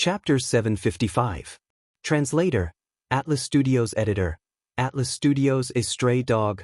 Chapter 755. Translator, Atlas Studios Editor. Atlas Studios is stray dog.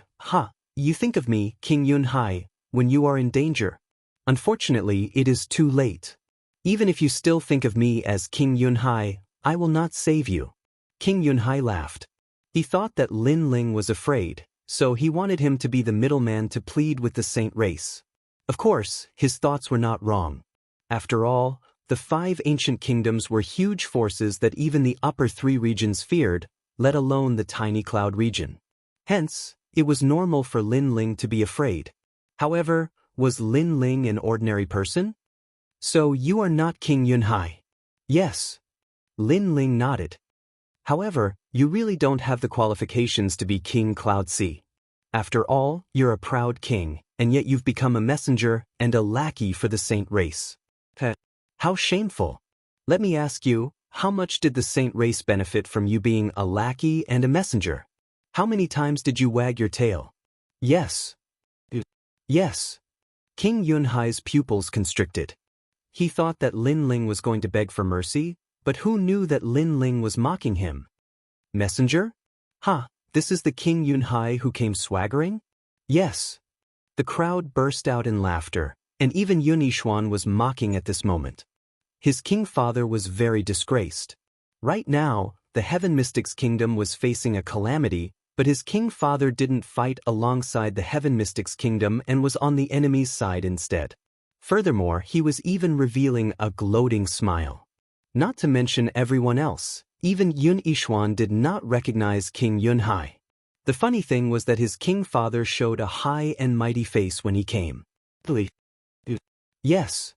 You think of me, King Yunhai, when you are in danger. Unfortunately, it is too late. Even if you still think of me as King Yunhai, I will not save you. King Yunhai laughed. He thought that Lin Ling was afraid, so he wanted him to be the middleman to plead with the saint race. Of course, his thoughts were not wrong. After all, the 5 ancient kingdoms were huge forces that even the upper 3 regions feared, let alone the tiny cloud region. Hence, it was normal for Lin Ling to be afraid. However, was Lin Ling an ordinary person? So you are not King Yunhai? Yes. Lin Ling nodded. However, you really don't have the qualifications to be King Cloud Sea. After all, you're a proud king, and yet you've become a messenger and a lackey for the saint race. How shameful. Let me ask you, how much did the saint race benefit from you being a lackey and a messenger? How many times did you wag your tail? Yes. Yes. King Yunhai's pupils constricted. He thought that Lin Ling was going to beg for mercy, but who knew that Lin Ling was mocking him? Messenger? This is the King Yunhai who came swaggering? Yes. The crowd burst out in laughter, and even Yun Yishuan was mocking at this moment. His king father was very disgraced. Right now, the Heaven Mystics Kingdom was facing a calamity, but his king father didn't fight alongside the Heaven Mystics Kingdom and was on the enemy's side instead. Furthermore, he was even revealing a gloating smile. Not to mention everyone else, even Yun Yishuan did not recognize King Yunhai. The funny thing was that his king father showed a high and mighty face when he came. Yes.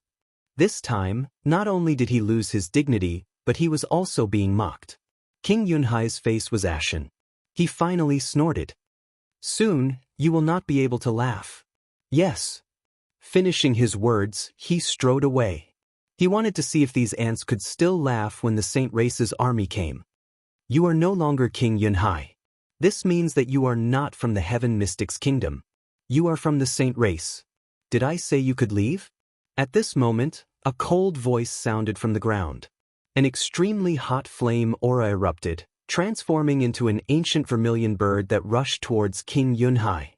This time, not only did he lose his dignity, but he was also being mocked. King Yunhai's face was ashen. He finally snorted. Soon, you will not be able to laugh. Yes. Finishing his words, he strode away. He wanted to see if these ants could still laugh when the Saint Race's army came. You are no longer King Yunhai. This means that you are not from the Heaven Mystics Kingdom. You are from the Saint Race. Did I say you could leave? At this moment, a cold voice sounded from the ground. An extremely hot flame aura erupted, transforming into an ancient vermilion bird that rushed towards King Yunhai.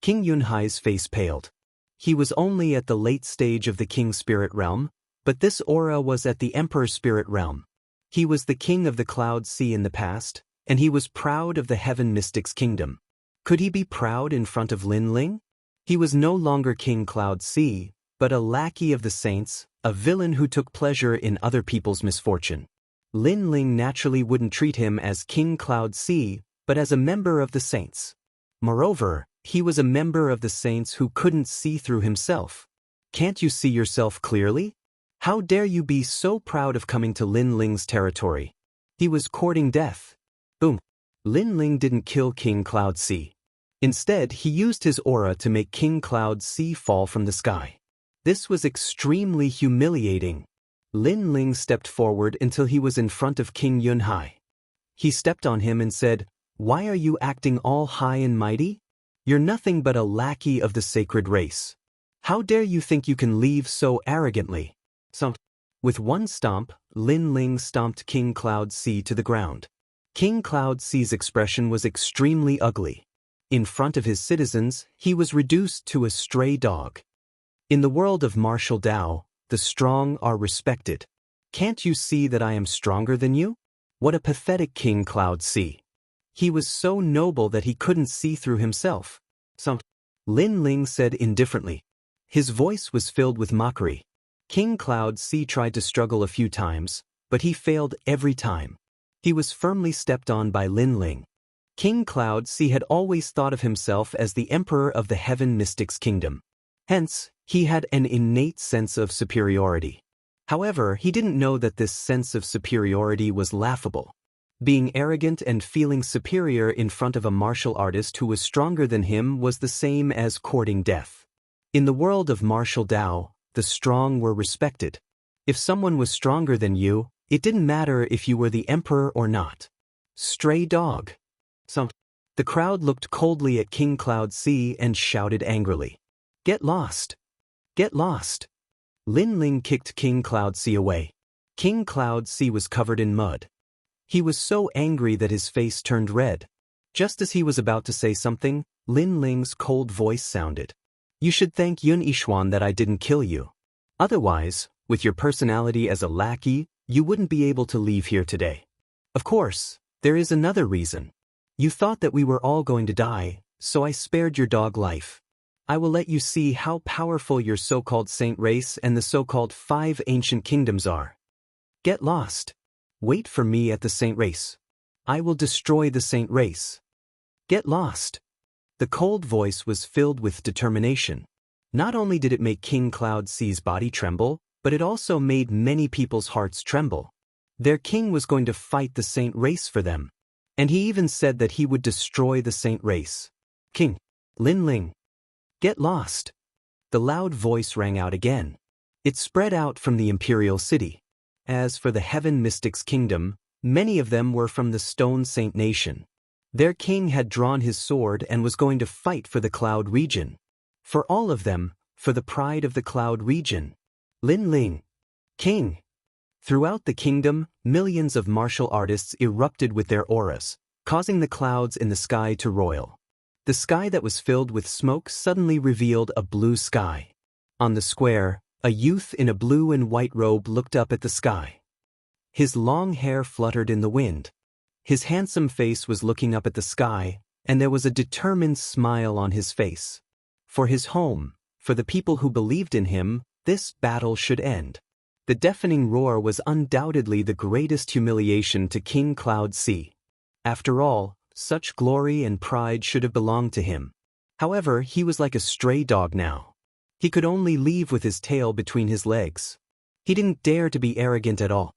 King Yunhai's face paled. He was only at the late stage of the King Spirit Realm, but this aura was at the Emperor Spirit Realm. He was the king of the Cloud Sea in the past, and he was proud of the Heaven Mystics Kingdom. Could he be proud in front of Lin Ling? He was no longer King Cloud Sea, but a lackey of the saints, a villain who took pleasure in other people's misfortune. Lin Ling naturally wouldn't treat him as King Cloud Sea, but as a member of the saints. Moreover, he was a member of the saints who couldn't see through himself. Can't you see yourself clearly? How dare you be so proud of coming to Lin Ling's territory? He was courting death. Boom. Lin Ling didn't kill King Cloud Sea. Instead, he used his aura to make King Cloud Sea fall from the sky. This was extremely humiliating. Lin Ling stepped forward until he was in front of King Yunhai. He stepped on him and said, "Why are you acting all high and mighty? You're nothing but a lackey of the sacred race. How dare you think you can leave so arrogantly?" With one stomp, Lin Ling stomped King Cloud Sea to the ground. King Cloud Sea's expression was extremely ugly. In front of his citizens, he was reduced to a stray dog. In the world of martial Dao, the strong are respected. Can't you see that I am stronger than you? What a pathetic King Cloud Sea. He was so noble that he couldn't see through himself. Lin Ling said indifferently. His voice was filled with mockery. King Cloud Sea tried to struggle a few times, but he failed every time. He was firmly stepped on by Lin Ling. King Cloud Sea had always thought of himself as the emperor of the Heaven Mystics Kingdom. Hence, he had an innate sense of superiority. However, he didn't know that this sense of superiority was laughable. Being arrogant and feeling superior in front of a martial artist who was stronger than him was the same as courting death. In the world of martial Dao, the strong were respected. If someone was stronger than you, it didn't matter if you were the emperor or not. Stray dog. The crowd looked coldly at King Cloud Sea and shouted angrily, "Get lost! Get lost!" Lin Ling kicked King Cloud Sea away. King Cloud Sea was covered in mud. He was so angry that his face turned red. Just as he was about to say something, Lin Ling's cold voice sounded. You should thank Yun Yixuan that I didn't kill you. Otherwise, with your personality as a lackey, you wouldn't be able to leave here today. Of course, there is another reason. You thought that we were all going to die, so I spared your dog life. I will let you see how powerful your so-called saint race and the so-called 5 ancient kingdoms are. Get lost. Wait for me at the saint race. I will destroy the saint race. Get lost. The cold voice was filled with determination. Not only did it make King Cloud Sea's body tremble, but it also made many people's hearts tremble. Their king was going to fight the saint race for them. And he even said that he would destroy the saint race. King Lin Ling. Get lost. The loud voice rang out again. It spread out from the imperial city. As for the Heaven Mystics' kingdom, many of them were from the Stone Saint Nation. Their king had drawn his sword and was going to fight for the Cloud region. For all of them, for the pride of the Cloud region. Lin Ling. King. Throughout the kingdom, millions of martial artists erupted with their auras, causing the clouds in the sky to roil. The sky that was filled with smoke suddenly revealed a blue sky. On the square, a youth in a blue and white robe looked up at the sky. His long hair fluttered in the wind. His handsome face was looking up at the sky, and there was a determined smile on his face. For his home, for the people who believed in him, this battle should end. The deafening roar was undoubtedly the greatest humiliation to King Cloud Sea. After all, such glory and pride should have belonged to him. However, he was like a stray dog now. He could only leave with his tail between his legs. He didn't dare to be arrogant at all.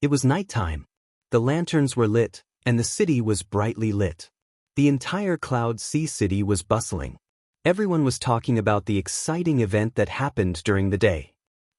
It was nighttime. The lanterns were lit, and the city was brightly lit. The entire Cloud Sea city was bustling. Everyone was talking about the exciting event that happened during the day.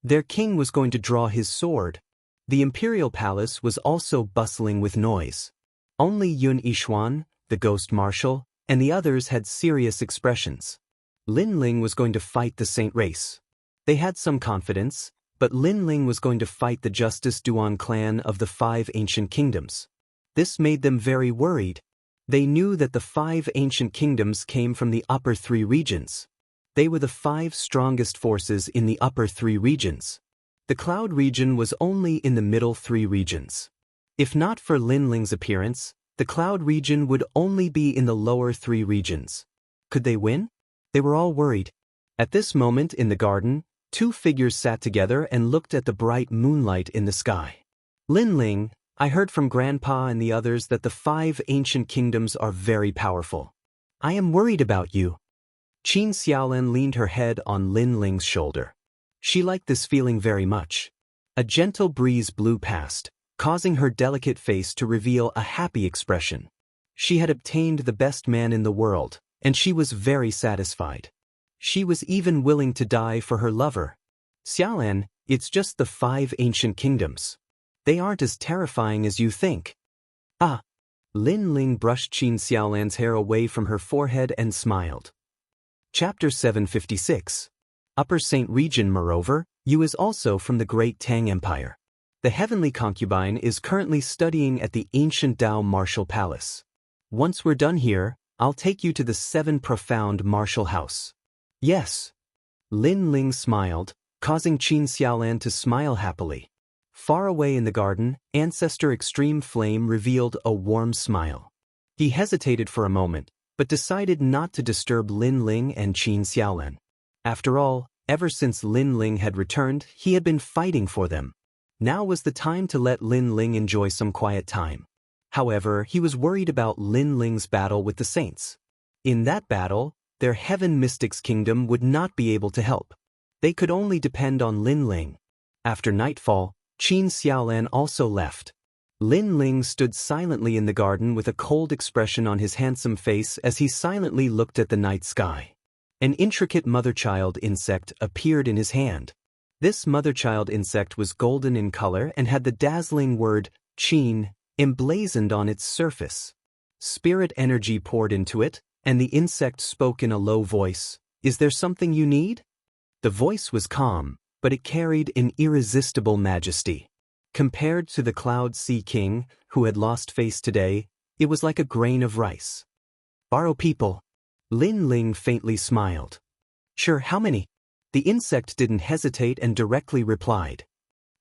Their king was going to draw his sword. The imperial palace was also bustling with noise. Only Yun Yixuan, the ghost marshal, and the others had serious expressions. Lin Ling was going to fight the saint race. They had some confidence, but Lin Ling was going to fight the Justice Duan clan of the 5 ancient kingdoms. This made them very worried. They knew that the 5 ancient kingdoms came from the upper 3 regions. They were the 5 strongest forces in the upper 3 regions. The Cloud region was only in the middle 3 regions. If not for Lin Ling's appearance, the Cloud region would only be in the lower 3 regions. Could they win? They were all worried. At this moment in the garden, 2 figures sat together and looked at the bright moonlight in the sky. Lin Ling, I heard from Grandpa and the others that the 5 ancient kingdoms are very powerful. I am worried about you. Qin Xiaolan leaned her head on Lin Ling's shoulder. She liked this feeling very much. A gentle breeze blew past, causing her delicate face to reveal a happy expression. She had obtained the best man in the world, and she was very satisfied. She was even willing to die for her lover. Xiaolan, it's just the 5 ancient kingdoms. They aren't as terrifying as you think. Ah! Lin Ling brushed Qin Xiaolan's hair away from her forehead and smiled. Chapter 756. Upper Saint Region. Moreover, Yu is also from the Great Tang Empire. The heavenly concubine is currently studying at the ancient Dao Martial Palace. Once we're done here, I'll take you to the 7 Profound Martial House. Yes. Lin Ling smiled, causing Qin Xiaolan to smile happily. Far away in the garden, Ancestor Extreme Flame revealed a warm smile. He hesitated for a moment, but decided not to disturb Lin Ling and Qin Xiaolan. After all, ever since Lin Ling had returned, he had been fighting for them. Now was the time to let Lin Ling enjoy some quiet time. However, he was worried about Lin Ling's battle with the saints. In that battle, their Heaven Mystics' kingdom would not be able to help. They could only depend on Lin Ling. After nightfall, Qin Xiaolan also left. Lin Ling stood silently in the garden with a cold expression on his handsome face as he silently looked at the night sky. An intricate mother-child insect appeared in his hand. This mother-child insect was golden in color and had the dazzling word, Qin, emblazoned on its surface. Spirit energy poured into it, and the insect spoke in a low voice. Is there something you need? The voice was calm, but it carried an irresistible majesty. Compared to the Cloud Sea King, who had lost face today, it was like a grain of rice. Borrow people. Lin Ling faintly smiled. Sure, how many? The insect didn't hesitate and directly replied.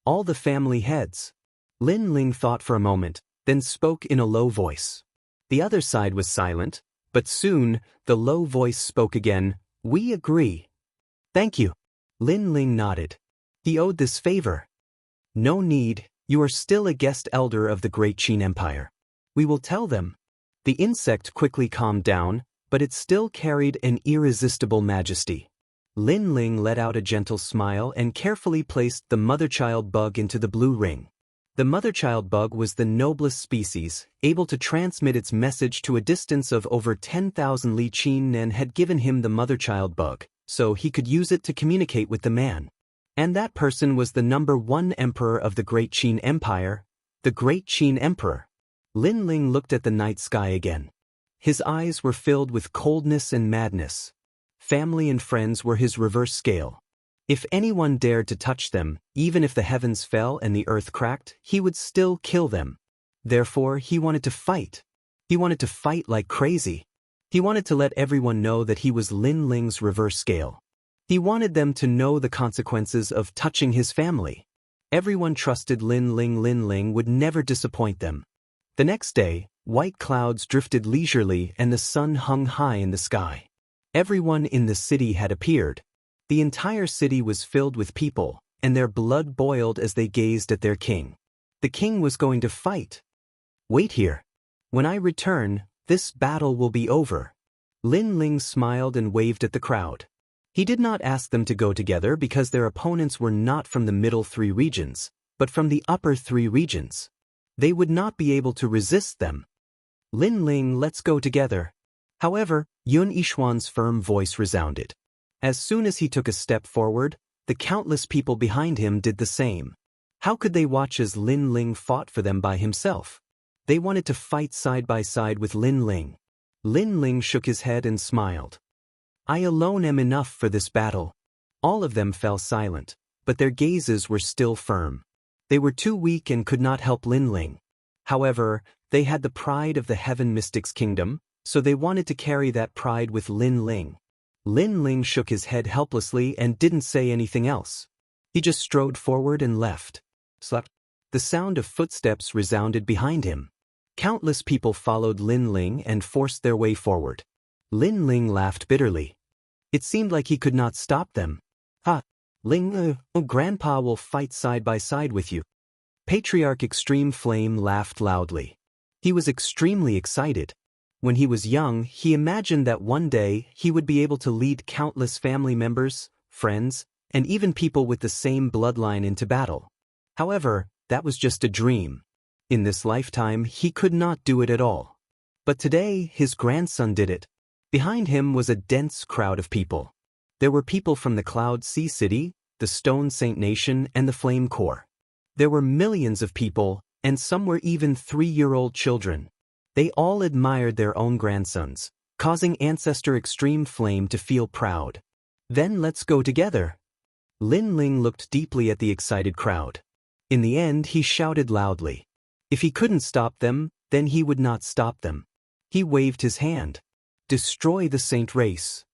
All the family heads. Lin Ling thought for a moment, then spoke in a low voice. The other side was silent, but soon, the low voice spoke again. We agree. Thank you. Lin Ling nodded. He owed this favor. No need, you are still a guest elder of the Great Qin Empire. We will tell them. The insect quickly calmed down, but it still carried an irresistible majesty. Lin Ling let out a gentle smile and carefully placed the mother-child bug into the blue ring. The mother-child bug was the noblest species, able to transmit its message to a distance of over 10,000 li. Qin and had given him the mother-child bug, so he could use it to communicate with the man. And that person was the #1 emperor of the Great Qin Empire, the Great Qin Emperor. Lin Ling looked at the night sky again. His eyes were filled with coldness and madness. Family and friends were his reverse scale. If anyone dared to touch them, even if the heavens fell and the earth cracked, he would still kill them. Therefore, he wanted to fight. He wanted to fight like crazy. He wanted to let everyone know that he was Lin Ling's reverse scale. He wanted them to know the consequences of touching his family. Everyone trusted Lin Ling. Lin Ling would never disappoint them. The next day, white clouds drifted leisurely and the sun hung high in the sky. Everyone in the city had appeared. The entire city was filled with people, and their blood boiled as they gazed at their king. The king was going to fight. Wait here. When I return, this battle will be over. Lin Ling smiled and waved at the crowd. He did not ask them to go together because their opponents were not from the middle 3 regions, but from the upper 3 regions. They would not be able to resist them. Lin Ling, let's go together. However, Yun Yishuan's firm voice resounded. As soon as he took a step forward, the countless people behind him did the same. How could they watch as Lin Ling fought for them by himself? They wanted to fight side by side with Lin Ling. Lin Ling shook his head and smiled. I alone am enough for this battle. All of them fell silent, but their gazes were still firm. They were too weak and could not help Lin Ling. However, they had the pride of the Heaven Mystics Kingdom, so they wanted to carry that pride with Lin Ling. Lin Ling shook his head helplessly and didn't say anything else. He just strode forward and left. Slap. The sound of footsteps resounded behind him. Countless people followed Lin Ling and forced their way forward. Lin Ling laughed bitterly. It seemed like he could not stop them. Ha! Ling, Grandpa will fight side by side with you. Patriarch Extreme Flame laughed loudly. He was extremely excited. When he was young, he imagined that one day he would be able to lead countless family members, friends, and even people with the same bloodline into battle. However, that was just a dream. In this lifetime, he could not do it at all. But today, his grandson did it. Behind him was a dense crowd of people. There were people from the Cloud Sea City, the Stone Saint Nation, and the Flame Corps. There were millions of people, and some were even 3-year-old children. They all admired their own grandsons, causing Ancestor Extreme Flame to feel proud. Then let's go together. Lin Ling looked deeply at the excited crowd. In the end, he shouted loudly. If he couldn't stop them, then he would not stop them. He waved his hand. Destroy the Saint Race.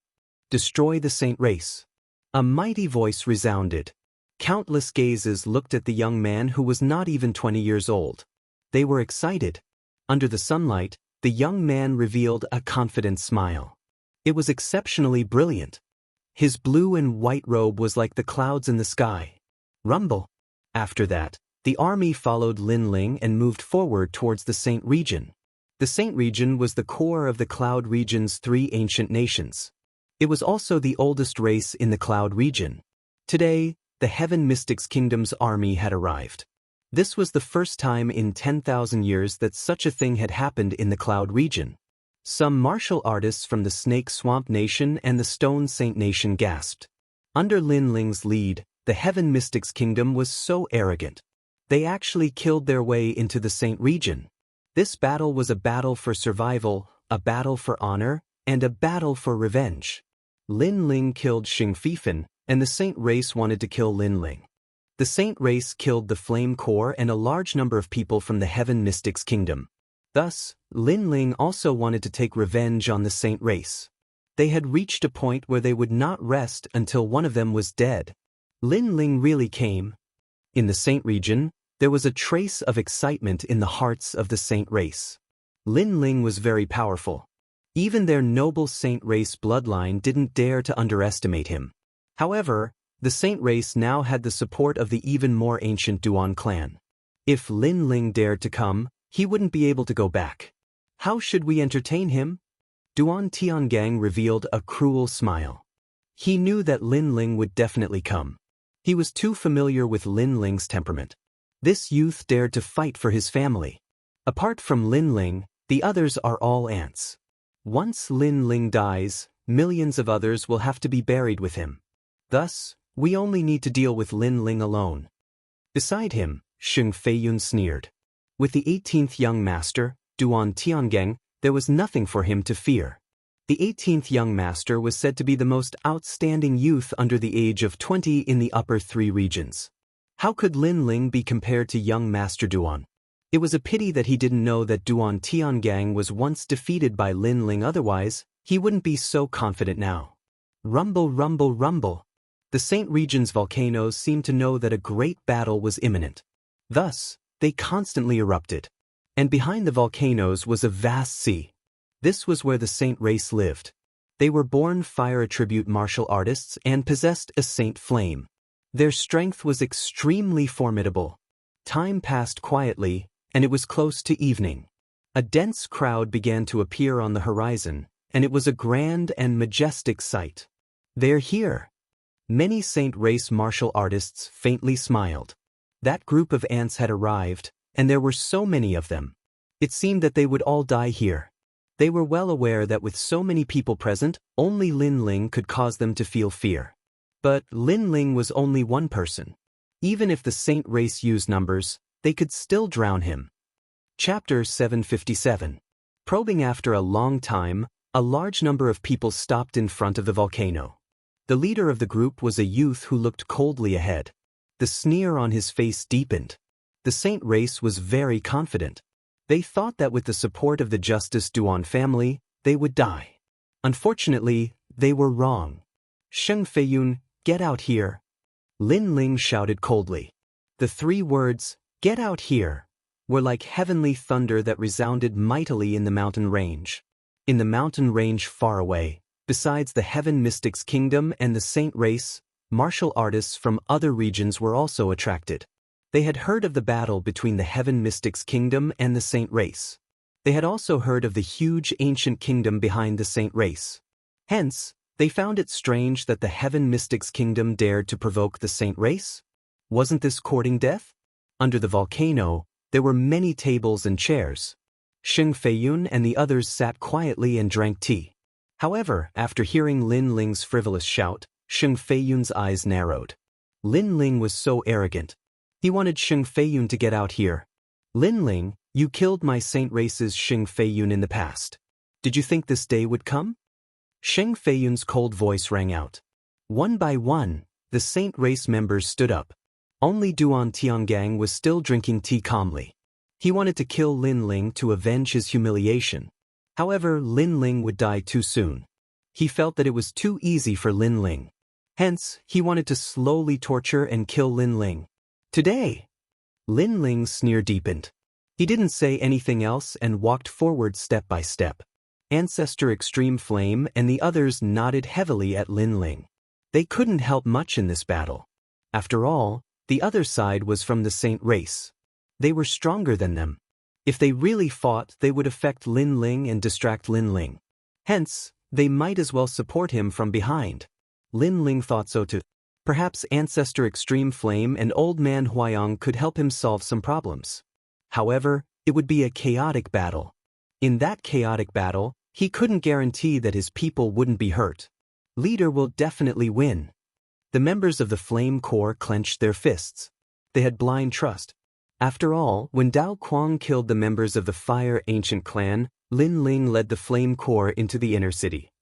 Destroy the Saint Race. A mighty voice resounded. Countless gazes looked at the young man who was not even 20 years old. They were excited. Under the sunlight, the young man revealed a confident smile. It was exceptionally brilliant. His blue and white robe was like the clouds in the sky. Rumble. After that, the army followed Lin Ling and moved forward towards the Saint Region. The Saint Region was the core of the Cloud Region's 3 ancient nations. It was also the oldest race in the Cloud Region. Today, the Heaven Mystics Kingdom's army had arrived. This was the first time in 10,000 years that such a thing had happened in the Cloud Region. Some martial artists from the Snake Swamp Nation and the Stone Saint Nation gasped. Under Lin Ling's lead, the Heaven Mystics Kingdom was so arrogant. They actually killed their way into the Saint Region. This battle was a battle for survival, a battle for honor, and a battle for revenge. Lin Ling killed Xing Fifan, and the Saint race wanted to kill Lin Ling. The The Saint race killed the Flame Corps and a large number of people from the Heaven Mystics Kingdom. Thus, Lin Ling also wanted to take revenge on the Saint race. They had reached a point where they would not rest until one of them was dead. Lin Ling really came. In the Saint region, there was a trace of excitement in the hearts of the Saint race. Lin Ling was very powerful. Even their noble Saint race bloodline didn't dare to underestimate him. However, the Saint race now had the support of the even more ancient Duan clan. If Lin Ling dared to come, he wouldn't be able to go back. How should we entertain him? Duan Tiangang revealed a cruel smile. He knew that Lin Ling would definitely come. He was too familiar with Lin Ling's temperament. This youth dared to fight for his family. Apart from Lin Ling, the others are all ants. Once Lin Ling dies, millions of others will have to be buried with him. Thus, we only need to deal with Lin Ling alone. Beside him, Sheng Feiyun sneered. With the 18th young master, Duan Tiangang, there was nothing for him to fear. The 18th young master was said to be the most outstanding youth under the age of 20 in the upper 3 regions. How could Lin Ling be compared to young Master Duan? It was a pity that he didn't know that Duan Tiangang was once defeated by Lin Ling, otherwise, he wouldn't be so confident now. Rumble, rumble, rumble. The Saint region's volcanoes seemed to know that a great battle was imminent. Thus, they constantly erupted. And behind the volcanoes was a vast sea. This was where the Saint race lived. They were born fire attribute martial artists and possessed a Saint flame. Their strength was extremely formidable. Time passed quietly, and it was close to evening. A dense crowd began to appear on the horizon, and it was a grand and majestic sight. They're here. Many Saint race martial artists faintly smiled. That group of ants had arrived, and there were so many of them. It seemed that they would all die here. They were well aware that with so many people present, only Lin Ling could cause them to feel fear. But Lin Ling was only one person. Even if the Saint race used numbers, they could still drown him. Chapter 757. Probing. After a long time, a large number of people stopped in front of the volcano. The leader of the group was a youth who looked coldly ahead. The sneer on his face deepened. The Saint race was very confident. They thought that with the support of the Justice Duan family, they would die. Unfortunately, they were wrong. Sheng Feiyun, get out here. Lin Ling shouted coldly. The 3 words, get out here, were like heavenly thunder that resounded mightily in the mountain range. In the mountain range far away, besides the Heaven Mystics Kingdom and the Saint race, martial artists from other regions were also attracted. They had heard of the battle between the Heaven Mystics Kingdom and the Saint race. They had also heard of the huge ancient kingdom behind the Saint race. Hence, they found it strange that the Heaven Mystics Kingdom dared to provoke the Saint race. Wasn't this courting death? Under the volcano, there were many tables and chairs. Sheng Feiyun and the others sat quietly and drank tea. However, after hearing Lin Ling's frivolous shout, Sheng Feiyun's eyes narrowed. Lin Ling was so arrogant. He wanted Sheng Feiyun to get out here. Lin Ling, you killed my Saint race's Sheng Feiyun in the past. Did you think this day would come? Sheng Feiyun's cold voice rang out. One by one, the Saint race members stood up. Only Duan Tiangang was still drinking tea calmly. He wanted to kill Lin Ling to avenge his humiliation. However, Lin Ling would die too soon. He felt that it was too easy for Lin Ling. Hence, he wanted to slowly torture and kill Lin Ling. Today, Lin Ling's sneer deepened. He didn't say anything else and walked forward step by step. Ancestor Extreme Flame and the others nodded heavily at Lin Ling. They couldn't help much in this battle. After all, the other side was from the Saint race. They were stronger than them. If they really fought, they would affect Lin Ling and distract Lin Ling. Hence, they might as well support him from behind. Lin Ling thought so too. Perhaps Ancestor Extreme Flame and Old Man Huayong could help him solve some problems. However, it would be a chaotic battle. In that chaotic battle, he couldn't guarantee that his people wouldn't be hurt. Leader will definitely win. The members of the Flame Corps clenched their fists. They had blind trust. After all, when Dao Quang killed the members of the Fire Ancient Clan, Lin Ling led the Flame Corps into the inner city.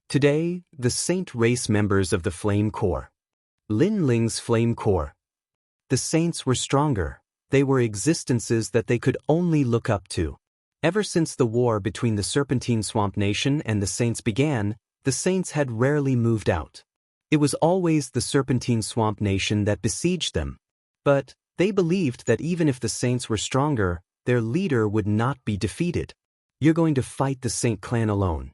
Today, the Saint race members of the Flame Corps. Lin Ling's Flame Corps. The saints were stronger. They were existences that they could only look up to. Ever since the war between the Serpentine Swamp Nation and the saints began, the saints had rarely moved out. It was always the Serpentine Swamp Nation that besieged them. But they believed that even if the saints were stronger, their leader would not be defeated. You're going to fight the Saint clan alone.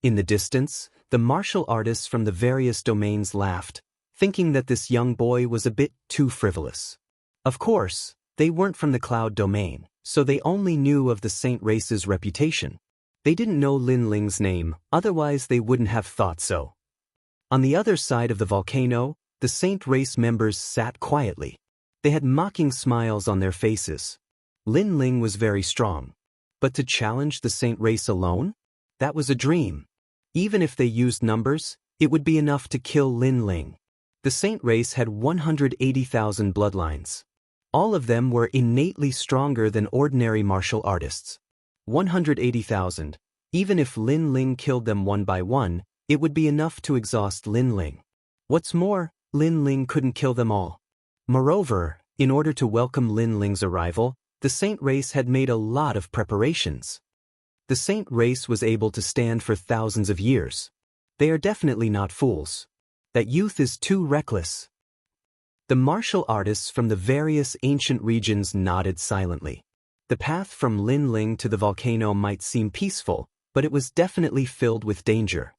In the distance, the martial artists from the various domains laughed, thinking that this young boy was a bit too frivolous. Of course, they weren't from the Cloud domain, so they only knew of the Saint race's reputation. They didn't know Lin Ling's name, otherwise they wouldn't have thought so. On the other side of the volcano, the Saint race members sat quietly. They had mocking smiles on their faces. Lin Ling was very strong. But to challenge the Saint race alone? That was a dream. Even if they used numbers, it would be enough to kill Lin Ling. The Saint race had 180,000 bloodlines. All of them were innately stronger than ordinary martial artists. 180,000. Even if Lin Ling killed them one by one, it would be enough to exhaust Lin Ling. What's more, Lin Ling couldn't kill them all. Moreover, in order to welcome Lin Ling's arrival, the Saint race had made a lot of preparations. The Saint race was able to stand for thousands of years. They are definitely not fools. That youth is too reckless. The martial artists from the various ancient regions nodded silently. The path from Lin Ling to the volcano might seem peaceful, but it was definitely filled with danger.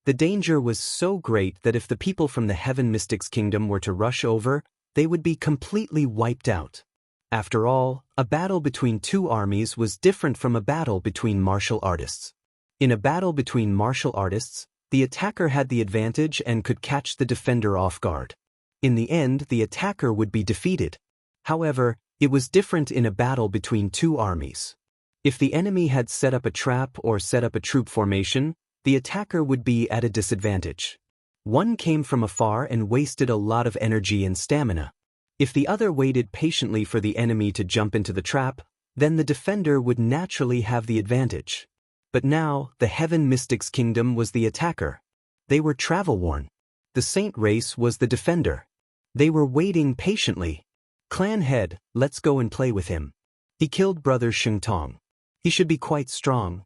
The danger was so great that if the people from the Heaven Mystics Kingdom were to rush over, they would be completely wiped out. After all, a battle between two armies was different from a battle between martial artists. In a battle between martial artists, the attacker had the advantage and could catch the defender off guard. In the end, the attacker would be defeated. However, it was different in a battle between two armies. If the enemy had set up a trap or set up a troop formation, the attacker would be at a disadvantage. One came from afar and wasted a lot of energy and stamina. If the other waited patiently for the enemy to jump into the trap, then the defender would naturally have the advantage. But now, the Heaven Mystics Kingdom was the attacker. They were travel-worn. The Saint race was the defender. They were waiting patiently. Clan head, let's go and play with him. He killed brother Shengtong. He should be quite strong.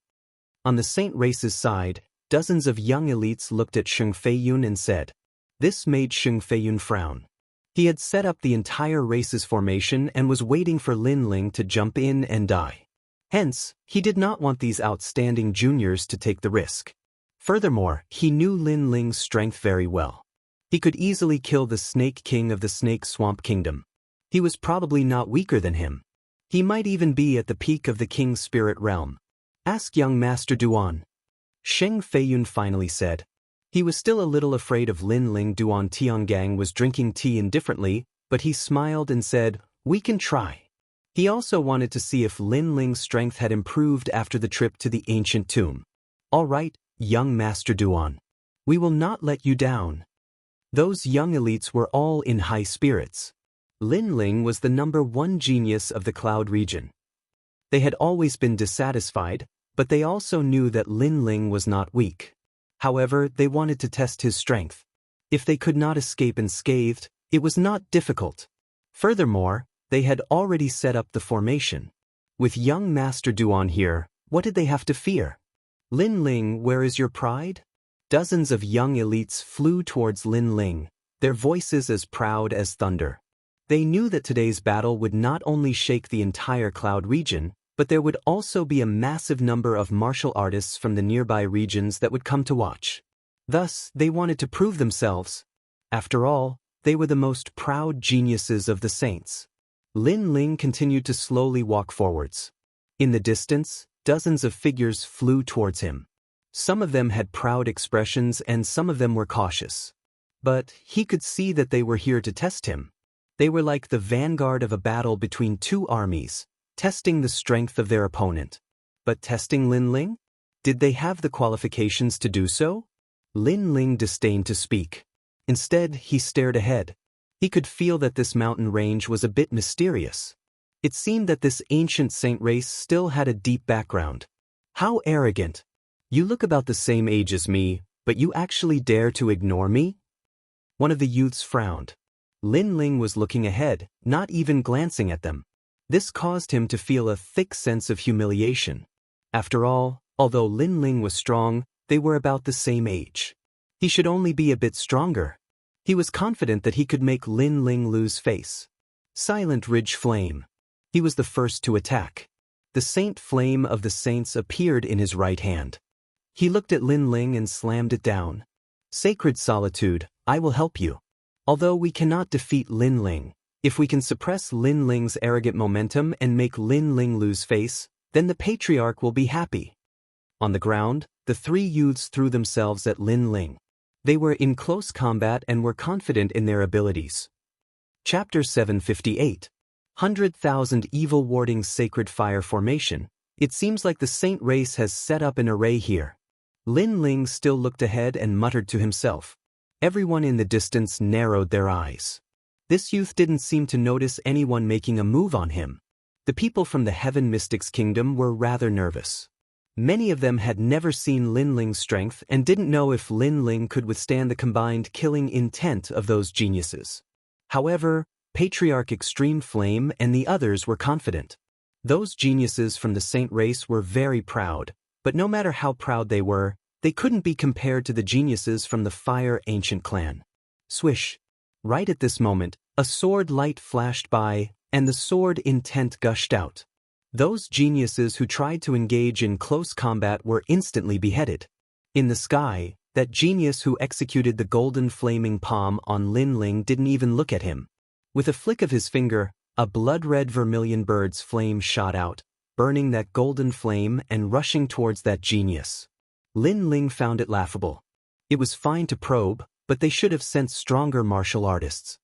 On the Saint race's side, dozens of young elites looked at Sheng Feiyun and said. This made Sheng Feiyun frown. He had set up the entire race's formation and was waiting for Lin Ling to jump in and die. Hence, he did not want these outstanding juniors to take the risk. Furthermore, he knew Lin Ling's strength very well. He could easily kill the Snake King of the Snake Swamp Kingdom. He was probably not weaker than him. He might even be at the peak of the King's spirit realm. Ask young Master Duan. Sheng Feiyun finally said. He was still a little afraid of Lin Ling. Duan Tiangang was drinking tea indifferently, but he smiled and said, we can try. He also wanted to see if Lin Ling's strength had improved after the trip to the ancient tomb. All right, young Master Duan. We will not let you down. Those young elites were all in high spirits. Lin Ling was the #1 genius of the Cloud region. They had always been dissatisfied, but they also knew that Lin Ling was not weak. However, they wanted to test his strength. If they could not escape unscathed, it was not difficult. Furthermore, they had already set up the formation. With young Master Duan here, what did they have to fear? Lin Ling, where is your pride? Dozens of young elites flew towards Lin Ling, their voices as proud as thunder. They knew that today's battle would not only shake the entire Cloud region, but there would also be a massive number of martial artists from the nearby regions that would come to watch. Thus, they wanted to prove themselves. After all, they were the most proud geniuses of the saints. Lin Ling continued to slowly walk forwards. In the distance, dozens of figures flew towards him. Some of them had proud expressions and some of them were cautious. But he could see that they were here to test him. They were like the vanguard of a battle between two armies, testing the strength of their opponent. But testing Lin Ling? Did they have the qualifications to do so? Lin Ling disdained to speak. Instead, he stared ahead. He could feel that this mountain range was a bit mysterious. It seemed that this ancient saint race still had a deep background. How arrogant! You look about the same age as me, but you actually dare to ignore me? One of the youths frowned. Lin Ling was looking ahead, not even glancing at them. This caused him to feel a thick sense of humiliation. After all, although Lin Ling was strong, they were about the same age. He should only be a bit stronger. He was confident that he could make Lin Ling lose face. Silent Ridge Flame. He was the first to attack. The Saint Flame of the Saints appeared in his right hand. He looked at Lin Ling and slammed it down. Sacred Solitude, I will help you. Although we cannot defeat Lin Ling, if we can suppress Lin Ling's arrogant momentum and make Lin Ling lose face, then the Patriarch will be happy. On the ground, the three youths threw themselves at Lin Ling. They were in close combat and were confident in their abilities. Chapter 758. 100,000 Evil Warding Sacred Fire Formation. It seems like the Saint race has set up an array here. Lin Ling still looked ahead and muttered to himself. Everyone in the distance narrowed their eyes. This youth didn't seem to notice anyone making a move on him. The people from the Heaven Mystics Kingdom were rather nervous. Many of them had never seen Lin Ling's strength and didn't know if Lin Ling could withstand the combined killing intent of those geniuses. However, Patriarch Extreme Flame and the others were confident. Those geniuses from the Saint race were very proud, but no matter how proud they couldn't be compared to the geniuses from the Fire Ancient clan. Swish! Right at this moment, a sword light flashed by, and the sword intent gushed out. Those geniuses who tried to engage in close combat were instantly beheaded. In the sky, that genius who executed the golden flaming palm on Lin Ling didn't even look at him. With a flick of his finger, a blood-red vermilion bird's flame shot out, burning that golden flame and rushing towards that genius. Lin Ling found it laughable. It was fine to probe, but they should have sent stronger martial artists.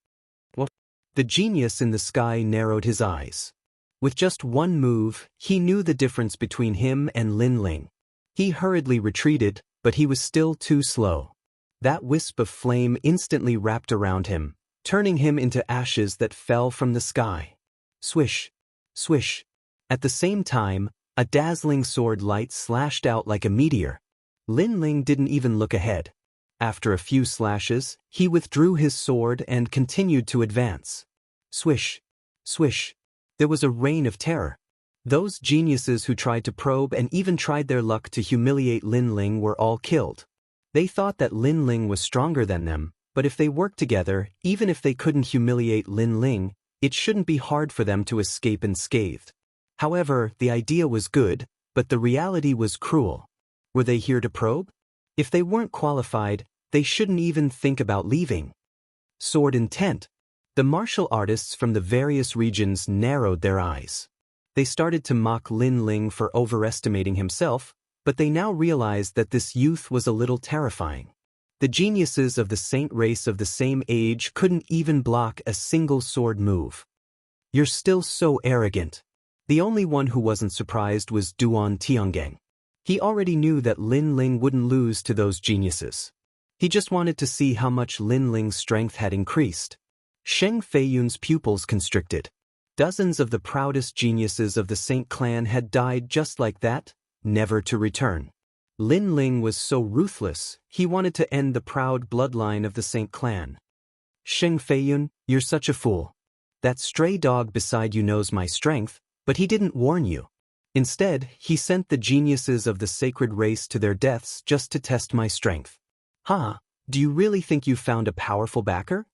What? The genius in the sky narrowed his eyes. With just one move, he knew the difference between him and Lin Ling. He hurriedly retreated, but he was still too slow. That wisp of flame instantly wrapped around him, turning him into ashes that fell from the sky. Swish! Swish! At the same time, a dazzling sword light slashed out like a meteor. Lin Ling didn't even look ahead. After a few slashes, he withdrew his sword and continued to advance. Swish! Swish! There was a reign of terror. Those geniuses who tried to probe and even tried their luck to humiliate Lin Ling were all killed. They thought that Lin Ling was stronger than them, but if they worked together, even if they couldn't humiliate Lin Ling, it shouldn't be hard for them to escape unscathed. However, the idea was good, but the reality was cruel. Were they here to probe? If they weren't qualified, they shouldn't even think about leaving. Sword intent. The martial artists from the various regions narrowed their eyes. They started to mock Lin Ling for overestimating himself, but they now realized that this youth was a little terrifying. The geniuses of the Saint race of the same age couldn't even block a single sword move. You're still so arrogant. The only one who wasn't surprised was Duan Tiangang. He already knew that Lin Ling wouldn't lose to those geniuses. He just wanted to see how much Lin Ling's strength had increased. Sheng Feiyun's pupils constricted. Dozens of the proudest geniuses of the Saint clan had died just like that, never to return. Lin Ling was so ruthless, he wanted to end the proud bloodline of the Saint clan. Sheng Feiyun, you're such a fool. That stray dog beside you knows my strength, but he didn't warn you. Instead, he sent the geniuses of the sacred race to their deaths just to test my strength. Huh, do you really think you found a powerful backer?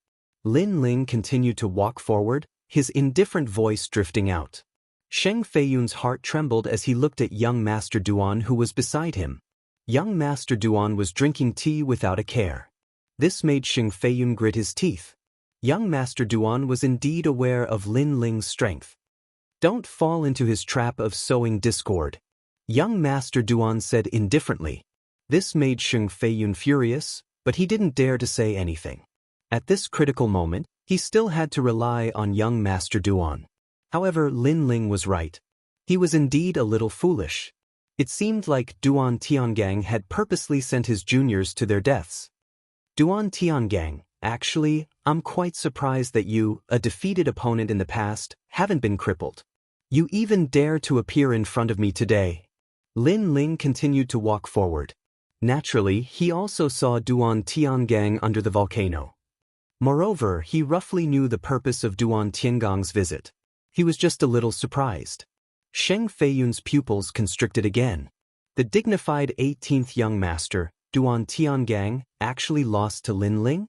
Lin Ling continued to walk forward, his indifferent voice drifting out. Sheng Feiyun's heart trembled as he looked at young Master Duan who was beside him. Young Master Duan was drinking tea without a care. This made Sheng Feiyun grit his teeth. Young Master Duan was indeed aware of Lin Ling's strength. Don't fall into his trap of sowing discord. Young Master Duan said indifferently. This made Sheng Feiyun furious, but he didn't dare to say anything. At this critical moment, he still had to rely on young Master Duan. However, Lin Ling was right. He was indeed a little foolish. It seemed like Duan Tiangang had purposely sent his juniors to their deaths. Duan Tiangang, actually, I'm quite surprised that you, a defeated opponent in the past, haven't been crippled. You even dare to appear in front of me today. Lin Ling continued to walk forward. Naturally, he also saw Duan Tiangang under the volcano. Moreover, he roughly knew the purpose of Duan Tiangong's visit. He was just a little surprised. Sheng Feiyun's pupils constricted again. The dignified 18th young master, Duan Tiangang, actually lost to Lin Ling?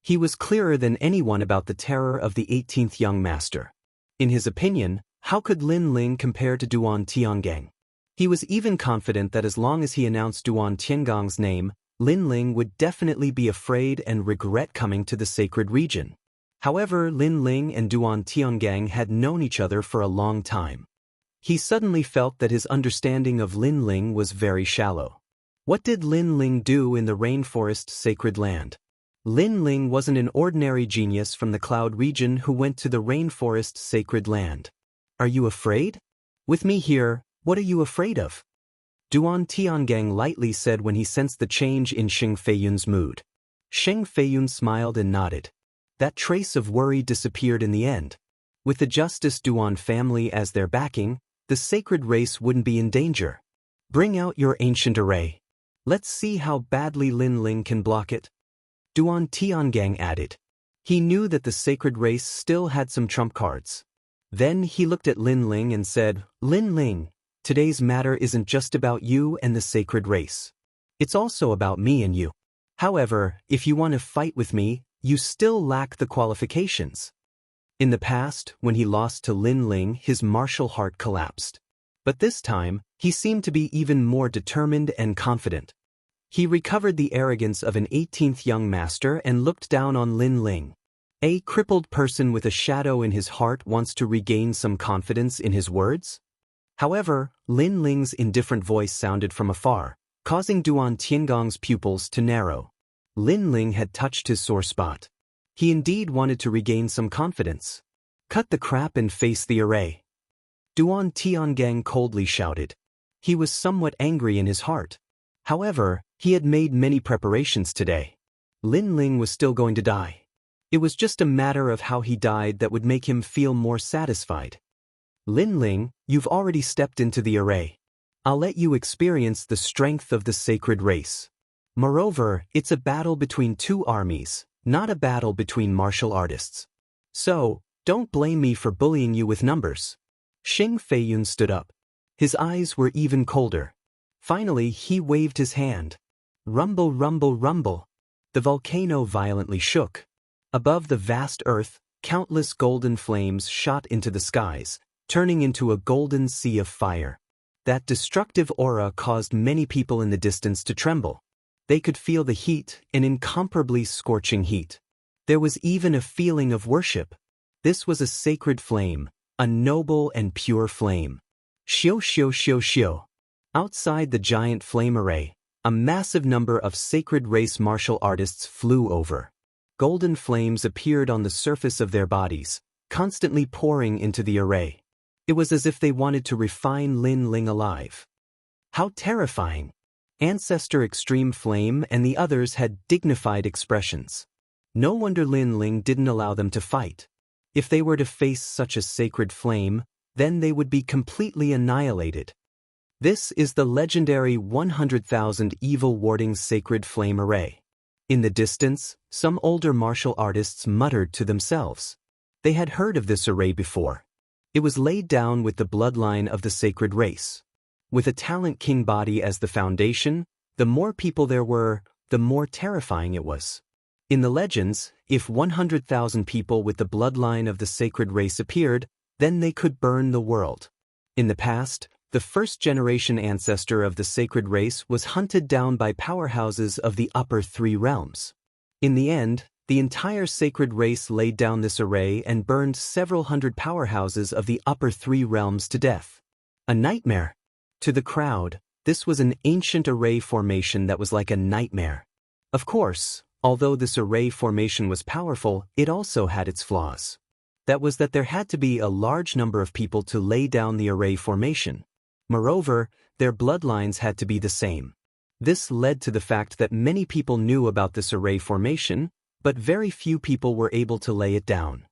He was clearer than anyone about the terror of the 18th young master. In his opinion, how could Lin Ling compare to Duan Tiangang? He was even confident that as long as he announced Duan Tiangong's name, Lin Ling would definitely be afraid and regret coming to the sacred region. However, Lin Ling and Duan Tiangang had known each other for a long time. He suddenly felt that his understanding of Lin Ling was very shallow. What did Lin Ling do in the rainforest sacred land? Lin Ling wasn't an ordinary genius from the cloud region who went to the rainforest sacred land. Are you afraid? With me here, what are you afraid of? Duan Tiangang lightly said when he sensed the change in Sheng Feiyun's mood. Sheng Feiyun smiled and nodded. That trace of worry disappeared in the end. With the Justice Duan family as their backing, the sacred race wouldn't be in danger. Bring out your ancient array. Let's see how badly Lin Ling can block it. Duan Tiangang added. He knew that the sacred race still had some trump cards. Then he looked at Lin Ling and said, Lin Ling, today's matter isn't just about you and the sacred race. It's also about me and you. However, if you want to fight with me, you still lack the qualifications. In the past, when he lost to Lin Ling, his martial heart collapsed. But this time, he seemed to be even more determined and confident. He recovered the arrogance of an 18th young master and looked down on Lin Ling. A crippled person with a shadow in his heart wants to regain some confidence in his words? However, Lin Ling's indifferent voice sounded from afar, causing Duan Tiangong's pupils to narrow. Lin Ling had touched his sore spot. He indeed wanted to regain some confidence. Cut the crap and face the array. Duan Tiangang coldly shouted. He was somewhat angry in his heart. However, he had made many preparations today. Lin Ling was still going to die. It was just a matter of how he died that would make him feel more satisfied. Lin Ling, you've already stepped into the array. I'll let you experience the strength of the sacred race. Moreover, it's a battle between two armies, not a battle between martial artists. So, don't blame me for bullying you with numbers. Sheng Feiyun stood up. His eyes were even colder. Finally, he waved his hand. Rumble, rumble, rumble. The volcano violently shook. Above the vast earth, countless golden flames shot into the skies, turning into a golden sea of fire. That destructive aura caused many people in the distance to tremble. They could feel the heat, an incomparably scorching heat. There was even a feeling of worship. This was a sacred flame, a noble and pure flame. Xiu xiu xiu xiu. Outside the giant flame array, a massive number of sacred race martial artists flew over. Golden flames appeared on the surface of their bodies, constantly pouring into the array. It was as if they wanted to refine Lin Ling alive. How terrifying! Ancestor Extreme Flame and the others had dignified expressions. No wonder Lin Ling didn't allow them to fight. If they were to face such a sacred flame, then they would be completely annihilated. This is the legendary 100,000 evil warding sacred flame array. In the distance, some older martial artists muttered to themselves. They had heard of this array before. It was laid down with the bloodline of the sacred race. With a talent king body as the foundation, the more people there were, the more terrifying it was. In the legends, if 100,000 people with the bloodline of the sacred race appeared, then they could burn the world. In the past, the first-generation ancestor of the sacred race was hunted down by powerhouses of the upper three realms. In the end, the entire sacred race laid down this array and burned several hundred powerhouses of the upper three realms to death. A nightmare. To the crowd, this was an ancient array formation that was like a nightmare. Of course, although this array formation was powerful, it also had its flaws. That was that there had to be a large number of people to lay down the array formation. Moreover, their bloodlines had to be the same. This led to the fact that many people knew about this array formation, but very few people were able to lay it down.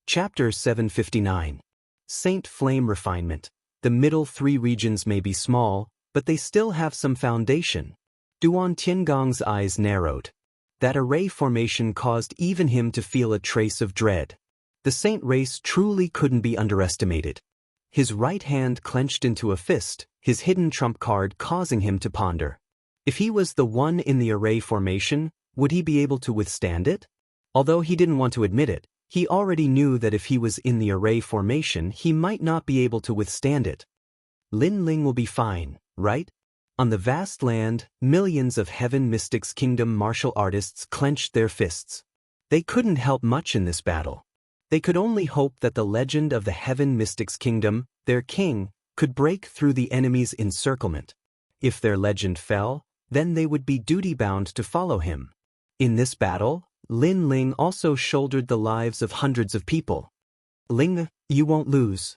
Chapter 759. Saint Flame Refinement. The middle three regions may be small, but they still have some foundation. Duan Tiangong's eyes narrowed. That array formation caused even him to feel a trace of dread. The saint race truly couldn't be underestimated. His right hand clenched into a fist, his hidden trump card causing him to ponder. If he was the one in the array formation, would he be able to withstand it? Although he didn't want to admit it, he already knew that if he was in the array formation, he might not be able to withstand it. Lin Ling will be fine, right? On the vast land, millions of Heaven Mystics Kingdom martial artists clenched their fists. They couldn't help much in this battle. They could only hope that the legend of the Heaven Mystics Kingdom, their king, could break through the enemy's encirclement. If their legend fell, then they would be duty-bound to follow him. In this battle, Lin Ling also shouldered the lives of hundreds of people. Ling, you won't lose.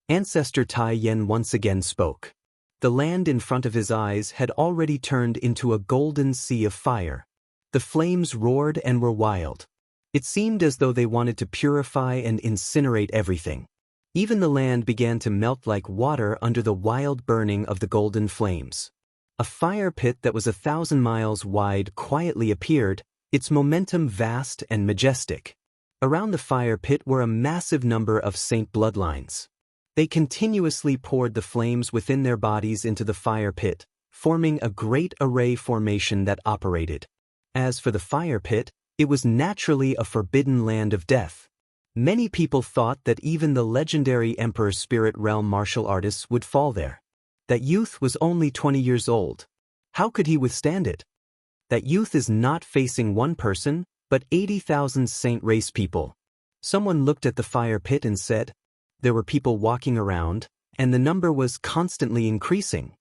Ancestor Tai Yen once again spoke. The land in front of his eyes had already turned into a golden sea of fire. The flames roared and were wild. It seemed as though they wanted to purify and incinerate everything. Even the land began to melt like water under the wild burning of the golden flames. A fire pit that was 1,000 miles wide quietly appeared, its momentum vast and majestic. Around the fire pit were a massive number of saint bloodlines. They continuously poured the flames within their bodies into the fire pit, forming a great array formation that operated. As for the fire pit, it was naturally a forbidden land of death. Many people thought that even the legendary Emperor Spirit Realm martial artists would fall there. That youth was only 20 years old. How could he withstand it? That youth is not facing one person, but 80,000 saint race people. Someone looked at the fire pit and said, there were people walking around, and the number was constantly increasing.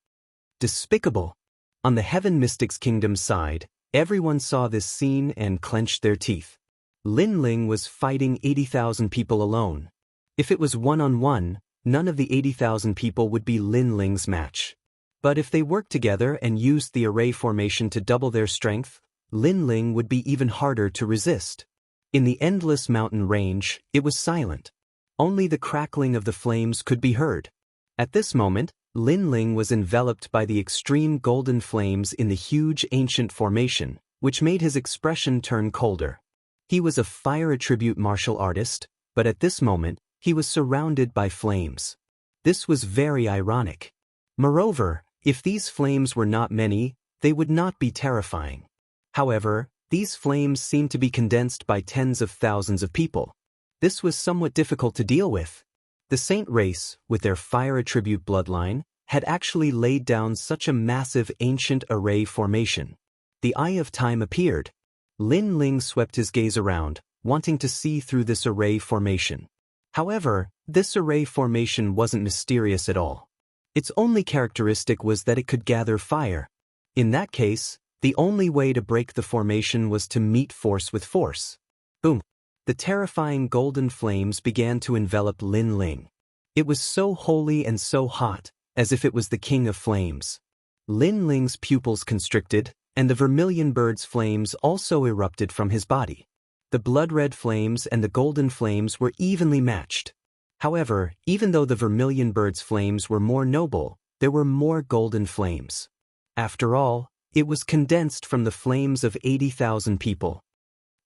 Despicable. On the Heaven Mystics Kingdom side, everyone saw this scene and clenched their teeth. Lin Ling was fighting 80,000 people alone. If it was one-on-one, none of the 80,000 people would be Lin Ling's match. But if they worked together and used the array formation to double their strength, Lin Ling would be even harder to resist. In the endless mountain range, it was silent. Only the crackling of the flames could be heard. At this moment, Lin Ling was enveloped by the extreme golden flames in the huge ancient formation, which made his expression turn colder. He was a fire attribute martial artist, but at this moment, he was surrounded by flames. This was very ironic. Moreover, if these flames were not many, they would not be terrifying. However, these flames seemed to be condensed by tens of thousands of people. This was somewhat difficult to deal with. The saint race, with their fire attribute bloodline, had actually laid down such a massive ancient array formation. The Eye of Time appeared. Lin Ling swept his gaze around, wanting to see through this array formation. However, this array formation wasn't mysterious at all. Its only characteristic was that it could gather fire. In that case, the only way to break the formation was to meet force with force. Boom! The terrifying golden flames began to envelop Lin Ling. It was so holy and so hot, as if it was the king of flames. Lin Ling's pupils constricted, and the vermilion bird's flames also erupted from his body. The blood-red flames and the golden flames were evenly matched. However, even though the vermilion bird's flames were more noble, there were more golden flames. After all, it was condensed from the flames of 80,000 people.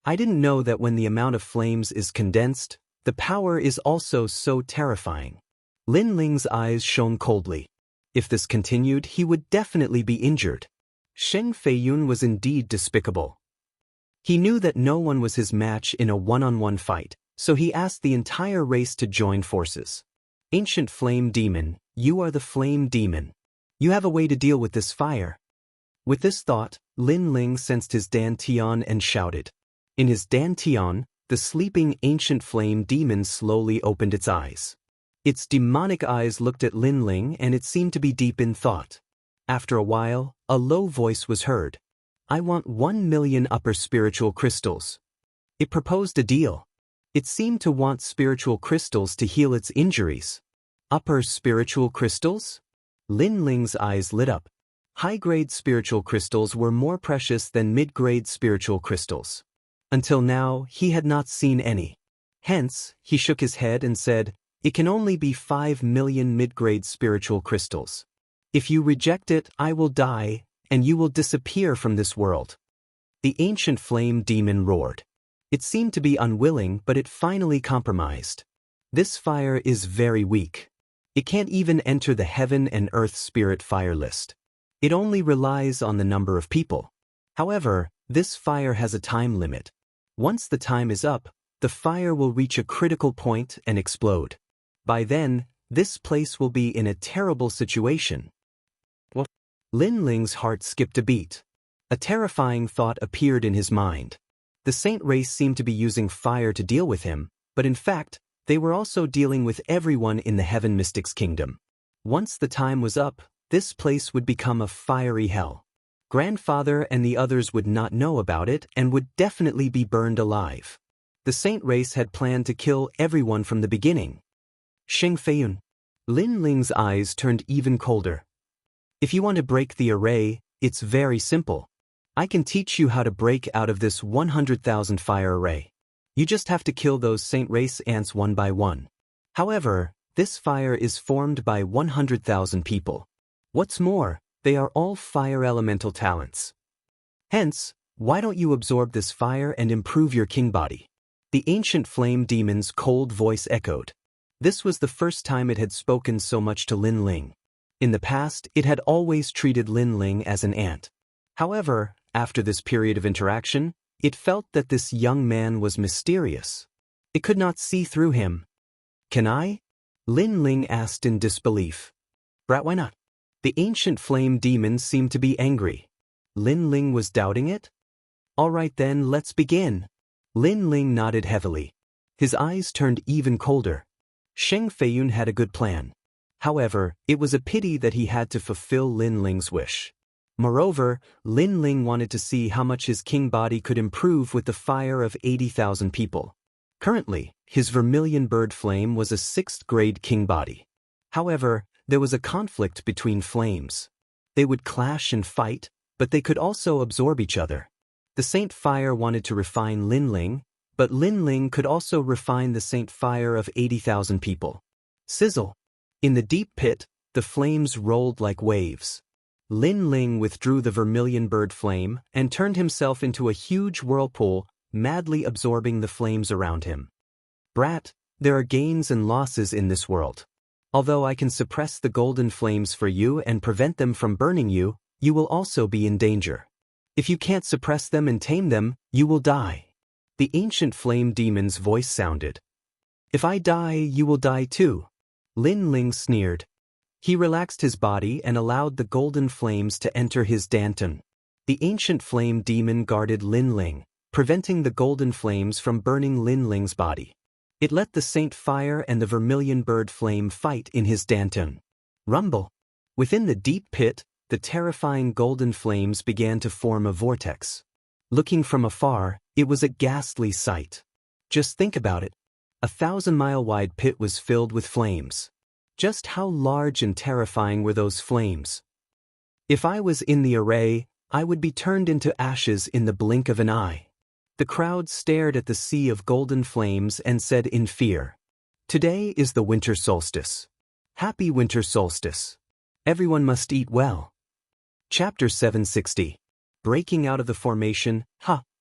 I didn't know that when the amount of flames is condensed, the power is also so terrifying. Lin Ling's eyes shone coldly. If this continued, he would definitely be injured. Sheng Feiyun was indeed despicable. He knew that no one was his match in a one-on-one fight, so he asked the entire race to join forces. Ancient Flame Demon, you are the Flame Demon. You have a way to deal with this fire. With this thought, Lin Ling sensed his dantian and shouted. In his dantian, the sleeping ancient flame demon slowly opened its eyes. Its demonic eyes looked at Lin Ling and it seemed to be deep in thought. After a while, a low voice was heard. I want 1 million upper spiritual crystals. It proposed a deal. It seemed to want spiritual crystals to heal its injuries. Upper spiritual crystals? Lin Ling's eyes lit up. High-grade spiritual crystals were more precious than mid-grade spiritual crystals. Until now, he had not seen any. Hence, he shook his head and said, it can only be 5 million mid-grade spiritual crystals. If you reject it, I will die, and you will disappear from this world. The ancient flame demon roared. It seemed to be unwilling, but it finally compromised. This fire is very weak. It can't even enter the heaven and earth spirit fire list. It only relies on the number of people. However, this fire has a time limit. Once the time is up, the fire will reach a critical point and explode. By then, this place will be in a terrible situation. What? Lin Ling's heart skipped a beat. A terrifying thought appeared in his mind. The saint race seemed to be using fire to deal with him, but in fact, they were also dealing with everyone in the Heaven Mystics Kingdom. Once the time was up, this place would become a fiery hell. Grandfather and the others would not know about it and would definitely be burned alive. The saint race had planned to kill everyone from the beginning. Xing Feiyun. Lin Ling's eyes turned even colder. If you want to break the array, it's very simple. I can teach you how to break out of this 100,000 fire array. You just have to kill those saint race ants one by one. However, this fire is formed by 100,000 people. What's more, they are all fire elemental talents. Hence, why don't you absorb this fire and improve your king body? The ancient flame demon's cold voice echoed. This was the first time it had spoken so much to Lin Ling. In the past, it had always treated Lin Ling as an ant. However, after this period of interaction, it felt that this young man was mysterious. It could not see through him. Can I? Lin Ling asked in disbelief. Brat, why not? The ancient flame demon seemed to be angry. Lin Ling was doubting it? All right then, let's begin. Lin Ling nodded heavily. His eyes turned even colder. Xing Feiyun had a good plan. However, it was a pity that he had to fulfill Lin Ling's wish. Moreover, Lin Ling wanted to see how much his king body could improve with the fire of 80,000 people. Currently, his vermilion bird flame was a 6th grade king body. However, there was a conflict between flames. They would clash and fight, but they could also absorb each other. The Saint Fire wanted to refine Lin Ling, but Lin Ling could also refine the Saint Fire of 80,000 people. Sizzle! In the deep pit, the flames rolled like waves. Lin Ling withdrew the vermilion bird flame and turned himself into a huge whirlpool, madly absorbing the flames around him. Brat, there are gains and losses in this world. Although I can suppress the golden flames for you and prevent them from burning you, you will also be in danger. If you can't suppress them and tame them, you will die. The ancient flame demon's voice sounded. If I die, you will die too. Lin Ling sneered. He relaxed his body and allowed the golden flames to enter his danton. The ancient flame demon guarded Lin Ling, preventing the golden flames from burning Lin Ling's body. It let the Saint Fire and the vermilion bird flame fight in his danton. Rumble! Within the deep pit, the terrifying golden flames began to form a vortex. Looking from afar, it was a ghastly sight. Just think about it. A 1,000-mile-wide pit was filled with flames. Just how large and terrifying were those flames? If I was in the array, I would be turned into ashes in the blink of an eye. The crowd stared at the sea of golden flames and said in fear, "Today is the winter solstice. Happy winter solstice. Everyone must eat well." Chapter 760. Breaking out of the formation,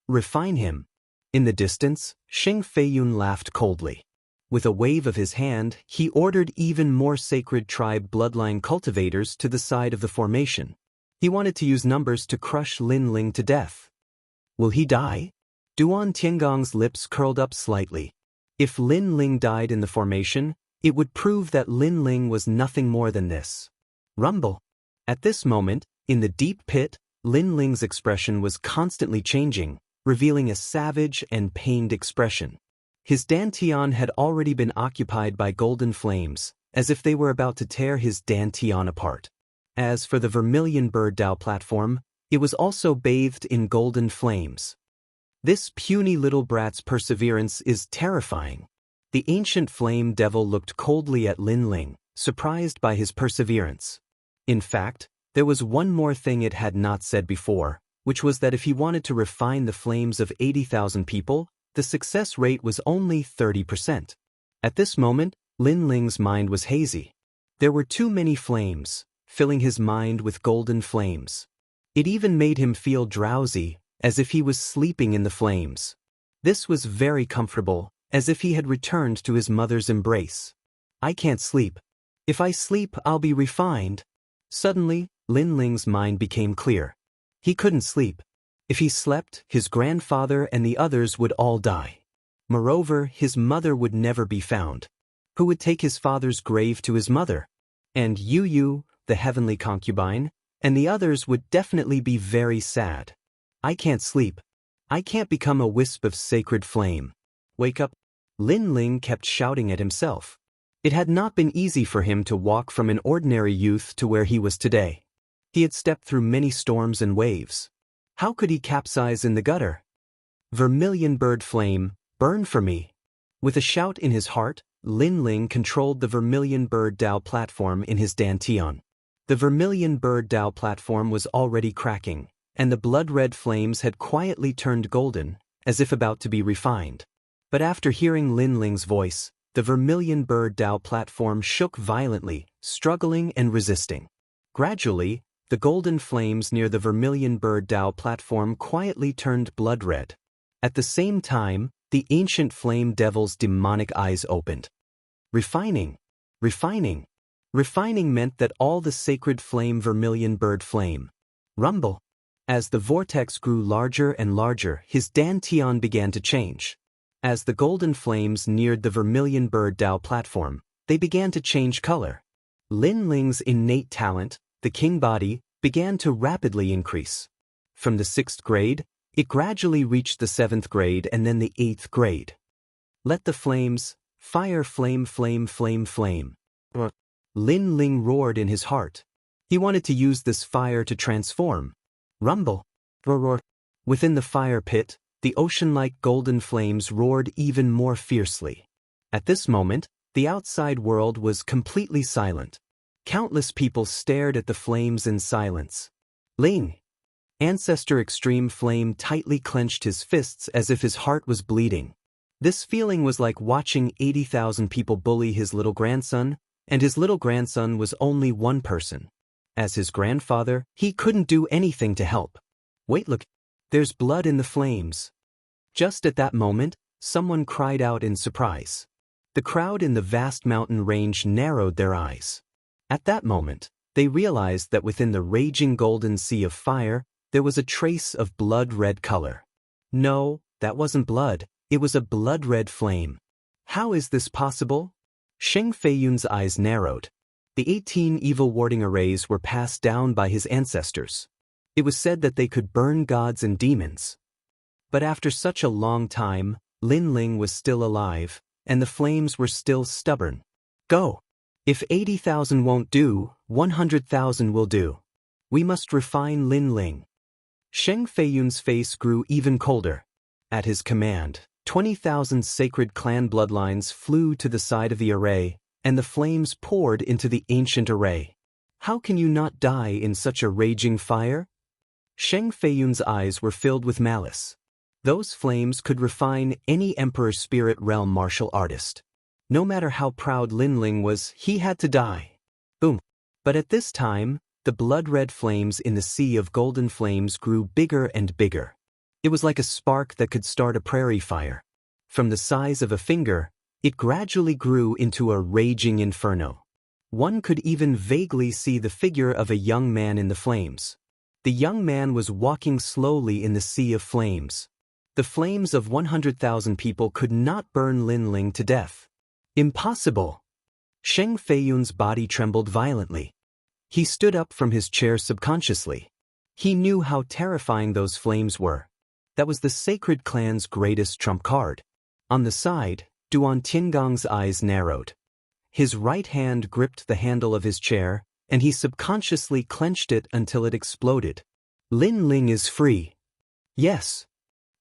refine him. In the distance, Xing Feiyun laughed coldly. With a wave of his hand, he ordered even more sacred tribe bloodline cultivators to the side of the formation. He wanted to use numbers to crush Lin Ling to death. Will he die? Duan Tiangong's lips curled up slightly. If Lin Ling died in the formation, it would prove that Lin Ling was nothing more than this. Rumble! At this moment, in the deep pit, Lin Ling's expression was constantly changing, revealing a savage and pained expression. His dantian had already been occupied by golden flames, as if they were about to tear his dantian apart. As for the vermilion bird Dao platform, it was also bathed in golden flames. This puny little brat's perseverance is terrifying. The ancient flame devil looked coldly at Lin Ling, surprised by his perseverance. In fact, there was one more thing it had not said before, which was that if he wanted to refine the flames of 80,000 people, the success rate was only 30%. At this moment, Lin Ling's mind was hazy. There were too many flames, filling his mind with golden flames. It even made him feel drowsy, as if he was sleeping in the flames. This was very comfortable, as if he had returned to his mother's embrace. I can't sleep. If I sleep, I'll be refined. Suddenly, Lin Ling's mind became clear. He couldn't sleep. If he slept, his grandfather and the others would all die. Moreover, his mother would never be found. Who would take his father's grave to his mother? And Yu, the heavenly concubine, and the others would definitely be very sad. I can't sleep. I can't become a wisp of sacred flame. Wake up. Lin Ling kept shouting at himself. It had not been easy for him to walk from an ordinary youth to where he was today. He had stepped through many storms and waves. How could he capsize in the gutter? Vermilion bird flame, burn for me. With a shout in his heart, Lin Ling controlled the Vermilion Bird Dao platform in his dantian. The Vermilion Bird Dao platform was already cracking, and the blood-red flames had quietly turned golden, as if about to be refined. But after hearing Lin Ling's voice, the Vermilion Bird Dao platform shook violently, struggling and resisting. Gradually, the golden flames near the Vermilion Bird Dao platform quietly turned blood-red. At the same time, the ancient flame devil's demonic eyes opened. Refining. Refining. Refining meant that all the sacred flame Vermilion Bird flame. Rumble. As the vortex grew larger and larger, his dantian began to change. As the golden flames neared the Vermilion Bird Dao platform, they began to change color. Lin Ling's innate talent, the king body, began to rapidly increase. From the 6th grade, it gradually reached the 7th grade and then the 8th grade. Let the flames, fire flame flame flame flame. Lin Ling roared in his heart. He wanted to use this fire to transform. Rumble. Roar. Within the fire pit, the ocean-like golden flames roared even more fiercely. At this moment, the outside world was completely silent. Countless people stared at the flames in silence. Ling. Ancestor Extreme Flame tightly clenched his fists as if his heart was bleeding. This feeling was like watching 80,000 people bully his little grandson, and his little grandson was only one person. As his grandfather, he couldn't do anything to help. Wait, look, there's blood in the flames. Just at that moment, someone cried out in surprise. The crowd in the vast mountain range narrowed their eyes. At that moment, they realized that within the raging golden sea of fire, there was a trace of blood-red color. No, that wasn't blood, it was a blood-red flame. How is this possible? Sheng Feiyun's eyes narrowed. The 18 evil warding arrays were passed down by his ancestors. It was said that they could burn gods and demons. But after such a long time, Lin Ling was still alive, and the flames were still stubborn. Go! If 80,000 won't do, 100,000 will do. We must refine Lin Ling. Sheng Feiyun's face grew even colder. At his command, 20,000 sacred clan bloodlines flew to the side of the array, and the flames poured into the ancient array. How can you not die in such a raging fire? Sheng Feiyun's eyes were filled with malice. Those flames could refine any Emperor Spirit Realm martial artist. No matter how proud Lin Ling was, he had to die. Boom. But at this time, the blood-red flames in the sea of golden flames grew bigger and bigger. It was like a spark that could start a prairie fire. From the size of a finger, it gradually grew into a raging inferno. One could even vaguely see the figure of a young man in the flames. The young man was walking slowly in the sea of flames. The flames of 100,000 people could not burn Lin Ling to death. Impossible! Sheng Feiyun's body trembled violently. He stood up from his chair subconsciously. He knew how terrifying those flames were. That was the sacred clan's greatest trump card. On the side, Duan Tiangong's eyes narrowed. His right hand gripped the handle of his chair, and he subconsciously clenched it until it exploded. Lin Ling is free. Yes.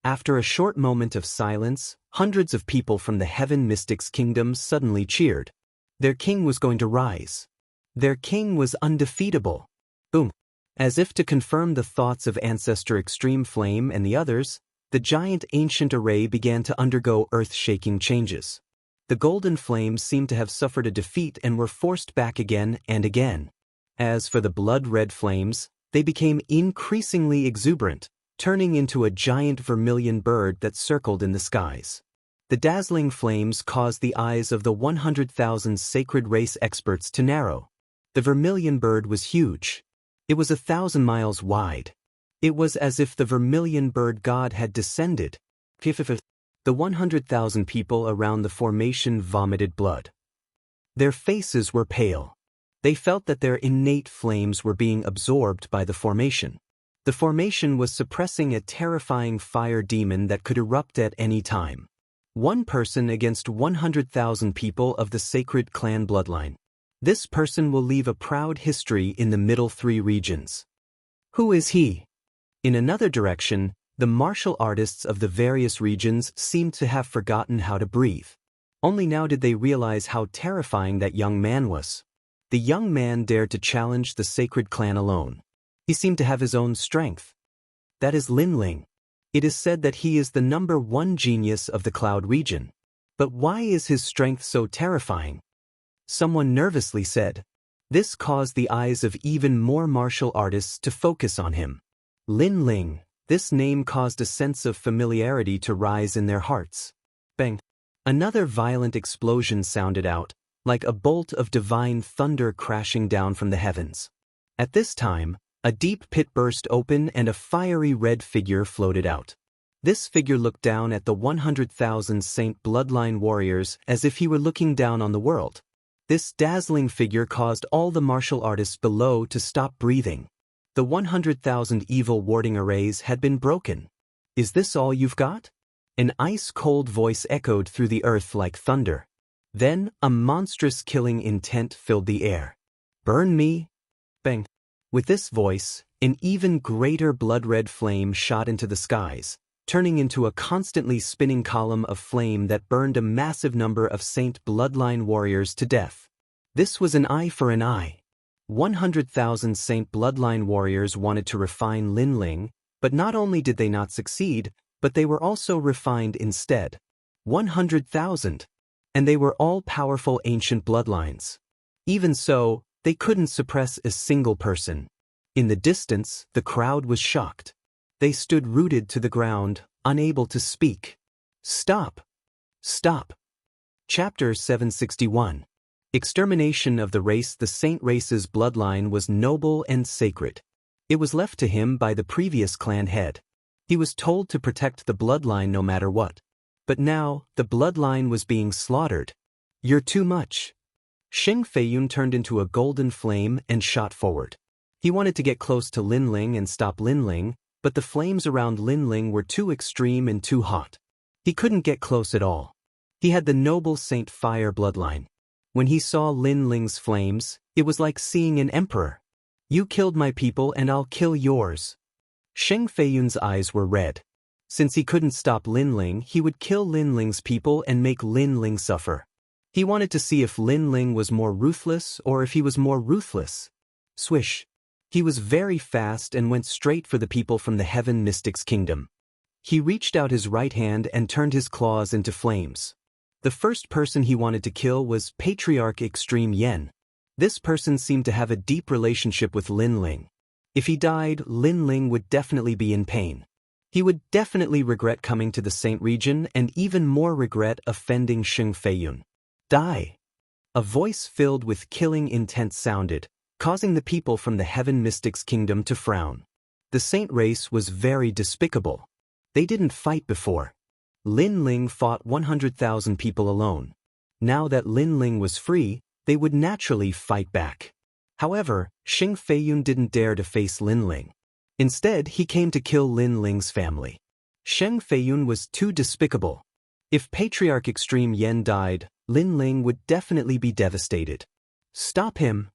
After a short moment of silence, hundreds of people from the Heaven Mystics Kingdom suddenly cheered. Their king was going to rise. Their king was undefeatable. Boom. As if to confirm the thoughts of Ancestor Extreme Flame and the others, the giant ancient array began to undergo earth-shaking changes. The golden flames seemed to have suffered a defeat and were forced back again and again. As for the blood-red flames, they became increasingly exuberant. turning into a giant vermilion bird that circled in the skies. The dazzling flames caused the eyes of the 100,000 sacred race experts to narrow. The vermilion bird was huge. It was 1,000 miles wide. It was as if the vermilion bird god had descended. The 100,000 people around the formation vomited blood. Their faces were pale. They felt that their innate flames were being absorbed by the formation. The formation was suppressing a terrifying fire demon that could erupt at any time. One person against 100,000 people of the sacred clan bloodline. This person will leave a proud history in the middle 3 regions. Who is he? In another direction, the martial artists of the various regions seemed to have forgotten how to breathe. Only now did they realize how terrifying that young man was. The young man dared to challenge the sacred clan alone. He seemed to have his own strength. That is Lin Ling. It is said that he is the #1 genius of the Cloud region. But why is his strength so terrifying? Someone nervously said. This caused the eyes of even more martial artists to focus on him. Lin Ling. This name caused a sense of familiarity to rise in their hearts. Bang! Another violent explosion sounded out, like a bolt of divine thunder crashing down from the heavens. At this time, a deep pit burst open and a fiery red figure floated out. This figure looked down at the 100,000 Saint bloodline warriors as if he were looking down on the world. This dazzling figure caused all the martial artists below to stop breathing. The 100,000 evil warding arrays had been broken. Is this all you've got? An ice-cold voice echoed through the earth like thunder. Then, a monstrous killing intent filled the air. Burn me? Bang! With this voice, an even greater blood-red flame shot into the skies, turning into a constantly spinning column of flame that burned a massive number of Saint bloodline warriors to death. This was an eye for an eye. 100,000 Saint bloodline warriors wanted to refine Lin Ling, but not only did they not succeed, but they were also refined instead. 100,000. And they were all powerful ancient bloodlines. Even so, they couldn't suppress a single person. In the distance, the crowd was shocked. They stood rooted to the ground, unable to speak. Stop! Stop! Chapter 761. Extermination of the race. The Saint race's bloodline was noble and sacred. It was left to him by the previous clan head. He was told to protect the bloodline no matter what. But now, the bloodline was being slaughtered. You're too much. Xing Feiyun turned into a golden flame and shot forward. He wanted to get close to Lin Ling and stop Lin Ling, but the flames around Lin Ling were too extreme and too hot. He couldn't get close at all. He had the noble Saint Fire bloodline. When he saw Lin Ling's flames, it was like seeing an emperor. You killed my people and I'll kill yours. Xing Feiyun's eyes were red. Since he couldn't stop Lin Ling, he would kill Lin Ling's people and make Lin Ling suffer. He wanted to see if Lin Ling was more ruthless or if he was more ruthless. Swish. He was very fast and went straight for the people from the Heaven Mystics Kingdom. He reached out his right hand and turned his claws into flames. The first person he wanted to kill was Patriarch Extreme Yen. This person seemed to have a deep relationship with Lin Ling. If he died, Lin Ling would definitely be in pain. He would definitely regret coming to the Saint region and even more regret offending Xing Feiyun. Die! A voice filled with killing intent sounded, causing the people from the Heaven Mystics Kingdom to frown. The Saint race was very despicable. They didn't fight before. Lin Ling fought 100,000 people alone. Now that Lin Ling was free, they would naturally fight back. However, Xing Feiyun didn't dare to face Lin Ling. Instead, he came to kill Lin Ling's family. Xing Feiyun was too despicable. If Patriarch Extreme Yen died, Lin Ling would definitely be devastated. Stop him!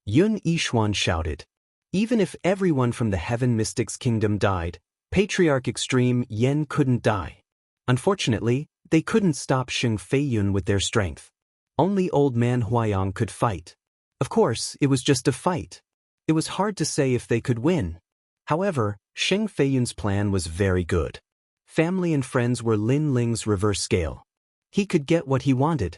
Yun Yishuan shouted. Even if everyone from the Heaven Mystics Kingdom died, Patriarch Extreme Yen couldn't die. Unfortunately, they couldn't stop Xing Feiyun with their strength. Only Old Man Huayang could fight. Of course, it was just a fight. It was hard to say if they could win. However, Xing Feiyun's plan was very good. Family and friends were Lin Ling's reverse scale. He could get what he wanted.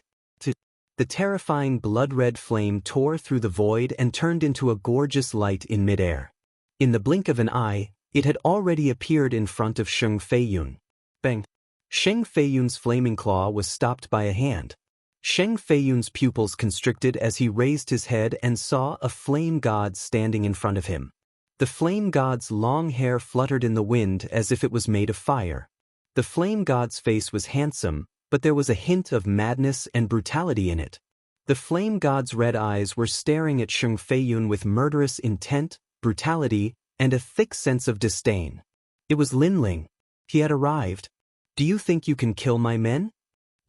The terrifying blood-red flame tore through the void and turned into a gorgeous light in midair. In the blink of an eye, It had already appeared in front of Sheng Feiyun. Bang! Sheng Feiyun's flaming claw was stopped by a hand. Sheng Feiyun's pupils constricted as he raised his head and saw a flame god standing in front of him. The flame god's long hair fluttered in the wind as if it was made of fire. The flame god's face was handsome, but there was a hint of madness and brutality in it. The flame god's red eyes were staring at Sheng Feiyun with murderous intent, brutality, and a thick sense of disdain. It was Lin Ling. He had arrived. "Do you think you can kill my men?"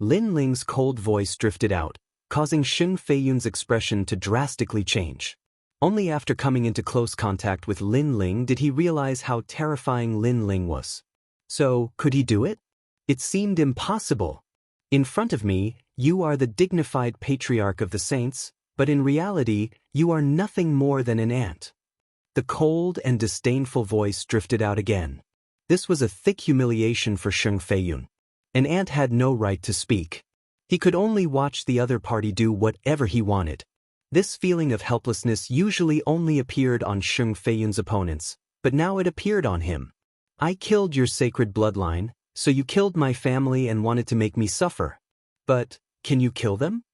Lin Ling's cold voice drifted out, causing Sheng Feiyun's expression to drastically change. Only after coming into close contact with Lin Ling did he realize how terrifying Lin Ling was. So, could he do it? It seemed impossible. "In front of me, you are the dignified patriarch of the saints, but in reality, you are nothing more than an ant." The cold and disdainful voice drifted out again. This was a thick humiliation for Sheng Feiyun. An ant had no right to speak. He could only watch the other party do whatever he wanted. This feeling of helplessness usually only appeared on Sheng Feiyun's opponents, but now it appeared on him. "I killed your sacred bloodline, so you killed my family and wanted to make me suffer. But, can you kill them?"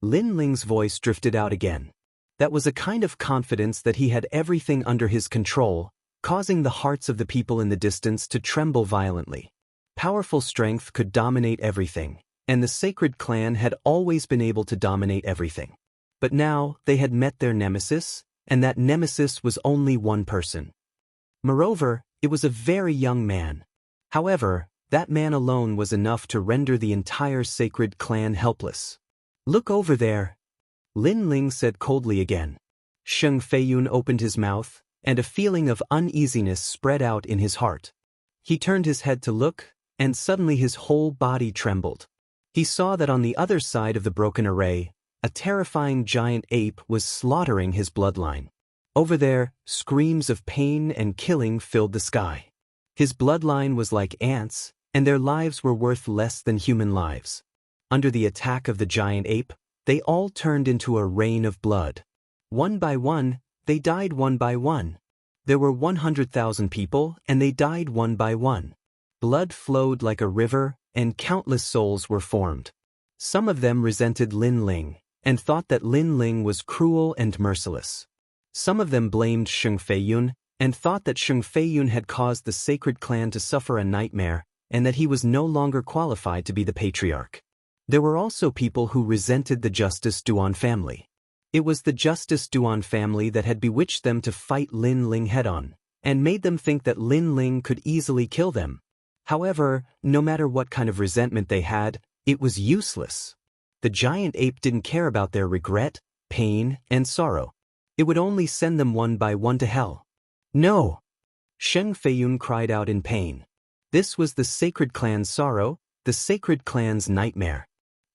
Lin Ling's voice drifted out again. That was a kind of confidence that he had everything under his control, causing the hearts of the people in the distance to tremble violently. Powerful strength could dominate everything, and the sacred clan had always been able to dominate everything. But now they had met their nemesis, and that nemesis was only one person. Moreover, it was a very young man. However, that man alone was enough to render the entire sacred clan helpless. "Look over there," Lin Ling said coldly again. Sheng Feiyun opened his mouth, and a feeling of uneasiness spread out in his heart. He turned his head to look, and suddenly his whole body trembled. He saw that on the other side of the broken array, a terrifying giant ape was slaughtering his bloodline. Over there, screams of pain and killing filled the sky. His bloodline was like ants, and their lives were worth less than human lives. Under the attack of the giant ape, they all turned into a rain of blood. One by one, they died one by one. There were 100,000 people, and they died one by one. Blood flowed like a river, and countless souls were formed. Some of them resented Lin Ling, and thought that Lin Ling was cruel and merciless. Some of them blamed Sheng Feiyun, and thought that Sheng Feiyun had caused the sacred clan to suffer a nightmare, and that he was no longer qualified to be the patriarch. There were also people who resented the Justice Duan family. It was the Justice Duan family that had bewitched them to fight Lin Ling head-on, and made them think that Lin Ling could easily kill them. However, no matter what kind of resentment they had, it was useless. The giant ape didn't care about their regret, pain, and sorrow. It would only send them one by one to hell. "No!" Sheng Feiyun cried out in pain. This was the sacred clan's sorrow, the sacred clan's nightmare.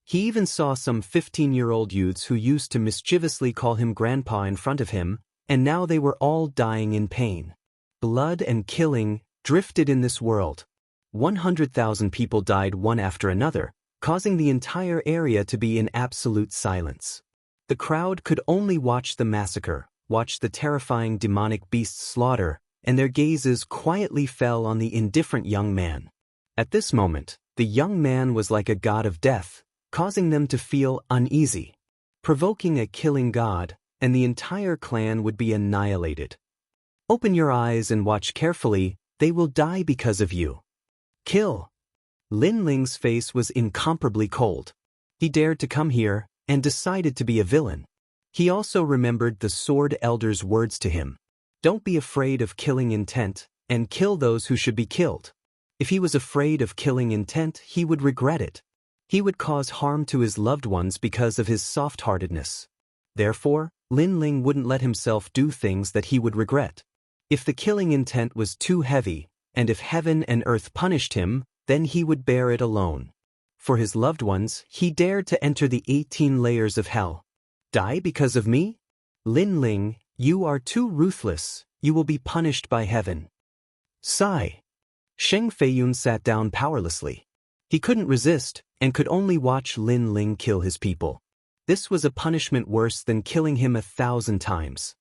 He even saw some 15-year-old youths who used to mischievously call him grandpa in front of him, and now they were all dying in pain. Blood and killing drifted in this world. 100,000 people died one after another, causing the entire area to be in absolute silence. The crowd could only watch the massacre, watch the terrifying demonic beasts slaughter, and their gazes quietly fell on the indifferent young man. At this moment, the young man was like a god of death, causing them to feel uneasy. Provoking a killing god, and the entire clan would be annihilated. "Open your eyes and watch carefully, they will die because of you." "Kill." Lin Ling's face was incomparably cold. He dared to come here, and decided to be a villain. He also remembered the Sword Elder's words to him. Don't be afraid of killing intent, and kill those who should be killed. If he was afraid of killing intent, he would regret it. He would cause harm to his loved ones because of his soft-heartedness. Therefore, Lin Ling wouldn't let himself do things that he would regret. If the killing intent was too heavy, and if heaven and earth punished him, then he would bear it alone. For his loved ones, he dared to enter the 18 layers of hell. Die because of me? Lin Ling, you are too ruthless, you will be punished by heaven. Sigh. Sheng Feiyun sat down powerlessly. He couldn't resist, and could only watch Lin Ling kill his people. This was a punishment worse than killing him 1,000 times.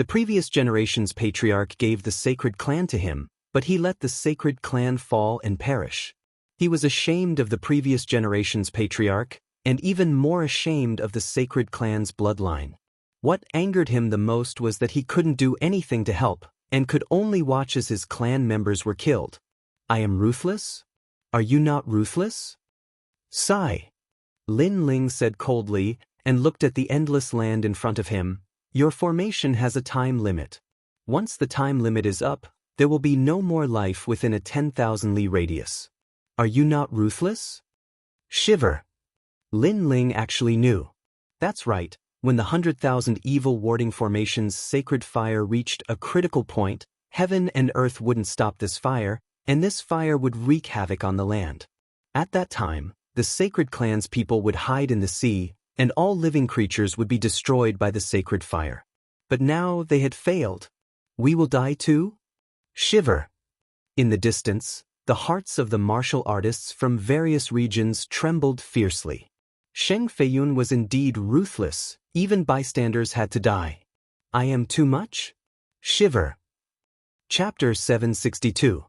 The previous generation's patriarch gave the sacred clan to him, but he let the sacred clan fall and perish. He was ashamed of the previous generation's patriarch, and even more ashamed of the sacred clan's bloodline. What angered him the most was that he couldn't do anything to help, and could only watch as his clan members were killed. I am ruthless? Are you not ruthless? Sigh. Lin Ling said coldly, and looked at the endless land in front of him. Your formation has a time limit. Once the time limit is up, there will be no more life within a 10,000 li radius. Are you not ruthless? Shiver. Lin Ling actually knew. That's right, when the 100,000 evil warding formation's sacred fire reached a critical point, heaven and earth wouldn't stop this fire, and this fire would wreak havoc on the land. At that time, the sacred clan's people would hide in the sea, and all living creatures would be destroyed by the sacred fire. But now they had failed. We will die too? Shiver. In the distance, the hearts of the martial artists from various regions trembled fiercely. Sheng Feiyun was indeed ruthless, even bystanders had to die. I am too much? Shiver. Chapter 762.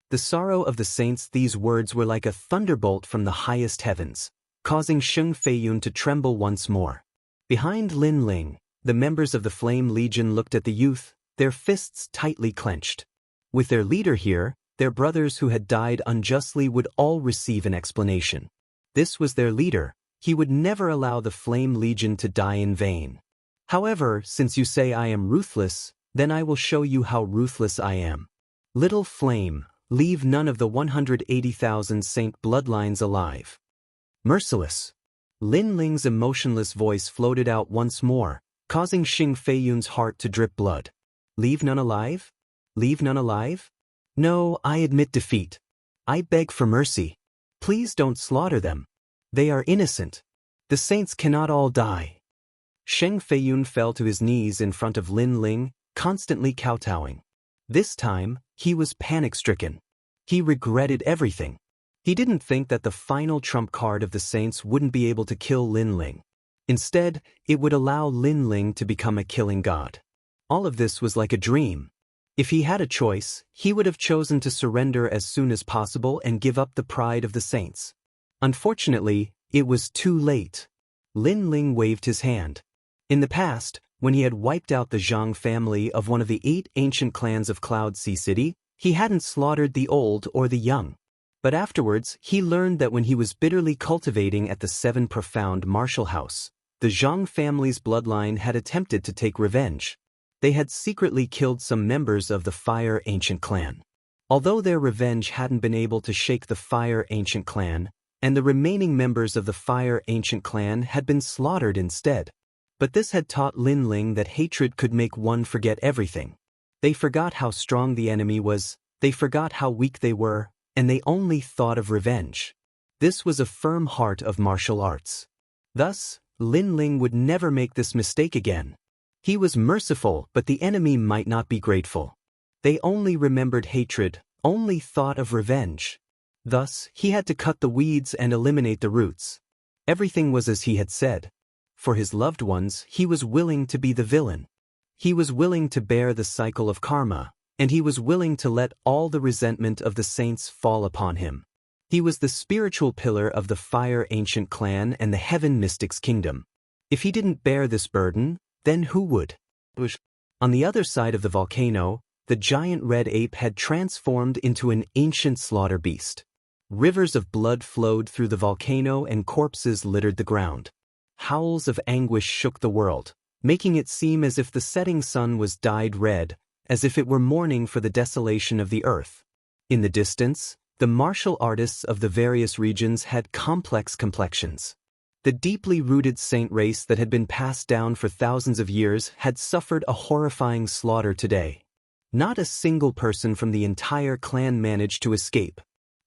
The sorrow of the saints. These words were like a thunderbolt from the highest heavens, causing Sheng Feiyun to tremble once more. Behind Lin Ling, the members of the Flame Legion looked at the youth, their fists tightly clenched. With their leader here, their brothers who had died unjustly would all receive an explanation. This was their leader. He would never allow the Flame Legion to die in vain. However, since you say I am ruthless, then I will show you how ruthless I am. Little Flame, leave none of the 180,000 saint bloodlines alive. Merciless. Lin Ling's emotionless voice floated out once more, causing Sheng Feiyun's heart to drip blood. Leave none alive? Leave none alive? No, I admit defeat. I beg for mercy. Please don't slaughter them. They are innocent. The saints cannot all die. Sheng Feiyun fell to his knees in front of Lin Ling, constantly kowtowing. This time, he was panic-stricken. He regretted everything. He didn't think that the final trump card of the saints wouldn't be able to kill Lin Ling. Instead, it would allow Lin Ling to become a killing god. All of this was like a dream. If he had a choice, he would have chosen to surrender as soon as possible and give up the pride of the saints. Unfortunately, it was too late. Lin Ling waved his hand. In the past, when he had wiped out the Zhang family of one of the 8 ancient clans of Cloud Sea City, he hadn't slaughtered the old or the young. But afterwards, he learned that when he was bitterly cultivating at the 7 Profound Martial House, the Zhang family's bloodline had attempted to take revenge. They had secretly killed some members of the Fire Ancient Clan. Although their revenge hadn't been able to shake the Fire Ancient Clan, and the remaining members of the Fire Ancient Clan had been slaughtered instead. But this had taught Lin Ling that hatred could make one forget everything. They forgot how strong the enemy was, they forgot how weak they were, and they only thought of revenge. This was a firm heart of martial arts. Thus, Lin Ling would never make this mistake again. He was merciful, but the enemy might not be grateful. They only remembered hatred, only thought of revenge. Thus, he had to cut the weeds and eliminate the roots. Everything was as he had said. For his loved ones, he was willing to be the villain. He was willing to bear the cycle of karma, and he was willing to let all the resentment of the saints fall upon him. He was the spiritual pillar of the Fire Ancient Clan and the Heaven Mystics Kingdom. If he didn't bear this burden, then who would? On the other side of the volcano, the giant red ape had transformed into an ancient slaughter beast. Rivers of blood flowed through the volcano and corpses littered the ground. Howls of anguish shook the world, making it seem as if the setting sun was dyed red, as if it were mourning for the desolation of the earth. In the distance, the martial artists of the various regions had complex complexions. The deeply rooted saint race that had been passed down for thousands of years had suffered a horrifying slaughter today. Not a single person from the entire clan managed to escape.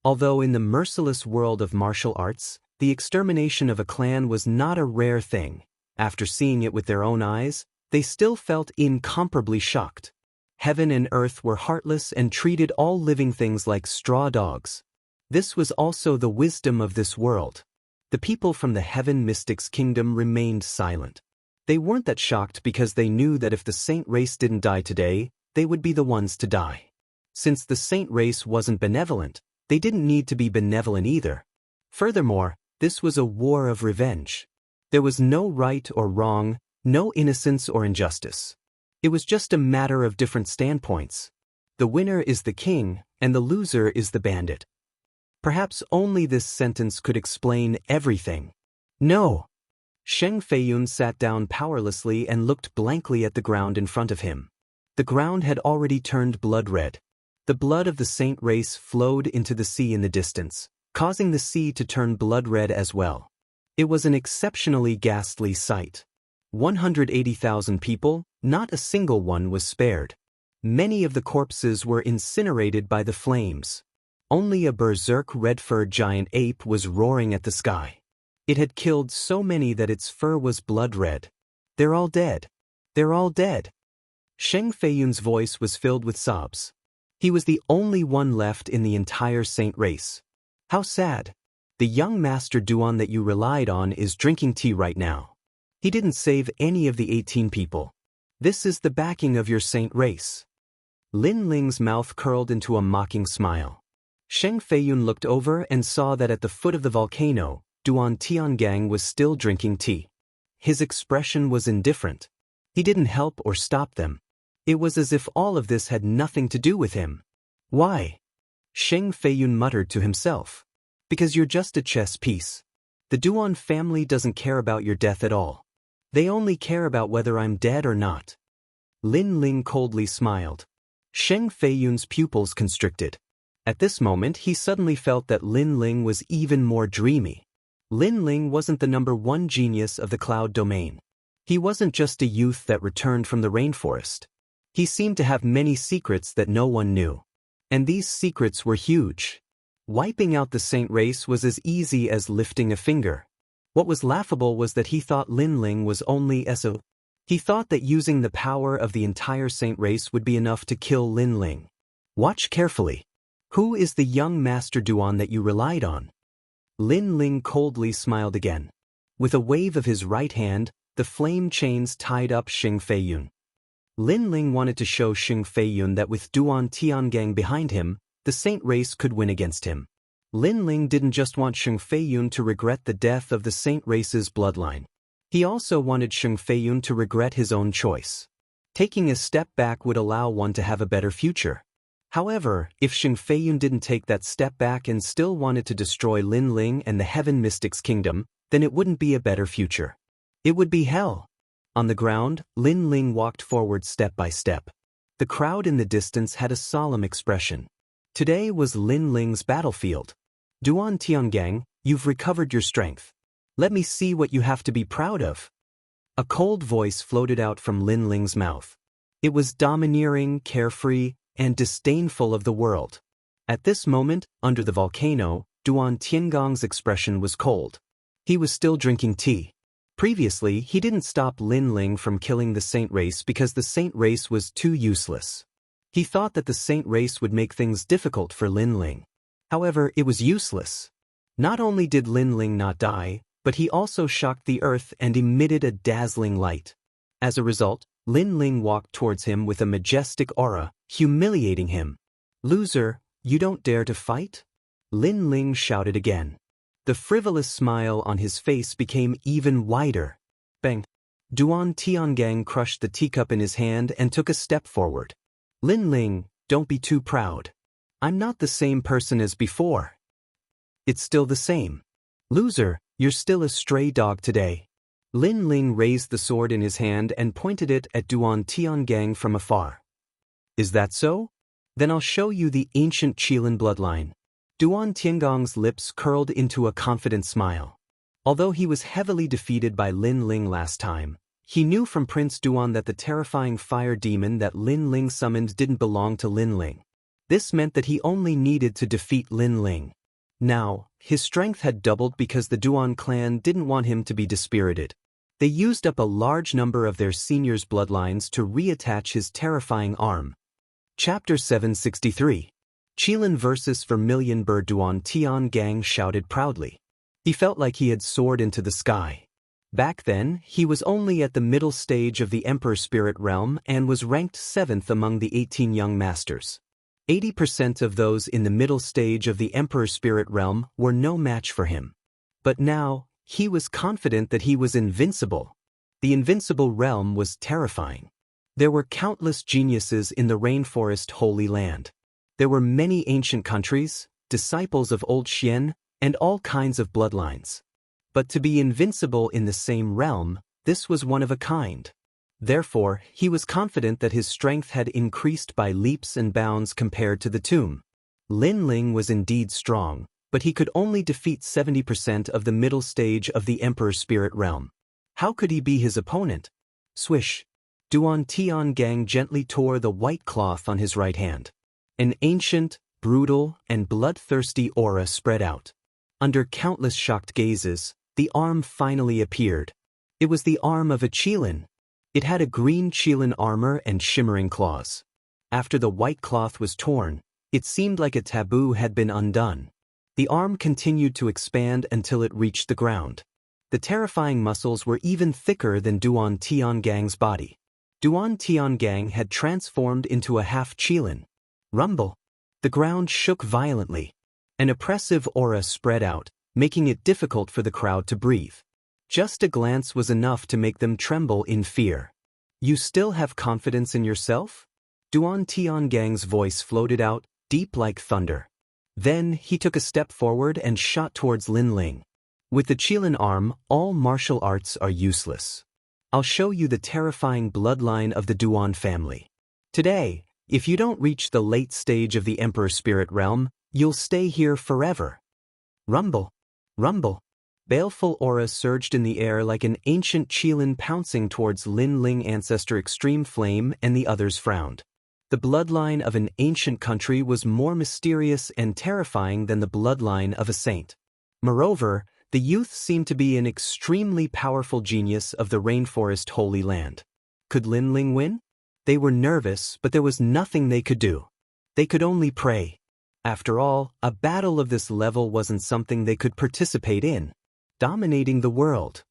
Although in the merciless world of martial arts, the extermination of a clan was not a rare thing, after seeing it with their own eyes, they still felt incomparably shocked. Heaven and earth were heartless and treated all living things like straw dogs. This was also the wisdom of this world. The people from the Heaven Mystics Kingdom remained silent. They weren't that shocked because they knew that if the saint race didn't die today, they would be the ones to die. Since the saint race wasn't benevolent, they didn't need to be benevolent either. Furthermore, this was a war of revenge. There was no right or wrong, no innocence or injustice. It was just a matter of different standpoints. The winner is the king, and the loser is the bandit. Perhaps only this sentence could explain everything. No. Sheng Feiyun sat down powerlessly and looked blankly at the ground in front of him. The ground had already turned blood red. The blood of the saint race flowed into the sea in the distance, causing the sea to turn blood red as well. It was an exceptionally ghastly sight. 180,000 people, not a single one was spared. Many of the corpses were incinerated by the flames. Only a berserk red-furred giant ape was roaring at the sky. It had killed so many that its fur was blood red. They're all dead. They're all dead. Sheng Feiyun's voice was filled with sobs. He was the only one left in the entire saint race. How sad. The young Master Duan that you relied on is drinking tea right now. He didn't save any of the 18 people. This is the backing of your saint race. Lin Ling's mouth curled into a mocking smile. Sheng Feiyun looked over and saw that at the foot of the volcano, Duan Tiangang was still drinking tea. His expression was indifferent. He didn't help or stop them. It was as if all of this had nothing to do with him. Why? Sheng Feiyun muttered to himself. Because you're just a chess piece. The Duan family doesn't care about your death at all. They only care about whether I'm dead or not. Lin Ling coldly smiled. Sheng Feiyun's pupils constricted. At this moment he suddenly felt that Lin Ling was even more dreamy. Lin Ling wasn't the #1 genius of the cloud domain. He wasn't just a youth that returned from the rainforest. He seemed to have many secrets that no one knew. And these secrets were huge. Wiping out the saint race was as easy as lifting a finger. What was laughable was that he thought Lin Ling was only SO. He thought that using the power of the entire saint race would be enough to kill Lin Ling. Watch carefully. Who is the young Master Duan that you relied on? Lin Ling coldly smiled again. With a wave of his right hand, the flame chains tied up Sheng Feiyun. Lin Ling wanted to show Sheng Feiyun that with Duan Tiangang behind him, the saint race could win against him. Lin Ling didn't just want Sheng Feiyun to regret the death of the saint race's bloodline. He also wanted Sheng Feiyun to regret his own choice. Taking a step back would allow one to have a better future. However, if Sheng Feiyun didn't take that step back and still wanted to destroy Lin Ling and the Heaven Mystics Kingdom, then it wouldn't be a better future. It would be hell. On the ground, Lin Ling walked forward step by step. The crowd in the distance had a solemn expression. Today was Lin Ling's battlefield. Duan Tiangang, you've recovered your strength. Let me see what you have to be proud of. A cold voice floated out from Lin Ling's mouth. It was domineering, carefree, and disdainful of the world. At this moment, under the volcano, Duan Tiangang's expression was cold. He was still drinking tea. Previously, he didn't stop Lin Ling from killing the saint race because the saint race was too useless. He thought that the saint race would make things difficult for Lin Ling. However, it was useless. Not only did Lin Ling not die, but he also shocked the earth and emitted a dazzling light. As a result, Lin Ling walked towards him with a majestic aura, humiliating him. Loser, you don't dare to fight? Lin Ling shouted again. The frivolous smile on his face became even wider. Bang! Duan Tiangang crushed the teacup in his hand and took a step forward. Lin Ling, don't be too proud. I'm not the same person as before. It's still the same. Loser, you're still a stray dog today. Lin Ling raised the sword in his hand and pointed it at Duan Tiangang from afar. Is that so? Then I'll show you the ancient Qilin bloodline. Duan Tiangang's lips curled into a confident smile. Although he was heavily defeated by Lin Ling last time, he knew from Prince Duan that the terrifying fire demon that Lin Ling summoned didn't belong to Lin Ling. This meant that he only needed to defeat Lin Ling. Now, his strength had doubled because the Duan clan didn't want him to be dispirited. They used up a large number of their seniors' bloodlines to reattach his terrifying arm. Chapter 763. Qilin versus Vermilion Bird. Duan Tiangang shouted proudly. He felt like he had soared into the sky. Back then, he was only at the middle stage of the Emperor Spirit realm and was ranked 7th among the 18 young masters. 80% of those in the middle stage of the Emperor Spirit realm were no match for him. But now, he was confident that he was invincible. The invincible realm was terrifying. There were countless geniuses in the rainforest Holy Land. There were many ancient countries, disciples of old Xian, and all kinds of bloodlines. But to be invincible in the same realm, this was one of a kind. Therefore, he was confident that his strength had increased by leaps and bounds compared to the tomb. Lin Ling was indeed strong, but he could only defeat 70% of the middle stage of the Emperor Spirit realm. How could he be his opponent? Swish. Duan Tiangang gently tore the white cloth on his right hand. An ancient, brutal, and bloodthirsty aura spread out. Under countless shocked gazes, the arm finally appeared. It was the arm of a Qilin. It had a green Qilin armor and shimmering claws. After the white cloth was torn, it seemed like a taboo had been undone. The arm continued to expand until it reached the ground. The terrifying muscles were even thicker than Duan Tiangang's body. Duan Tiangang had transformed into a half Qilin. Rumble. The ground shook violently. An oppressive aura spread out, making it difficult for the crowd to breathe. Just a glance was enough to make them tremble in fear. You still have confidence in yourself? Duan Tiangang's voice floated out, deep like thunder. Then he took a step forward and shot towards Lin Ling. With the Qilin arm, all martial arts are useless. I'll show you the terrifying bloodline of the Duan family. Today, if you don't reach the late stage of the Emperor Spirit realm, you'll stay here forever. Rumble. Rumble. Baleful aura surged in the air like an ancient Qilin pouncing towards Lin Ling ancestor Extreme Flame, and the others frowned. The bloodline of an ancient country was more mysterious and terrifying than the bloodline of a saint. Moreover, the youth seemed to be an extremely powerful genius of the rainforest Holy Land. Could Lin Ling win? They were nervous, but there was nothing they could do. They could only pray. After all, a battle of this level wasn't something they could participate in. Dominating the world.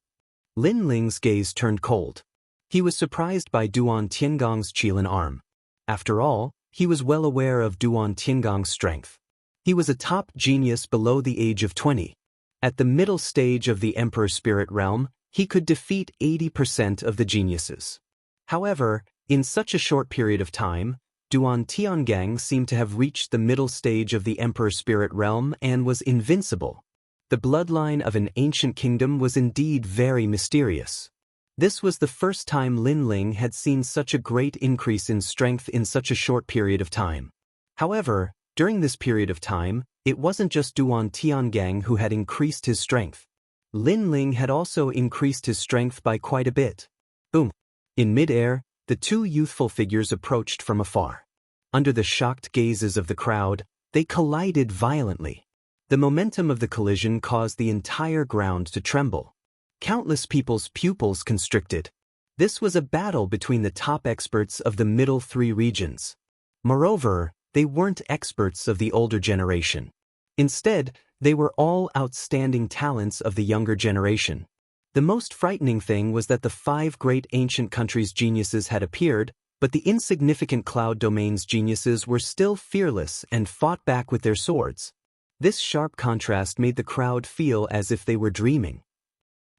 Lin Ling's gaze turned cold. He was surprised by Duan Tiangang's Qilin arm. After all, he was well aware of Duan Tiangang's strength. He was a top genius below the age of 20. At the middle stage of the Emperor Spirit realm, he could defeat 80% of the geniuses. However, in such a short period of time, Duan Tiangang seemed to have reached the middle stage of the Emperor Spirit realm and was invincible. The bloodline of an ancient kingdom was indeed very mysterious. This was the first time Lin Ling had seen such a great increase in strength in such a short period of time. However, during this period of time, it wasn't just Duan Tiangang who had increased his strength. Lin Ling had also increased his strength by quite a bit. Boom! In mid-air, the two youthful figures approached from afar. Under the shocked gazes of the crowd, they collided violently. The momentum of the collision caused the entire ground to tremble. Countless people's pupils constricted. This was a battle between the top experts of the middle three regions. Moreover, they weren't experts of the older generation. Instead, they were all outstanding talents of the younger generation. The most frightening thing was that the 5 great ancient countries' geniuses had appeared, but the insignificant cloud domain's geniuses were still fearless and fought back with their swords. This sharp contrast made the crowd feel as if they were dreaming.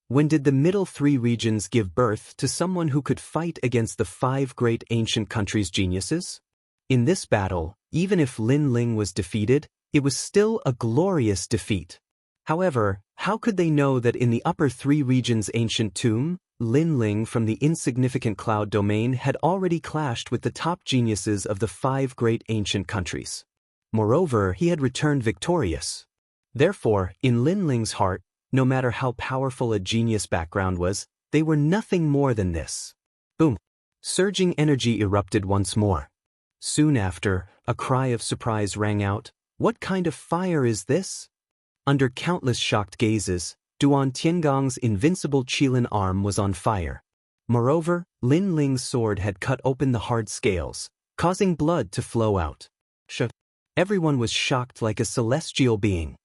When did the middle 3 regions give birth to someone who could fight against the 5 great ancient countries' geniuses? In this battle, even if Lin Ling was defeated, it was still a glorious defeat. However, how could they know that in the upper 3 regions' ancient tomb, Lin Ling from the insignificant cloud domain had already clashed with the top geniuses of the 5 great ancient countries? Moreover, he had returned victorious. Therefore, in Lin Ling's heart, no matter how powerful a genius background was, they were nothing more than this. Boom! Surging energy erupted once more. Soon after, a cry of surprise rang out. What kind of fire is this? Under countless shocked gazes, Duan Tiangang's invincible Qilin arm was on fire. Moreover, Lin Ling's sword had cut open the hard scales, causing blood to flow out. Everyone was shocked like a celestial being.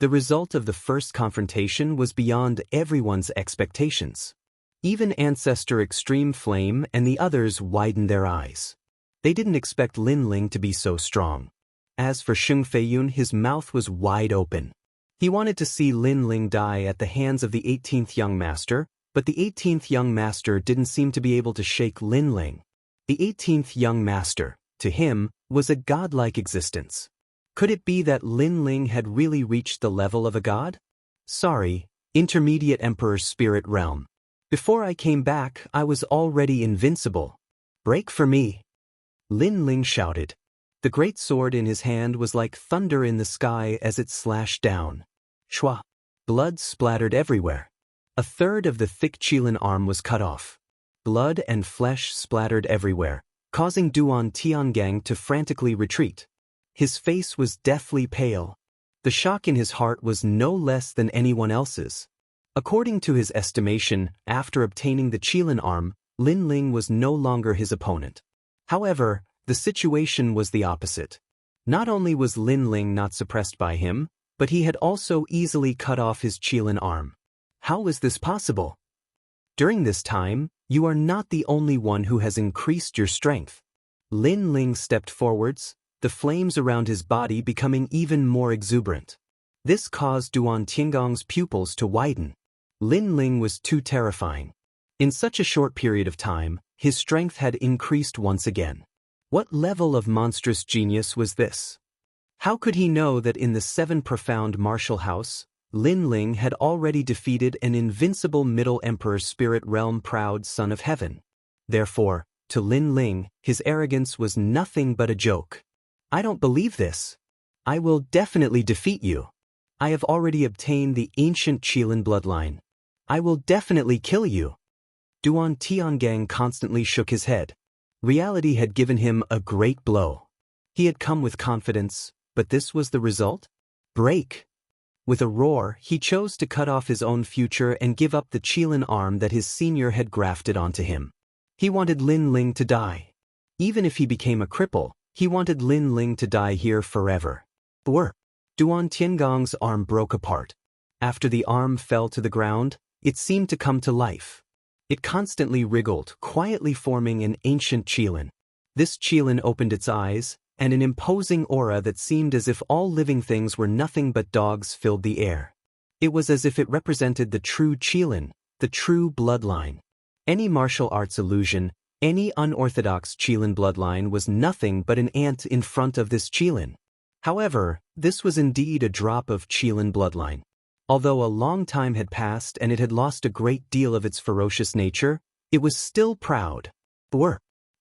The result of the first confrontation was beyond everyone's expectations. Even Ancestor Extreme Flame and the others widened their eyes. They didn't expect Lin Ling to be so strong. As for Sheng Feiyun, his mouth was wide open. He wanted to see Lin Ling die at the hands of the 18th young master, but the 18th young master didn't seem to be able to shake Lin Ling. The 18th young master, to him, was a godlike existence. Could it be that Lin Ling had really reached the level of a god? Sorry, Intermediate Emperor's Spirit Realm. Before I came back, I was already invincible. Break for me. Lin Ling shouted. The great sword in his hand was like thunder in the sky as it slashed down. Shwa! Blood splattered everywhere. A third of the thick Qilin arm was cut off. Blood and flesh splattered everywhere, causing Duan Tiangang to frantically retreat. His face was deathly pale. The shock in his heart was no less than anyone else's. According to his estimation, after obtaining the Qilin arm, Lin Ling was no longer his opponent. However, the situation was the opposite. Not only was Lin Ling not suppressed by him, but he had also easily cut off his Qilin arm. How was this possible? During this time, you are not the only one who has increased your strength. Lin Ling stepped forwards, the flames around his body becoming even more exuberant. This caused Duan Tiangong's pupils to widen. Lin Ling was too terrifying. In such a short period of time, his strength had increased once again. What level of monstrous genius was this? How could he know that in the 7 profound martial house, Lin Ling had already defeated an invincible Middle Emperor Spirit Realm proud son of heaven? Therefore, to Lin Ling, his arrogance was nothing but a joke. I don't believe this. I will definitely defeat you. I have already obtained the ancient Qilin bloodline. I will definitely kill you. Duan Tiangang constantly shook his head. Reality had given him a great blow. He had come with confidence, but this was the result? Break! With a roar, he chose to cut off his own future and give up the Qilin arm that his senior had grafted onto him. He wanted Lin Ling to die. Even if he became a cripple, he wanted Lin Ling to die here forever. Duan Tiangong's arm broke apart. After the arm fell to the ground, it seemed to come to life. It constantly wriggled, quietly forming an ancient Qilin. This Qilin opened its eyes, and an imposing aura that seemed as if all living things were nothing but dogs filled the air. It was as if it represented the true Qilin, the true bloodline. Any martial arts illusion, any unorthodox Qilin bloodline was nothing but an ant in front of this Qilin. However, this was indeed a drop of Qilin bloodline. Although a long time had passed and it had lost a great deal of its ferocious nature, it was still proud.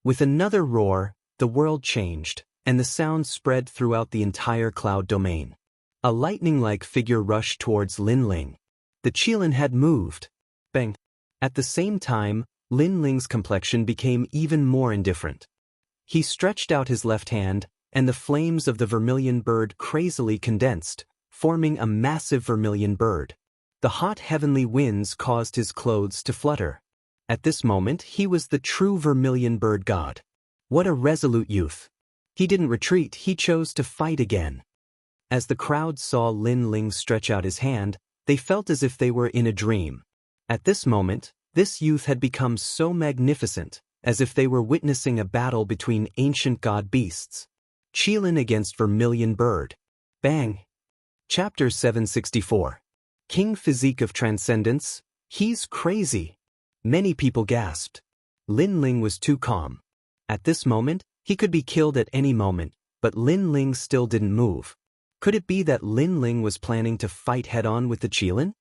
With another roar, the world changed, and the sound spread throughout the entire cloud domain. A lightning-like figure rushed towards Lin Ling. The Qilin had moved. Bang! At the same time, Lin Ling's complexion became even more indifferent. He stretched out his left hand, and the flames of the vermilion bird crazily condensed, forming a massive vermilion bird. The hot heavenly winds caused his clothes to flutter. At this moment, he was the true vermilion bird god. What a resolute youth! He didn't retreat, he chose to fight again. As the crowd saw Lin Ling stretch out his hand, they felt as if they were in a dream. At this moment, this youth had become so magnificent, as if they were witnessing a battle between ancient god beasts. Qilin against vermilion bird. Bang! Chapter 764. King Physique of Transcendence. He's crazy. Many people gasped. Lin Ling was too calm. At this moment, he could be killed at any moment, but Lin Ling still didn't move. Could it be that Lin Ling was planning to fight head-on with the Qilin?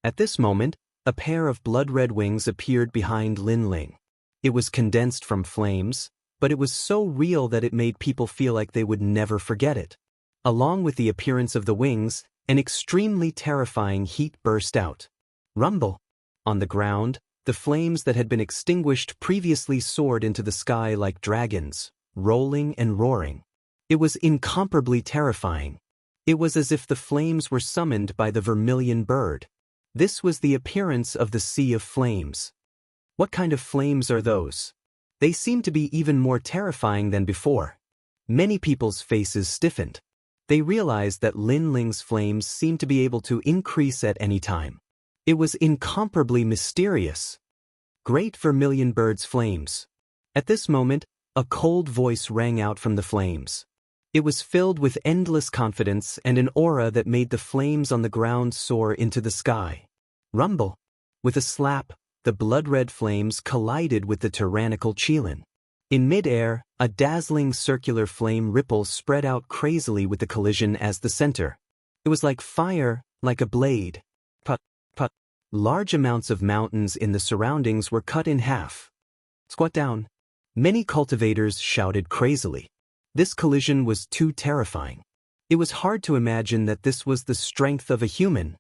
At this moment, a pair of blood-red wings appeared behind Lin Ling. It was condensed from flames, but it was so real that it made people feel like they would never forget it. Along with the appearance of the wings, an extremely terrifying heat burst out. Rumble! On the ground, the flames that had been extinguished previously soared into the sky like dragons, rolling and roaring. It was incomparably terrifying. It was as if the flames were summoned by the vermilion bird. This was the appearance of the Sea of Flames. What kind of flames are those? They seem to be even more terrifying than before. Many people's faces stiffened. They realized that Lin Ling's flames seemed to be able to increase at any time. It was incomparably mysterious. Great vermilion bird's flames. At this moment, a cold voice rang out from the flames. It was filled with endless confidence and an aura that made the flames on the ground soar into the sky. Rumble. With a slap, the blood-red flames collided with the tyrannical Qilin. In mid-air, a dazzling circular flame ripple spread out crazily with the collision as the center. It was like fire, like a blade. Put. Large amounts of mountains in the surroundings were cut in half. Squat down. Many cultivators shouted crazily. This collision was too terrifying. It was hard to imagine that this was the strength of a human.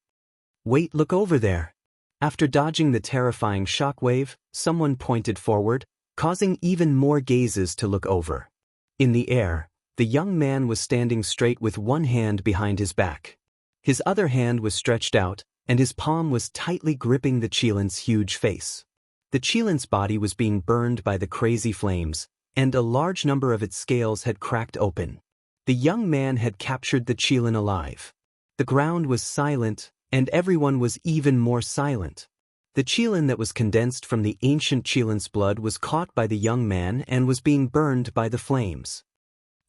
Wait, look over there. After dodging the terrifying shockwave, someone pointed forward, causing even more gazes to look over. In the air, the young man was standing straight with one hand behind his back. His other hand was stretched out, and his palm was tightly gripping the Qilin's huge face. The Qilin's body was being burned by the crazy flames, and a large number of its scales had cracked open. The young man had captured the Qilin alive. The ground was silent, and everyone was even more silent. The Qilin that was condensed from the ancient Qilin's blood was caught by the young man and was being burned by the flames.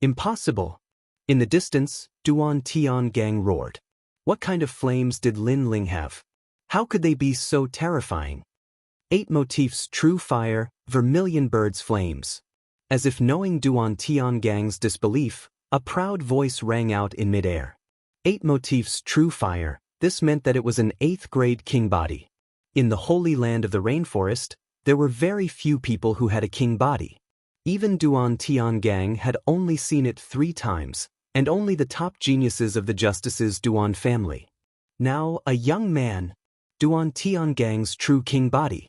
Impossible! In the distance, Duan Tiangang roared. What kind of flames did Lin Ling have? How could they be so terrifying? 8 motifs true fire, vermilion bird's flames. As if knowing Duan Tiangang's disbelief, a proud voice rang out in midair. 8 motifs true fire, this meant that it was an 8th grade king body. In the holy land of the rainforest, there were very few people who had a king body. Even Duan Tiangang had only seen it 3 times, and only the top geniuses of the Justice's Duan family. Now, a young man, Duan Tiangang's true king body.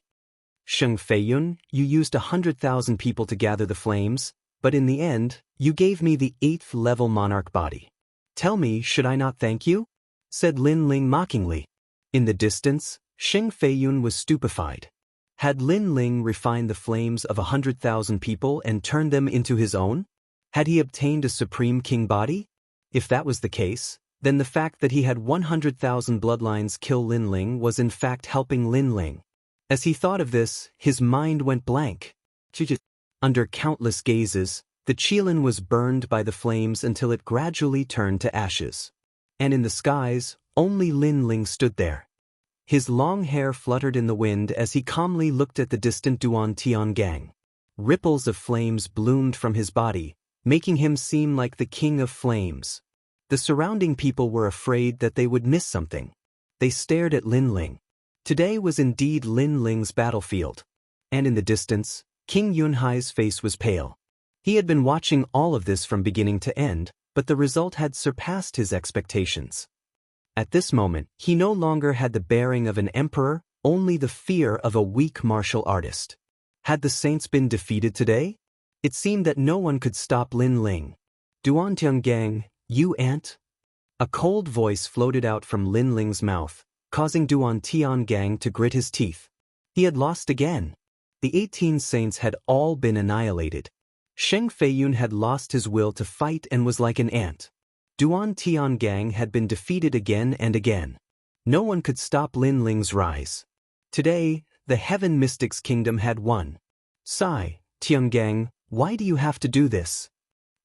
Sheng Feiyun, you used 100,000 people to gather the flames, but in the end, you gave me the 8th level monarch body. Tell me, should I not thank you? Said Lin Ling mockingly. In the distance, Sheng Feiyun was stupefied. Had Lin Ling refined the flames of 100,000 people and turned them into his own? Had he obtained a supreme king body? If that was the case, then the fact that he had 100,000 bloodlines kill Lin Ling was in fact helping Lin Ling. As he thought of this, his mind went blank. Under countless gazes, the Qilin was burned by the flames until it gradually turned to ashes. And in the skies, only Lin Ling stood there. His long hair fluttered in the wind as he calmly looked at the distant Duan Tiangang. Ripples of flames bloomed from his body, making him seem like the king of flames. The surrounding people were afraid that they would miss something. They stared at Lin Ling. Today was indeed Lin Ling's battlefield. And in the distance, King Yunhai's face was pale. He had been watching all of this from beginning to end, but the result had surpassed his expectations. At this moment, he no longer had the bearing of an emperor, only the fear of a weak martial artist. Had the saints been defeated today? It seemed that no one could stop Lin Ling. Duan Tiangang, you ant? A cold voice floated out from Lin Ling's mouth, causing Duan Tiangang to grit his teeth. He had lost again. The 18 saints had all been annihilated. Sheng Feiyun had lost his will to fight and was like an ant. Duan Tiangang had been defeated again and again. No one could stop Lin Ling's rise. Today, the Heaven Mystics Kingdom had won. Sigh, Tiangang, why do you have to do this?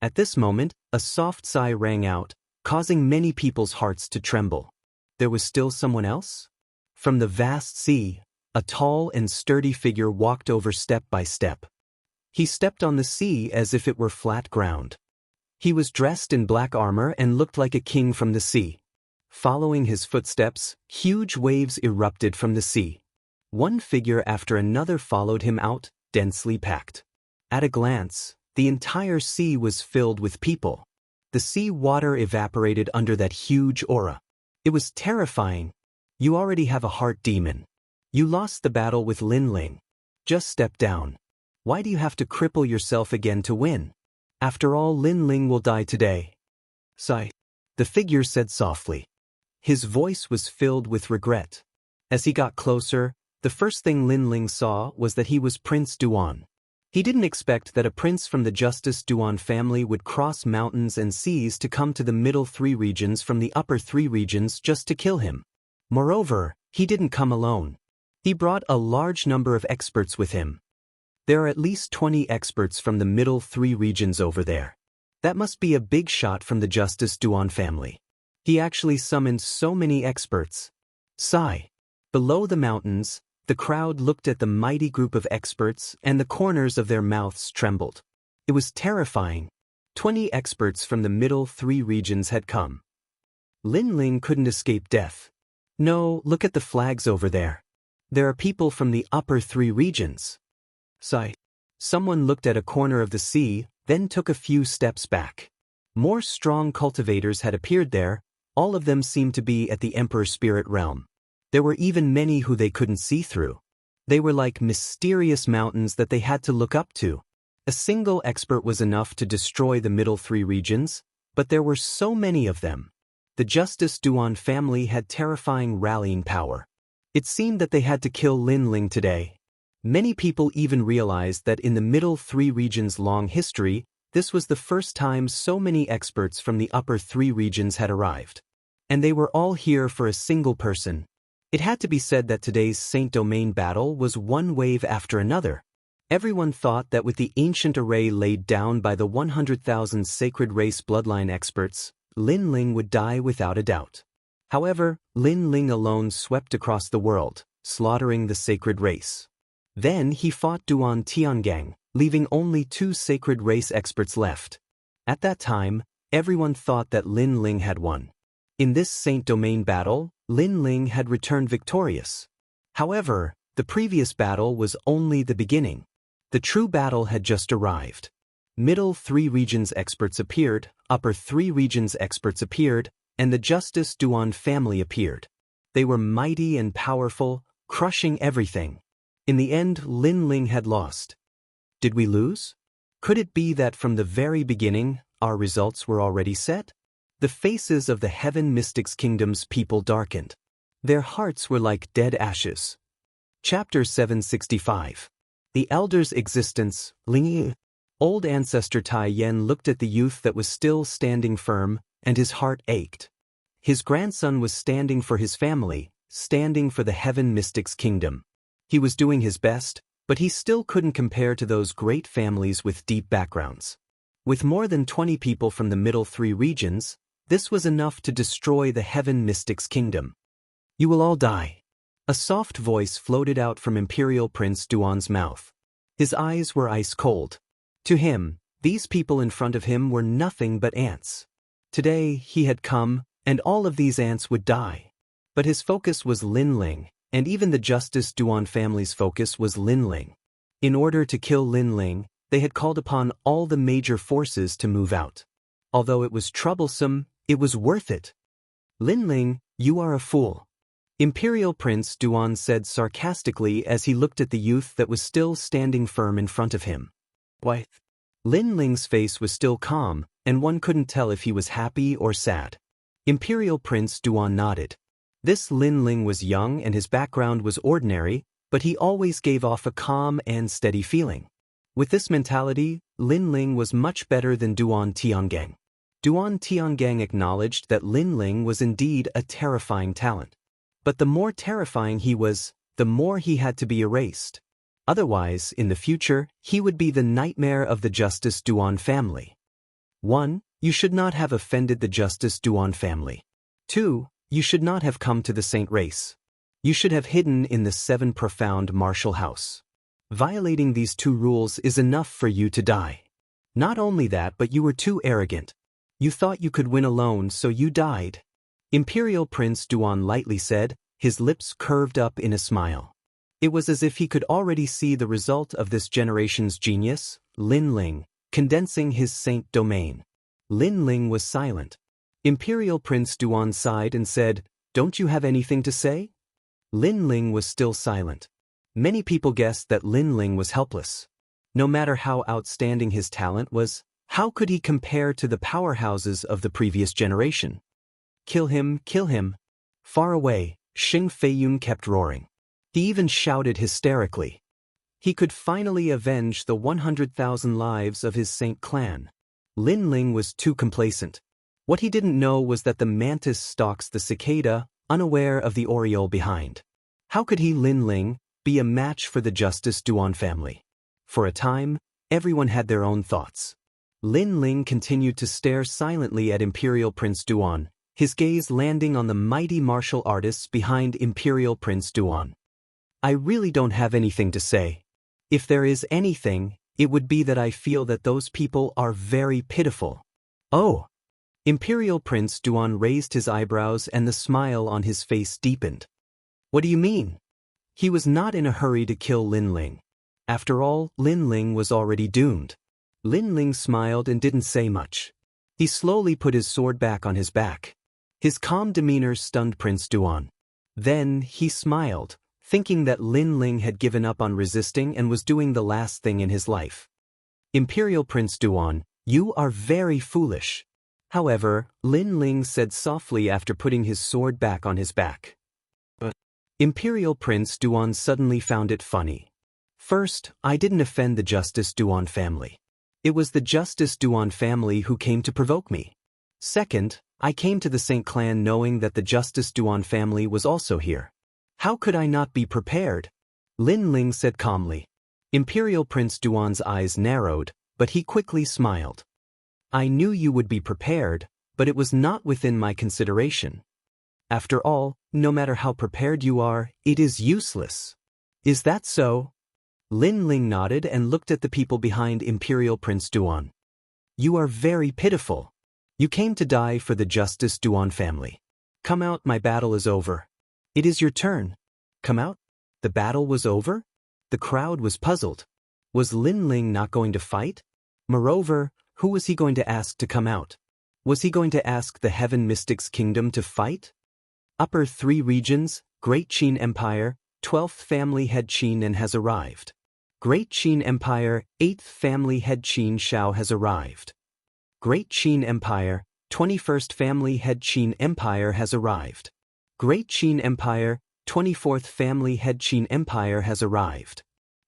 At this moment, a soft sigh rang out, causing many people's hearts to tremble. There was still someone else? From the vast sea, a tall and sturdy figure walked over step by step. He stepped on the sea as if it were flat ground. He was dressed in black armor and looked like a king from the sea. Following his footsteps, huge waves erupted from the sea. One figure after another followed him out, densely packed. At a glance, the entire sea was filled with people. The sea water evaporated under that huge aura. It was terrifying. You already have a heart demon. You lost the battle with Lin Ling. Just step down. Why do you have to cripple yourself again to win? After all, Lin Ling will die today. Sigh. The figure said softly. His voice was filled with regret. As he got closer, the first thing Lin Ling saw was that he was Prince Duan. He didn't expect that a prince from the Justice Duan family would cross mountains and seas to come to the middle 3 regions from the upper 3 regions just to kill him. Moreover, he didn't come alone. He brought a large number of experts with him. There are at least 20 experts from the middle 3 regions over there. That must be a big shot from the Justice Duan family. He actually summoned so many experts. Sigh. Below the mountains, the crowd looked at the mighty group of experts and the corners of their mouths trembled. It was terrifying. 20 experts from the middle 3 regions had come. Lin Ling couldn't escape death. No, look at the flags over there. There are people from the upper 3 regions. Sigh. Someone looked at a corner of the sea, then took a few steps back. More strong cultivators had appeared there, all of them seemed to be at the Emperor Spirit realm. There were even many who they couldn't see through. They were like mysterious mountains that they had to look up to. A single expert was enough to destroy the middle 3 regions, but there were so many of them. The Justice Duan family had terrifying rallying power. It seemed that they had to kill Lin Ling today. Many people even realized that in the middle 3 regions' long history, this was the first time so many experts from the upper 3 regions had arrived. And they were all here for a single person. It had to be said that today's Saint Domain battle was one wave after another. Everyone thought that with the ancient array laid down by the 100,000 sacred race bloodline experts, Lin Ling would die without a doubt. However, Lin Ling alone swept across the world, slaughtering the sacred race. Then he fought Duan Tiangang, leaving only 2 sacred race experts left. At that time, everyone thought that Lin Ling had won. In this Saint Domain battle, Lin Ling had returned victorious. However, the previous battle was only the beginning. The true battle had just arrived. Middle 3 regions experts appeared, upper 3 regions experts appeared, and the Justice Duan family appeared. They were mighty and powerful, crushing everything. In the end, Lin Ling had lost. Did we lose? Could it be that from the very beginning, our results were already set? The faces of the Heaven Mystics Kingdom's people darkened. Their hearts were like dead ashes. Chapter 765. The Elder's Existence, Ling. Old ancestor Tai Yen looked at the youth that was still standing firm, and his heart ached. His grandson was standing for his family, standing for the Heaven Mystics Kingdom. He was doing his best, but he still couldn't compare to those great families with deep backgrounds. With more than 20 people from the middle 3 regions, this was enough to destroy the Heaven Mystics Kingdom. You will all die. A soft voice floated out from Imperial Prince Duan's mouth. His eyes were ice cold. To him, these people in front of him were nothing but ants. Today, he had come, and all of these ants would die. But his focus was Lin Ling, and even the Justice Duan family's focus was Lin Ling. In order to kill Lin Ling, they had called upon all the major forces to move out. Although it was troublesome, it was worth it. Lin Ling, you are a fool. Imperial Prince Duan said sarcastically as he looked at the youth that was still standing firm in front of him. Why? Lin Ling's face was still calm, and one couldn't tell if he was happy or sad. Imperial Prince Duan nodded. This Lin Ling was young and his background was ordinary, but he always gave off a calm and steady feeling. With this mentality, Lin Ling was much better than Duan Tiangang. Duan Tiangang acknowledged that Lin Ling was indeed a terrifying talent. But the more terrifying he was, the more he had to be erased. Otherwise, in the future, he would be the nightmare of the Justice Duan family. 1. You should not have offended the Justice Duan family. 2. You should not have come to the Saint race. You should have hidden in the 7 profound martial house. Violating these 2 rules is enough for you to die. Not only that, but you were too arrogant. You thought you could win alone, so you died. Imperial Prince Duan lightly said, his lips curved up in a smile. It was as if he could already see the result of this generation's genius, Lin Ling, condensing his Saint domain. Lin Ling was silent. Imperial Prince Duan sighed and said, "Don't you have anything to say?" Lin Ling was still silent. Many people guessed that Lin Ling was helpless. No matter how outstanding his talent was, how could he compare to the powerhouses of the previous generation? Kill him, kill him. Far away, Xing Feiyun kept roaring. He even shouted hysterically. He could finally avenge the 100,000 lives of his Saint clan. Lin Ling was too complacent. What he didn't know was that the mantis stalks the cicada, unaware of the oriole behind. How could he, Lin Ling, be a match for the Justice Duan family? For a time, everyone had their own thoughts. Lin Ling continued to stare silently at Imperial Prince Duan, his gaze landing on the mighty martial artists behind Imperial Prince Duan. I really don't have anything to say. If there is anything, it would be that I feel that those people are very pitiful. Oh! Imperial Prince Duan raised his eyebrows and the smile on his face deepened. What do you mean? He was not in a hurry to kill Lin Ling. After all, Lin Ling was already doomed. Lin Ling smiled and didn't say much. He slowly put his sword back on his back. His calm demeanor stunned Prince Duan. Then he smiled, thinking that Lin Ling had given up on resisting and was doing the last thing in his life. Imperial Prince Duan, you are very foolish. However, Lin Ling said softly after putting his sword back on his back. But Imperial Prince Duan suddenly found it funny. First, I didn't offend the Justice Duan family. It was the Justice Duan family who came to provoke me. Second, I came to the Saint clan knowing that the Justice Duan family was also here. How could I not be prepared? Lin Ling said calmly. Imperial Prince Duan's eyes narrowed, but he quickly smiled. I knew you would be prepared, but it was not within my consideration. After all, no matter how prepared you are, it is useless. Is that so? Lin Ling nodded and looked at the people behind Imperial Prince Duan. You are very pitiful. You came to die for the Justice Duan family. Come out, my battle is over. It is your turn. Come out? The battle was over? The crowd was puzzled. Was Lin Ling not going to fight? Moreover, who was he going to ask to come out? Was he going to ask the Heaven Mystics Kingdom to fight? Upper 3 regions, Great Qin Empire, 12th family head Qin has arrived. Great Qin Empire, 8th family head Qin Shao has arrived. Great Qin Empire, 21st family head Qin Empire has arrived. Great Qin Empire, 24th family head Qin Empire has arrived.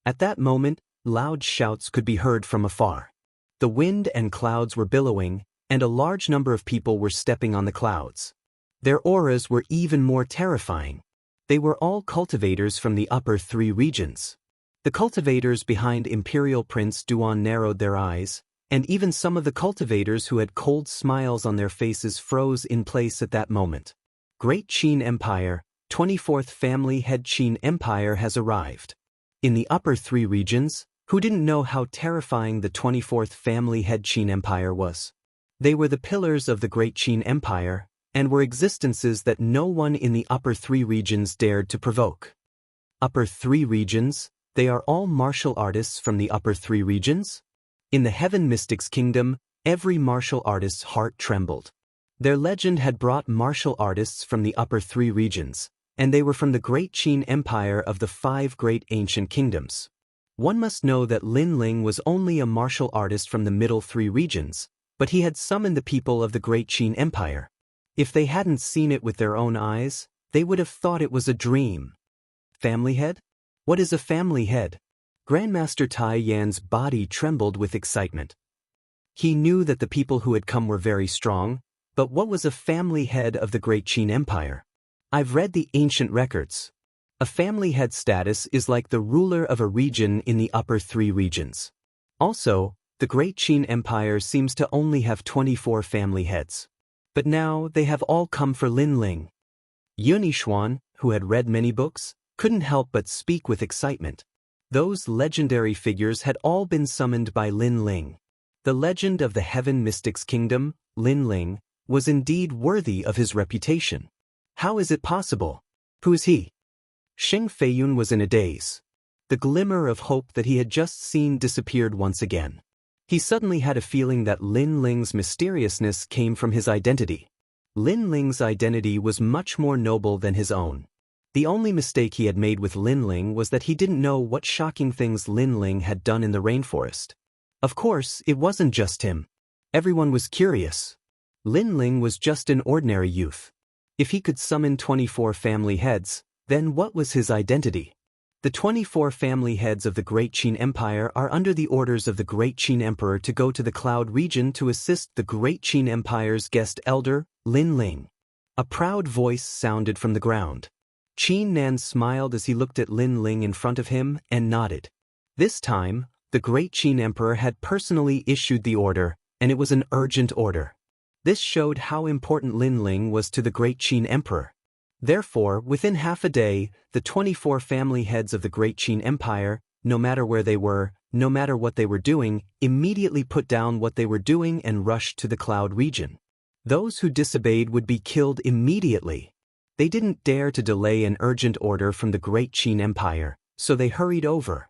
At that moment, loud shouts could be heard from afar. The wind and clouds were billowing, and a large number of people were stepping on the clouds. Their auras were even more terrifying. They were all cultivators from the upper 3 regions. The cultivators behind Imperial Prince Duan narrowed their eyes, and even some of the cultivators who had cold smiles on their faces froze in place at that moment. Great Qin Empire, 24th family head Qin Empire has arrived. In the upper 3 regions, who didn't know how terrifying the 24th family head Qin Empire was? They were the pillars of the Great Qin Empire, and were existences that no one in the upper 3 regions dared to provoke. Upper 3 regions, they are all martial artists from the upper 3 regions? In the Heaven Mystics Kingdom, every martial artist's heart trembled. Their legend had brought martial artists from the upper 3 regions, and they were from the Great Qin Empire of the 5 great ancient kingdoms. One must know that Lin Ling was only a martial artist from the middle 3 regions, but he had summoned the people of the Great Qin Empire. If they hadn't seen it with their own eyes, they would have thought it was a dream. Family head? What is a family head? Grandmaster Tai Yan's body trembled with excitement. He knew that the people who had come were very strong, but what was a family head of the Great Qin Empire? I've read the ancient records. A family head status is like the ruler of a region in the upper 3 regions. Also, the Great Qin Empire seems to only have 24 family heads. But now they have all come for Lin Ling. Yunixuan, who had read many books, couldn't help but speak with excitement. Those legendary figures had all been summoned by Lin Ling. The legend of the Heaven Mystics Kingdom, Lin Ling, was indeed worthy of his reputation. How is it possible? Who is he? Xing Feiyun was in a daze. The glimmer of hope that he had just seen disappeared once again. He suddenly had a feeling that Lin Ling's mysteriousness came from his identity. Lin Ling's identity was much more noble than his own. The only mistake he had made with Lin Ling was that he didn't know what shocking things Lin Ling had done in the rainforest. Of course, it wasn't just him. Everyone was curious. Lin Ling was just an ordinary youth. If he could summon 24 family heads, then what was his identity? The 24 family heads of the Great Qin Empire are under the orders of the Great Qin Emperor to go to the Cloud region to assist the Great Qin Empire's guest elder, Lin Ling. A proud voice sounded from the ground. Qin Nan smiled as he looked at Lin Ling in front of him and nodded. This time, the Great Qin Emperor had personally issued the order, and it was an urgent order. This showed how important Lin Ling was to the Great Qin Emperor. Therefore, within half a day, the 24 family heads of the Great Qin Empire, no matter where they were, no matter what they were doing, immediately put down what they were doing and rushed to the Cloud region. Those who disobeyed would be killed immediately. They didn't dare to delay an urgent order from the Great Qin Empire, so they hurried over.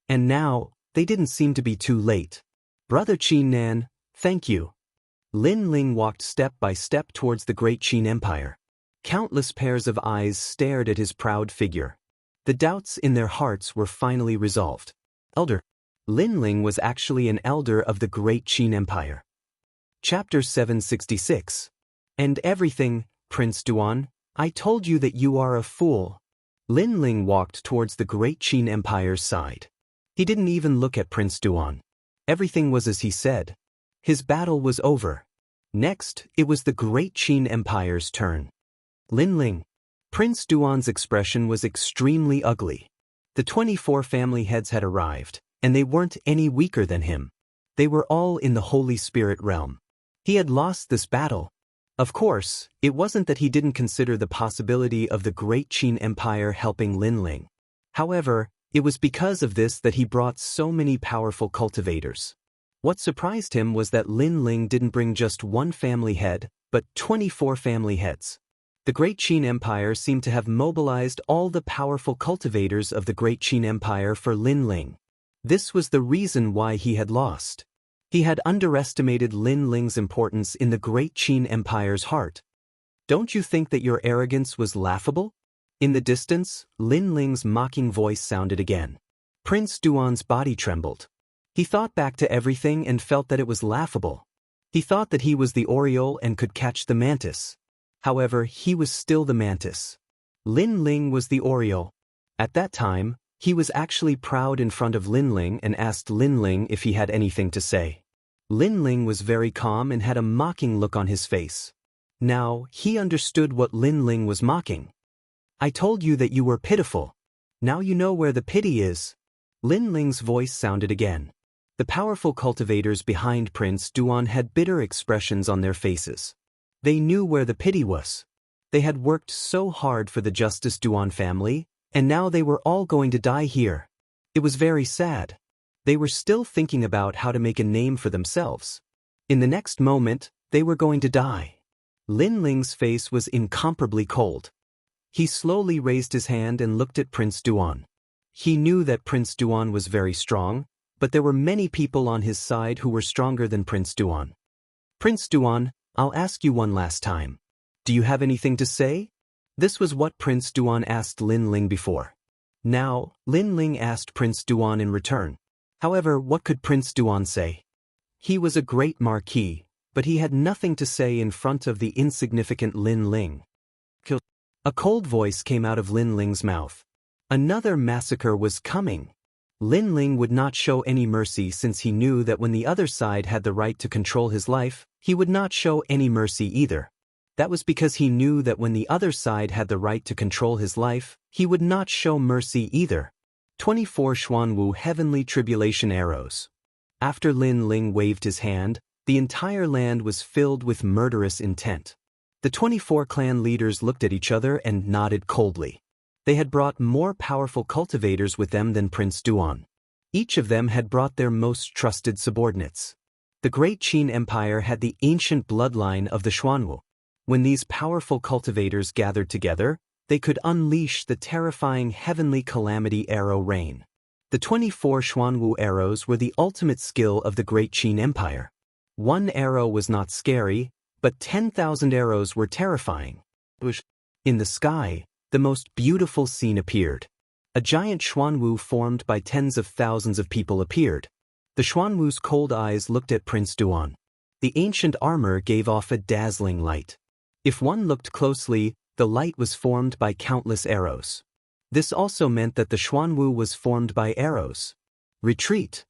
And now, they didn't seem to be too late. Brother Qin Nan, thank you. Lin Ling walked step by step towards the Great Qin Empire. Countless pairs of eyes stared at his proud figure. The doubts in their hearts were finally resolved. Elder. Lin Ling was actually an elder of the Great Qin Empire. Chapter 766. And everything, Prince Duan, I told you that you are a fool. Lin Ling walked towards the Great Qin Empire's side. He didn't even look at Prince Duan. Everything was as he said. His battle was over. Next, it was the Great Qin Empire's turn. Lin Ling. Prince Duan's expression was extremely ugly. The 24 family heads had arrived, and they weren't any weaker than him. They were all in the Holy Spirit realm. He had lost this battle. Of course, it wasn't that he didn't consider the possibility of the Great Qin Empire helping Lin Ling. However, it was because of this that he brought so many powerful cultivators. What surprised him was that Lin Ling didn't bring just one family head, but 24 family heads. The Great Qin Empire seemed to have mobilized all the powerful cultivators of the Great Qin Empire for Lin Ling. This was the reason why he had lost. He had underestimated Lin Ling's importance in the Great Qin Empire's heart. Don't you think that your arrogance was laughable? In the distance, Lin Ling's mocking voice sounded again. Prince Duan's body trembled. He thought back to everything and felt that it was laughable. He thought that he was the Oriole and could catch the mantis. However, he was still the mantis. Lin Ling was the Oriole. At that time, he was actually proud in front of Lin Ling and asked Lin Ling if he had anything to say. Lin Ling was very calm and had a mocking look on his face. Now, he understood what Lin Ling was mocking. I told you that you were pitiful. Now you know where the pity is. Lin Ling's voice sounded again. The powerful cultivators behind Prince Duan had bitter expressions on their faces. They knew where the pity was. They had worked so hard for the Justice Duan family, and now they were all going to die here. It was very sad. They were still thinking about how to make a name for themselves. In the next moment, they were going to die. Lin Ling's face was incomparably cold. He slowly raised his hand and looked at Prince Duan. He knew that Prince Duan was very strong, but there were many people on his side who were stronger than Prince Duan. Prince Duan, I'll ask you one last time. Do you have anything to say? This was what Prince Duan asked Lin Ling before. Now, Lin Ling asked Prince Duan in return. However, what could Prince Duan say? He was a great marquis, but he had nothing to say in front of the insignificant Lin Ling. A cold voice came out of Lin Ling's mouth. Another massacre was coming. Lin Ling would not show any mercy since he knew that when the other side had the right to control his life, he would not show any mercy either. That was because he knew that when the other side had the right to control his life, he would not show mercy either. 24 Xuanwu Heavenly Tribulation Arrows. After Lin Ling waved his hand, the entire land was filled with murderous intent. The 24 clan leaders looked at each other and nodded coldly. They had brought more powerful cultivators with them than Prince Duan. Each of them had brought their most trusted subordinates. The Great Qin Empire had the ancient bloodline of the Xuanwu. When these powerful cultivators gathered together, they could unleash the terrifying heavenly calamity arrow rain. The 24 Xuanwu arrows were the ultimate skill of the Great Qin Empire. One arrow was not scary, but 10,000 arrows were terrifying. In the sky, the most beautiful scene appeared. A giant Xuanwu formed by tens of thousands of people appeared. The Xuanwu's cold eyes looked at Prince Duan. The ancient armor gave off a dazzling light. If one looked closely, the light was formed by countless arrows. This also meant that the Xuanwu was formed by arrows. Retreat.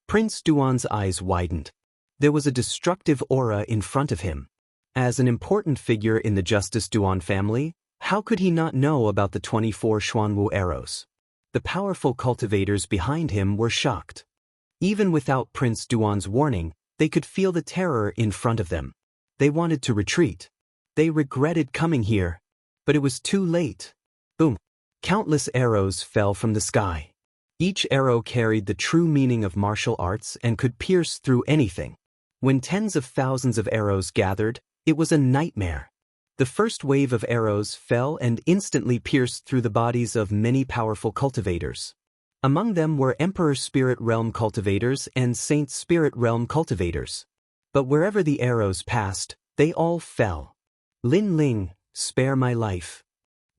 Prince Duan's eyes widened. There was a destructive aura in front of him. As an important figure in the Justice Duan family, how could he not know about the 24 Xuanwu arrows? The powerful cultivators behind him were shocked. Even without Prince Duan's warning, they could feel the terror in front of them. They wanted to retreat. They regretted coming here. But it was too late. Boom. Countless arrows fell from the sky. Each arrow carried the true meaning of martial arts and could pierce through anything. When tens of thousands of arrows gathered, it was a nightmare. The first wave of arrows fell and instantly pierced through the bodies of many powerful cultivators. Among them were Emperor Spirit Realm cultivators and Saint Spirit Realm cultivators. But wherever the arrows passed, they all fell. Lin Ling, spare my life.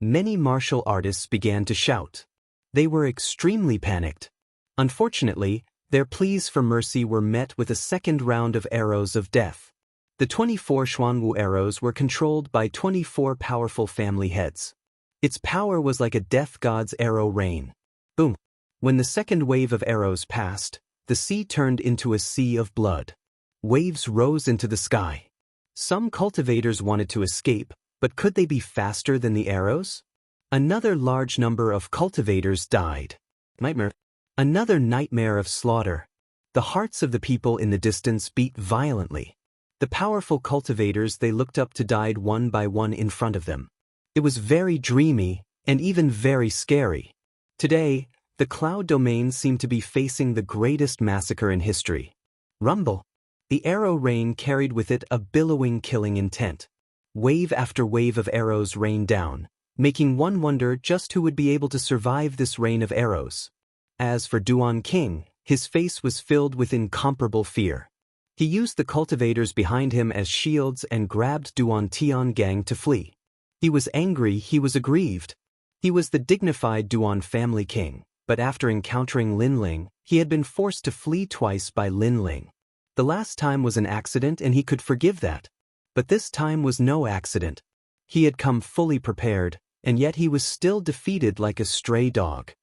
Many martial artists began to shout. They were extremely panicked. Unfortunately, their pleas for mercy were met with a second round of arrows of death. The 24 Xuanwu arrows were controlled by 24 powerful family heads. Its power was like a death god's arrow rain. Boom. When the second wave of arrows passed, the sea turned into a sea of blood. Waves rose into the sky. Some cultivators wanted to escape, but could they be faster than the arrows? Another large number of cultivators died. Nightmare. Another nightmare of slaughter. The hearts of the people in the distance beat violently. The powerful cultivators they looked up to died one by one in front of them. It was very dreamy, and even very scary. Today, the Cloud Domain seemed to be facing the greatest massacre in history. Rumble. The arrow rain carried with it a billowing killing intent. Wave after wave of arrows rained down, making one wonder just who would be able to survive this rain of arrows. As for Duan King, his face was filled with incomparable fear. He used the cultivators behind him as shields and grabbed Duan Tiangang to flee. He was angry, he was aggrieved. He was the dignified Duan family king, but after encountering Lin Ling, he had been forced to flee twice by Lin Ling. The last time was an accident and he could forgive that. But this time was no accident. He had come fully prepared, and yet he was still defeated like a stray dog.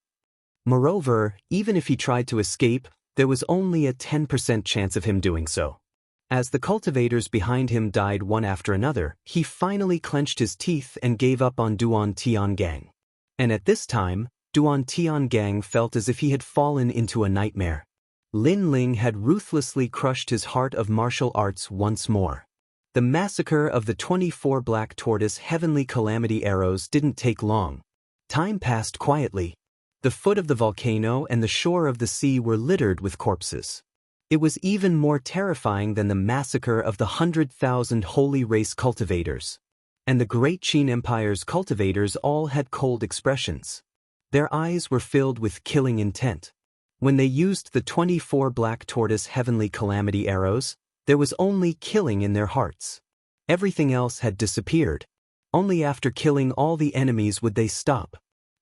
Moreover, even if he tried to escape, there was only a 10% chance of him doing so. As the cultivators behind him died one after another, he finally clenched his teeth and gave up on Duan Tiangang. And at this time, Duan Tiangang felt as if he had fallen into a nightmare. Lin Ling had ruthlessly crushed his heart of martial arts once more. The massacre of the 24 Black Tortoise Heavenly Calamity arrows didn't take long. Time passed quietly. The foot of the volcano and the shore of the sea were littered with corpses. It was even more terrifying than the massacre of the 100,000 holy race cultivators. And the great Qin Empire's cultivators all had cold expressions. Their eyes were filled with killing intent. When they used the 24 Black Tortoise Heavenly Calamity arrows, there was only killing in their hearts. Everything else had disappeared. Only after killing all the enemies would they stop.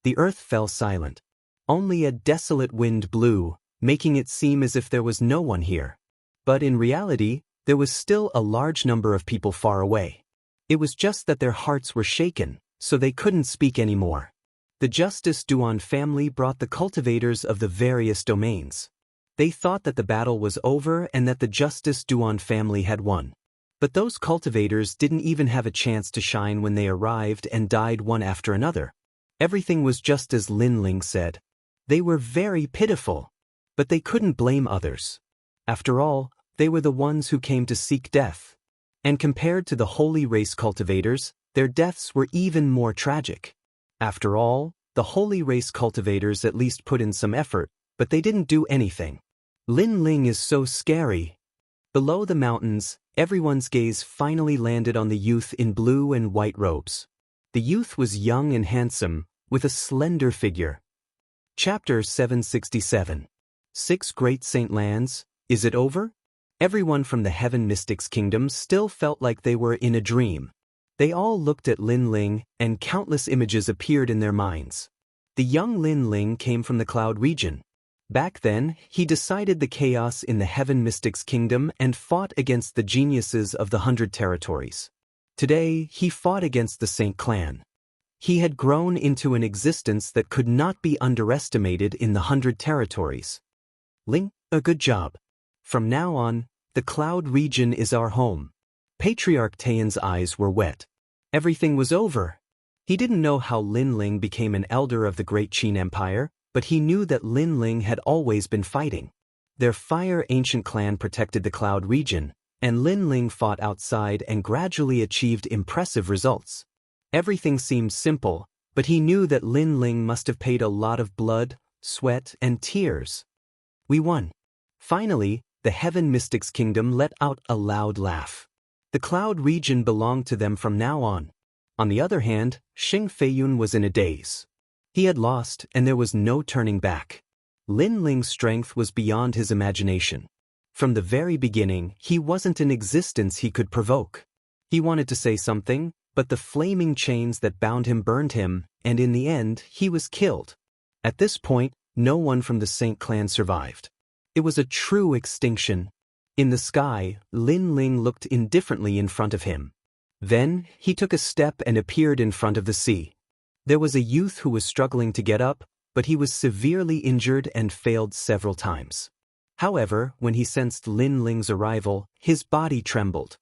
The earth fell silent. Only a desolate wind blew, making it seem as if there was no one here. But in reality, there was still a large number of people far away. It was just that their hearts were shaken, so they couldn't speak anymore. The Justice Duan family brought the cultivators of the various domains. They thought that the battle was over and that the Justice Duan family had won. But those cultivators didn't even have a chance to shine when they arrived and died one after another. Everything was just as Lin Ling said. They were very pitiful. But they couldn't blame others. After all, they were the ones who came to seek death. And compared to the holy race cultivators, their deaths were even more tragic. After all, the holy race cultivators at least put in some effort, but they didn't do anything. Lin Ling is so scary. Below the mountains, everyone's gaze finally landed on the youth in blue and white robes. The youth was young and handsome, with a slender figure. Chapter 767. 6 Great Saint Lands, is it over? Everyone from the Heaven Mystics Kingdom still felt like they were in a dream. They all looked at Lin Ling, and countless images appeared in their minds. The young Lin Ling came from the Cloud region. Back then, he decided the chaos in the Heaven Mystics Kingdom and fought against the geniuses of the 100 territories. Today, he fought against the Saint Clan. He had grown into an existence that could not be underestimated in the 100 territories. Ling, a good job. From now on, the Cloud region is our home. Patriarch Taiyan's eyes were wet. Everything was over. He didn't know how Lin Ling became an elder of the Great Qin Empire, but he knew that Lin Ling had always been fighting. Their fire ancient clan protected the Cloud region, and Lin Ling fought outside and gradually achieved impressive results. Everything seemed simple, but he knew that Lin Ling must have paid a lot of blood, sweat, and tears. We won. Finally, the Heaven Mystics Kingdom let out a loud laugh. The Cloud region belonged to them from now on. On the other hand, Xing Feiyun was in a daze. He had lost, and there was no turning back. Lin Ling's strength was beyond his imagination. From the very beginning, he wasn't an existence he could provoke. He wanted to say something, but the flaming chains that bound him burned him, and in the end, he was killed. At this point, no one from the Saint clan survived. It was a true extinction. In the sky, Lin Ling looked indifferently in front of him. Then, he took a step and appeared in front of the sea. There was a youth who was struggling to get up, but he was severely injured and failed several times. However, when he sensed Lin Ling's arrival, his body trembled.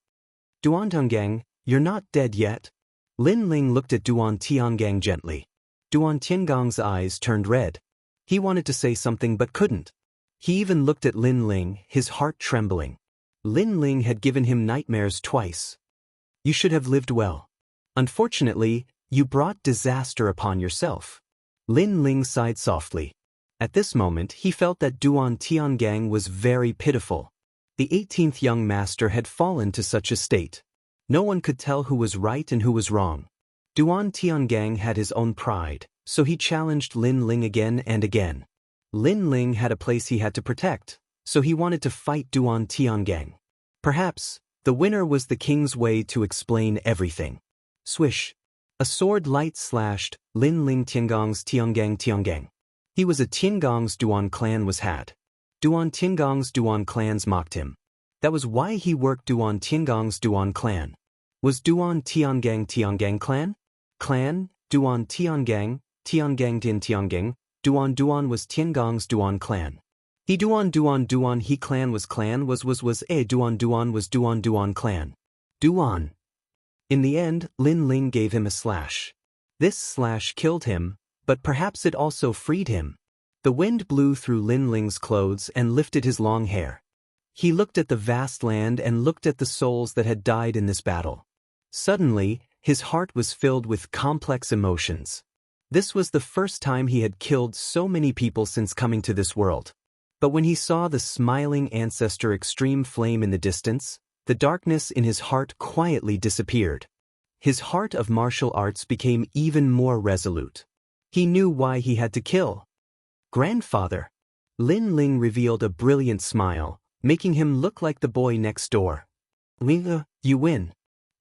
Duan Tiangang, you're not dead yet. Lin Ling looked at Duan Tiangang gently. Duan Tiangang's eyes turned red. He wanted to say something but couldn't. He even looked at Lin Ling, his heart trembling. Lin Ling had given him nightmares twice. You should have lived well. Unfortunately, you brought disaster upon yourself. Lin Ling sighed softly. At this moment, he felt that Duan Tiangang was very pitiful. The 18th young master had fallen to such a state. No one could tell who was right and who was wrong. Duan Tiangang had his own pride, so he challenged Lin Ling again and again. Lin Ling had a place he had to protect, so he wanted to fight Duan Tiangang. Perhaps, the winner was the king's way to explain everything. Swish. A sword light slashed Lin Ling Tiangong's Tiangang. He was a Tiangong's Duan clan was had. Duan Tiangong's Duan clans mocked him. That was why he worked Duan Tiangong's Duan clan. Was Duan Tiangang clan? Clan, Duan Tiangang Din Tiangang. Duan was Tiangong's Duan clan. He Duan he clan was Duan was Duan clan. Duan. In the end, Lin Ling gave him a slash. This slash killed him, but perhaps it also freed him. The wind blew through Lin Ling's clothes and lifted his long hair. He looked at the vast land and looked at the souls that had died in this battle. Suddenly, his heart was filled with complex emotions. This was the first time he had killed so many people since coming to this world. But when he saw the smiling ancestor Extreme Flame in the distance, the darkness in his heart quietly disappeared. His heart of martial arts became even more resolute. He knew why he had to kill. Grandfather. Lin Ling revealed a brilliant smile, making him look like the boy next door. Ling, you win.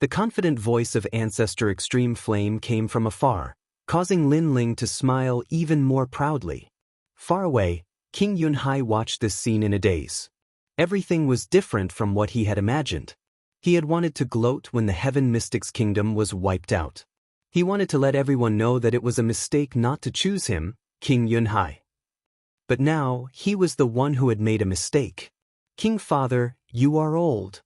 The confident voice of ancestor Extreme Flame came from afar, causing Lin Ling to smile even more proudly. Far away, King Yunhai watched this scene in a daze. Everything was different from what he had imagined. He had wanted to gloat when the Heaven Mystics Kingdom was wiped out. He wanted to let everyone know that it was a mistake not to choose him, King Yunhai. But now, he was the one who had made a mistake. King Father, you are old.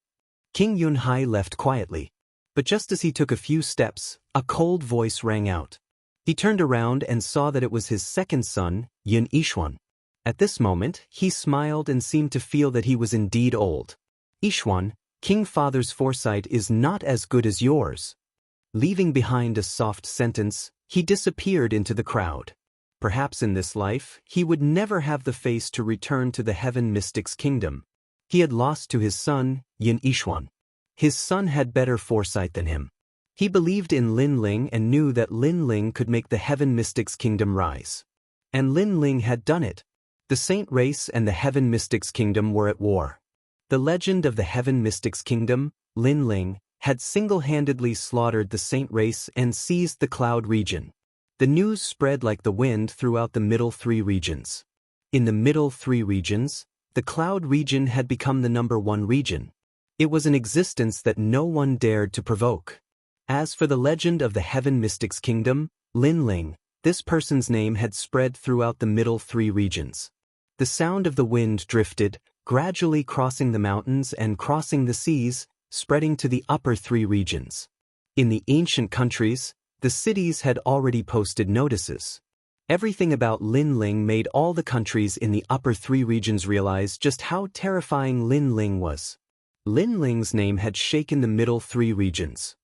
King Yunhai left quietly. But just as he took a few steps, a cold voice rang out. He turned around and saw that it was his second son, Yin Yixuan. At this moment, he smiled and seemed to feel that he was indeed old. Yixuan, King Father's foresight is not as good as yours. Leaving behind a soft sentence, he disappeared into the crowd. Perhaps in this life, he would never have the face to return to the Heaven Mystics Kingdom. He had lost to his son, Yin Yixuan. His son had better foresight than him. He believed in Lin Ling and knew that Lin Ling could make the Heaven Mystics Kingdom rise. And Lin Ling had done it. The Saint race and the Heaven Mystics Kingdom were at war. The legend of the Heaven Mystics Kingdom, Lin Ling, had single-handedly slaughtered the Saint race and seized the Cloud region. The news spread like the wind throughout the middle three regions. In the middle three regions, the Cloud region had become the #1 region. It was an existence that no one dared to provoke. As for the legend of the Heaven Mystics Kingdom, Lin Ling. This person's name had spread throughout the middle three regions. The sound of the wind drifted, gradually crossing the mountains and crossing the seas, spreading to the upper three regions. In the ancient countries, the cities had already posted notices. Everything about Lin Ling made all the countries in the upper three regions realize just how terrifying Lin Ling was. Lin Ling's name had shaken the middle three regions.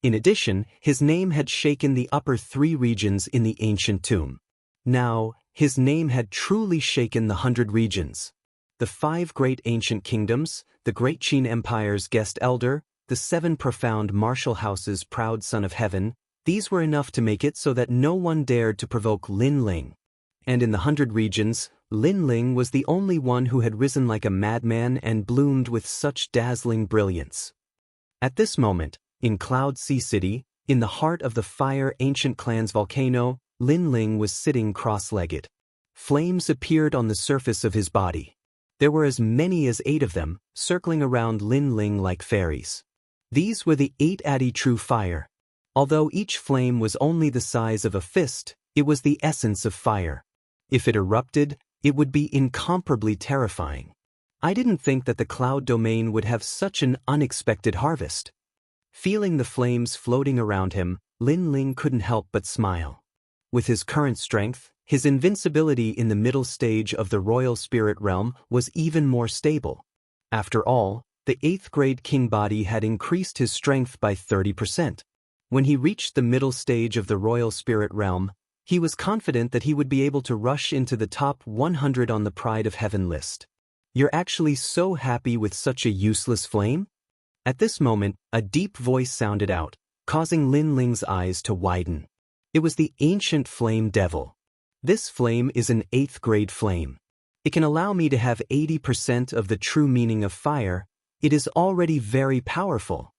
In addition, his name had shaken the upper three regions in the ancient tomb. Now, his name had truly shaken the 100 regions. The 5 great ancient kingdoms, the great Qin Empire's guest elder, the 7 profound martial houses' proud son of heaven, these were enough to make it so that no one dared to provoke Lin Ling. And in the 100 regions, Lin Ling was the only one who had risen like a madman and bloomed with such dazzling brilliance. At this moment, in Cloud Sea City, in the heart of the Fire Ancient Clan's volcano, Lin Ling was sitting cross-legged. Flames appeared on the surface of his body. There were as many as 8 of them, circling around Lin Ling like fairies. These were the 8 Adi True Fire. Although each flame was only the size of a fist, it was the essence of fire. If it erupted, it would be incomparably terrifying. I didn't think that the cloud domain would have such an unexpected harvest. Feeling the flames floating around him, Lin Ling couldn't help but smile. With his current strength, his invincibility in the middle stage of the royal spirit realm was even more stable. After all, the 8th grade king body had increased his strength by 30%. When he reached the middle stage of the royal spirit realm, he was confident that he would be able to rush into the top 100 on the Pride of Heaven list. You're actually so happy with such a useless flame? At this moment, a deep voice sounded out, causing Lin Ling's eyes to widen. It was the ancient flame devil. This flame is an 8th grade flame. It can allow me to have 80% of the true meaning of fire. It is already very powerful.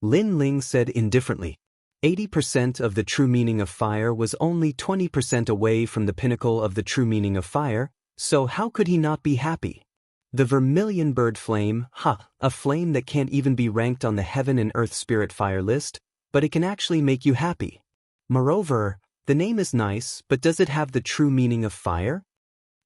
Lin Ling said indifferently. 80% of the true meaning of fire was only 20% away from the pinnacle of the true meaning of fire, so how could he not be happy? The vermilion bird flame, a flame that can't even be ranked on the heaven and earth spirit fire list, but it can actually make you happy. Moreover, the name is nice, but does it have the true meaning of fire?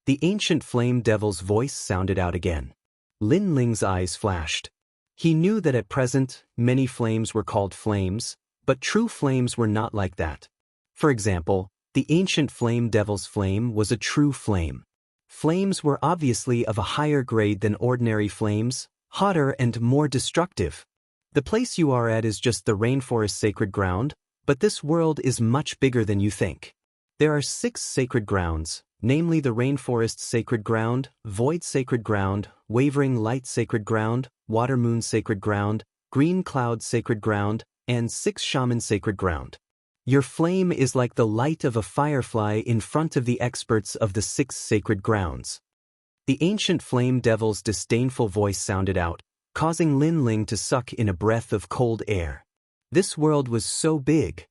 The ancient flame devil's voice sounded out again. Lin Ling's eyes flashed. He knew that at present, many flames were called flames, but true flames were not like that. For example, the ancient flame devil's flame was a true flame. Flames were obviously of a higher grade than ordinary flames, hotter and more destructive. The place you are at is just the rainforest sacred ground, but this world is much bigger than you think. There are 6 sacred grounds, namely the rainforest sacred ground, void sacred ground, wavering light sacred ground, water moon sacred ground, green cloud sacred ground, and 6 shaman sacred ground. Your flame is like the light of a firefly in front of the experts of the 6 sacred grounds. The ancient flame devil's disdainful voice sounded out, causing Lin Ling to suck in a breath of cold air. This world was so big.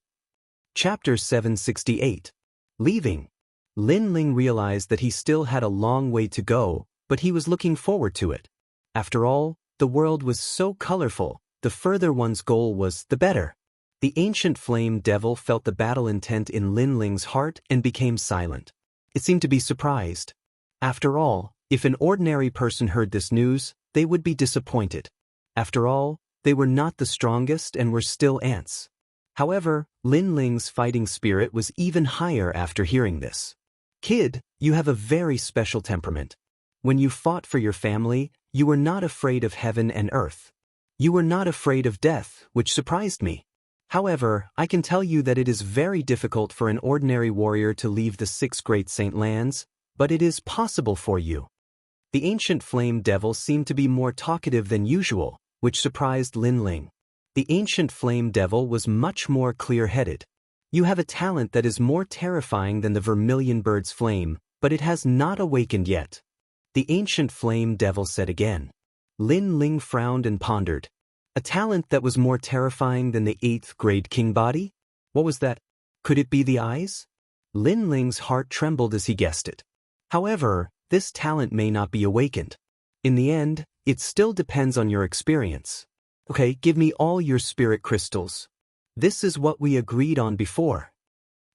Chapter 768. Leaving. Lin Ling realized that he still had a long way to go, but he was looking forward to it. After all, the world was so colorful, the further one's goal was, the better. The ancient flame devil felt the battle intent in Lin Ling's heart and became silent. It seemed to be surprised. After all, if an ordinary person heard this news, they would be disappointed. After all, they were not the strongest and were still ants. However, Lin Ling's fighting spirit was even higher after hearing this. Kid, you have a very special temperament. When you fought for your family, you were not afraid of heaven and earth. You were not afraid of death, which surprised me. However, I can tell you that it is very difficult for an ordinary warrior to leave the 6 great saint lands, but it is possible for you. The ancient flame devil seemed to be more talkative than usual, which surprised Lin Ling. The ancient flame devil was much more clear-headed. You have a talent that is more terrifying than the vermilion bird's flame, but it has not awakened yet. The ancient flame devil said again. Lin Ling frowned and pondered. A talent that was more terrifying than the 8th grade king body? What was that? Could it be the eyes? Lin Ling's heart trembled as he guessed it. However, this talent may not be awakened. In the end, it still depends on your experience. Okay, give me all your spirit crystals. This is what we agreed on before.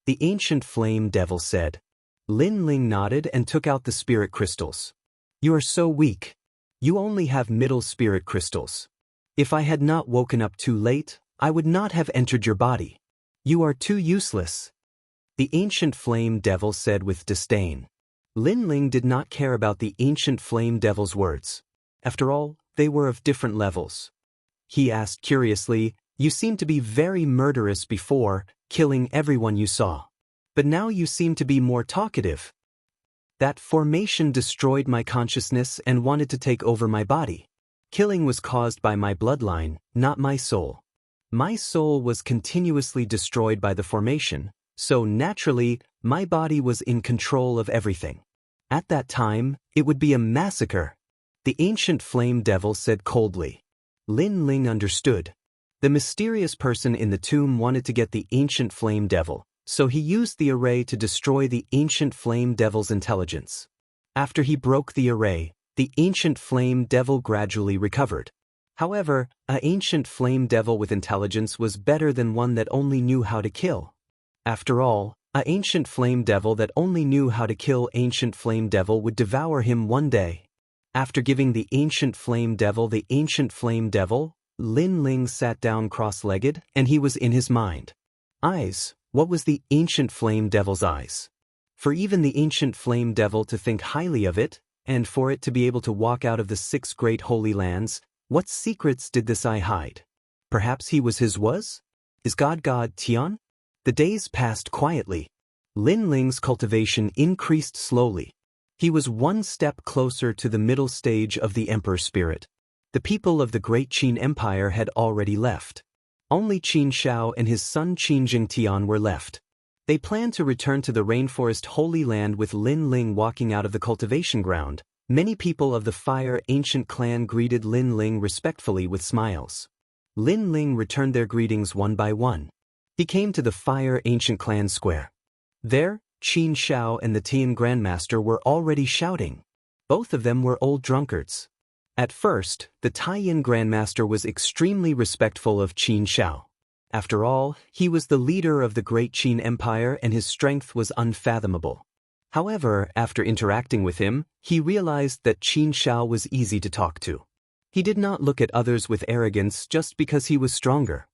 the ancient flame devil said. Lin Ling nodded and took out the spirit crystals. You are so weak. You only have middle spirit crystals. If I had not woken up too late, I would not have entered your body. You are too useless. The ancient flame devil said with disdain. Lin Ling did not care about the ancient flame devil's words. After all, they were of different levels. He asked curiously, you seemed to be very murderous before, killing everyone you saw. But now you seem to be more talkative. That formation destroyed my consciousness and wanted to take over my body. Killing was caused by my bloodline, not my soul. My soul was continuously destroyed by the formation, so naturally, my body was in control of everything. At that time, it would be a massacre. The ancient flame devil said coldly. Lin Ling understood. The mysterious person in the tomb wanted to get the ancient flame devil, so he used the array to destroy the ancient flame devil's intelligence. After he broke the array, the ancient flame devil gradually recovered. However, an ancient flame devil with intelligence was better than one that only knew how to kill. After all, an ancient flame devil that only knew how to kill ancient flame devil would devour him one day. After giving the ancient flame devil, Lin Ling sat down cross-legged, and he was in his mind. Eyes, what was the ancient flame devil's eyes? For even the ancient flame devil to think highly of it, and for it to be able to walk out of the 6 great holy lands, what secrets did this eye hide? Perhaps he was Is God Tian? The days passed quietly. Lin Ling's cultivation increased slowly. He was one step closer to the middle stage of the Emperor Spirit. The people of the Great Qin Empire had already left. Only Qin Shao and his son Qin Jingtian were left. They planned to return to the Rainforest Holy Land with Lin Ling walking out of the cultivation ground. Many people of the Fire Ancient Clan greeted Lin Ling respectfully with smiles. Lin Ling returned their greetings one by one. He came to the Fire Ancient Clan square. There, Qin Shao and the Tian Grandmaster were already shouting. Both of them were old drunkards. At first, the Taiyan Grandmaster was extremely respectful of Qin Shao. After all, he was the leader of the Great Qin Empire and his strength was unfathomable. However, after interacting with him, he realized that Qin Shao was easy to talk to. He did not look at others with arrogance just because he was stronger.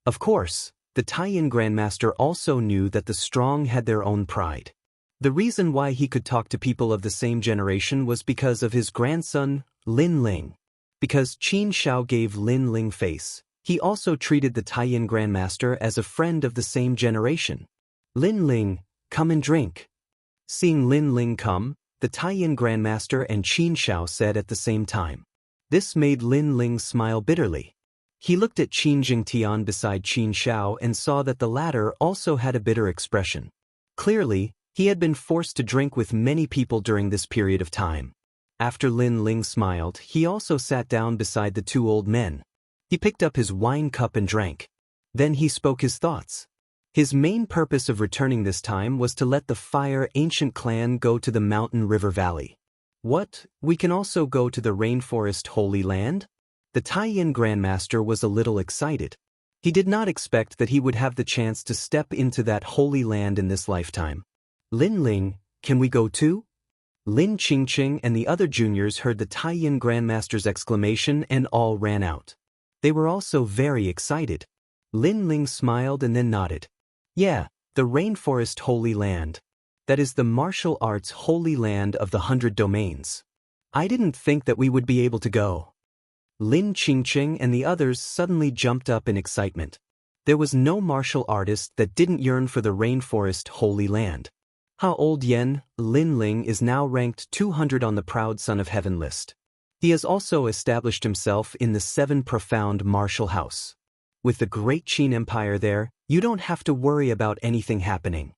Of course, the Taiyan Grandmaster also knew that the strong had their own pride. The reason why he could talk to people of the same generation was because of his grandson, Lin Ling. Because Qin Shao gave Lin Ling face, he also treated the Taiyan Grandmaster as a friend of the same generation. Lin Ling, come and drink. Seeing Lin Ling come, the Taiyan Grandmaster and Qin Shao said at the same time. This made Lin Ling smile bitterly. He looked at Qin Jingtian beside Qin Shao and saw that the latter also had a bitter expression. Clearly, he had been forced to drink with many people during this period of time. After Lin Ling smiled, he also sat down beside the 2 old men. He picked up his wine cup and drank. Then he spoke his thoughts. His main purpose of returning this time was to let the Fire Ancient Clan go to the Mountain River Valley. What, we can also go to the Rainforest Holy Land? The Taiyan Grandmaster was a little excited. He did not expect that he would have the chance to step into that holy land in this lifetime. Lin Ling, can we go too? Lin Qingqing and the other juniors heard the Taiyan Grandmaster's exclamation and all ran out. They were also very excited. Lin Ling smiled and then nodded. Yeah, the Rainforest Holy Land. That is the martial arts holy land of the 100 domains. I didn't think that we would be able to go. Lin Qingqing and the others suddenly jumped up in excitement. There was no martial artist that didn't yearn for the Rainforest Holy Land. How old Yen, Lin Ling is now ranked 200 on the Proud Son of Heaven list. He has also established himself in the 7 Profound Martial House. With the Great Qin Empire there, you don't have to worry about anything happening.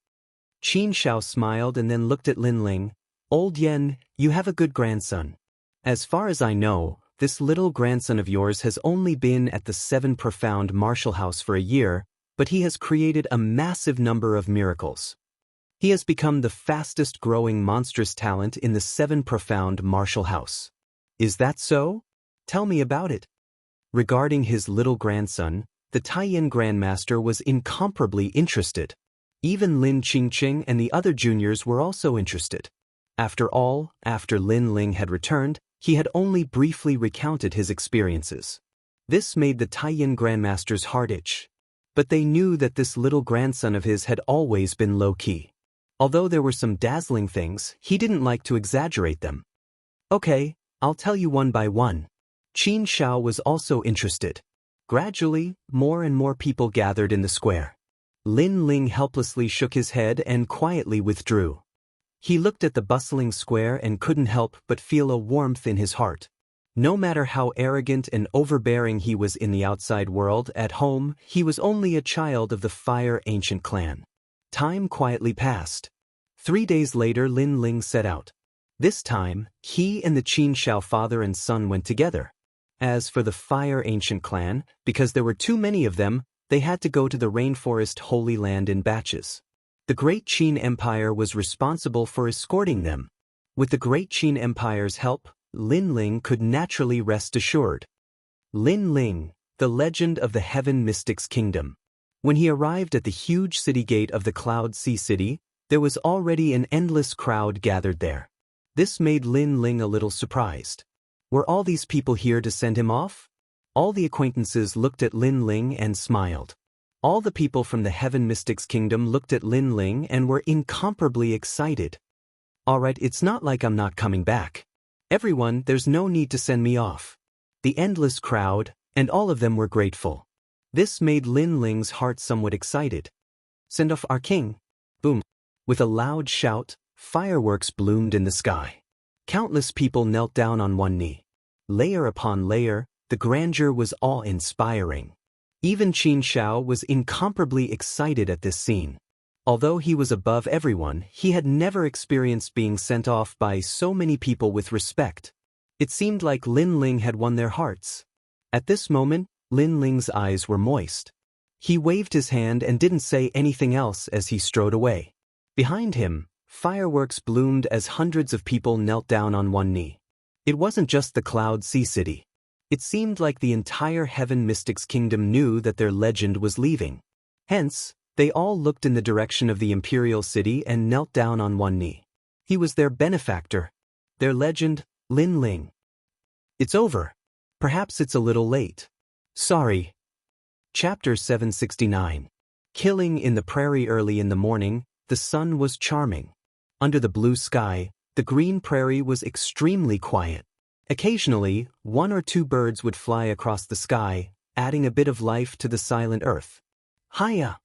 Qin Shao smiled and then looked at Lin Ling. Old Yen, you have a good grandson. As far as I know, this little grandson of yours has only been at the 7 Profound Martial House for a year, but he has created a massive number of miracles. He has become the fastest growing monstrous talent in the 7 Profound Martial House. Is that so? Tell me about it. Regarding his little grandson, the Taiyan Grandmaster was incomparably interested. Even Lin Qingqing and the other juniors were also interested. After all, after Lin Ling had returned, he had only briefly recounted his experiences. This made the Taiyin grandmaster's heart itch. But they knew that this little grandson of his had always been low-key. Although there were some dazzling things, he didn't like to exaggerate them. Okay, I'll tell you one by one. Qin Shao was also interested. Gradually, more and more people gathered in the square. Lin Ling helplessly shook his head and quietly withdrew. He looked at the bustling square and couldn't help but feel a warmth in his heart. No matter how arrogant and overbearing he was in the outside world, at home, he was only a child of the Fire Ancient clan. Time quietly passed. 3 days later, Lin Ling set out. This time, he and the Qin Shao father and son went together. As for the Fire Ancient clan, because there were too many of them, they had to go to the Rainforest Holy Land in batches. The Great Qin Empire was responsible for escorting them. With the Great Qin Empire's help, Lin Ling could naturally rest assured. Lin Ling, the legend of the Heaven Mystics Kingdom. When he arrived at the huge city gate of the Cloud Sea City, there was already an endless crowd gathered there. This made Lin Ling a little surprised. Were all these people here to send him off? All the acquaintances looked at Lin Ling and smiled. All the people from the Heaven Mystics Kingdom looked at Lin Ling and were incomparably excited. Alright, it's not like I'm not coming back. Everyone, there's no need to send me off. The endless crowd, and all of them were grateful. This made Lin Ling's heart somewhat excited. Send off our king. Boom. With a loud shout, fireworks bloomed in the sky. Countless people knelt down on one knee. Layer upon layer, the grandeur was awe-inspiring. Even Qin Shao was incomparably excited at this scene. Although he was above everyone, he had never experienced being sent off by so many people with respect. It seemed like Lin Ling had won their hearts. At this moment, Lin Ling's eyes were moist. He waved his hand and didn't say anything else as he strode away. Behind him, fireworks bloomed as hundreds of people knelt down on one knee. It wasn't just the Cloud Sea City. It seemed like the entire Heaven Mystics Kingdom knew that their legend was leaving. Hence, they all looked in the direction of the Imperial City and knelt down on one knee. He was their benefactor. Their legend, Lin Ling. It's over. Perhaps it's a little late. Sorry. Chapter 769. Killing in the prairie. Early in the morning, the sun was charming. Under the blue sky, the green prairie was extremely quiet. Occasionally, 1 or 2 birds would fly across the sky, adding a bit of life to the silent earth. Hiya!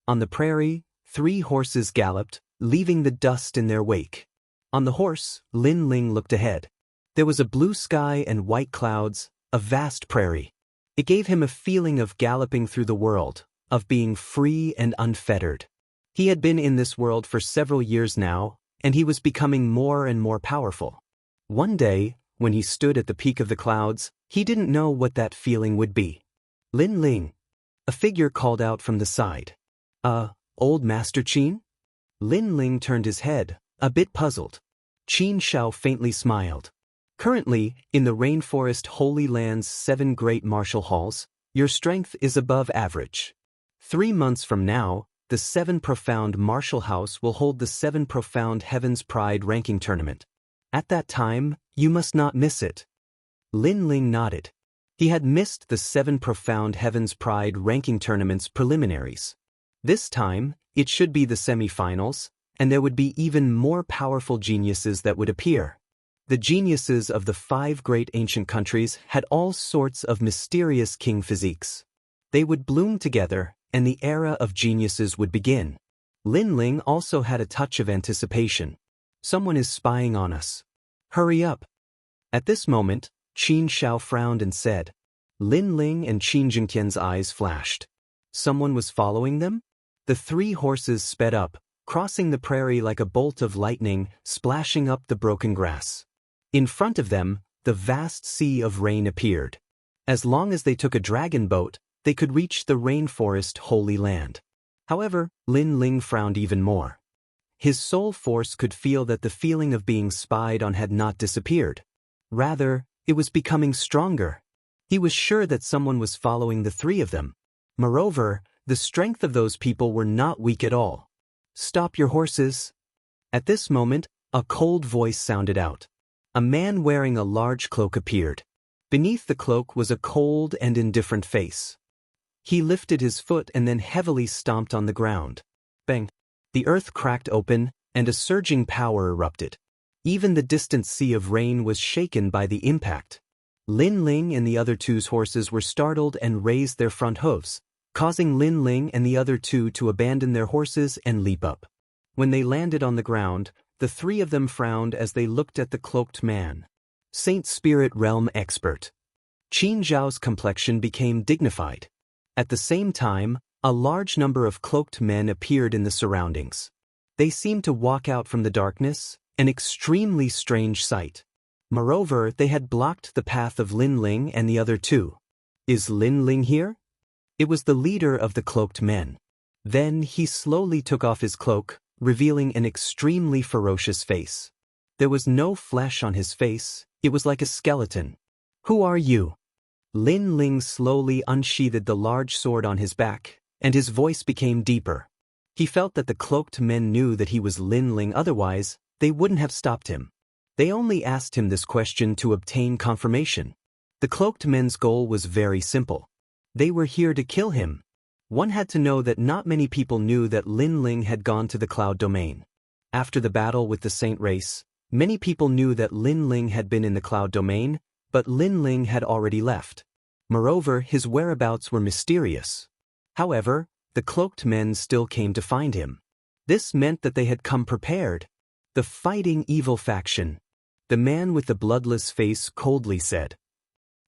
On the prairie, 3 horses galloped, leaving the dust in their wake. On the horse, Lin Ling looked ahead. There was a blue sky and white clouds, a vast prairie. It gave him a feeling of galloping through the world, of being free and unfettered. He had been in this world for several years now, and he was becoming more and more powerful. One day, when he stood at the peak of the clouds, he didn't know what that feeling would be. Lin Ling. A figure called out from the side. Old Master Qin? Lin Ling turned his head, a bit puzzled. Qin Shao faintly smiled. Currently, in the Rainforest Holy Land's 7 great martial halls, your strength is above average. 3 months from now, the 7 Profound Martial House will hold the 7 Profound Heaven's Pride ranking tournament. At that time, you must not miss it. Lin Ling nodded. He had missed the 7 Profound Heaven's Pride ranking tournament's preliminaries. This time, it should be the semi-finals, and there would be even more powerful geniuses that would appear. The geniuses of the 5 great ancient countries had all sorts of mysterious king physiques. They would bloom together, and the era of geniuses would begin. Lin Ling also had a touch of anticipation. Someone is spying on us. Hurry up. At this moment, Qin Shao frowned and said. Lin Ling and Qin Zhengqian's eyes flashed. Someone was following them? The 3 horses sped up, crossing the prairie like a bolt of lightning, splashing up the broken grass. In front of them, the vast sea of rain appeared. As long as they took a dragon boat, they could reach the Rainforest Holy Land. However, Lin Ling frowned even more. His soul force could feel that the feeling of being spied on had not disappeared. Rather, it was becoming stronger. He was sure that someone was following the 3 of them. Moreover, the strength of those people were not weak at all. Stop your horses. At this moment, a cold voice sounded out. A man wearing a large cloak appeared. Beneath the cloak was a cold and indifferent face. He lifted his foot and then heavily stomped on the ground. Bang! The earth cracked open, and a surging power erupted. Even the distant sea of rain was shaken by the impact. Lin Ling and the other two's horses were startled and raised their front hooves, causing Lin Ling and the other two to abandon their horses and leap up. When they landed on the ground, the three of them frowned as they looked at the cloaked man. Saint Spirit Realm Expert. Qin Zhao's complexion became dignified. At the same time, a large number of cloaked men appeared in the surroundings. They seemed to walk out from the darkness, an extremely strange sight. Moreover, they had blocked the path of Lin Ling and the other two. Is Lin Ling here? It was the leader of the cloaked men. Then he slowly took off his cloak, revealing an extremely ferocious face. There was no flesh on his face, it was like a skeleton. Who are you? Lin Ling slowly unsheathed the large sword on his back, and his voice became deeper. He felt that the cloaked men knew that he was Lin Ling, otherwise, they wouldn't have stopped him. They only asked him this question to obtain confirmation. The cloaked men's goal was very simple. They were here to kill him. One had to know that not many people knew that Lin Ling had gone to the cloud domain. After the battle with the Saint race, many people knew that Lin Ling had been in the cloud domain, but Lin Ling had already left. Moreover, his whereabouts were mysterious. However, the cloaked men still came to find him. This meant that they had come prepared. The fighting evil faction. The man with the bloodless face coldly said.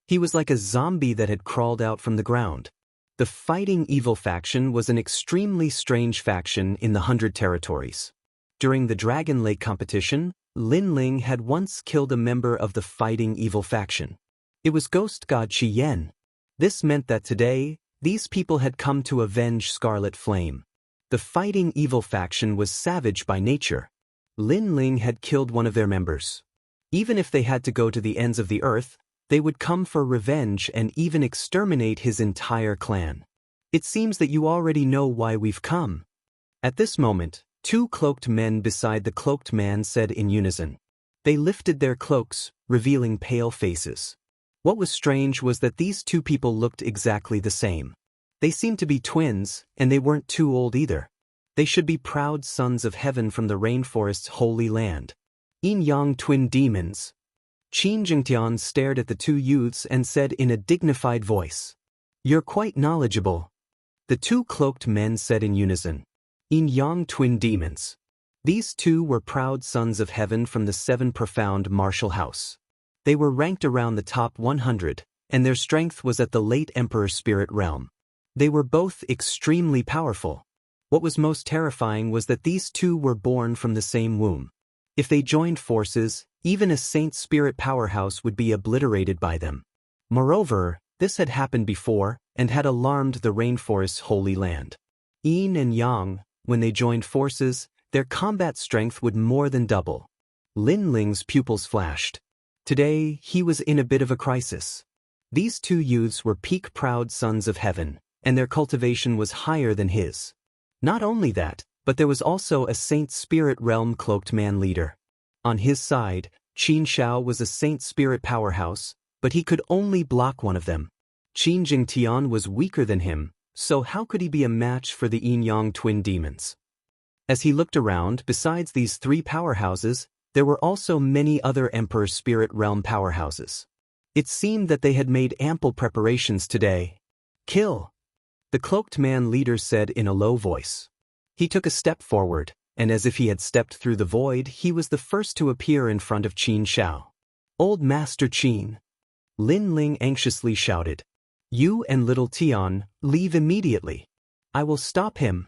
He was like a zombie that had crawled out from the ground. The fighting evil faction was an extremely strange faction in the 100 territories. During the Dragon Lake competition, Lin Ling had once killed a member of the fighting evil faction. It was ghost god Qi Yan. This meant that today, these people had come to avenge Scarlet Flame. The fighting evil faction was savage by nature. Lin Ling had killed one of their members. Even if they had to go to the ends of the earth, they would come for revenge and even exterminate his entire clan. It seems that you already know why we've come. At this moment, two cloaked men beside the cloaked man said in unison. They lifted their cloaks, revealing pale faces. What was strange was that these two people looked exactly the same. They seemed to be twins, and they weren't too old either. They should be proud sons of heaven from the rainforest's holy land. Yin Yang twin demons. Qin Jingtian stared at the two youths and said in a dignified voice, "You're quite knowledgeable." The two cloaked men said in unison, "Yin Yang twin demons." These two were proud sons of heaven from the 7 profound martial house. They were ranked around the top 100, and their strength was at the late Emperor Spirit realm. They were both extremely powerful. What was most terrifying was that these two were born from the same womb. If they joined forces, even a Saint Spirit powerhouse would be obliterated by them. Moreover, this had happened before and had alarmed the rainforest's holy land. Yin and Yang, when they joined forces, their combat strength would more than double. Lin Ling's pupils flashed. Today, he was in a bit of a crisis. These two youths were peak proud sons of heaven, and their cultivation was higher than his. Not only that, but there was also a Saint Spirit realm cloaked man leader. On his side, Xianxia was a Saint Spirit powerhouse, but he could only block one of them. Qin Jingtian was weaker than him, so how could he be a match for the Yin Yang twin demons? As he looked around, besides these 3 powerhouses, there were also many other Emperor Spirit realm powerhouses. It seemed that they had made ample preparations today. Kill! The cloaked man leader said in a low voice. He took a step forward, and as if he had stepped through the void, he was the first to appear in front of Qin Xiao. Old Master Qin! Lin Ling anxiously shouted. You and little Tian, leave immediately. I will stop him.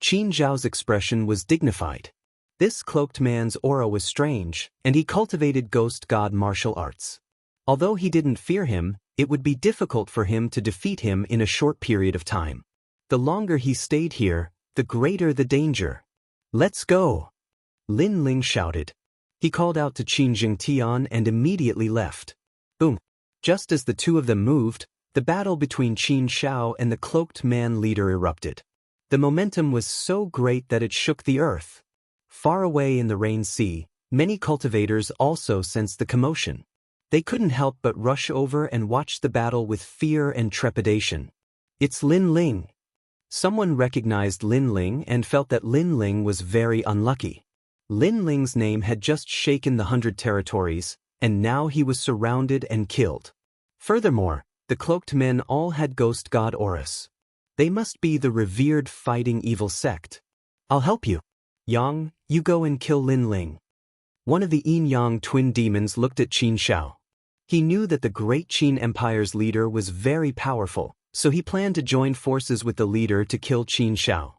Qin Zhao's expression was dignified. This cloaked man's aura was strange, and he cultivated ghost god martial arts. Although he didn't fear him, it would be difficult for him to defeat him in a short period of time. The longer he stayed here, the greater the danger. Let's go! Lin Ling shouted. He called out to Qin Jingtian and immediately left. Boom! Just as the two of them moved, the battle between Qin Xiao and the cloaked man leader erupted. The momentum was so great that it shook the earth. Far away in the Rain Sea, many cultivators also sensed the commotion. They couldn't help but rush over and watch the battle with fear and trepidation. It's Lin Ling. Someone recognized Lin Ling and felt that Lin Ling was very unlucky. Lin Ling's name had just shaken the 100 territories, and now he was surrounded and killed. Furthermore, the cloaked men all had ghost god auras. They must be the revered fighting evil sect. I'll help you. Yang, you go and kill Lin Ling. One of the Yin-Yang twin demons looked at Qin Shao. He knew that the great Qin Empire's leader was very powerful, so he planned to join forces with the leader to kill Qin Shao.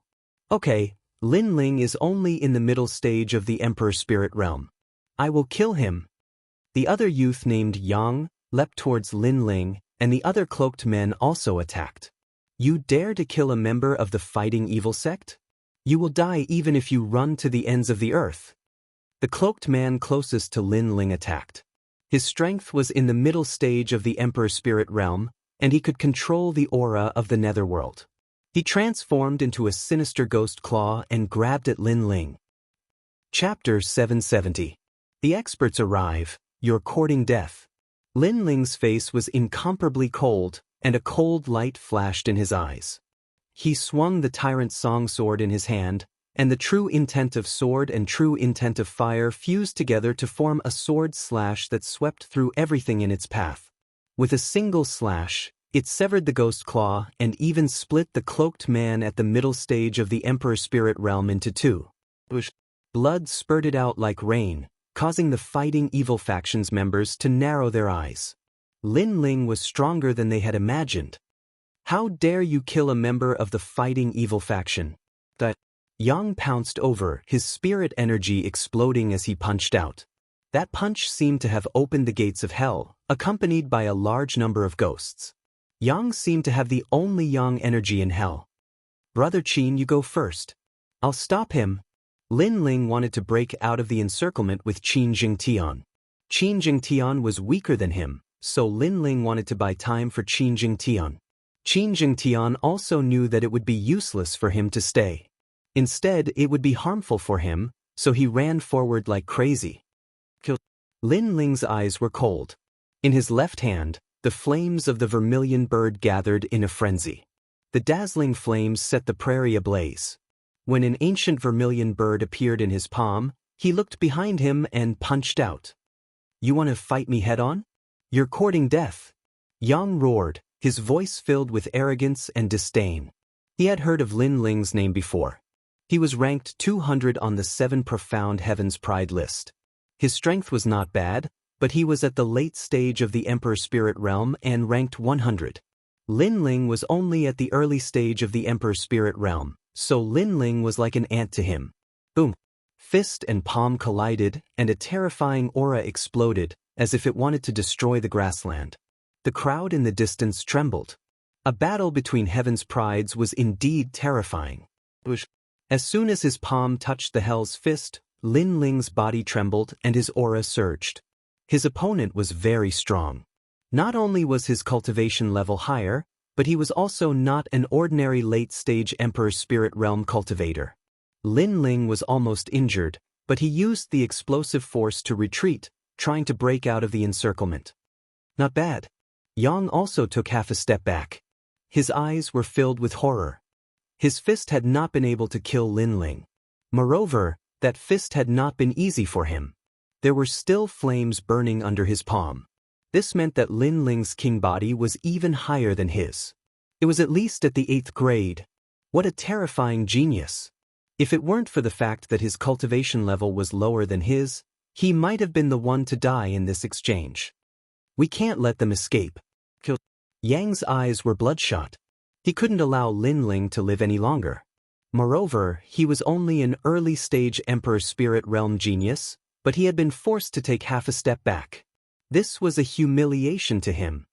Okay, Lin Ling is only in the middle stage of the Emperor Spirit Realm. I will kill him. The other youth named Yang leapt towards Lin Ling, and the other cloaked men also attacked. You dare to kill a member of the fighting evil sect? You will die even if you run to the ends of the earth. The cloaked man closest to Lin Ling attacked. His strength was in the middle stage of the Emperor Spirit Realm, and he could control the aura of the Netherworld. He transformed into a sinister ghost claw and grabbed at Lin Ling. Chapter 770. The experts arrive, you're courting death. Lin Ling's face was incomparably cold, and a cold light flashed in his eyes. He swung the tyrant's song sword in his hand, and the true intent of sword and true intent of fire fused together to form a sword slash that swept through everything in its path. With a single slash, it severed the ghost claw and even split the cloaked man at the middle stage of the Emperor Spirit Realm into two. Blood spurted out like rain, causing the fighting evil faction's members to narrow their eyes. Lin Ling was stronger than they had imagined. How dare you kill a member of the fighting evil faction? That Yang pounced over, his spirit energy exploding as he punched out. That punch seemed to have opened the gates of hell, accompanied by a large number of ghosts. Yang seemed to have the only Yang energy in hell. Brother Qin, you go first. I'll stop him. Lin Ling wanted to break out of the encirclement with Qin Jingtian. Qin Jingtian was weaker than him, so Lin Ling wanted to buy time for Qin Jingtian. Qin Jingtian also knew that it would be useless for him to stay. Instead, it would be harmful for him, so he ran forward like crazy. Lin Ling's eyes were cold. In his left hand, the flames of the vermilion bird gathered in a frenzy. The dazzling flames set the prairie ablaze. When an ancient vermilion bird appeared in his palm, he looked behind him and punched out. You want to fight me head-on? You're courting death. Yang roared, his voice filled with arrogance and disdain. He had heard of Lin Ling's name before. He was ranked 200 on the 7 Profound Heavens Pride list. His strength was not bad, but he was at the late stage of the Emperor Spirit Realm and ranked 100. Lin Ling was only at the early stage of the Emperor Spirit Realm, so Lin Ling was like an ant to him. Boom! Fist and palm collided, and a terrifying aura exploded, as if it wanted to destroy the grassland. The crowd in the distance trembled. A battle between heaven's prides was indeed terrifying. As soon as his palm touched the Hell's Fist, Lin Ling's body trembled and his aura surged. His opponent was very strong. Not only was his cultivation level higher, but he was also not an ordinary late-stage Emperor Spirit Realm cultivator. Lin Ling was almost injured, but he used the explosive force to retreat, trying to break out of the encirclement. Not bad. Yang also took half a step back. His eyes were filled with horror. His fist had not been able to kill Lin Ling. Moreover, that fist had not been easy for him. There were still flames burning under his palm. This meant that Lin Ling's king body was even higher than his. It was at least at the 8th grade. What a terrifying genius. If it weren't for the fact that his cultivation level was lower than his, he might have been the one to die in this exchange. We can't let them escape. Yang's eyes were bloodshot. He couldn't allow Lin Ling to live any longer. Moreover, he was only an early-stage Emperor Spirit Realm genius, but he had been forced to take half a step back. This was a humiliation to him.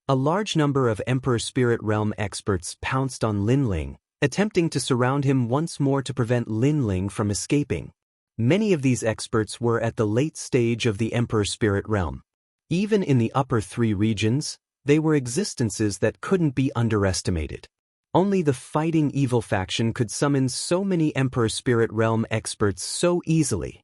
A large number of Emperor Spirit Realm experts pounced on Lin Ling, attempting to surround him once more to prevent Lin Ling from escaping. Many of these experts were at the late stage of the Emperor Spirit Realm. Even in the upper 3 regions, they were existences that couldn't be underestimated. Only the fighting evil faction could summon so many Emperor Spirit Realm experts so easily.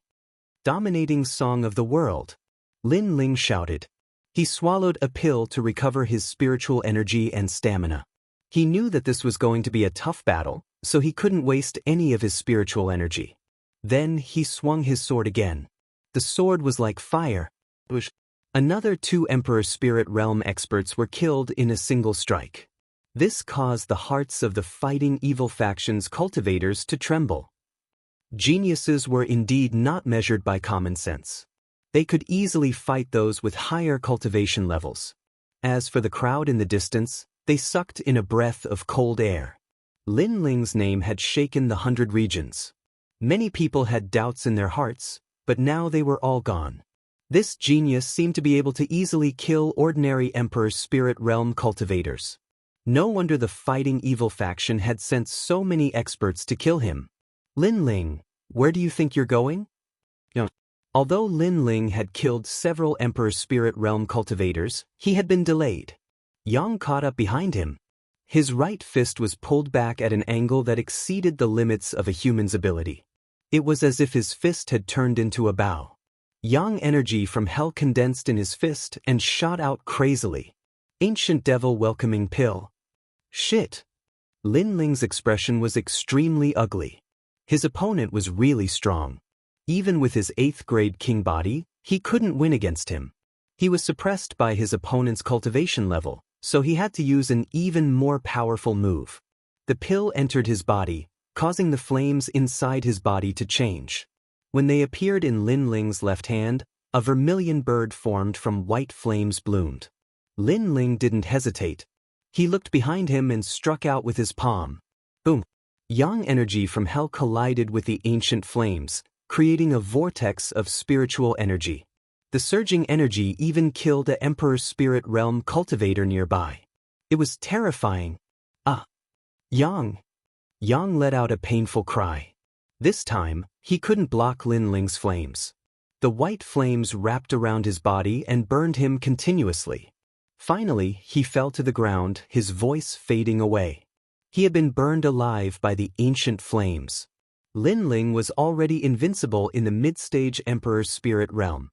Dominating song of the world. Lin Ling shouted. He swallowed a pill to recover his spiritual energy and stamina. He knew that this was going to be a tough battle, so he couldn't waste any of his spiritual energy. Then he swung his sword again. The sword was like fire. Another 2 Emperor Spirit Realm experts were killed in a single strike. This caused the hearts of the fighting evil faction's cultivators to tremble. Geniuses were indeed not measured by common sense. They could easily fight those with higher cultivation levels. As for the crowd in the distance, they sucked in a breath of cold air. Lin Ling's name had shaken the 100 regions. Many people had doubts in their hearts, but now they were all gone. This genius seemed to be able to easily kill ordinary Emperor Spirit Realm cultivators. No wonder the fighting evil faction had sent so many experts to kill him. Lin Ling, where do you think you're going? Although Lin Ling had killed several Emperor Spirit Realm cultivators, he had been delayed. Yang caught up behind him. His right fist was pulled back at an angle that exceeded the limits of a human's ability. It was as if his fist had turned into a bow. Yang energy from hell condensed in his fist and shot out crazily. Ancient devil welcoming pill. Shit. Lin Ling's expression was extremely ugly. His opponent was really strong. Even with his 8th grade king body, he couldn't win against him. He was suppressed by his opponent's cultivation level, so he had to use an even more powerful move. The pill entered his body, causing the flames inside his body to change. When they appeared in Lin Ling's left hand, a vermilion bird formed from white flames bloomed. Lin Ling didn't hesitate. He looked behind him and struck out with his palm. Boom! Yang energy from hell collided with the ancient flames, creating a vortex of spiritual energy. The surging energy even killed an Emperor Spirit Realm cultivator nearby. It was terrifying. Ah! Yang! Yang let out a painful cry. This time, he couldn't block Lin Ling's flames. The white flames wrapped around his body and burned him continuously. Finally, he fell to the ground, his voice fading away. He had been burned alive by the ancient flames. Lin Ling was already invincible in the mid-stage Emperor Spirit Realm.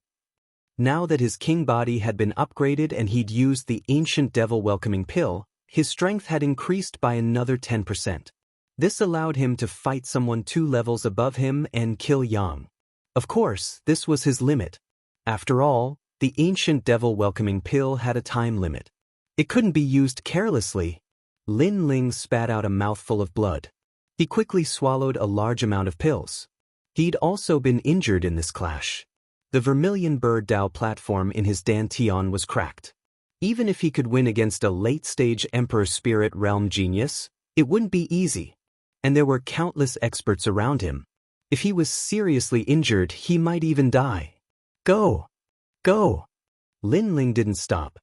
Now that his king body had been upgraded and he'd used the ancient devil welcoming pill, his strength had increased by another 10%. This allowed him to fight someone 2 levels above him and kill Yang. Of course, this was his limit. After all, the ancient devil welcoming pill had a time limit. It couldn't be used carelessly. Lin Ling spat out a mouthful of blood. He quickly swallowed a large amount of pills. He'd also been injured in this clash. The vermilion bird Dao platform in his dantian was cracked. Even if he could win against a late-stage Emperor Spirit Realm genius, it wouldn't be easy. And there were countless experts around him. If he was seriously injured, he might even die. Go! Go! Lin Ling didn't stop.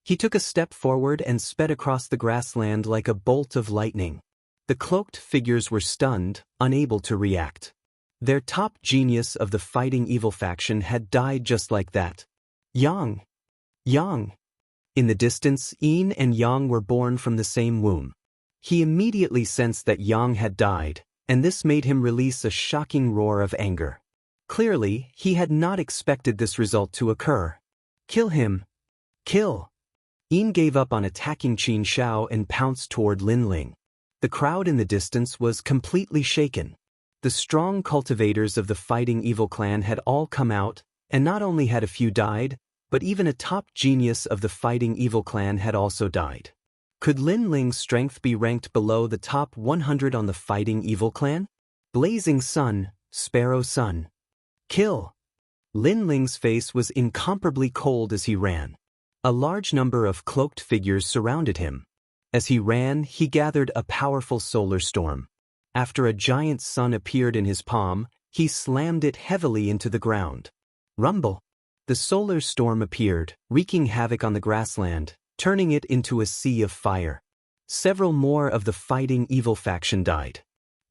He took a step forward and sped across the grassland like a bolt of lightning. The cloaked figures were stunned, unable to react. Their top genius of the fighting evil faction had died just like that. Yang! Yang! In the distance, Yin and Yang were born from the same womb. He immediately sensed that Yang had died, and this made him release a shocking roar of anger. Clearly, he had not expected this result to occur. Kill him! Kill! Yin gave up on attacking Qin Xiao and pounced toward Lin Ling. The crowd in the distance was completely shaken. The strong cultivators of the fighting evil clan had all come out, and not only had a few died, but even a top genius of the fighting evil clan had also died. Could Lin Ling's strength be ranked below the top 100 on the fighting evil clan? Blazing Sun, Sparrow Sun. Kill! Lin Ling's face was incomparably cold as he ran. A large number of cloaked figures surrounded him. As he ran, he gathered a powerful solar storm. After a giant sun appeared in his palm, he slammed it heavily into the ground. Rumble! The solar storm appeared, wreaking havoc on the grassland, turning it into a sea of fire. Several more of the fighting evil faction died.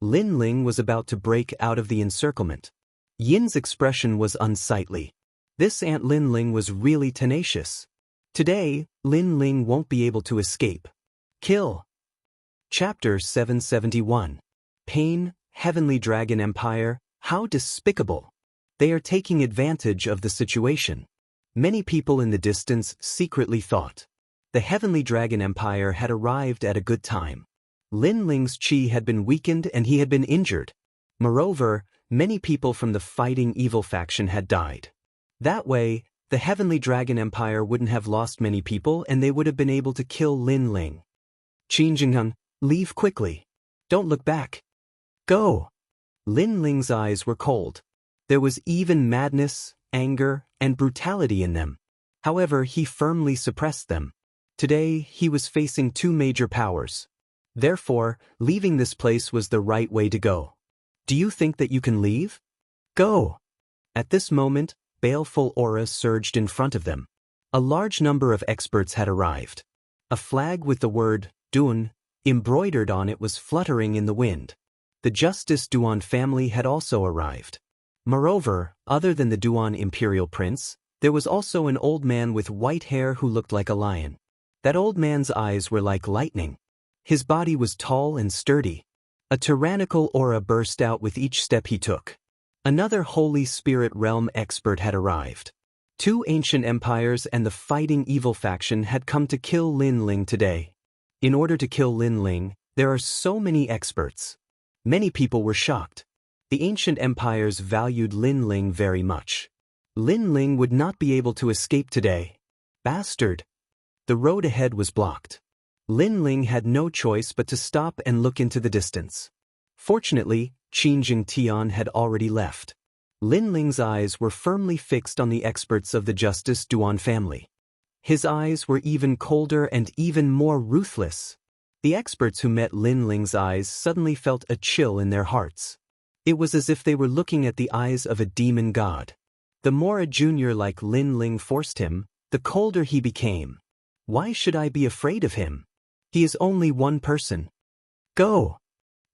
Lin Ling was about to break out of the encirclement. Yin's expression was unsightly. This Aunt Lin Ling was really tenacious. Today, Lin Ling won't be able to escape. Kill! Chapter 771. Pain, Heavenly Dragon Empire, how despicable. They are taking advantage of the situation. Many people in the distance secretly thought. The Heavenly Dragon Empire had arrived at a good time. Lin Ling's chi had been weakened and he had been injured. Moreover, many people from the fighting evil faction had died. That way, the Heavenly Dragon Empire wouldn't have lost many people and they would have been able to kill Lin Ling. Qin Jingheng, leave quickly. Don't look back. Go. Lin Ling's eyes were cold. There was even madness, anger, and brutality in them. However, he firmly suppressed them. Today, he was facing two major powers. Therefore, leaving this place was the right way to go. Do you think that you can leave? Go. At this moment, baleful auras surged in front of them. A large number of experts had arrived. A flag with the word Dun embroidered on it was fluttering in the wind. The Justice Duan family had also arrived. Moreover, other than the Duan Imperial Prince, there was also an old man with white hair who looked like a lion. That old man's eyes were like lightning. His body was tall and sturdy. A tyrannical aura burst out with each step he took. Another Holy Spirit Realm expert had arrived. Two ancient empires and the fighting evil faction had come to kill Lin Ling today. In order to kill Lin Ling, there are so many experts. Many people were shocked. The ancient empires valued Lin Ling very much. Lin Ling would not be able to escape today. Bastard! The road ahead was blocked. Lin Ling had no choice but to stop and look into the distance. Fortunately, Qin Jingtian had already left. Lin Ling's eyes were firmly fixed on the experts of the Justice Duan family. His eyes were even colder and even more ruthless. The experts who met Lin Ling's eyes suddenly felt a chill in their hearts. It was as if they were looking at the eyes of a demon god. The more a junior like Lin Ling forced him, the colder he became. Why should I be afraid of him? He is only one person. Go!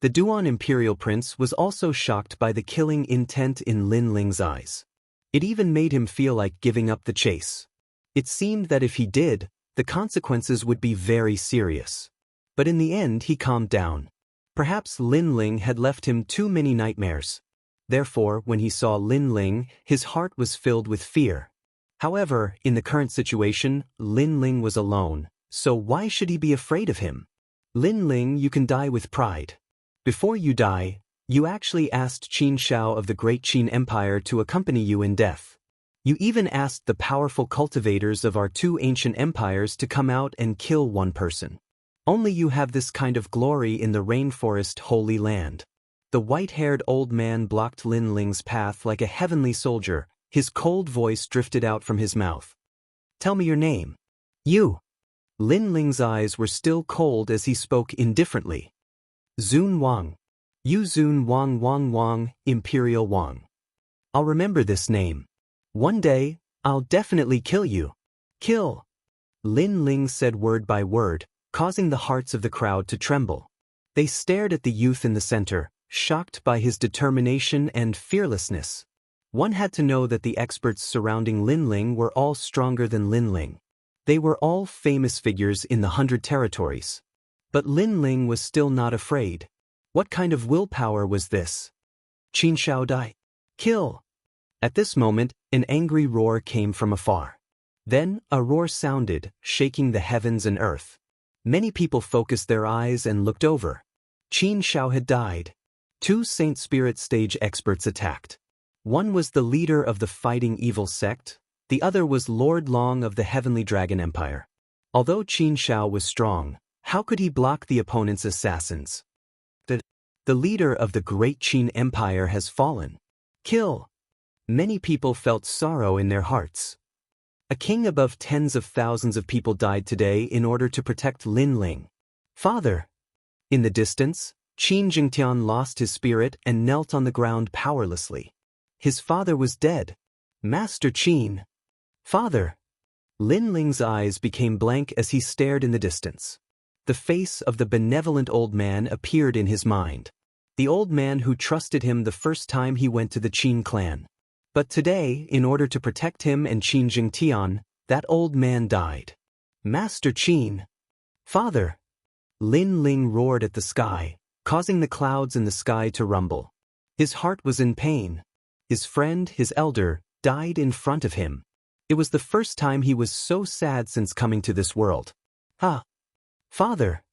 The Duan Imperial Prince was also shocked by the killing intent in Lin Ling's eyes. It even made him feel like giving up the chase. It seemed that if he did, the consequences would be very serious. But in the end he calmed down. Perhaps Lin Ling had left him too many nightmares. Therefore, when he saw Lin Ling, his heart was filled with fear. However, in the current situation, Lin Ling was alone, so why should he be afraid of him? Lin Ling, you can die with pride. Before you die, you actually asked Qin Shao of the Great Qin Empire to accompany you in death. You even asked the powerful cultivators of our two ancient empires to come out and kill one person. Only you have this kind of glory in the rainforest Holy Land. The white-haired old man blocked Lin Ling's path like a heavenly soldier. His cold voice drifted out from his mouth. Tell me your name. You. Lin Ling's eyes were still cold as he spoke indifferently. Zun Wang. You Zun Wang, Imperial Wang. I'll remember this name. One day, I'll definitely kill you. Kill. Lin Ling said word by word, causing the hearts of the crowd to tremble. They stared at the youth in the center, shocked by his determination and fearlessness. One had to know that the experts surrounding Lin Ling were all stronger than Lin Ling. They were all famous figures in the 100 territories. But Lin Ling was still not afraid. What kind of willpower was this? Qin Shao Dai. Kill. At this moment, an angry roar came from afar. Then, a roar sounded, shaking the heavens and earth. Many people focused their eyes and looked over. Qin Shao had died. Two Saint Spirit stage experts attacked. One was the leader of the fighting evil sect, the other was Lord Long of the Heavenly Dragon Empire. Although Qin Shao was strong, how could he block the opponent's assassins? The leader of the Great Qin Empire has fallen. Kill. Many people felt sorrow in their hearts. A king above tens of thousands of people died today in order to protect Lin Ling. Father. In the distance, Qin Jingtian lost his spirit and knelt on the ground powerlessly. His father was dead. Master Qin. Father. Lin Ling's eyes became blank as he stared in the distance. The face of the benevolent old man appeared in his mind. The old man who trusted him the first time he went to the Qin clan. But today, in order to protect him and Qin Jingtian, that old man died. Master Qin. Father. Lin Ling roared at the sky, causing the clouds in the sky to rumble. His heart was in pain. His friend, his elder, died in front of him. It was the first time he was so sad since coming to this world. Ah! Father!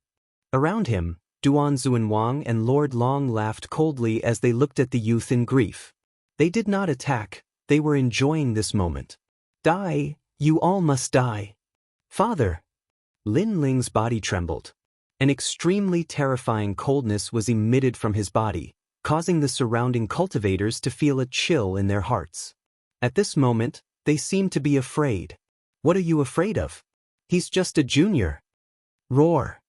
Around him, Duan Xuanwang and Lord Long laughed coldly as they looked at the youth in grief. They did not attack, they were enjoying this moment. Die, you all must die. Father! Lin Ling's body trembled. An extremely terrifying coldness was emitted from his body, causing the surrounding cultivators to feel a chill in their hearts. At this moment, they seemed to be afraid. What are you afraid of? He's just a junior. Roar!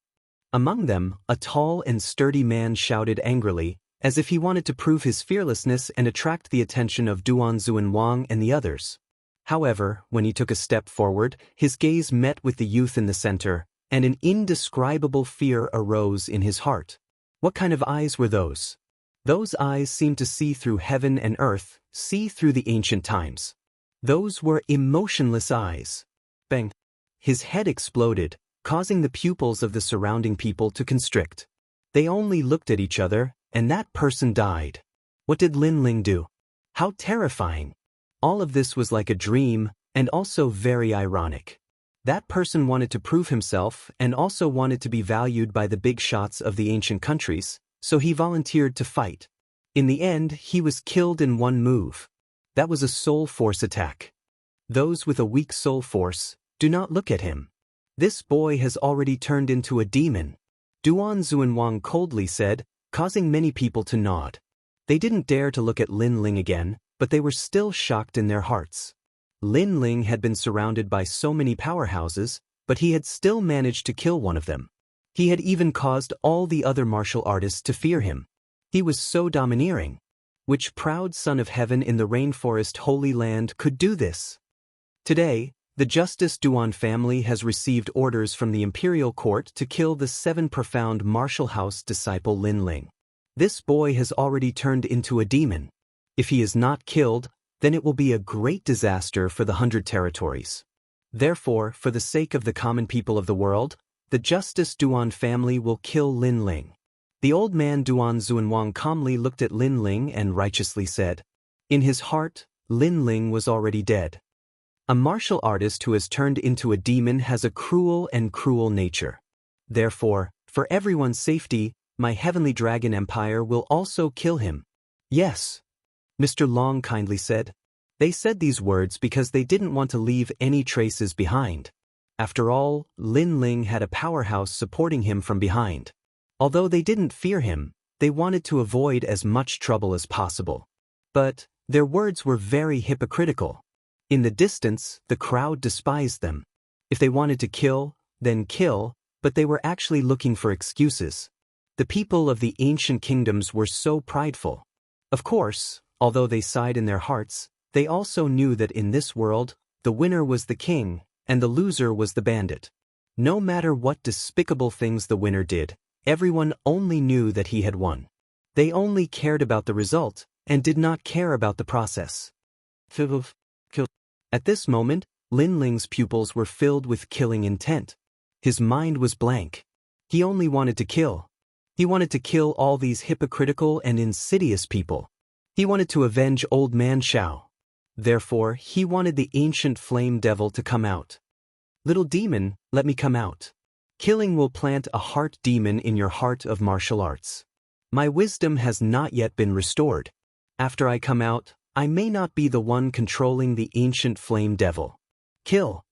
Among them, a tall and sturdy man shouted angrily, as if he wanted to prove his fearlessness and attract the attention of Duan Xuanwang and the others. However, when he took a step forward, his gaze met with the youth in the center, and an indescribable fear arose in his heart. What kind of eyes were those? Those eyes seemed to see through heaven and earth, see through the ancient times. Those were emotionless eyes. Bang! His head exploded, causing the pupils of the surrounding people to constrict. They only looked at each other, and that person died. What did Lin Ling do? How terrifying! All of this was like a dream, and also very ironic. That person wanted to prove himself and also wanted to be valued by the big shots of the ancient countries, so he volunteered to fight. In the end, he was killed in one move. That was a soul force attack. Those with a weak soul force, do not look at him. This boy has already turned into a demon. Duan Xuanwang coldly said, causing many people to nod. They didn't dare to look at Lin Ling again, but they were still shocked in their hearts. Lin Ling had been surrounded by so many powerhouses, but he had still managed to kill one of them. He had even caused all the other martial artists to fear him. He was so domineering. Which proud son of heaven in the rainforest Holy Land could do this? Today, the Justice Duan family has received orders from the imperial court to kill the 7 profound martial house disciple Lin Ling. This boy has already turned into a demon. If he is not killed, then it will be a great disaster for the 100 territories. Therefore, for the sake of the common people of the world, the Justice Duan family will kill Lin Ling. The old man Duan Xuanwang calmly looked at Lin Ling and righteously said. In his heart, Lin Ling was already dead. A martial artist who has turned into a demon has a cruel nature. Therefore, for everyone's safety, my heavenly dragon empire will also kill him. Yes, Mr. Long kindly said. They said these words because they didn't want to leave any traces behind. After all, Lin Ling had a powerhouse supporting him from behind. Although they didn't fear him, they wanted to avoid as much trouble as possible. But their words were very hypocritical. In the distance, the crowd despised them. If they wanted to kill, then kill, but they were actually looking for excuses. The people of the ancient kingdoms were so prideful. Of course, although they sighed in their hearts, they also knew that in this world, the winner was the king, and the loser was the bandit. No matter what despicable things the winner did, everyone only knew that he had won. They only cared about the result, and did not care about the process. At this moment, Lin Ling's pupils were filled with killing intent. His mind was blank. He only wanted to kill. He wanted to kill all these hypocritical and insidious people. He wanted to avenge old man Xiao. Therefore, he wanted the ancient flame devil to come out. Little demon, let me come out. Killing will plant a heart demon in your heart of martial arts. My wisdom has not yet been restored. After I come out, I may not be the one controlling the ancient flame devil. Kill.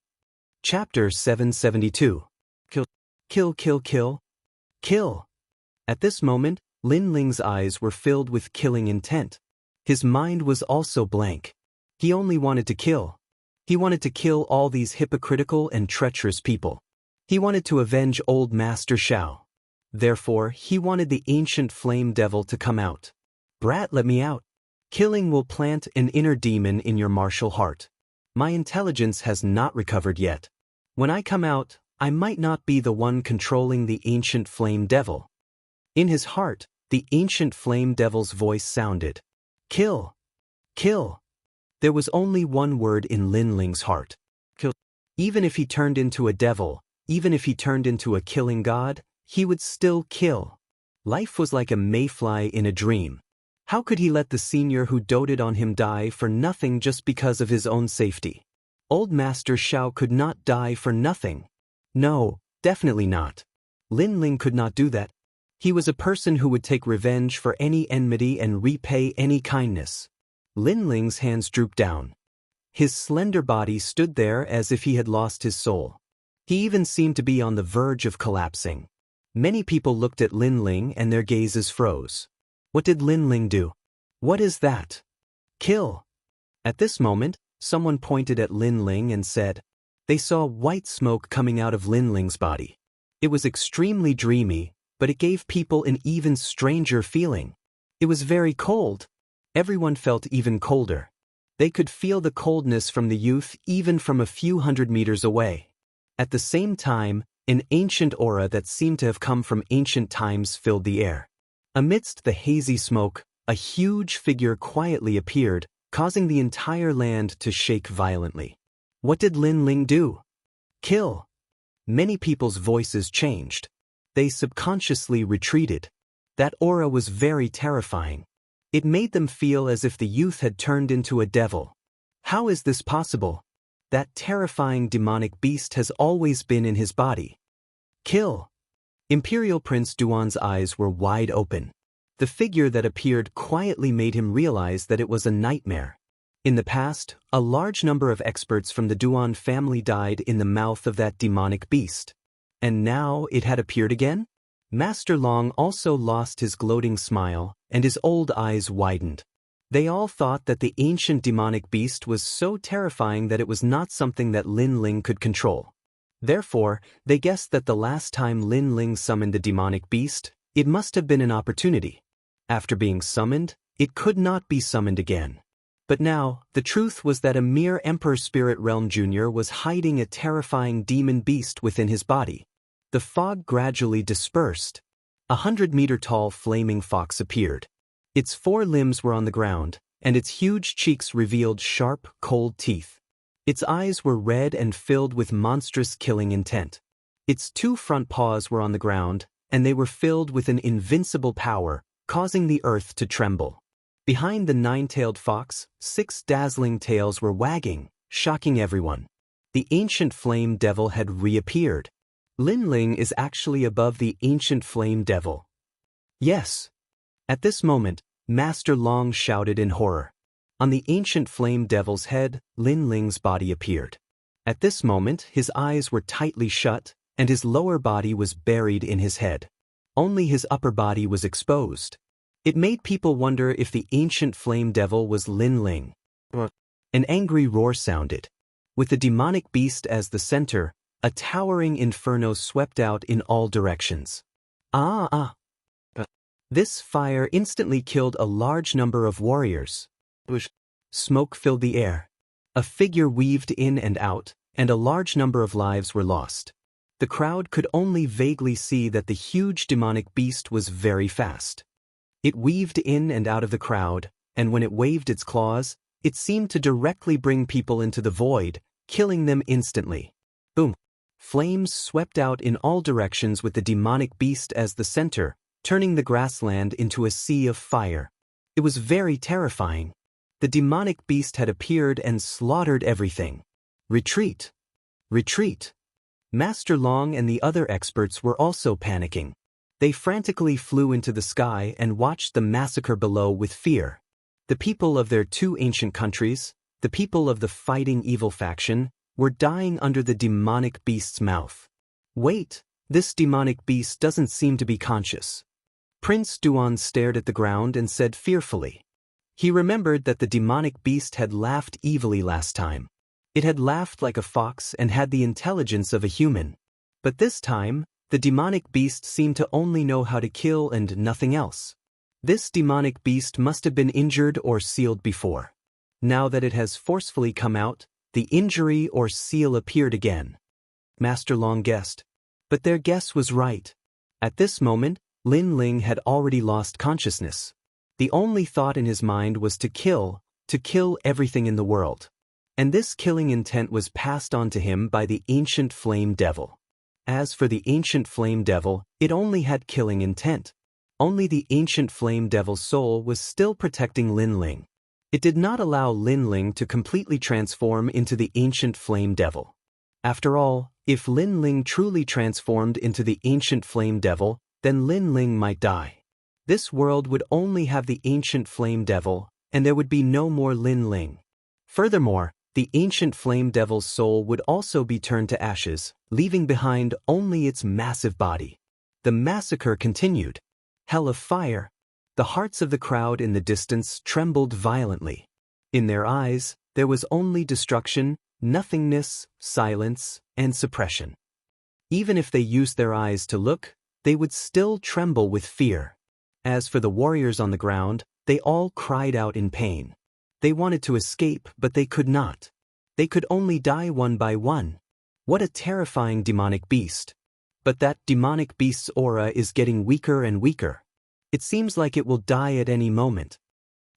Chapter 772. Kill. Kill, kill, kill. Kill. At this moment, Lin Ling's eyes were filled with killing intent. His mind was also blank. He only wanted to kill. He wanted to kill all these hypocritical and treacherous people. He wanted to avenge old Master Xiao. Therefore, he wanted the ancient flame devil to come out. Brat, let me out. Killing will plant an inner demon in your martial heart. My intelligence has not recovered yet. When I come out, I might not be the one controlling the ancient flame devil. In his heart, the ancient flame devil's voice sounded. Kill. Kill. There was only one word in Lin Ling's heart. Kill. Even if he turned into a devil, even if he turned into a killing god, he would still kill. Life was like a mayfly in a dream. How could he let the senior who doted on him die for nothing just because of his own safety? Old Master Xiao could not die for nothing. No, definitely not. Lin Ling could not do that. He was a person who would take revenge for any enmity and repay any kindness. Lin Ling's hands drooped down. His slender body stood there as if he had lost his soul. He even seemed to be on the verge of collapsing. Many people looked at Lin Ling and their gazes froze. What did Lin Ling do? What is that? Kill! At this moment, someone pointed at Lin Ling and said, they saw white smoke coming out of Lin Ling's body. It was extremely dreamy, but it gave people an even stranger feeling. It was very cold. Everyone felt even colder. They could feel the coldness from the youth even from a few hundred meters away. At the same time, an ancient aura that seemed to have come from ancient times filled the air. Amidst the hazy smoke, a huge figure quietly appeared, causing the entire land to shake violently. What did Lin Ling do? Kill! Many people's voices changed. They subconsciously retreated. That aura was very terrifying. It made them feel as if the youth had turned into a devil. How is this possible? That terrifying demonic beast has always been in his body. Kill! Imperial Prince Duan's eyes were wide open. The figure that appeared quietly made him realize that it was a nightmare. In the past, a large number of experts from the Duan family died in the mouth of that demonic beast. And now it had appeared again? Master Long also lost his gloating smile, and his old eyes widened. They all thought that the ancient demonic beast was so terrifying that it was not something that Lin Ling could control. Therefore, they guessed that the last time Lin Ling summoned the demonic beast, it must have been an opportunity. After being summoned, it could not be summoned again. But now, the truth was that a mere Emperor Spirit Realm Jr. was hiding a terrifying demon beast within his body. The fog gradually dispersed. 100-meter-tall flaming fox appeared. Its 4 limbs were on the ground, and its huge cheeks revealed sharp, cold teeth. Its eyes were red and filled with monstrous killing intent. Its 2 front paws were on the ground, and they were filled with an invincible power, causing the earth to tremble. Behind the 9-tailed fox, 6 dazzling tails were wagging, shocking everyone. The ancient flame devil had reappeared. Lin Ling is actually above the ancient flame devil. Yes. At this moment, Master Long shouted in horror. On the ancient flame devil's head, Lin Ling's body appeared. At this moment, his eyes were tightly shut, and his lower body was buried in his head. Only his upper body was exposed. It made people wonder if the ancient flame devil was Lin Ling. An angry roar sounded. With the demonic beast as the center, a towering inferno swept out in all directions. This fire instantly killed a large number of warriors. Smoke filled the air. A figure weaved in and out, and a large number of lives were lost. The crowd could only vaguely see that the huge demonic beast was very fast. It weaved in and out of the crowd, and when it waved its claws, it seemed to directly bring people into the void, killing them instantly. Boom! Flames swept out in all directions with the demonic beast as the center, turning the grassland into a sea of fire. It was very terrifying. The demonic beast had appeared and slaughtered everything. Retreat! Retreat! Master Long and the other experts were also panicking. They frantically flew into the sky and watched the massacre below with fear. The people of their 2 ancient countries, the people of the fighting evil faction, were dying under the demonic beast's mouth. Wait, this demonic beast doesn't seem to be conscious. Prince Duan stared at the ground and said fearfully. He remembered that the demonic beast had laughed evilly last time. It had laughed like a fox and had the intelligence of a human. But this time, the demonic beast seemed to only know how to kill and nothing else. This demonic beast must have been injured or sealed before. Now that it has forcefully come out, the injury or seal appeared again. Master Long guessed. But their guess was right. At this moment, Lin Ling had already lost consciousness. The only thought in his mind was to kill everything in the world. And this killing intent was passed on to him by the ancient flame devil. As for the ancient flame devil, it only had killing intent. Only the ancient flame devil's soul was still protecting Lin Ling. It did not allow Lin Ling to completely transform into the ancient flame devil. After all, if Lin Ling truly transformed into the ancient flame devil, then Lin Ling might die. This world would only have the ancient flame devil, and there would be no more Lin Ling. Furthermore, the ancient flame devil's soul would also be turned to ashes, leaving behind only its massive body. The massacre continued. Hell of fire. The hearts of the crowd in the distance trembled violently. In their eyes, there was only destruction, nothingness, silence, and suppression. Even if they used their eyes to look, they would still tremble with fear. As for the warriors on the ground, they all cried out in pain. They wanted to escape, but they could not. They could only die one by one. What a terrifying demonic beast. But that demonic beast's aura is getting weaker and weaker. It seems like it will die at any moment.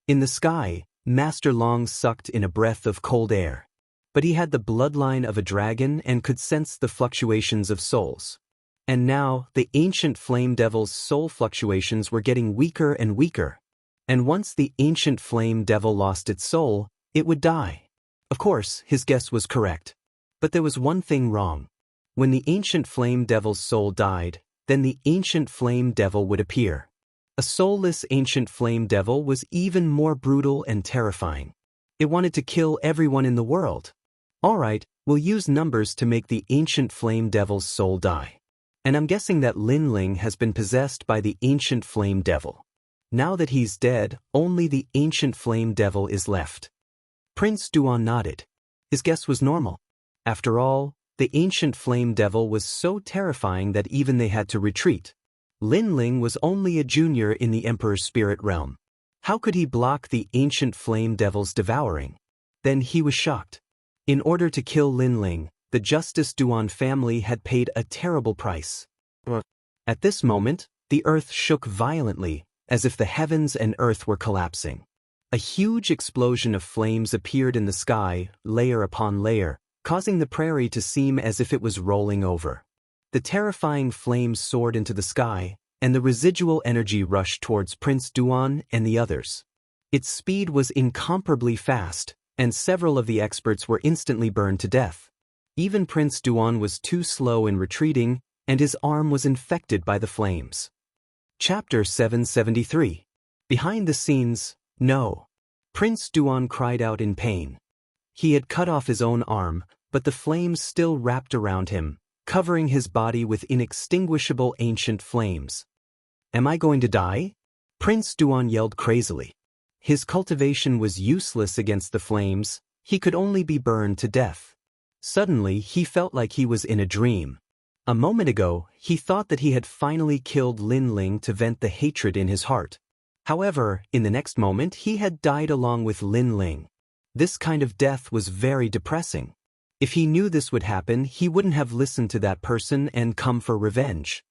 In the sky, Master Long sucked in a breath of cold air. But he had the bloodline of a dragon and could sense the fluctuations of souls. And now, the ancient flame devil's soul fluctuations were getting weaker and weaker. And once the ancient flame devil lost its soul, it would die. Of course, his guess was correct. But there was one thing wrong. When the ancient flame devil's soul died, then the ancient flame devil would appear. A soulless ancient flame devil was even more brutal and terrifying. It wanted to kill everyone in the world. Alright, we'll use numbers to make the ancient flame devil's soul die. And I'm guessing that Lin Ling has been possessed by the ancient flame devil. Now that he's dead, only the ancient flame devil is left. Prince Duan nodded. His guess was normal. After all, the ancient flame devil was so terrifying that even they had to retreat. Lin Ling was only a junior in the Emperor's spirit realm. How could he block the ancient flame devil's devouring? Then he was shocked. In order to kill Lin Ling, the Justice Duan family had paid a terrible price. At this moment, the earth shook violently, as if the heavens and earth were collapsing. A huge explosion of flames appeared in the sky, layer upon layer, causing the prairie to seem as if it was rolling over. The terrifying flames soared into the sky, and the residual energy rushed towards Prince Duan and the others. Its speed was incomparably fast, and several of the experts were instantly burned to death. Even Prince Duan was too slow in retreating, and his arm was infected by the flames. Chapter 773. Behind the scenes, no. Prince Duan cried out in pain. He had cut off his own arm, but the flames still wrapped around him, covering his body with inextinguishable ancient flames. Am I going to die? Prince Duan yelled crazily. His cultivation was useless against the flames, he could only be burned to death. Suddenly, he felt like he was in a dream. A moment ago, he thought that he had finally killed Lin Ling to vent the hatred in his heart. However, in the next moment, he had died along with Lin Ling. This kind of death was very depressing. If he knew this would happen, he wouldn't have listened to that person and come for revenge.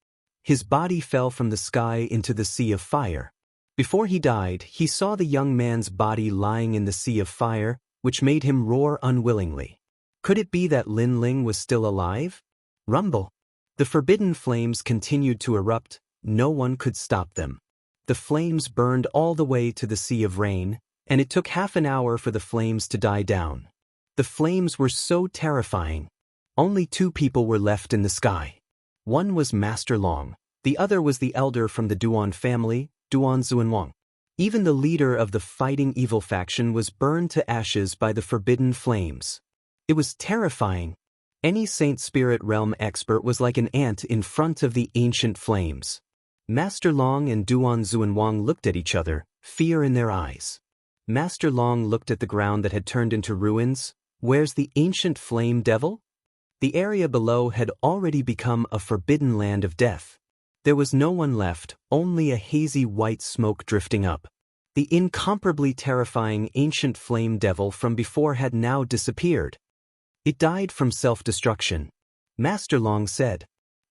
His body fell from the sky into the sea of fire. Before he died, he saw the young man's body lying in the sea of fire, which made him roar unwillingly. Could it be that Lin Ling was still alive? Rumble. The forbidden flames continued to erupt, no one could stop them. The flames burned all the way to the Sea of Rain, and it took half an hour for the flames to die down. The flames were so terrifying. Only 2 people were left in the sky. One was Master Long, the other was the elder from the Duan family, Duan Xuanwang. Even the leader of the fighting evil faction was burned to ashes by the forbidden flames. It was terrifying. Any Saint Spirit Realm expert was like an ant in front of the ancient flames. Master Long and Duan Xuanwang looked at each other, fear in their eyes. Master Long looked at the ground that had turned into ruins. Where's the ancient flame devil? The area below had already become a forbidden land of death. There was no one left, only a hazy white smoke drifting up. The incomparably terrifying ancient flame devil from before had now disappeared. It died from self-destruction. Master Long said.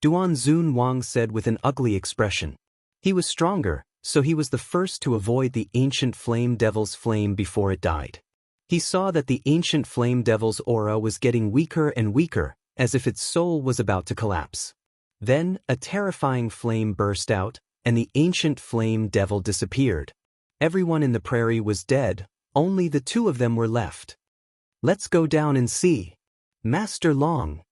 Duan Xuanwang said with an ugly expression. He was stronger, so he was the first to avoid the ancient flame devil's flame before it died. He saw that the ancient flame devil's aura was getting weaker and weaker, as if its soul was about to collapse. Then, a terrifying flame burst out, and the ancient flame devil disappeared. Everyone in the prairie was dead, only the two of them were left. "Let's go down and see. Master Long."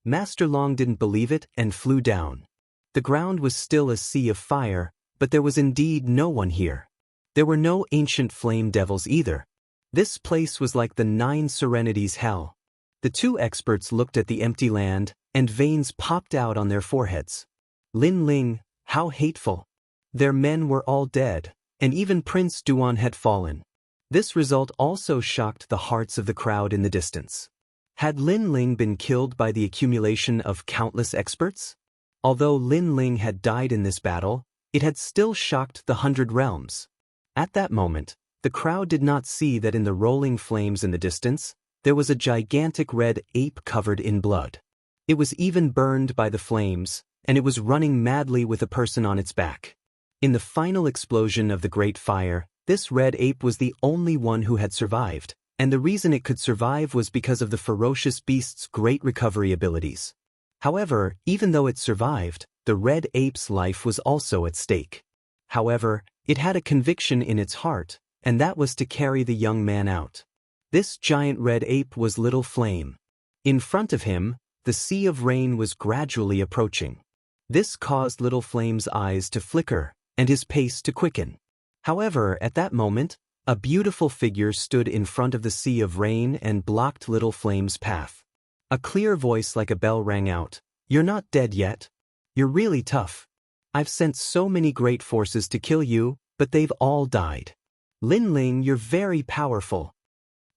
Master Long didn't believe it and flew down. The ground was still a sea of fire, but there was indeed no one here. There were no ancient flame devils either. This place was like the 9 Serenities hell. The two experts looked at the empty land, and veins popped out on their foreheads. Lin Ling, how hateful. Their men were all dead, and even Prince Duan had fallen. This result also shocked the hearts of the crowd in the distance. Had Lin Ling been killed by the accumulation of countless experts? Although Lin Ling had died in this battle, it had still shocked the 100 realms. At that moment, the crowd did not see that in the rolling flames in the distance, there was a gigantic red ape covered in blood. It was even burned by the flames, and it was running madly with a person on its back. In the final explosion of the Great Fire, this red ape was the only one who had survived, and the reason it could survive was because of the ferocious beast's great recovery abilities. However, even though it survived, the red ape's life was also at stake. However, it had a conviction in its heart, and that was to carry the young man out. This giant red ape was Little Flame. In front of him, the sea of rain was gradually approaching. This caused Little Flame's eyes to flicker, and his pace to quicken. However, at that moment, a beautiful figure stood in front of the sea of rain and blocked Little Flame's path. A clear voice like a bell rang out, "You're not dead yet. You're really tough. I've sent so many great forces to kill you, but they've all died. Lin Ling, you're very powerful."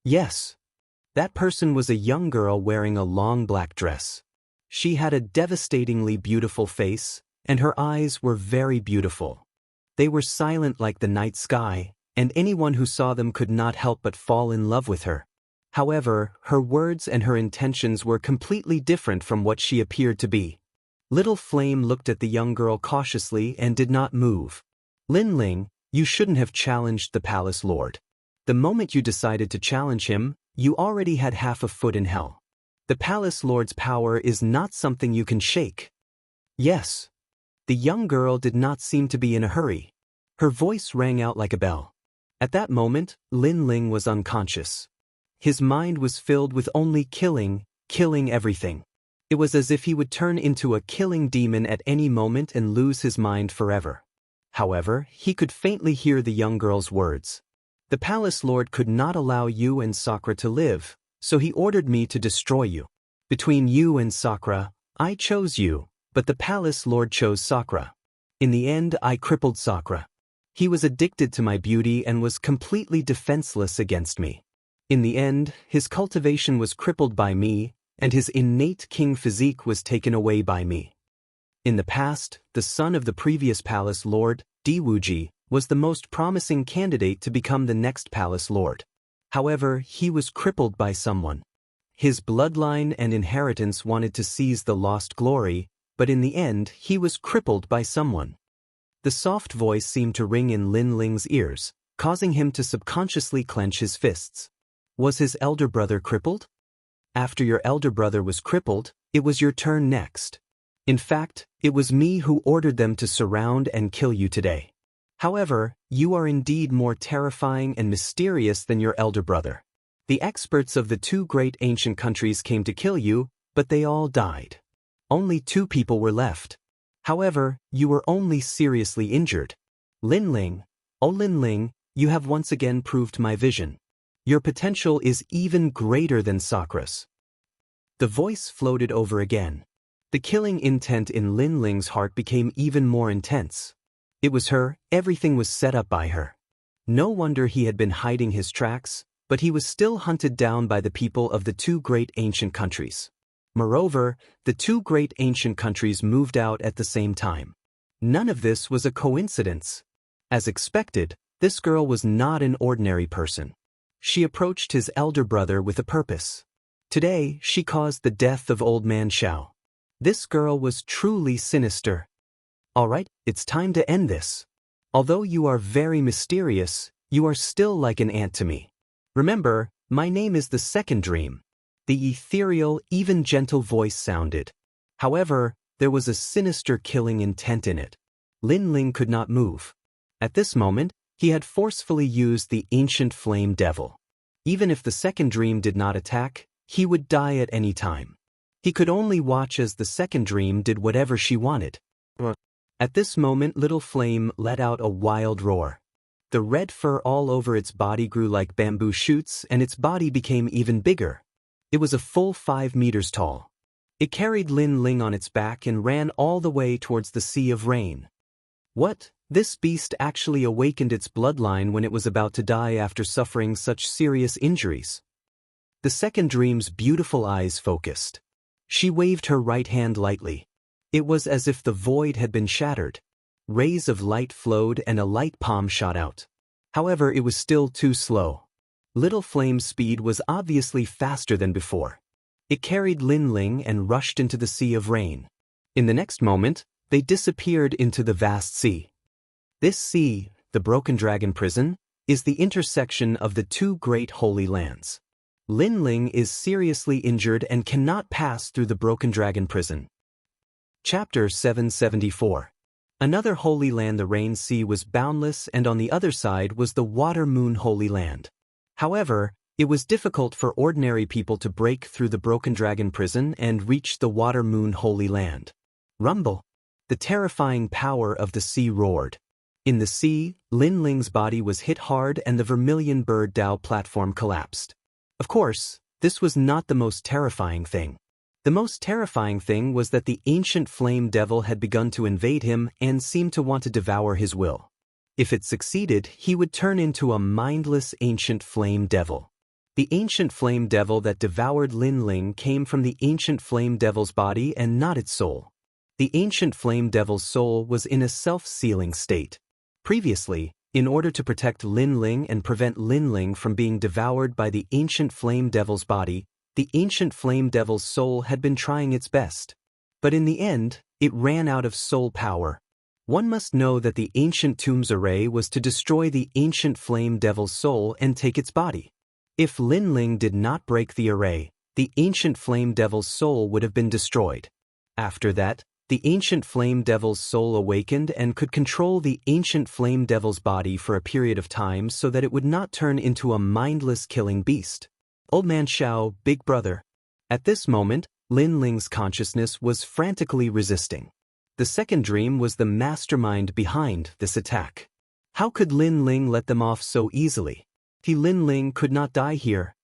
Yes. That person was a young girl wearing a long black dress. She had a devastatingly beautiful face, and her eyes were very beautiful. They were silent like the night sky, and anyone who saw them could not help but fall in love with her. However, her words and her intentions were completely different from what she appeared to be. Little Flame looked at the young girl cautiously and did not move. "Lin Ling, you shouldn't have challenged the palace lord. The moment you decided to challenge him, you already had half a foot in hell. The palace lord's power is not something you can shake." "Yes." The young girl did not seem to be in a hurry. Her voice rang out like a bell. At that moment, Lin Ling was unconscious. His mind was filled with only killing everything. It was as if he would turn into a killing demon at any moment and lose his mind forever. However, he could faintly hear the young girl's words. "The palace lord could not allow you and Sakura to live, so he ordered me to destroy you. Between you and Sakura, I chose you, but the palace lord chose Sakura. In the end, I crippled Sakura. He was addicted to my beauty and was completely defenseless against me. In the end, his cultivation was crippled by me, and his innate king physique was taken away by me. In the past, the son of the previous palace lord, Diwuji, was the most promising candidate to become the next palace lord. However, he was crippled by someone. His bloodline and inheritance wanted to seize the lost glory, but in the end, he was crippled by someone." The soft voice seemed to ring in Lin Ling's ears, causing him to subconsciously clench his fists. "Was his elder brother crippled? After your elder brother was crippled, it was your turn next. In fact, it was me who ordered them to surround and kill you today. However, you are indeed more terrifying and mysterious than your elder brother. The experts of the 2 great ancient countries came to kill you, but they all died. Only 2 people were left. However, you were only seriously injured. Lin Ling, oh Lin Ling, you have once again proved my vision. Your potential is even greater than Sakura's." The voice floated over again. The killing intent in Lin Ling's heart became even more intense. It was her, everything was set up by her. No wonder he had been hiding his tracks, but he was still hunted down by the people of the 2 great ancient countries. Moreover, the 2 great ancient countries moved out at the same time. None of this was a coincidence. As expected, this girl was not an ordinary person. She approached his elder brother with a purpose. Today, she caused the death of Old Man Xiao. This girl was truly sinister. "All right, it's time to end this. Although you are very mysterious, you are still like an aunt to me. Remember, my name is the Second Dream." The ethereal, even gentle voice sounded. "However, There was a sinister killing intent in it. Lin Ling could not move. At this moment, he had forcefully used the ancient flame devil. Even if the second dream did not attack, he would die at any time. He could only watch as the second dream did whatever she wanted. At this moment, Little Flame let out a wild roar. The red fur all over its body grew like bamboo shoots, and its body became even bigger. It was a full 5 meters tall. It carried Lin Ling on its back and ran all the way towards the Sea of Rain. What? This beast actually awakened its bloodline when it was about to die after suffering such serious injuries. The second dream's beautiful eyes focused. She waved her right hand lightly. It was as if the void had been shattered. Rays of light flowed and a light palm shot out. However, it was still too slow. Little Flame's speed was obviously faster than before. It carried Lin Ling and rushed into the Sea of Rain. In the next moment, they disappeared into the vast sea. This sea, the Broken Dragon Prison, is the intersection of the two great holy lands. Lin Ling is seriously injured and cannot pass through the Broken Dragon Prison. Chapter 774. Another holy land. The Rain Sea was boundless, and on the other side was the Water Moon Holy Land. However, it was difficult for ordinary people to break through the Broken Dragon Prison and reach the Water Moon Holy Land. Rumble! The terrifying power of the sea roared. In the sea, Lin Ling's body was hit hard and the Vermilion Bird Dao platform collapsed. Of course, this was not the most terrifying thing. The most terrifying thing was that the ancient flame devil had begun to invade him and seemed to want to devour his will. If it succeeded, he would turn into a mindless ancient flame devil. The ancient flame devil that devoured Lin Ling came from the ancient flame devil's body and not its soul. The ancient flame devil's soul was in a self-sealing state. Previously, in order to protect Lin Ling and prevent Lin Ling from being devoured by the ancient flame devil's body, the ancient flame devil's soul had been trying its best. But in the end, it ran out of soul power. One must know that the ancient tomb's array was to destroy the ancient flame devil's soul and take its body. If Lin Ling did not break the array, the ancient flame devil's soul would have been destroyed. After that, the ancient flame devil's soul awakened and could control the ancient flame devil's body for a period of time so that it would not turn into a mindless killing beast. Old Man Xiao, big brother. At this moment, Lin Ling's consciousness was frantically resisting. The second dream was the mastermind behind this attack. How could Lin Ling let them off so easily? Lin Ling could not die here.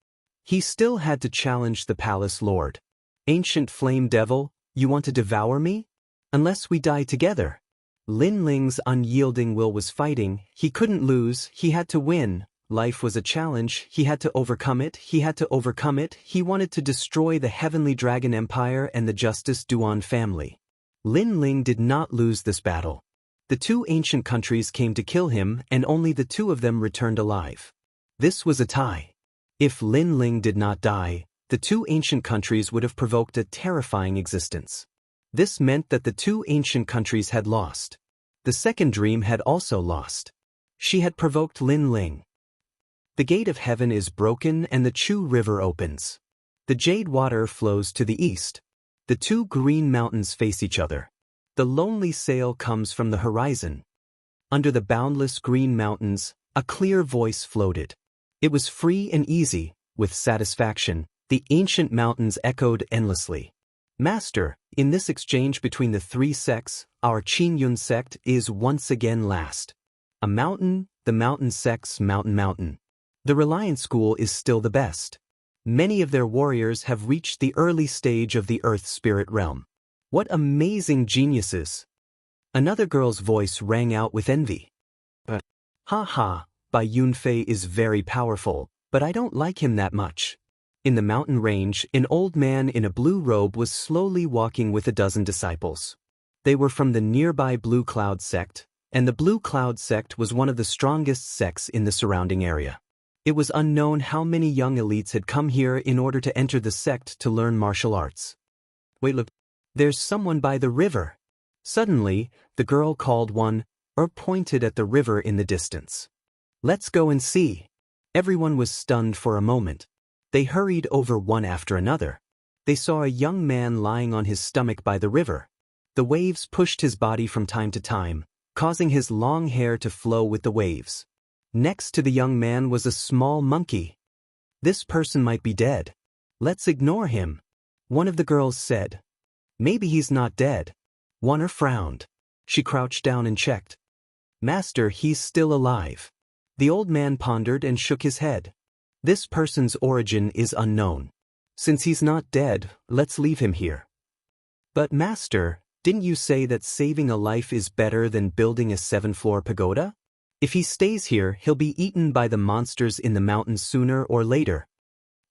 He still had to challenge the palace lord. Ancient flame devil, you want to devour me? Unless we die together. Lin Ling's unyielding will was fighting. He couldn't lose, he had to win. Life was a challenge, he had to overcome it, he wanted to destroy the Heavenly Dragon Empire and the Justice Duan family. Lin Ling did not lose this battle. The two ancient countries came to kill him, and only the two of them returned alive. This was a tie. If Lin Ling did not die, the two ancient countries would have provoked a terrifying existence. This meant that the two ancient countries had lost. The second dream had also lost. She had provoked Lin Ling. The gate of heaven is broken and the Chu River opens. The jade water flows to the east. The two green mountains face each other. The lonely sail comes from the horizon. Under the boundless green mountains, a clear voice floated. It was free and easy, with satisfaction. The ancient mountains echoed endlessly. Master, in this exchange between the three sects, our Qingyun sect is once again last. A mountain, the mountain sects mountain. The Reliance School is still the best. Many of their warriors have reached the early stage of the Earth Spirit realm. What amazing geniuses! Another girl's voice rang out with envy. Ha ha, Bai Yunfei is very powerful, but I don't like him that much. In the mountain range, an old man in a blue robe was slowly walking with a dozen disciples. They were from the nearby Blue Cloud sect, and the Blue Cloud sect was one of the strongest sects in the surrounding area. It was unknown how many young elites had come here in order to enter the sect to learn martial arts. Wait, look, there's someone by the river. Suddenly, the girl called one, or pointed at the river in the distance. Let's go and see. Everyone was stunned for a moment. They hurried over one after another. They saw a young man lying on his stomach by the river. The waves pushed his body from time to time, causing his long hair to flow with the waves. Next to the young man was a small monkey. This person might be dead. Let's ignore him, one of the girls said. Maybe he's not dead. One frowned. She crouched down and checked. Master, he's still alive. The old man pondered and shook his head. This person's origin is unknown. Since he's not dead, let's leave him here. But Master, didn't you say that saving a life is better than building a 7-floor pagoda? If he stays here, he'll be eaten by the monsters in the mountains sooner or later.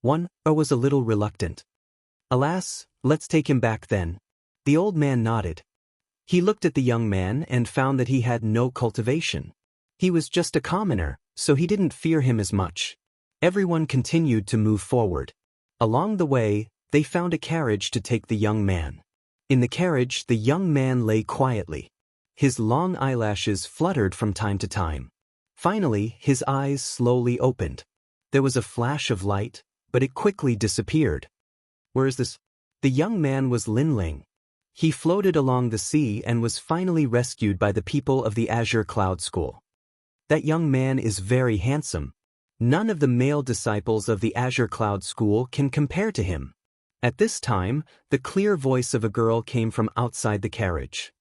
One was a little reluctant. Alas, let's take him back then. The old man nodded. He looked at the young man and found that he had no cultivation. He was just a commoner, so he didn't fear him as much. Everyone continued to move forward. Along the way, they found a carriage to take the young man. In the carriage, the young man lay quietly. His long eyelashes fluttered from time to time. Finally, his eyes slowly opened. There was a flash of light, but it quickly disappeared. Where is this? The young man was Linling. He floated along the sea and was finally rescued by the people of the Azure Cloud School. That young man is very handsome. None of the male disciples of the Azure Cloud School can compare to him. At this time, the clear voice of a girl came from outside the carriage.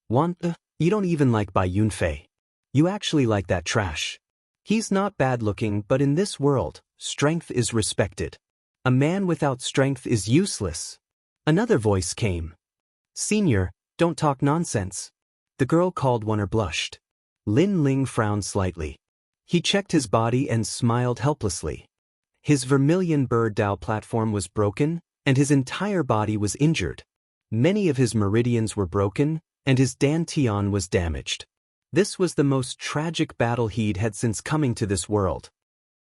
You don't even like Bai Yunfei. You actually like that trash. He's not bad-looking, but in this world, strength is respected. A man without strength is useless. Another voice came. Senior, don't talk nonsense. The girl called one blushed. Lin Ling frowned slightly. He checked his body and smiled helplessly. His vermilion bird Dao platform was broken, and his entire body was injured. Many of his meridians were broken, and his dantian was damaged. This was the most tragic battle he'd had since coming to this world.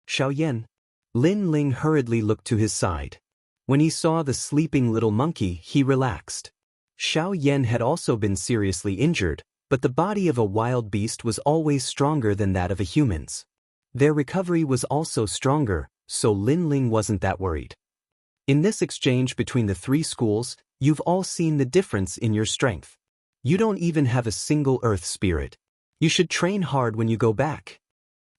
Xiaoyan. Lin Ling hurriedly looked to his side. When he saw the sleeping little monkey, he relaxed. Xiaoyan had also been seriously injured, but the body of a wild beast was always stronger than that of a human's. Their recovery was also stronger, so Lin Ling wasn't that worried. In this exchange between the three schools, you've all seen the difference in your strength. You don't even have a single earth spirit. You should train hard when you go back.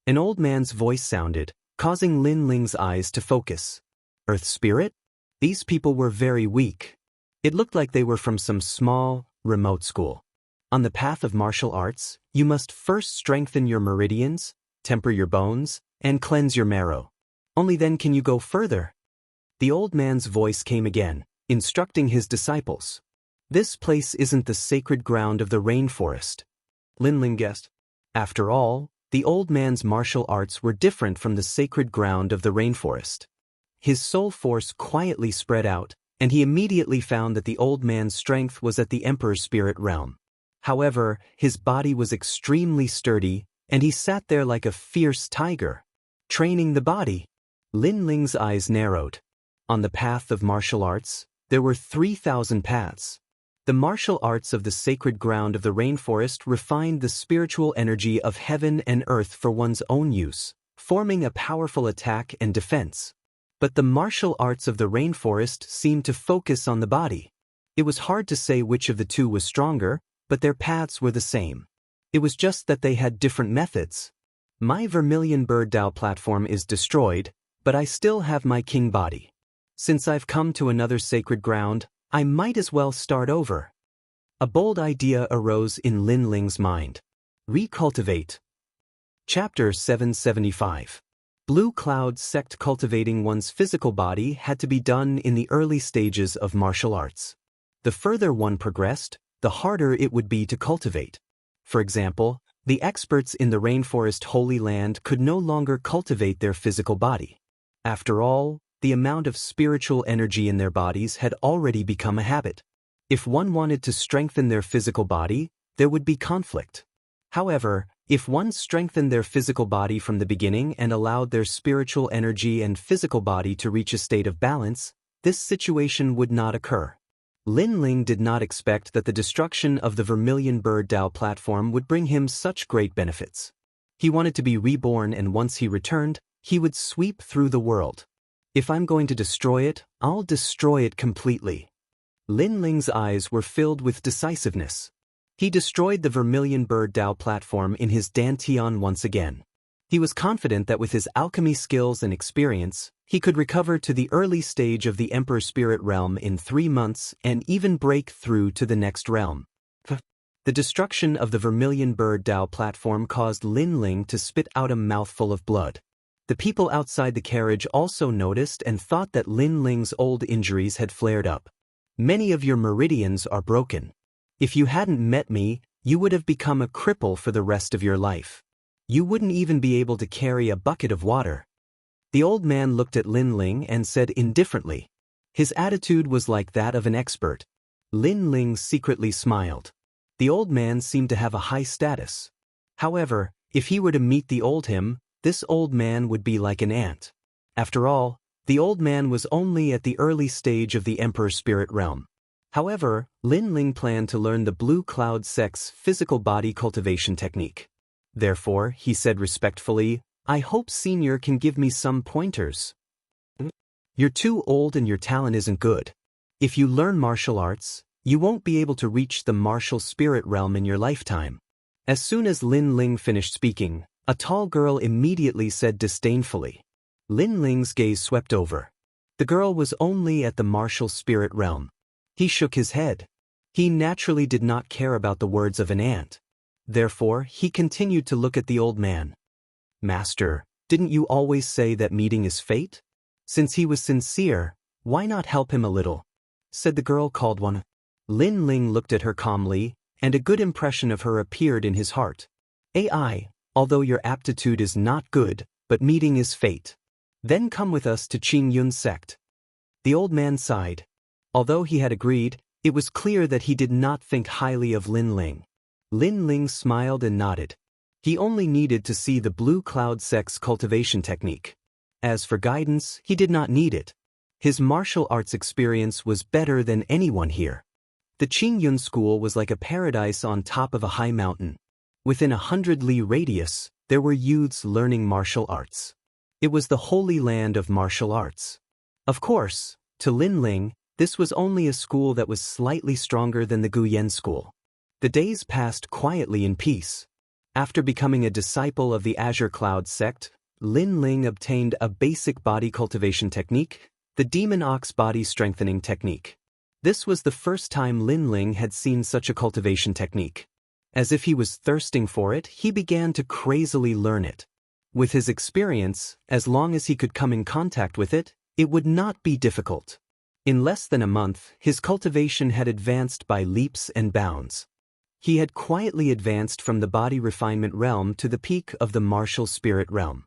An old man's voice sounded, causing Lin Ling's eyes to focus. Earth spirit? These people were very weak. It looked like they were from some small, remote school. On the path of martial arts, you must first strengthen your meridians, temper your bones, and cleanse your marrow. Only then can you go further. The old man's voice came again, instructing his disciples. This place isn't the sacred ground of the rainforest. Lin Ling guessed. After all, the old man's martial arts were different from the sacred ground of the rainforest. His soul force quietly spread out, and he immediately found that the old man's strength was at the Emperor's spirit realm. However, his body was extremely sturdy, and he sat there like a fierce tiger. Training the body. Lin Ling's eyes narrowed. On the path of martial arts, there were 3,000 paths. The martial arts of the sacred ground of the rainforest refined the spiritual energy of heaven and earth for one's own use, forming a powerful attack and defense. But the martial arts of the rainforest seemed to focus on the body. It was hard to say which of the two was stronger, but their paths were the same. It was just that they had different methods. My vermilion bird Dao platform is destroyed, but I still have my king body. Since I've come to another sacred ground, I might as well start over. A bold idea arose in Lin Ling's mind. Recultivate. Chapter 775. Blue Cloud Sect. Cultivating one's physical body had to be done in the early stages of martial arts. The further one progressed, the harder it would be to cultivate. For example, the experts in the rainforest Holy Land could no longer cultivate their physical body. After all, the amount of spiritual energy in their bodies had already become a habit. If one wanted to strengthen their physical body, there would be conflict. However, if one strengthened their physical body from the beginning and allowed their spiritual energy and physical body to reach a state of balance, this situation would not occur. Lin Ling did not expect that the destruction of the vermilion bird Dao platform would bring him such great benefits. He wanted to be reborn, and once he returned, he would sweep through the world. If I'm going to destroy it, I'll destroy it completely. Lin Ling's eyes were filled with decisiveness. He destroyed the Vermilion Bird Dao platform in his Dantian once again. He was confident that with his alchemy skills and experience, he could recover to the early stage of the Emperor Spirit Realm in 3 months and even break through to the next realm. The destruction of the Vermilion Bird Dao platform caused Lin Ling to spit out a mouthful of blood. The people outside the carriage also noticed and thought that Lin Ling's old injuries had flared up. Many of your meridians are broken. If you hadn't met me, you would have become a cripple for the rest of your life. You wouldn't even be able to carry a bucket of water. The old man looked at Lin Ling and said indifferently. His attitude was like that of an expert. Lin Ling secretly smiled. The old man seemed to have a high status. However, if he were to meet the old him, this old man would be like an ant. After all, the old man was only at the early stage of the Emperor Spirit Realm. However, Lin Ling planned to learn the Blue Cloud sect's physical body cultivation technique. Therefore, he said respectfully, I hope Senior can give me some pointers. You're too old and your talent isn't good. If you learn martial arts, you won't be able to reach the martial spirit realm in your lifetime. As soon as Lin Ling finished speaking, a tall girl immediately said disdainfully. Lin Ling's gaze swept over. The girl was only at the martial spirit realm. He shook his head. He naturally did not care about the words of an ant. Therefore, he continued to look at the old man. Master, didn't you always say that meeting is fate? Since he was sincere, why not help him a little? Said the girl called one. Lin Ling looked at her calmly, and a good impression of her appeared in his heart. AI, although your aptitude is not good, but meeting is fate. Then come with us to Qingyun's sect. The old man sighed. Although he had agreed, it was clear that he did not think highly of Lin Ling. Lin Ling smiled and nodded. He only needed to see the Blue Cloud sect's cultivation technique. As for guidance, he did not need it. His martial arts experience was better than anyone here. The Qingyun school was like a paradise on top of a high mountain. Within 100 li radius, there were youths learning martial arts. It was the holy land of martial arts. Of course, to Lin Ling, this was only a school that was slightly stronger than the Guyan school. The days passed quietly in peace. After becoming a disciple of the Azure Cloud sect, Lin Ling obtained a basic body cultivation technique, the Demon Ox body strengthening technique. This was the first time Lin Ling had seen such a cultivation technique. As if he was thirsting for it, he began to crazily learn it. With his experience, as long as he could come in contact with it, it would not be difficult. In less than a month, his cultivation had advanced by leaps and bounds. He had quietly advanced from the body refinement realm to the peak of the martial spirit realm.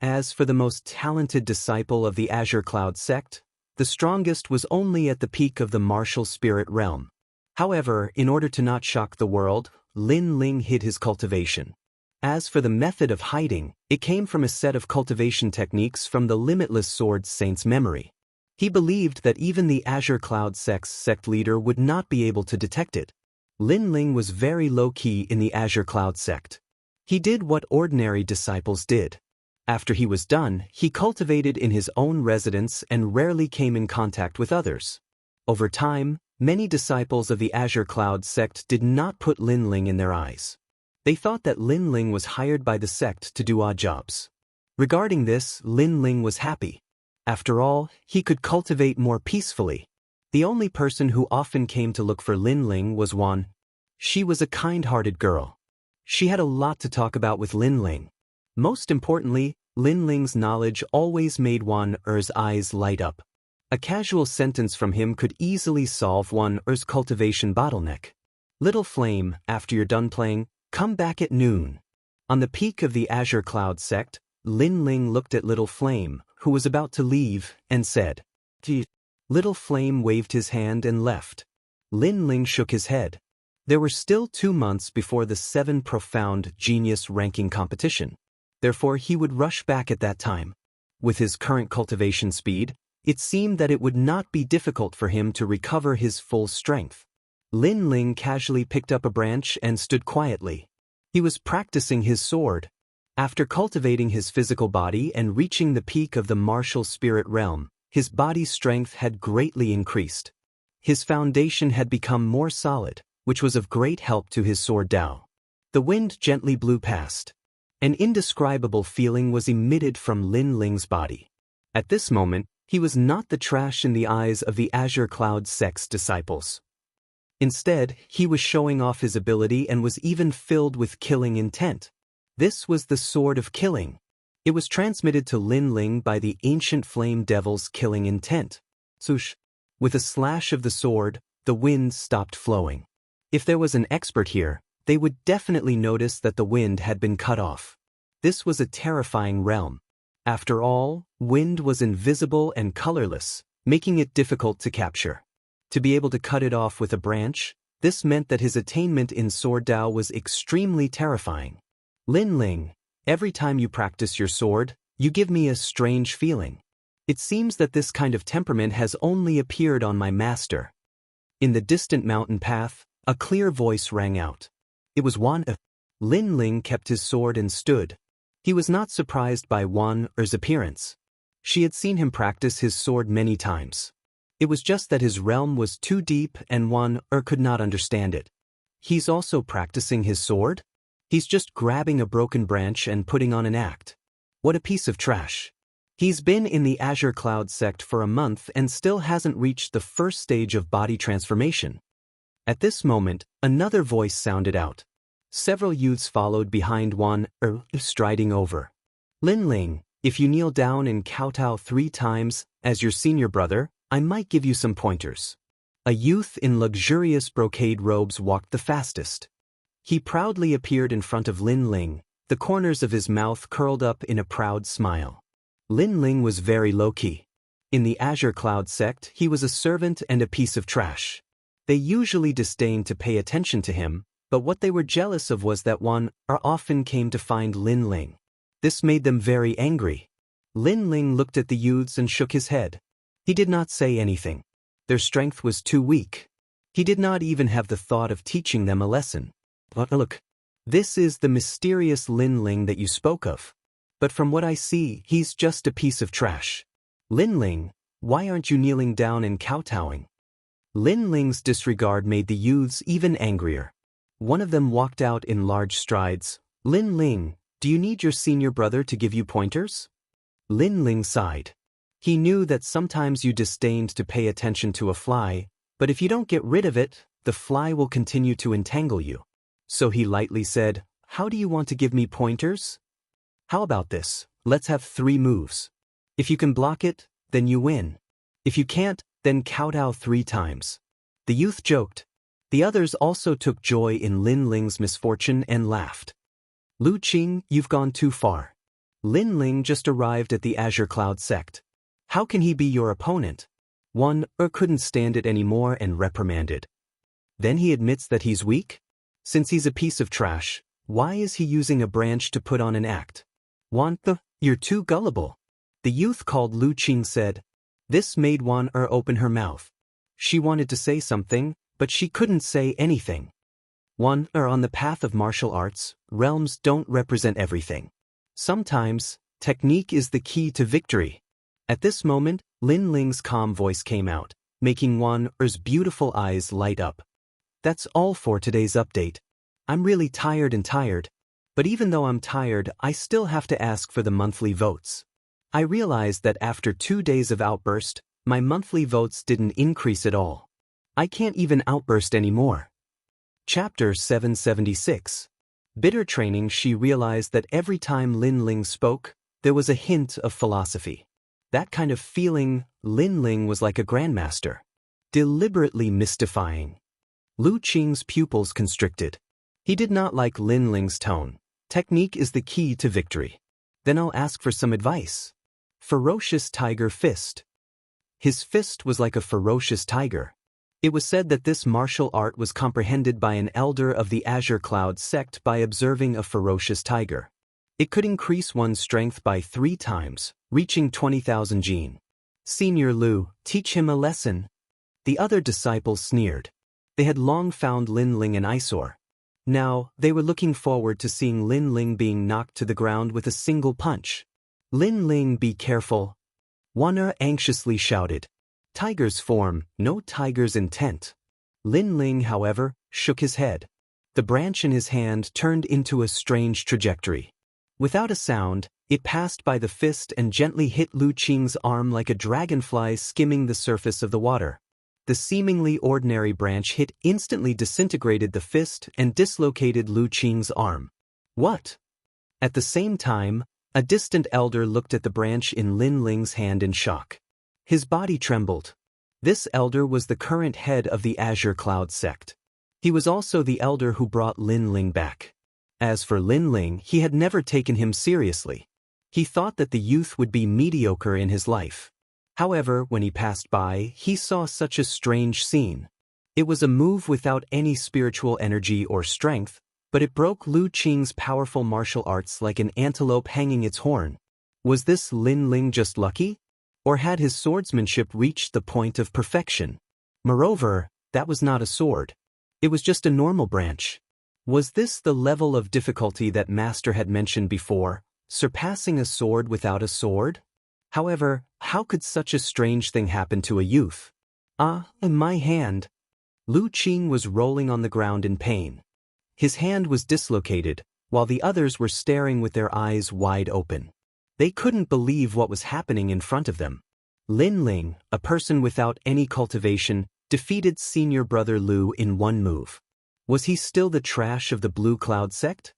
As for the most talented disciple of the Azure Cloud sect, the strongest was only at the peak of the martial spirit realm. However, in order to not shock the world, Lin Ling hid his cultivation. As for the method of hiding, it came from a set of cultivation techniques from the Limitless Sword Saint's memory. He believed that even the Azure Cloud sect's sect leader would not be able to detect it. Lin Ling was very low-key in the Azure Cloud sect. He did what ordinary disciples did. After he was done, he cultivated in his own residence and rarely came in contact with others. Over time, many disciples of the Azure Cloud sect did not put Lin Ling in their eyes. They thought that Lin Ling was hired by the sect to do odd jobs. Regarding this, Lin Ling was happy. After all, he could cultivate more peacefully. The only person who often came to look for Lin Ling was Wan. She was a kind-hearted girl. She had a lot to talk about with Lin Ling. Most importantly, Lin Ling's knowledge always made Wan Er's eyes light up. A casual sentence from him could easily solve Wan Er's cultivation bottleneck. Little Flame, after you're done playing, come back at noon. On the peak of the Azure Cloud sect, Lin Ling looked at Little Flame, who was about to leave, and said, "Gee." Little Flame waved his hand and left. Lin Ling shook his head. There were still 2 months before the 7 Profound Genius ranking competition. Therefore, he would rush back at that time. With his current cultivation speed, it seemed that it would not be difficult for him to recover his full strength. Lin Ling casually picked up a branch and stood quietly. He was practicing his sword. After cultivating his physical body and reaching the peak of the martial spirit realm, his body's strength had greatly increased. His foundation had become more solid, which was of great help to his sword Dao. The wind gently blew past. An indescribable feeling was emitted from Lin Ling's body. At this moment, he was not the trash in the eyes of the Azure Cloud sect's disciples. Instead, he was showing off his ability and was even filled with killing intent. This was the Sword of Killing. It was transmitted to Lin Ling by the ancient flame devil's killing intent. Swoosh. With a slash of the sword, the wind stopped flowing. If there was an expert here, they would definitely notice that the wind had been cut off. This was a terrifying realm. After all, wind was invisible and colorless, making it difficult to capture. To be able to cut it off with a branch, this meant that his attainment in Sword Dao was extremely terrifying. Lin Ling, every time you practice your sword, you give me a strange feeling. It seems that this kind of temperament has only appeared on my master. In the distant mountain path, a clear voice rang out. It was Wan Er. Lin Ling kept his sword and stood. He was not surprised by Wan Er's appearance. She had seen him practice his sword many times. It was just that his realm was too deep and Wan Er could not understand it. He's also practicing his sword? He's just grabbing a broken branch and putting on an act. What a piece of trash. He's been in the Azure Cloud sect for a month and still hasn't reached the first stage of body transformation. At this moment, another voice sounded out. Several youths followed behind Wan Er, striding over. Lin Ling, if you kneel down and kowtow 3 times, as your senior brother, I might give you some pointers. A youth in luxurious brocade robes walked the fastest. He proudly appeared in front of Lin Ling, the corners of his mouth curled up in a proud smile. Lin Ling was very low-key. In the Azure Cloud sect, he was a servant and a piece of trash. They usually disdained to pay attention to him, but what they were jealous of was that Wan Er often came to find Lin Ling. This made them very angry. Lin Ling looked at the youths and shook his head. He did not say anything. Their strength was too weak. He did not even have the thought of teaching them a lesson. But look, this is the mysterious Lin Ling that you spoke of. But from what I see, he's just a piece of trash. Lin Ling, why aren't you kneeling down and kowtowing? Lin Ling's disregard made the youths even angrier. One of them walked out in large strides. Lin Ling, do you need your senior brother to give you pointers? Lin Ling sighed. He knew that sometimes you disdained to pay attention to a fly, but if you don't get rid of it, the fly will continue to entangle you. So he lightly said, how do you want to give me pointers? How about this? Let's have 3 moves. If you can block it, then you win. If you can't, then kowtow 3 times. The youth joked. The others also took joy in Lin Ling's misfortune and laughed. Lu Qing, you've gone too far. Lin Ling just arrived at the Azure Cloud sect. How can he be your opponent? Wan Er couldn't stand it anymore and reprimanded. Then he admits that he's weak? Since he's a piece of trash, why is he using a branch to put on an act? Wan Er, you're too gullible. The youth called Lu Qing said. This made Wan Er open her mouth. She wanted to say something, but she couldn't say anything. Wan Er, on the path of martial arts, realms don't represent everything. Sometimes, technique is the key to victory. At this moment, Lin Ling's calm voice came out, making Wan Er's beautiful eyes light up. That's all for today's update. I'm really tired, but even though I'm tired, I still have to ask for the monthly votes. I realized that after 2 days of outburst, my monthly votes didn't increase at all. I can't even outburst anymore. Chapter 776. Bitter training. She realized that every time Lin Ling spoke, there was a hint of philosophy. That kind of feeling, Lin Ling was like a grandmaster. Deliberately mystifying. Lu Qing's pupils constricted. He did not like Lin Ling's tone. Technique is the key to victory. Then I'll ask for some advice. Ferocious tiger fist. His fist was like a ferocious tiger. It was said that this martial art was comprehended by an elder of the Azure Cloud sect by observing a ferocious tiger. It could increase one's strength by 3 times, reaching 20,000 jin. Senior Lu, teach him a lesson. The other disciples sneered. They had long found Lin Ling an eyesore. Now, they were looking forward to seeing Lin Ling being knocked to the ground with a single punch. Lin Ling, be careful. Wan Er anxiously shouted. Tiger's form, no tiger's intent. Lin Ling, however, shook his head. The branch in his hand turned into a strange trajectory. Without a sound, it passed by the fist and gently hit Lu Qing's arm like a dragonfly skimming the surface of the water. The seemingly ordinary branch hit instantly disintegrated the fist and dislocated Lu Qing's arm. What? At the same time, a distant elder looked at the branch in Lin Ling's hand in shock. His body trembled. This elder was the current head of the Azure Cloud sect. He was also the elder who brought Lin Ling back. As for Lin Ling, he had never taken him seriously. He thought that the youth would be mediocre in his life. However, when he passed by, he saw such a strange scene. It was a move without any spiritual energy or strength, but it broke Lu Qing's powerful martial arts like an antelope hanging its horn. Was this Lin Ling just lucky? Or had his swordsmanship reached the point of perfection? Moreover, that was not a sword. It was just a normal branch. Was this the level of difficulty that Master had mentioned before, surpassing a sword without a sword? However, how could such a strange thing happen to a youth? In my hand. Lu Qing was rolling on the ground in pain. His hand was dislocated, while the others were staring with their eyes wide open. They couldn't believe what was happening in front of them. Lin Ling, a person without any cultivation, defeated senior brother Lu in one move. Was he still the trash of the Blue Cloud sect?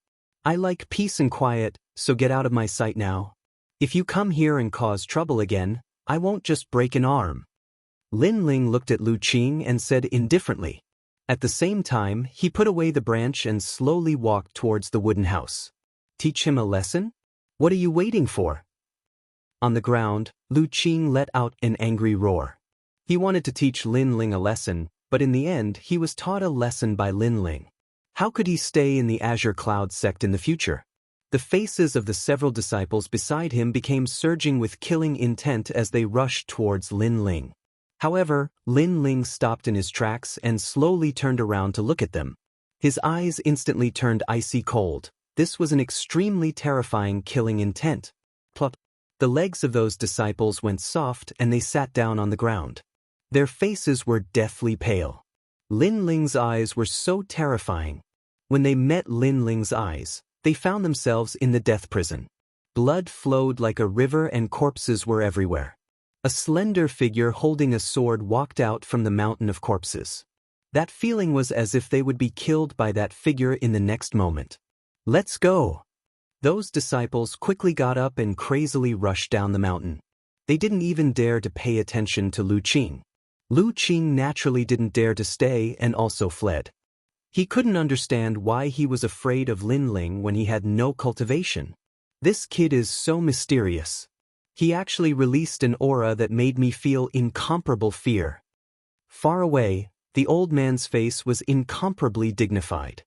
I like peace and quiet, so get out of my sight now. If you come here and cause trouble again, I won't just break an arm. Lin Ling looked at Lu Qing and said indifferently. At the same time, he put away the branch and slowly walked towards the wooden house. Teach him a lesson? What are you waiting for? On the ground, Lu Qing let out an angry roar. He wanted to teach Lin Ling a lesson, but in the end he was taught a lesson by Lin Ling. How could he stay in the Azure Cloud sect in the future? The faces of the several disciples beside him became surging with killing intent as they rushed towards Lin Ling. However, Lin Ling stopped in his tracks and slowly turned around to look at them. His eyes instantly turned icy cold. This was an extremely terrifying killing intent. Plop. The legs of those disciples went soft and they sat down on the ground. Their faces were deathly pale. Lin Ling's eyes were so terrifying. When they met Lin Ling's eyes, they found themselves in the death prison. Blood flowed like a river and corpses were everywhere. A slender figure holding a sword walked out from the mountain of corpses. That feeling was as if they would be killed by that figure in the next moment. Let's go! Those disciples quickly got up and crazily rushed down the mountain. They didn't even dare to pay attention to Lu Qing. Lu Qing naturally didn't dare to stay and also fled. He couldn't understand why he was afraid of Lin Ling when he had no cultivation. This kid is so mysterious. He actually released an aura that made me feel incomparable fear. Far away, the old man's face was incomparably dignified.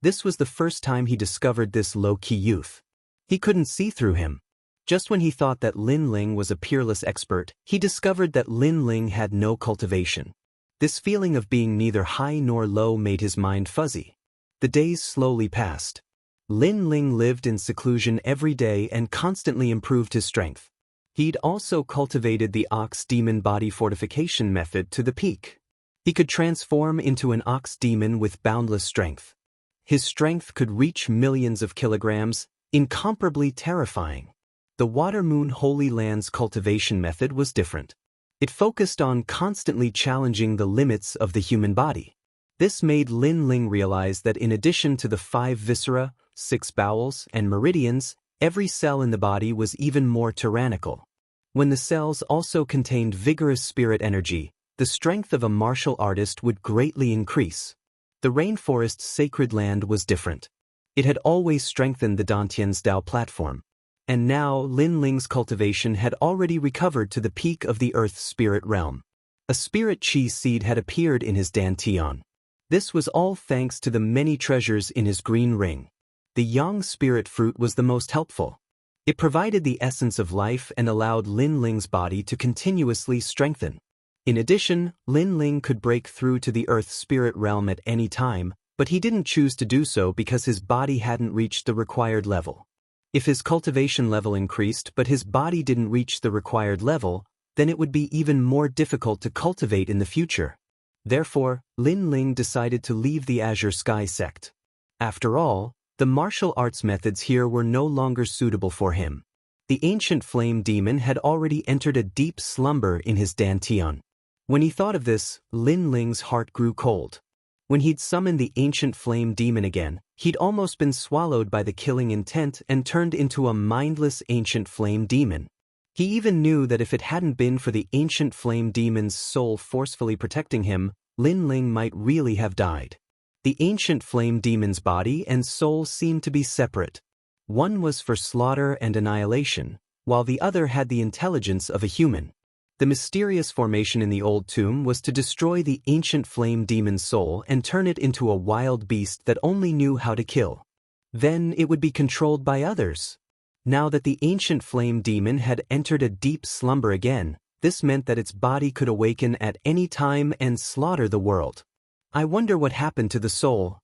This was the first time he discovered this low-key youth. He couldn't see through him. Just when he thought that Lin Ling was a peerless expert, he discovered that Lin Ling had no cultivation. This feeling of being neither high nor low made his mind fuzzy. The days slowly passed. Lin Ling lived in seclusion every day and constantly improved his strength. He'd also cultivated the ox demon body fortification method to the peak. He could transform into an ox demon with boundless strength. His strength could reach millions of kilograms, incomparably terrifying. The Water Moon Holy Land's cultivation method was different. It focused on constantly challenging the limits of the human body. This made Lin Ling realize that in addition to the 5 viscera, 6 bowels, and meridians, every cell in the body was even more tyrannical. When the cells also contained vigorous spirit energy, the strength of a martial artist would greatly increase. The rainforest's sacred land was different. It had always strengthened the Dantian's Dao platform. And now Lin Ling's cultivation had already recovered to the peak of the Earth's spirit realm. A spirit chi seed had appeared in his Dantian. This was all thanks to the many treasures in his green ring. The Yang spirit fruit was the most helpful. It provided the essence of life and allowed Lin Ling's body to continuously strengthen. In addition, Lin Ling could break through to the Earth's spirit realm at any time, but he didn't choose to do so because his body hadn't reached the required level. If his cultivation level increased but his body didn't reach the required level, then it would be even more difficult to cultivate in the future. Therefore, Lin Ling decided to leave the Azure Sky sect. After all, the martial arts methods here were no longer suitable for him. The ancient flame demon had already entered a deep slumber in his dantian. When he thought of this, Lin Ling's heart grew cold. When he'd summoned the ancient flame demon again, he'd almost been swallowed by the killing intent and turned into a mindless ancient flame demon. He even knew that if it hadn't been for the ancient flame demon's soul forcefully protecting him, Lin Ling might really have died. The ancient flame demon's body and soul seemed to be separate. One was for slaughter and annihilation, while the other had the intelligence of a human. The mysterious formation in the old tomb was to destroy the ancient flame demon's soul and turn it into a wild beast that only knew how to kill. Then it would be controlled by others. Now that the ancient flame demon had entered a deep slumber again, this meant that its body could awaken at any time and slaughter the world. I wonder what happened to the soul.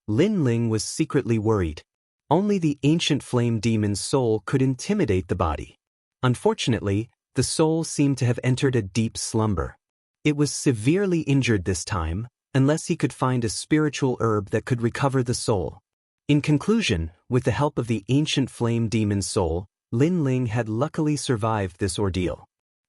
Lin Ling was secretly worried. Only the ancient flame demon's soul could intimidate the body. Unfortunately, the soul seemed to have entered a deep slumber. It was severely injured this time, unless he could find a spiritual herb that could recover the soul. In conclusion, with the help of the ancient flame demon's soul, Lin Ling had luckily survived this ordeal.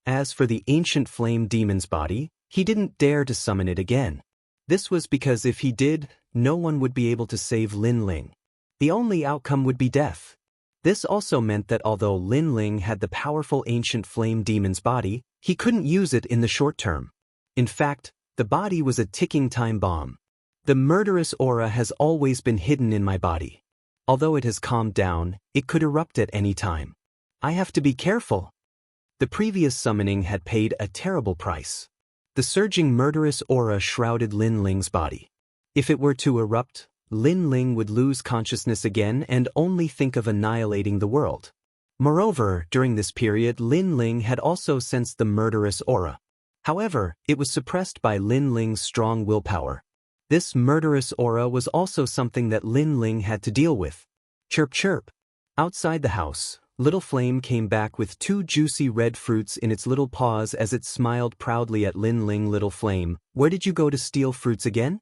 As for the ancient flame demon's body, he didn't dare to summon it again. This was because if he did, no one would be able to save Lin Ling. The only outcome would be death. This also meant that although Lin Ling had the powerful ancient flame demon's body, he couldn't use it in the short term. In fact, the body was a ticking time bomb. The murderous aura has always been hidden in my body. Although it has calmed down, it could erupt at any time. I have to be careful. The previous summoning had paid a terrible price. The surging murderous aura shrouded Lin Ling's body. If it were to erupt, Lin Ling would lose consciousness again and only think of annihilating the world. Moreover, during this period Lin Ling had also sensed the murderous aura. However, it was suppressed by Lin Ling's strong willpower. This murderous aura was also something that Lin Ling had to deal with. Chirp chirp. Outside the house, Little Flame came back with 2 juicy red fruits in its little paws as it smiled proudly at Lin Ling. Little Flame, where did you go to steal fruits again?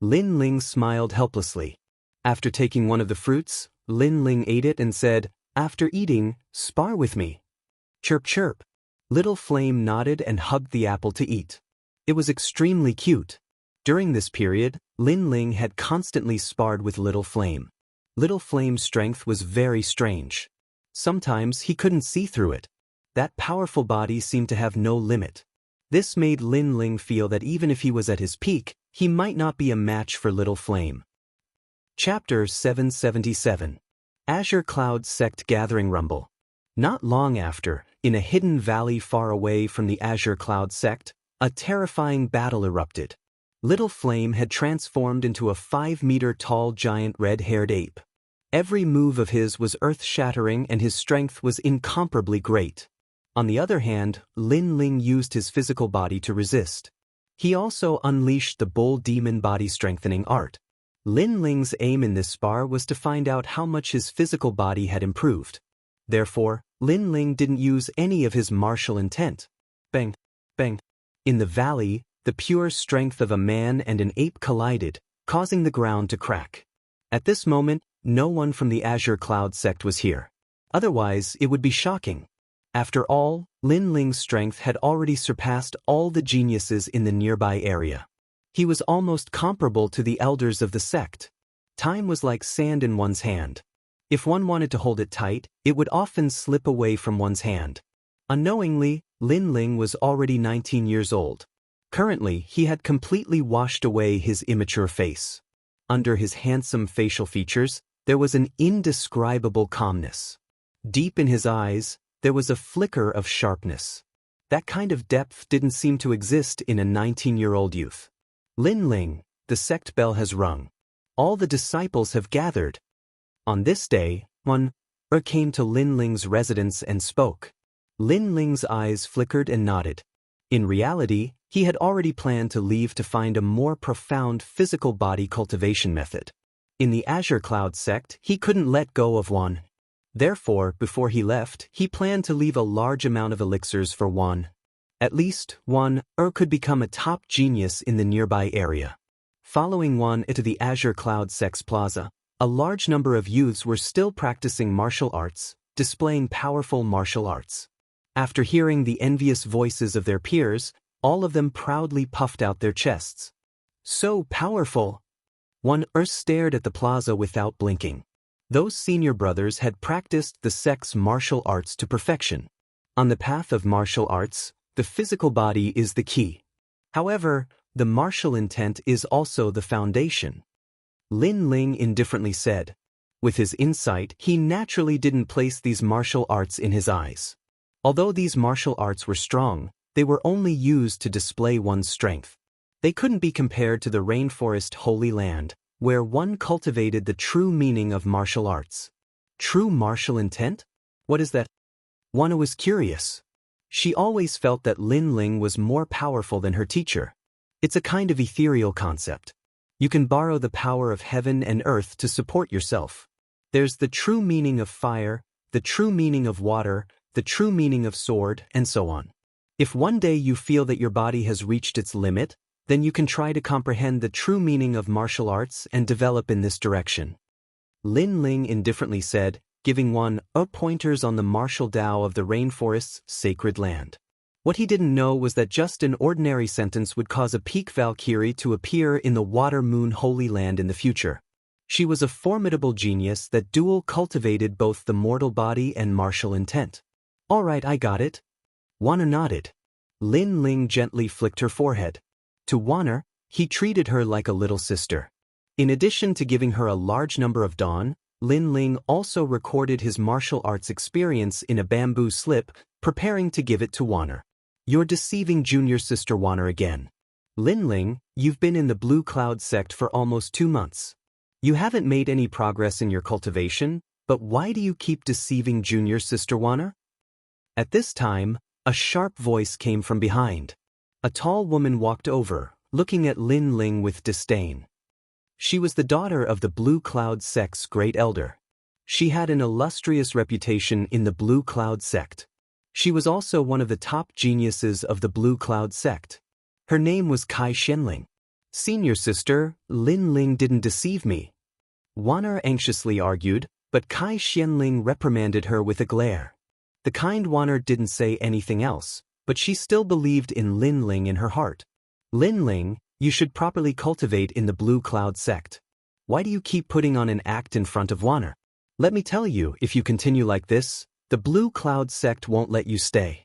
Lin Ling smiled helplessly. After taking one of the fruits, Lin Ling ate it and said, "After eating, spar with me." Chirp chirp. Little Flame nodded and hugged the apple to eat. It was extremely cute. During this period, Lin Ling had constantly sparred with Little Flame. Little Flame's strength was very strange. Sometimes he couldn't see through it. That powerful body seemed to have no limit. This made Lin Ling feel that even if he was at his peak, he might not be a match for Little Flame. Chapter 777. Azure Cloud Sect Gathering Rumble. Not long after, in a hidden valley far away from the Azure Cloud Sect, a terrifying battle erupted. Little Flame had transformed into a 5-meter-tall giant red-haired ape. Every move of his was earth-shattering and his strength was incomparably great. On the other hand, Lin Ling used his physical body to resist. He also unleashed the bull demon body-strengthening art. Lin Ling's aim in this spar was to find out how much his physical body had improved. Therefore, Lin Ling didn't use any of his martial intent. Bang! Bang! In the valley, the pure strength of a man and an ape collided, causing the ground to crack. At this moment, no one from the Azure Cloud sect was here. Otherwise, it would be shocking. After all, Lin Ling's strength had already surpassed all the geniuses in the nearby area. He was almost comparable to the elders of the sect. Time was like sand in one's hand. If one wanted to hold it tight, it would often slip away from one's hand. Unknowingly, Lin Ling was already 19 years old. Currently, he had completely washed away his immature face. Under his handsome facial features, there was an indescribable calmness. Deep in his eyes, there was a flicker of sharpness. That kind of depth didn't seem to exist in a 19-year-old youth. Lin Ling, the sect bell has rung. All the disciples have gathered. On this day, one came to Lin Ling's residence and spoke. Lin Ling's eyes flickered and nodded. In reality, he had already planned to leave to find a more profound physical body cultivation method. In the Azure Cloud sect, he couldn't let go of one. Therefore, before he left, he planned to leave a large amount of elixirs for one At least one could become a top genius in the nearby area. Following one to the Azure Cloud Sex Plaza, a large number of youths were still practicing martial arts, displaying powerful martial arts. After hearing the envious voices of their peers, all of them proudly puffed out their chests. So powerful! One stared at the plaza without blinking. Those senior brothers had practiced the sect's martial arts to perfection. On the path of martial arts, the physical body is the key. However, the martial intent is also the foundation. Lin Ling indifferently said. With his insight, he naturally didn't place these martial arts in his eyes. Although these martial arts were strong, they were only used to display one's strength. They couldn't be compared to the rainforest Holy Land, where one cultivated the true meaning of martial arts. True martial intent? What is that? Wana was curious. She always felt that Lin Ling was more powerful than her teacher. It's a kind of ethereal concept. You can borrow the power of heaven and earth to support yourself. There's the true meaning of fire, the true meaning of water, the true meaning of sword, and so on. If one day you feel that your body has reached its limit, then you can try to comprehend the true meaning of martial arts and develop in this direction. Lin Ling indifferently said, giving one pointers on the martial Tao of the rainforest's sacred land. What he didn't know was that just an ordinary sentence would cause a peak Valkyrie to appear in the Water Moon Holy Land in the future. She was a formidable genius that dual cultivated both the mortal body and martial intent. All right, I got it. Wana nodded. Lin Ling gently flicked her forehead. To Wana, he treated her like a little sister. In addition to giving her a large number of dawn, Lin Ling also recorded his martial arts experience in a bamboo slip, preparing to give it to Wana. You're deceiving junior sister Wana again. Lin Ling, you've been in the Blue Cloud sect for almost 2 months. You haven't made any progress in your cultivation, but why do you keep deceiving junior sister Wana? At this time, a sharp voice came from behind. A tall woman walked over, looking at Lin Ling with disdain. She was the daughter of the Blue Cloud sect's great elder. She had an illustrious reputation in the Blue Cloud sect. She was also one of the top geniuses of the Blue Cloud sect. Her name was Kai Xianling. Senior sister, Lin Ling didn't deceive me. Wana anxiously argued, but Kai Xianling reprimanded her with a glare. The kind Wana didn't say anything else, but she still believed in Lin Ling in her heart. Lin Ling, you should properly cultivate in the Blue Cloud sect. Why do you keep putting on an act in front of Wana? Let me tell you, if you continue like this, the Blue Cloud sect won't let you stay.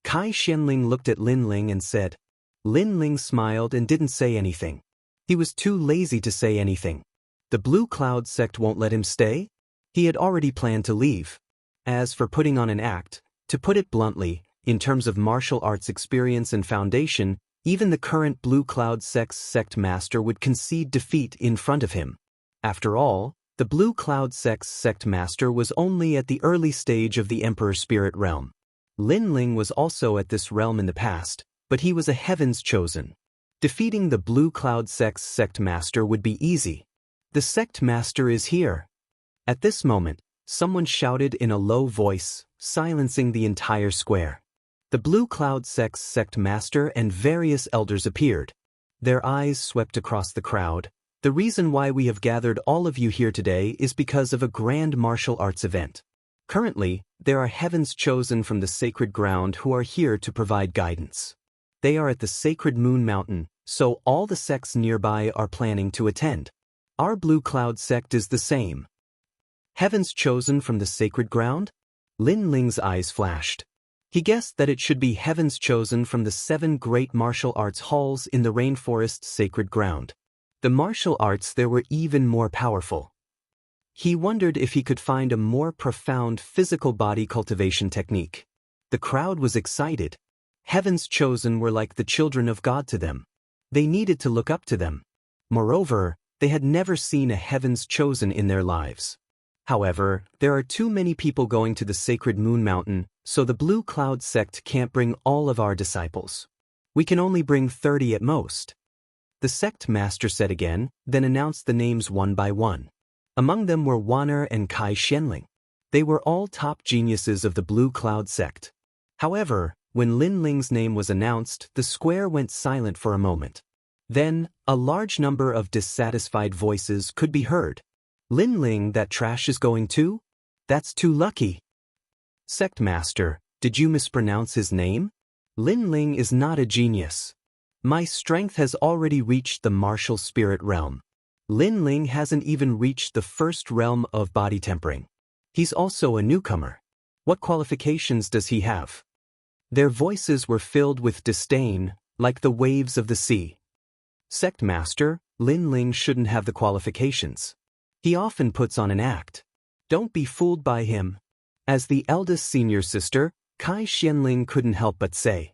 Kai Xianling looked at Lin Ling and said. Lin Ling smiled and didn't say anything. He was too lazy to say anything. The Blue Cloud sect won't let him stay? He had already planned to leave. As for putting on an act, to put it bluntly, in terms of martial arts experience and foundation, even the current Blue Cloud sect's sect master would concede defeat in front of him. After all, the Blue Cloud sect's sect master was only at the early stage of the Emperor Spirit realm. Lin Ling was also at this realm in the past, but he was a heaven's chosen. Defeating the Blue Cloud sect's sect master would be easy. The sect master is here. At this moment, someone shouted in a low voice, silencing the entire square. The Blue Cloud sect's sect master and various elders appeared. Their eyes swept across the crowd. The reason why we have gathered all of you here today is because of a grand martial arts event. Currently, there are heavens chosen from the sacred ground who are here to provide guidance. They are at the sacred Moon Mountain, so all the sects nearby are planning to attend. Our Blue Cloud sect is the same. Heavens chosen from the sacred ground? Lin Ling's eyes flashed. He guessed that it should be heavens chosen from the 7 great martial arts halls in the rainforest's sacred ground. The martial arts there were even more powerful. He wondered if he could find a more profound physical body cultivation technique. The crowd was excited. Heavens chosen were like the children of God to them. They needed to look up to them. Moreover, they had never seen a heavens chosen in their lives. However, there are too many people going to the sacred Moon Mountain, so the Blue Cloud sect can't bring all of our disciples. We can only bring 30 at most. The sect master said again, then announced the names one by one. Among them were Wana and Kai Xianling. They were all top geniuses of the Blue Cloud sect. However, When Lin Ling's name was announced, the square went silent for a moment. Then, a large number of dissatisfied voices could be heard. Lin Ling, that trash is going too? That's too lucky. Sect Master, did you mispronounce his name? Lin Ling is not a genius. My strength has already reached the martial spirit realm. Lin Ling hasn't even reached the first realm of body tempering. He's also a newcomer. What qualifications does he have? Their voices were filled with disdain, like the waves of the sea. Sect Master, Lin Ling shouldn't have the qualifications. He often puts on an act. Don't be fooled by him. As the eldest senior sister, Kai Xianling couldn't help but say,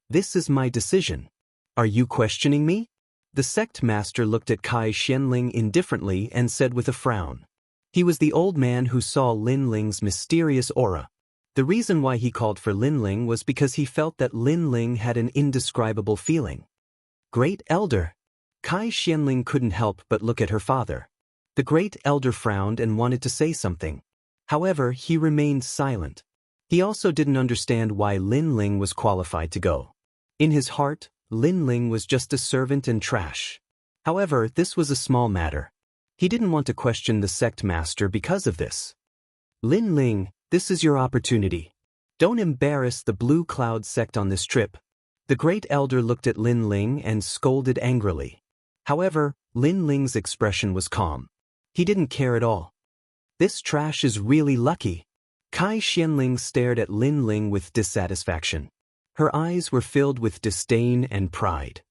"This is my decision. Are you questioning me?" The sect master looked at Kai Xianling indifferently and said with a frown. He was the old man who saw Lin Ling's mysterious aura. The reason why he called for Lin Ling was because he felt that Lin Ling had an indescribable feeling. Great Elder. Kai Xianling couldn't help but look at her father. The Great Elder frowned and wanted to say something. However, he remained silent. He also didn't understand why Lin Ling was qualified to go. In his heart, Lin Ling was just a servant and trash. However, this was a small matter. He didn't want to question the sect master because of this. Lin Ling, this is your opportunity. Don't embarrass the Blue Cloud sect on this trip. The Great Elder looked at Lin Ling and scolded angrily. However, Lin Ling's expression was calm. He didn't care at all. This trash is really lucky. Kai Xianling stared at Lin Ling with dissatisfaction. Her eyes were filled with disdain and pride.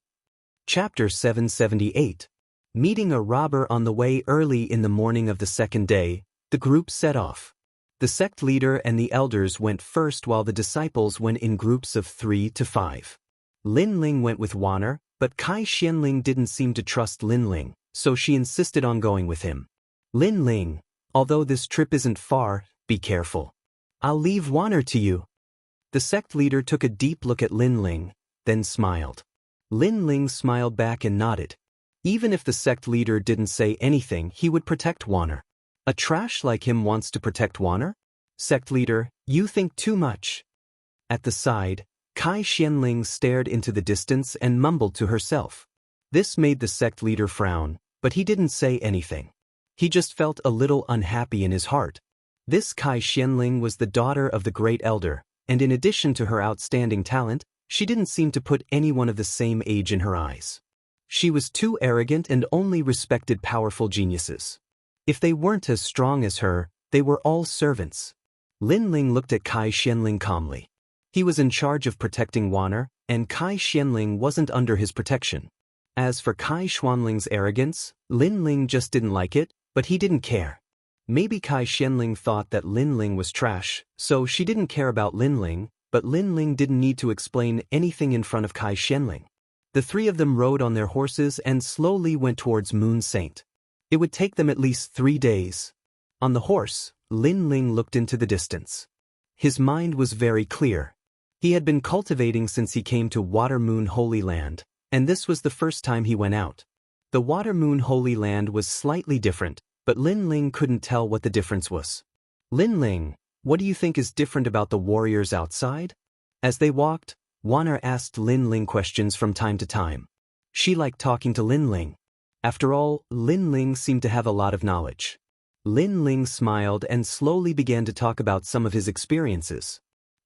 Chapter 778. Meeting a robber on the way. Early in the morning of the second day, the group set off. The sect leader and the elders went first while the disciples went in groups of 3 to 5. Lin Ling went with Wanner, but Kai Xianling didn't seem to trust Lin Ling, so she insisted on going with him. Lin Ling, although this trip isn't far, be careful. I'll leave Wanner to you. The sect leader took a deep look at Lin Ling, then smiled. Lin Ling smiled back and nodded. Even if the sect leader didn't say anything, he would protect Wanner. A trash like him wants to protect Wanner? Sect leader, you think too much. At the side, Kai Xianling stared into the distance and mumbled to herself. This made the sect leader frown, but he didn't say anything. He just felt a little unhappy in his heart. This Kai Xianling was the daughter of the Great Elder, and in addition to her outstanding talent, she didn't seem to put anyone of the same age in her eyes. She was too arrogant and only respected powerful geniuses. If they weren't as strong as her, they were all servants. Lin Ling looked at Kai Xianling calmly. He was in charge of protecting Wanner, and Kai Xianling wasn't under his protection. As for Kai Xianling's arrogance, Lin Ling just didn't like it, but he didn't care. Maybe Kai Xianling thought that Lin Ling was trash, so she didn't care about Lin Ling, but Lin Ling didn't need to explain anything in front of Kai Xianling. The three of them rode on their horses and slowly went towards Moon Saint. It would take them at least 3 days. On the horse, Lin Ling looked into the distance. His mind was very clear. He had been cultivating since he came to Water Moon Holy Land, and this was the first time he went out. The Water Moon Holy Land was slightly different, but Lin Ling couldn't tell what the difference was. Lin Ling, what do you think is different about the warriors outside? As they walked, Wanner asked Lin Ling questions from time to time. She liked talking to Lin Ling. After all, Lin Ling seemed to have a lot of knowledge. Lin Ling smiled and slowly began to talk about some of his experiences.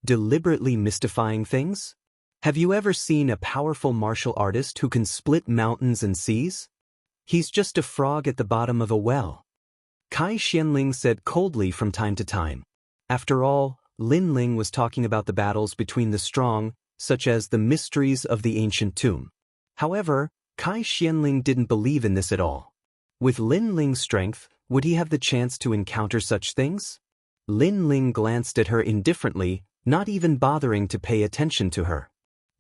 Deliberately mystifying things? Have you ever seen a powerful martial artist who can split mountains and seas? He's just a frog at the bottom of a well. Kai Xianling said coldly from time to time. After all, Lin Ling was talking about the battles between the strong, such as the mysteries of the ancient tomb. However, Kai Xianling didn't believe in this at all. With Lin Ling's strength, would he have the chance to encounter such things? Lin Ling glanced at her indifferently, not even bothering to pay attention to her.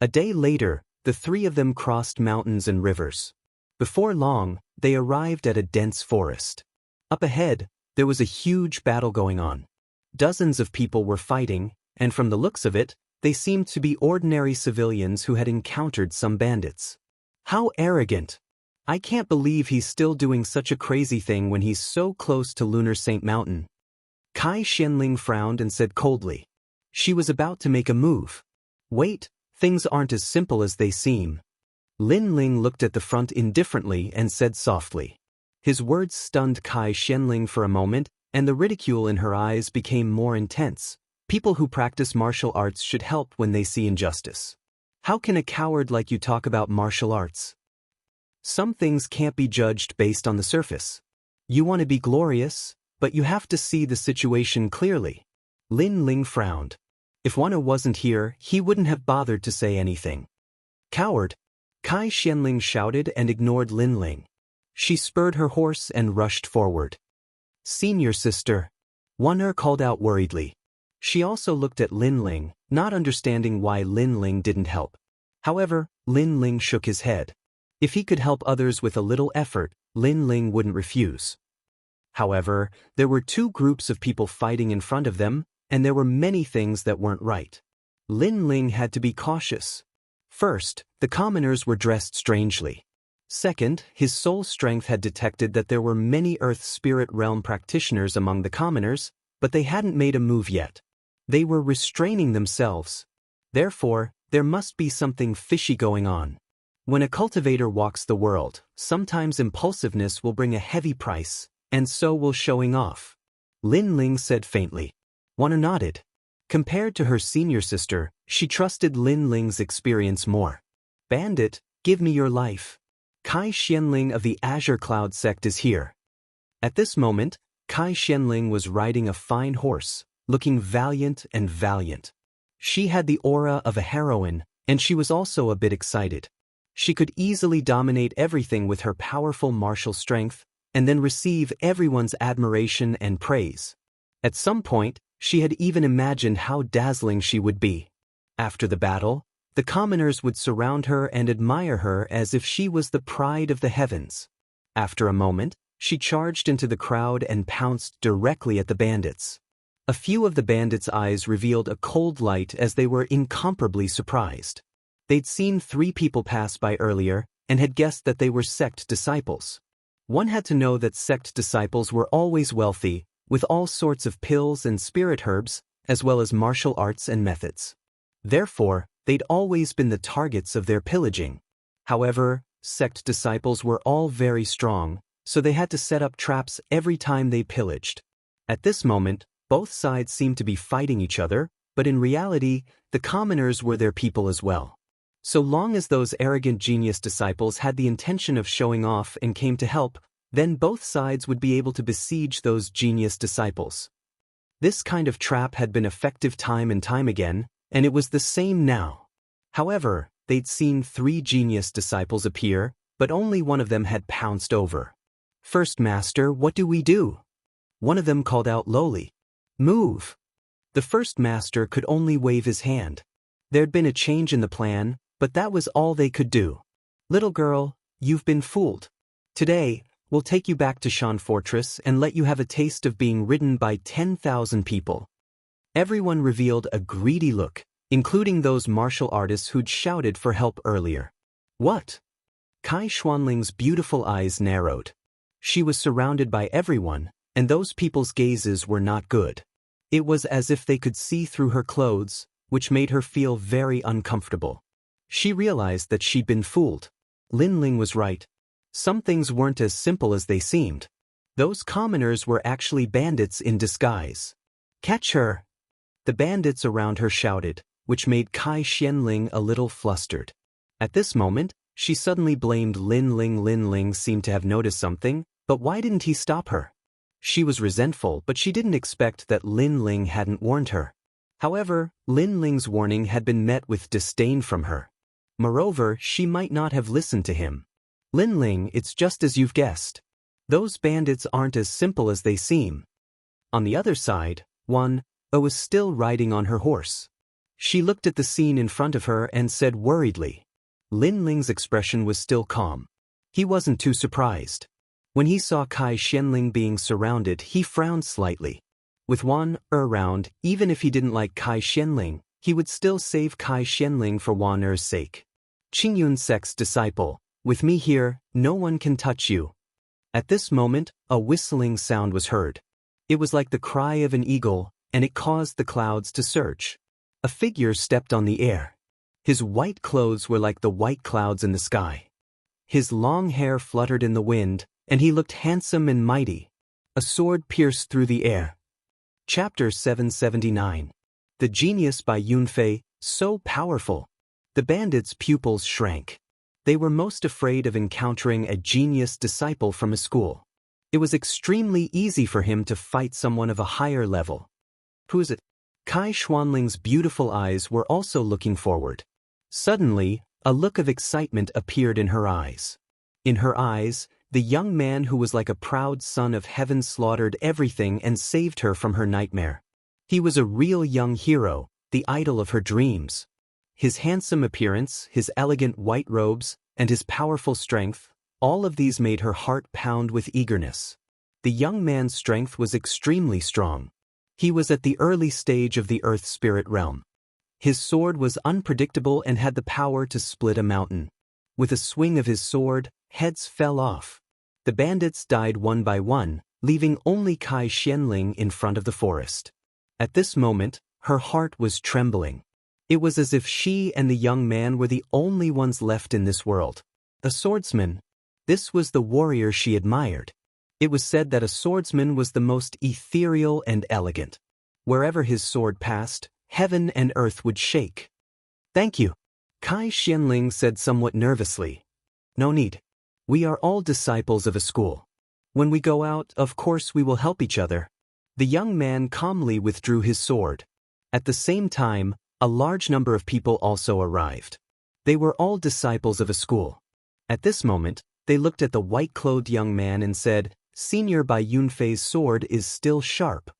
A day later, the three of them crossed mountains and rivers. Before long, they arrived at a dense forest. Up ahead, there was a huge battle going on. Dozens of people were fighting, and from the looks of it, they seemed to be ordinary civilians who had encountered some bandits. How arrogant! I can't believe he's still doing such a crazy thing when he's so close to Lunar Saint Mountain. Kai Xianling frowned and said coldly. She was about to make a move. Wait, things aren't as simple as they seem. Lin Ling looked at the front indifferently and said softly. His words stunned Kai Xianling for a moment, and the ridicule in her eyes became more intense. People who practice martial arts should help when they see injustice. How can a coward like you talk about martial arts? Some things can't be judged based on the surface. You want to be glorious, but you have to see the situation clearly. Lin Ling frowned. If Wana wasn't here, he wouldn't have bothered to say anything. Coward! Kai Xianling shouted and ignored Lin Ling. She spurred her horse and rushed forward. Senior sister, Wana called out worriedly. She also looked at Lin Ling, not understanding why Lin Ling didn't help. However, Lin Ling shook his head. If he could help others with a little effort, Lin Ling wouldn't refuse. However, there were two groups of people fighting in front of them, and there were many things that weren't right. Lin Ling had to be cautious. First, the commoners were dressed strangely. Second, his soul strength had detected that there were many Earth Spirit Realm practitioners among the commoners, but they hadn't made a move yet. They were restraining themselves. Therefore, there must be something fishy going on. When a cultivator walks the world, sometimes impulsiveness will bring a heavy price, and so will showing off. Lin Ling said faintly. Wana nodded. Compared to her senior sister, she trusted Lin Ling's experience more. Bandit, give me your life. Kai Xianling of the Azure Cloud sect is here. At this moment, Kai Xianling was riding a fine horse, looking valiant and valiant. She had the aura of a heroine, and she was also a bit excited. She could easily dominate everything with her powerful martial strength, and then receive everyone's admiration and praise. At some point, she had even imagined how dazzling she would be. After the battle, the commoners would surround her and admire her as if she was the pride of the heavens. After a moment, she charged into the crowd and pounced directly at the bandits. A few of the bandits' eyes revealed a cold light as they were incomparably surprised. They'd seen 3 people pass by earlier and had guessed that they were sect disciples. One had to know that sect disciples were always wealthy, with all sorts of pills and spirit herbs, as well as martial arts and methods. Therefore, they'd always been the targets of their pillaging. However, sect disciples were all very strong, so they had to set up traps every time they pillaged. At this moment, both sides seemed to be fighting each other, but in reality, the commoners were their people as well. So long as those arrogant genius disciples had the intention of showing off and came to help, then both sides would be able to besiege those genius disciples. This kind of trap had been effective time and time again, and it was the same now. However, they'd seen 3 genius disciples appear, but only one of them had pounced over. First Master, what do we do? One of them called out lowly. Move! The first master could only wave his hand. There'd been a change in the plan, but that was all they could do. Little girl, you've been fooled. Today, we'll take you back to Shan Fortress and let you have a taste of being ridden by 10,000 people. Everyone revealed a greedy look, including those martial artists who'd shouted for help earlier. What? Kai Xuanling's beautiful eyes narrowed. She was surrounded by everyone, and those people's gazes were not good. It was as if they could see through her clothes, which made her feel very uncomfortable. She realized that she'd been fooled. Lin Ling was right. Some things weren't as simple as they seemed. Those commoners were actually bandits in disguise. Catch her! The bandits around her shouted, which made Kai Xianling a little flustered. At this moment, she suddenly blamed Lin Ling. Lin Ling seemed to have noticed something, but why didn't he stop her? She was resentful, but she didn't expect that Lin Ling hadn't warned her. However, Lin Ling's warning had been met with disdain from her. Moreover, she might not have listened to him. Lin Ling, it's just as you've guessed. Those bandits aren't as simple as they seem. On the other side, Wan was still riding on her horse. She looked at the scene in front of her and said worriedly. Lin Ling's expression was still calm. He wasn't too surprised. When he saw Kai Xianling being surrounded, he frowned slightly. With Wan around, even if he didn't like Kai Xianling, he would still save Kai Xianling for Wan Er's sake. Qingyun sect's disciple, with me here, no one can touch you. At this moment, a whistling sound was heard. It was like the cry of an eagle, and it caused the clouds to surge. A figure stepped on the air. His white clothes were like the white clouds in the sky. His long hair fluttered in the wind, and he looked handsome and mighty. A sword pierced through the air. Chapter 779. The Genius by Yunfei, so powerful. The bandits' pupils shrank. They were most afraid of encountering a genius disciple from a school. It was extremely easy for him to fight someone of a higher level. Who is it? Kai Xuanling's beautiful eyes were also looking forward. Suddenly, a look of excitement appeared in her eyes. In her eyes, the young man who was like a proud son of heaven slaughtered everything and saved her from her nightmare. He was a real young hero, the idol of her dreams. His handsome appearance, his elegant white robes, and his powerful strength, all of these made her heart pound with eagerness. The young man's strength was extremely strong. He was at the early stage of the earth spirit realm. His sword was unpredictable and had the power to split a mountain. With a swing of his sword, heads fell off. The bandits died one by one, leaving only Kai Xianling in front of the forest. At this moment, her heart was trembling. It was as if she and the young man were the only ones left in this world. A swordsman. This was the warrior she admired. It was said that a swordsman was the most ethereal and elegant. Wherever his sword passed, heaven and earth would shake. Thank you, Kai Xianling said somewhat nervously. No need. We are all disciples of a school. When we go out, of course we will help each other. The young man calmly withdrew his sword. At the same time, a large number of people also arrived. They were all disciples of a school. At this moment, they looked at the white-clothed young man and said, "Senior Bai Yunfei's sword is still sharp.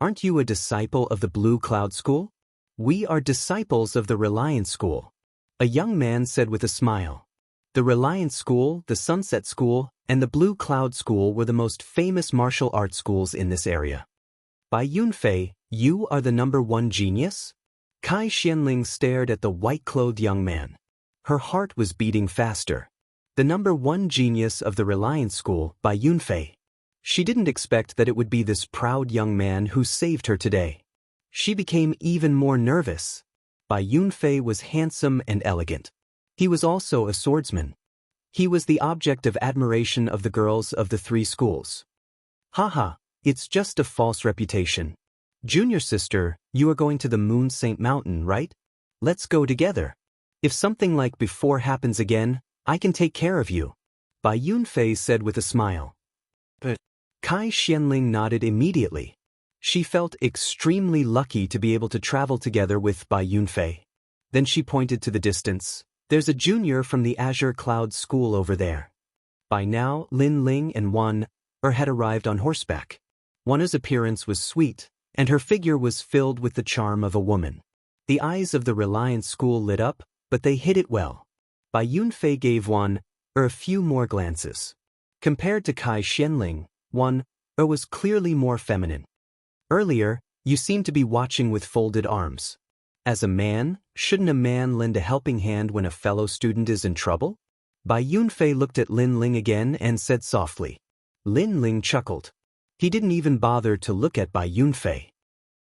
Aren't you a disciple of the Blue Cloud School?" "We are disciples of the Reliance School," a young man said with a smile. The Reliance School, the Sunset School, and the Blue Cloud School were the most famous martial arts schools in this area. Bai Yunfei, you are the #1 genius? Kai Xianling stared at the white-clothed young man. Her heart was beating faster. The #1 genius of the Reliance School, Bai Yunfei. She didn't expect that it would be this proud young man who saved her today. She became even more nervous. Bai Yunfei was handsome and elegant. He was also a swordsman. He was the object of admiration of the girls of the 3 schools. Haha, it's just a false reputation. Junior sister, you are going to the Moon Saint Mountain, right? Let's go together. If something like before happens again, I can take care of you, Bai Yunfei said with a smile. But Kai Xianling nodded immediately. She felt extremely lucky to be able to travel together with Bai Yunfei. Then she pointed to the distance. There's a junior from the Azure Cloud School over there. By now, Lin Ling and Wan had arrived on horseback. Wan's appearance was sweet, and her figure was filled with the charm of a woman. The eyes of the Reliance School lit up, but they hid it well. Bai Yunfei gave Wan a few more glances. Compared to Kai Xianling, Wan was clearly more feminine. Earlier, you seemed to be watching with folded arms. As a man, shouldn't a man lend a helping hand when a fellow student is in trouble? Bai Yunfei looked at Lin Ling again and said softly. Lin Ling chuckled. He didn't even bother to look at Bai Yunfei.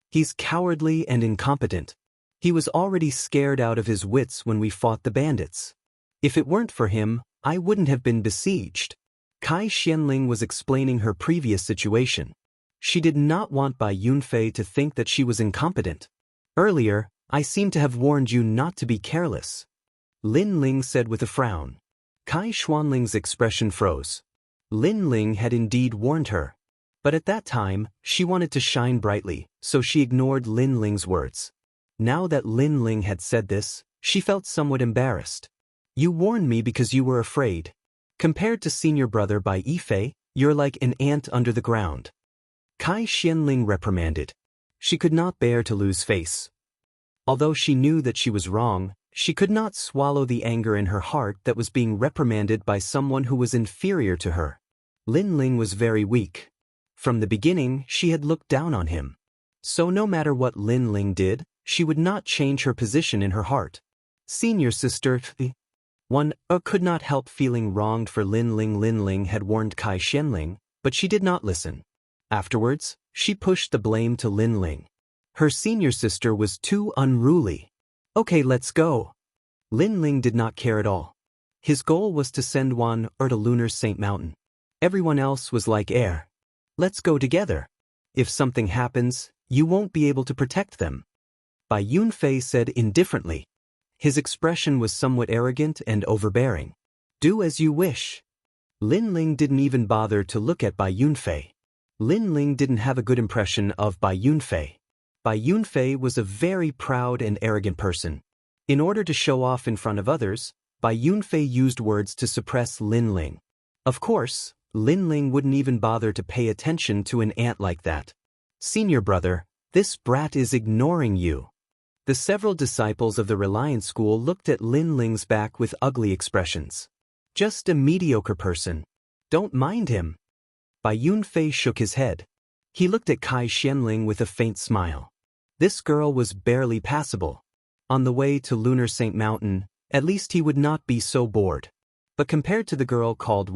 He's cowardly and incompetent. He was already scared out of his wits when we fought the bandits. If it weren't for him, I wouldn't have been besieged. Kai Xianling was explaining her previous situation. She did not want Bai Yunfei to think that she was incompetent. Earlier, I seem to have warned you not to be careless, Lin Ling said with a frown. Kai Xuanling's expression froze. Lin Ling had indeed warned her. But at that time, she wanted to shine brightly, so she ignored Lin Ling's words. Now that Lin Ling had said this, she felt somewhat embarrassed. You warned me because you were afraid. Compared to senior brother Bai Yifei, you're like an ant under the ground. Kai Xianling reprimanded. She could not bear to lose face. Although she knew that she was wrong, she could not swallow the anger in her heart that was being reprimanded by someone who was inferior to her. Lin Ling was very weak. From the beginning, she had looked down on him. So no matter what Lin Ling did, she would not change her position in her heart. Senior sister, One could not help feeling wronged for Lin Ling. Lin Ling had warned Kai Xianling, but she did not listen. Afterwards, she pushed the blame to Lin Ling. Her senior sister was too unruly. Okay, let's go. Lin Ling did not care at all. His goal was to send one to Lunar Saint Mountain. Everyone else was like air. Let's go together. If something happens, you won't be able to protect them. Bai Yunfei said indifferently. His expression was somewhat arrogant and overbearing. Do as you wish. Lin Ling didn't even bother to look at Bai Yunfei. Lin Ling didn't have a good impression of Bai Yunfei. Bai Yunfei was a very proud and arrogant person. In order to show off in front of others, Bai Yunfei used words to suppress Lin Ling. Of course, Lin Ling wouldn't even bother to pay attention to an ant like that. Senior brother, this brat is ignoring you. The several disciples of the Reliance School looked at Lin Ling's back with ugly expressions. Just a mediocre person. Don't mind him. Bai Yunfei shook his head. He looked at Kai Xianling with a faint smile. This girl was barely passable. On the way to Lunar Saint Mountain, at least he would not be so bored. But compared to the girl called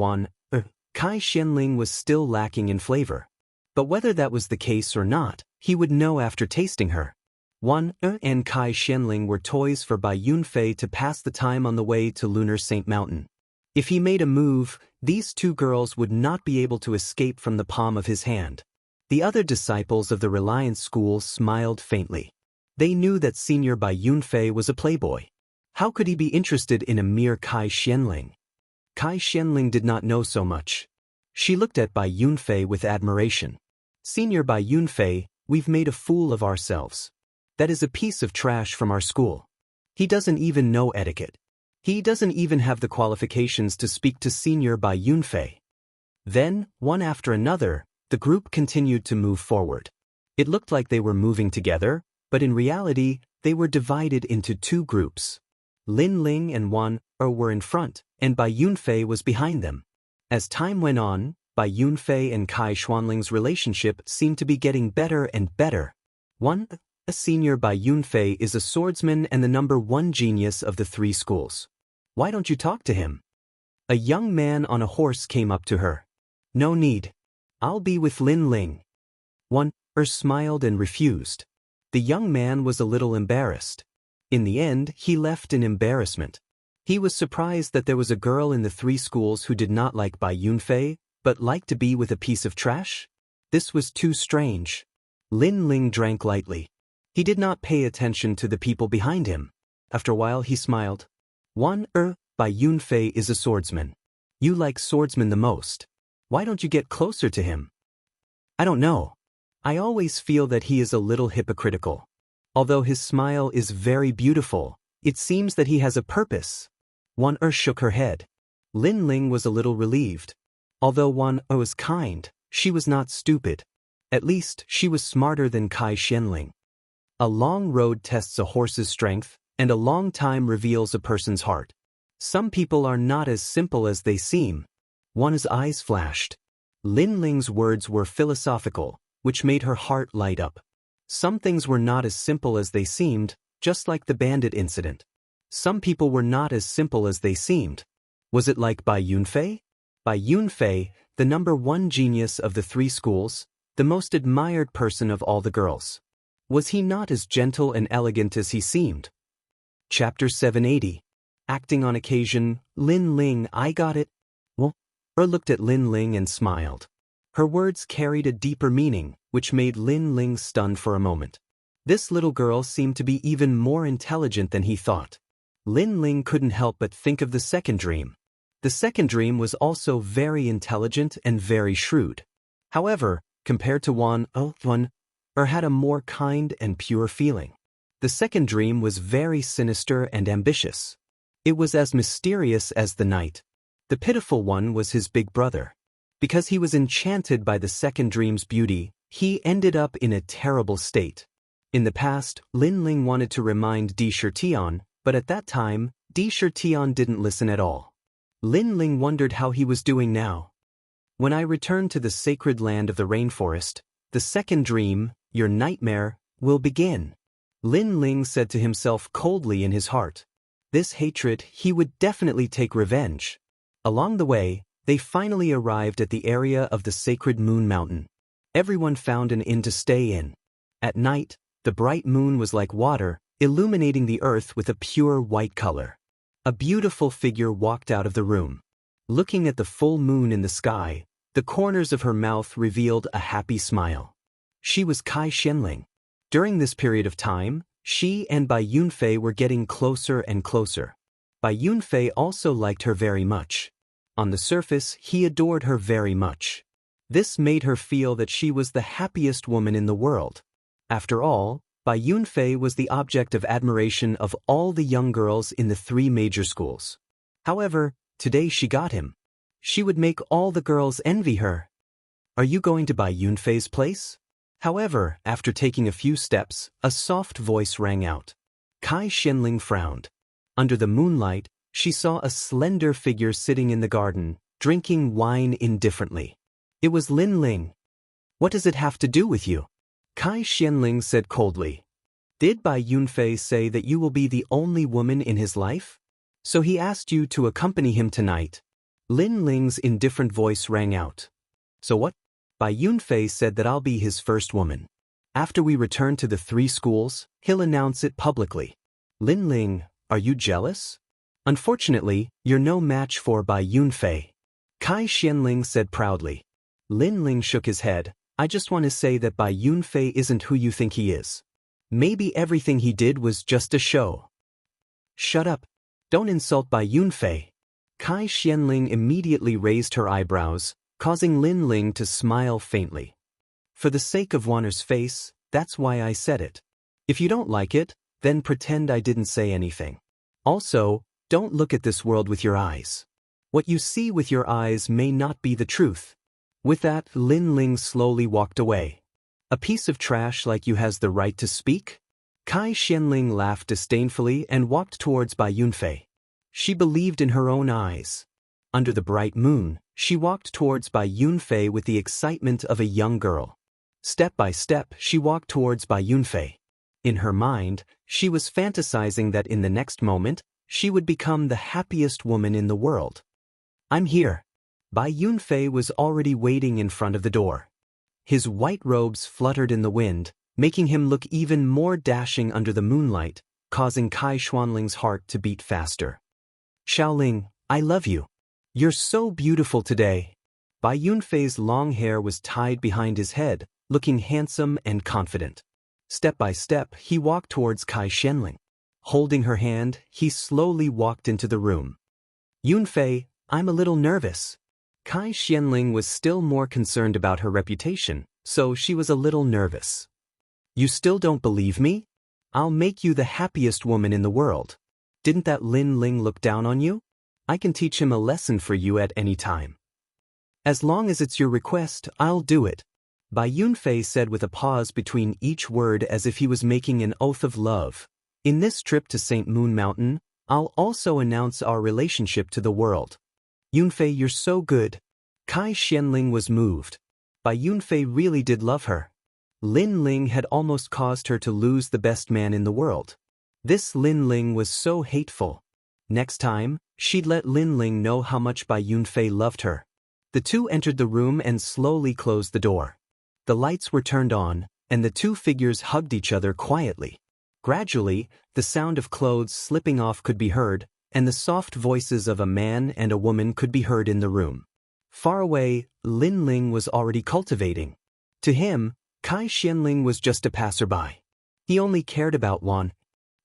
Kai Xianling was still lacking in flavor. But whether that was the case or not, he would know after tasting her. And Kai Xianling were toys for Bai Yunfei to pass the time on the way to Lunar Saint Mountain. If he made a move, these two girls would not be able to escape from the palm of his hand. The other disciples of the Reliance School smiled faintly. They knew that Senior Bai Yunfei was a playboy. How could he be interested in a mere Kai Xianling? Kai Xianling did not know so much. She looked at Bai Yunfei with admiration. Senior Bai Yunfei, we've made a fool of ourselves. That is a piece of trash from our school. He doesn't even know etiquette. He doesn't even have the qualifications to speak to Senior Bai Yunfei. Then, one after another, the group continued to move forward. It looked like they were moving together, but in reality, they were divided into two groups. Lin Ling and were in front, and Bai Yunfei was behind them. As time went on, Bai Yunfei and Kai Xianling's relationship seemed to be getting better and better. Senior Bai Yunfei is a swordsman and the #1 genius of the 3 schools. Why don't you talk to him? A young man on a horse came up to her. No need. I'll be with Lin Ling. Smiled and refused. The young man was a little embarrassed. In the end, he left in embarrassment. He was surprised that there was a girl in the 3 schools who did not like Bai Yunfei, but liked to be with a piece of trash? This was too strange. Lin Ling drank lightly. He did not pay attention to the people behind him. After a while he smiled. Bai Yunfei is a swordsman. You like swordsmen the most. Why don't you get closer to him? I don't know. I always feel that he is a little hypocritical. Although his smile is very beautiful, it seems that he has a purpose. Shook her head. Lin Ling was a little relieved. Although was kind, she was not stupid. At least, she was smarter than Kai Xianling. A long road tests a horse's strength, and a long time reveals a person's heart. Some people are not as simple as they seem. One's eyes flashed. Lin Ling's words were philosophical, which made her heart light up. Some things were not as simple as they seemed, just like the bandit incident. Some people were not as simple as they seemed. Was it like Bai Yunfei? Bai Yunfei, the #1 genius of the 3 schools, the most admired person of all the girls. Was he not as gentle and elegant as he seemed? Chapter 780. Acting on occasion, Lin Ling, I got it. Looked at Lin Ling and smiled. Her words carried a deeper meaning, which made Lin Ling stunned for a moment. This little girl seemed to be even more intelligent than he thought. Lin Ling couldn't help but think of the second dream. The second dream was also very intelligent and very shrewd. However, compared to had a more kind and pure feeling. The second dream was very sinister and ambitious. It was as mysterious as the night. The pitiful one was his big brother. Because he was enchanted by the second dream's beauty, he ended up in a terrible state. In the past, Lin Ling wanted to remind Di Shirtian, but at that time, Di Shirtian didn't listen at all. Lin Ling wondered how he was doing now. When I return to the sacred land of the rainforest, the second dream, your nightmare, will begin. Lin Ling said to himself coldly in his heart. This hatred, he would definitely take revenge. Along the way, they finally arrived at the area of the sacred moon mountain. Everyone found an inn to stay in. At night, the bright moon was like water, illuminating the earth with a pure white color. A beautiful figure walked out of the room. Looking at the full moon in the sky, the corners of her mouth revealed a happy smile. She was Kai Xianling. During this period of time, she and Bai Yunfei were getting closer and closer. Bai Yunfei also liked her very much. On the surface, he adored her very much. This made her feel that she was the happiest woman in the world. After all, Bai Yunfei was the object of admiration of all the young girls in the 3 major schools. However, today she got him. She would make all the girls envy her. Are you going to Bai Yunfei's place? However, after taking a few steps, a soft voice rang out. Kai Xianling frowned. Under the moonlight, she saw a slender figure sitting in the garden, drinking wine indifferently. It was Lin Ling. What does it have to do with you? Kai Xianling said coldly. Did Bai Yunfei say that you will be the only woman in his life? So he asked you to accompany him tonight. Lin Ling's indifferent voice rang out. So what? Bai Yunfei said that I'll be his first woman. After we return to the 3 schools, he'll announce it publicly. Lin Ling, are you jealous? Unfortunately, you're no match for Bai Yunfei. Kai Xianling said proudly. Lin Ling shook his head. I just want to say that Bai Yunfei isn't who you think he is. Maybe everything he did was just a show. Shut up. Don't insult Bai Yunfei. Kai Xianling immediately raised her eyebrows, causing Lin Ling to smile faintly. For the sake of Wanner's face, that's why I said it. If you don't like it, then pretend I didn't say anything. Also, don't look at this world with your eyes. What you see with your eyes may not be the truth. With that, Lin Ling slowly walked away. A piece of trash like you has the right to speak? Kai Xianling laughed disdainfully and walked towards Bai Yunfei. She believed in her own eyes. Under the bright moon, she walked towards Bai Yunfei with the excitement of a young girl. Step by step, she walked towards Bai Yunfei. In her mind, she was fantasizing that in the next moment, she would become the happiest woman in the world. I'm here. Bai Yunfei was already waiting in front of the door. His white robes fluttered in the wind, making him look even more dashing under the moonlight, causing Kai Xianling's heart to beat faster. Xiaoling, I love you. You're so beautiful today. Bai Yunfei's long hair was tied behind his head, looking handsome and confident. Step by step, he walked towards Kai Xianling. Holding her hand, he slowly walked into the room. Yunfei, I'm a little nervous. Kai Xianling was still more concerned about her reputation, so she was a little nervous. You still don't believe me? I'll make you the happiest woman in the world. Didn't that Lin Ling look down on you? I can teach him a lesson for you at any time. As long as it's your request, I'll do it. Bai Yunfei said with a pause between each word as if he was making an oath of love. In this trip to St. Moon Mountain, I'll also announce our relationship to the world. Yunfei, you're so good. Kai Xianling was moved. Bai Yunfei really did love her. Lin Ling had almost caused her to lose the best man in the world. This Lin Ling was so hateful. Next time, she'd let Lin Ling know how much Bai Yunfei loved her. The 2 entered the room and slowly closed the door. The lights were turned on, and the 2 figures hugged each other quietly. Gradually, the sound of clothes slipping off could be heard, and the soft voices of a man and a woman could be heard in the room. Far away, Lin Ling was already cultivating. To him, Kai Xianling was just a passerby. He only cared about Wan.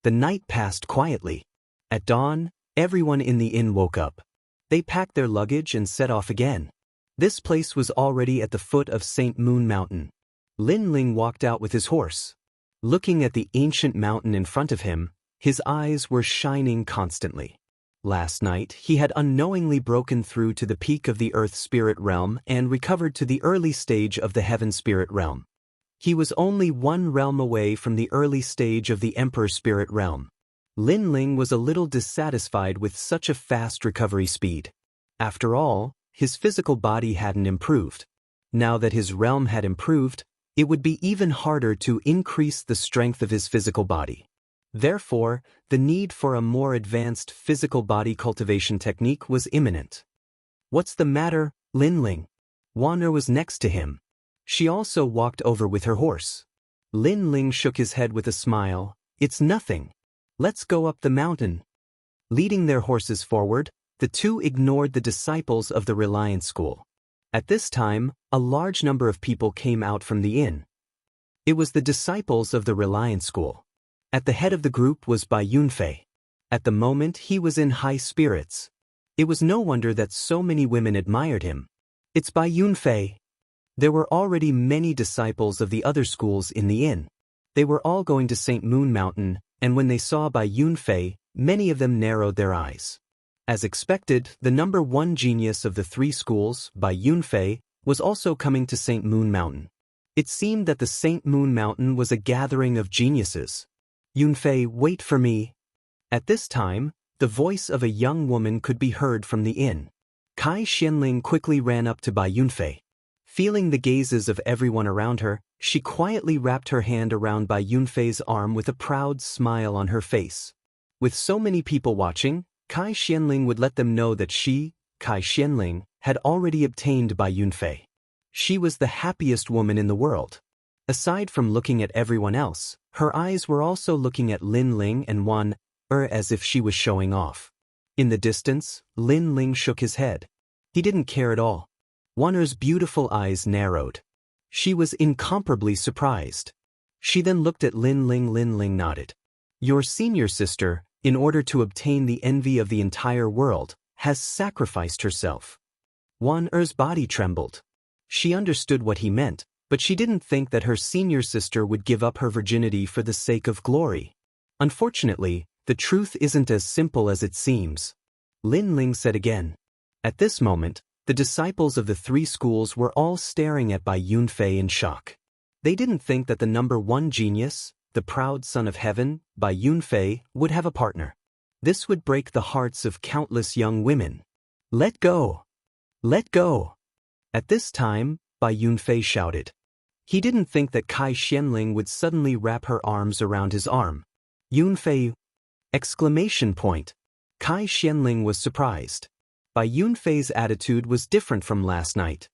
The night passed quietly. At dawn, everyone in the inn woke up. They packed their luggage and set off again. This place was already at the foot of St. Moon Mountain. Lin Ling walked out with his horse. Looking at the ancient mountain in front of him, his eyes were shining constantly. Last night, he had unknowingly broken through to the peak of the Earth Spirit Realm and recovered to the early stage of the Heaven Spirit Realm. He was only 1 realm away from the early stage of the Emperor Spirit Realm. Lin Ling was a little dissatisfied with such a fast recovery speed. After all, his physical body hadn't improved. Now that his realm had improved, it would be even harder to increase the strength of his physical body. Therefore, the need for a more advanced physical body cultivation technique was imminent. What's the matter, Lin Ling? Wanner was next to him. She also walked over with her horse. Lin Ling shook his head with a smile. It's nothing. Let's go up the mountain. Leading their horses forward, the two ignored the disciples of the Reliance School. At this time, a large number of people came out from the inn. It was the disciples of the Reliance School. At the head of the group was Bai Yunfei. At the moment he was in high spirits. It was no wonder that so many women admired him. It's Bai Yunfei. There were already many disciples of the other schools in the inn. They were all going to St. Moon Mountain, and when they saw Bai Yunfei, many of them narrowed their eyes. As expected, the number one genius of the three schools, Bai Yunfei, was also coming to St. Moon Mountain. It seemed that the St. Moon Mountain was a gathering of geniuses. Yunfei, wait for me. At this time, the voice of a young woman could be heard from the inn. Kai Xianling quickly ran up to Bai Yunfei. Feeling the gazes of everyone around her, she quietly wrapped her hand around Bai Yunfei's arm with a proud smile on her face. With so many people watching, Kai Xianling would let them know that she, Kai Xianling, had already obtained Bai Yunfei. She was the happiest woman in the world. Aside from looking at everyone else, her eyes were also looking at Lin Ling and Wan as if she was showing off. In the distance, Lin Ling shook his head. He didn't care at all. Wan'er's beautiful eyes narrowed. She was incomparably surprised. She then looked at Lin Ling. Lin Ling nodded. Your senior sister, in order to obtain the envy of the entire world, has sacrificed herself. Wan'er's body trembled. She understood what he meant, but she didn't think that her senior sister would give up her virginity for the sake of glory. Unfortunately, the truth isn't as simple as it seems. Lin Ling said again. At this moment, the disciples of the three schools were all staring at Bai Yunfei in shock. They didn't think that the number one genius, the proud son of heaven, Bai Yunfei, would have a partner. This would break the hearts of countless young women. Let go! Let go! At this time, Bai Yunfei shouted. He didn't think that Kai Xianling would suddenly wrap her arms around his arm. Yunfei! Exclamation point. Kai Xianling was surprised. Bai Yunfei's attitude was different from last night.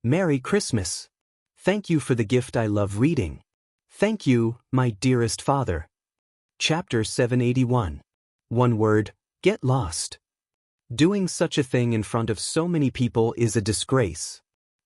Merry Christmas! Thank you for the gift. I love reading. Thank you, my dearest father. Chapter 781. One word, get lost. Doing such a thing in front of so many people is a disgrace.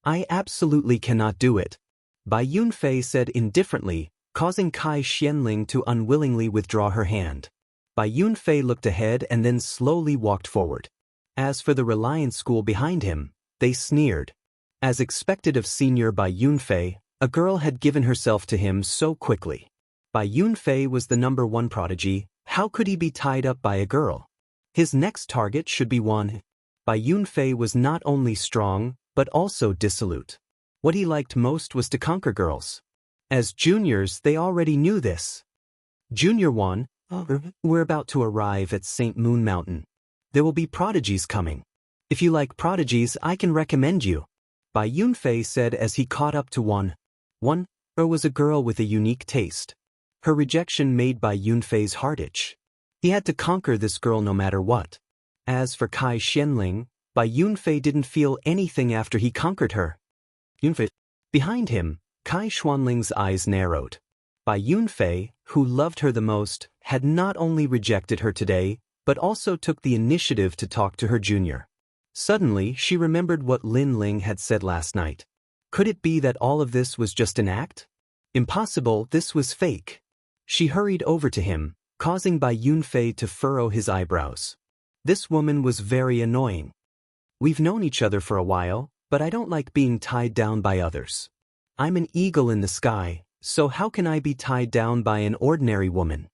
I absolutely cannot do it. Bai Yunfei said indifferently, causing Kai Xianling to unwillingly withdraw her hand. Bai Yunfei looked ahead and then slowly walked forward. As for the Reliance School behind him, they sneered. As expected of senior Bai Yunfei, a girl had given herself to him so quickly. Bai Yunfei was the number one prodigy. How could he be tied up by a girl? His next target should be one. Bai Yunfei was not only strong, but also dissolute. What he liked most was to conquer girls. As juniors, they already knew this. Junior 1, we're about to arrive at St. Moon Mountain. There will be prodigies coming. If you like prodigies, I can recommend you. Bai Yunfei said as he caught up to Wan. Wan was a girl with a unique taste. Her rejection made Bai Yunfei's heart itch. He had to conquer this girl no matter what. As for Kai Xianling, Bai Yunfei didn't feel anything after he conquered her. Yunfei. Behind him, Kai Xuanling's eyes narrowed. Bai Yunfei, who loved her the most, had not only rejected her today, but also took the initiative to talk to her junior. Suddenly, she remembered what Lin Ling had said last night. Could it be that all of this was just an act? Impossible, this was fake. She hurried over to him, causing Bai Yunfei to furrow his eyebrows. This woman was very annoying. We've known each other for a while, but I don't like being tied down by others. I'm an eagle in the sky, so how can I be tied down by an ordinary woman?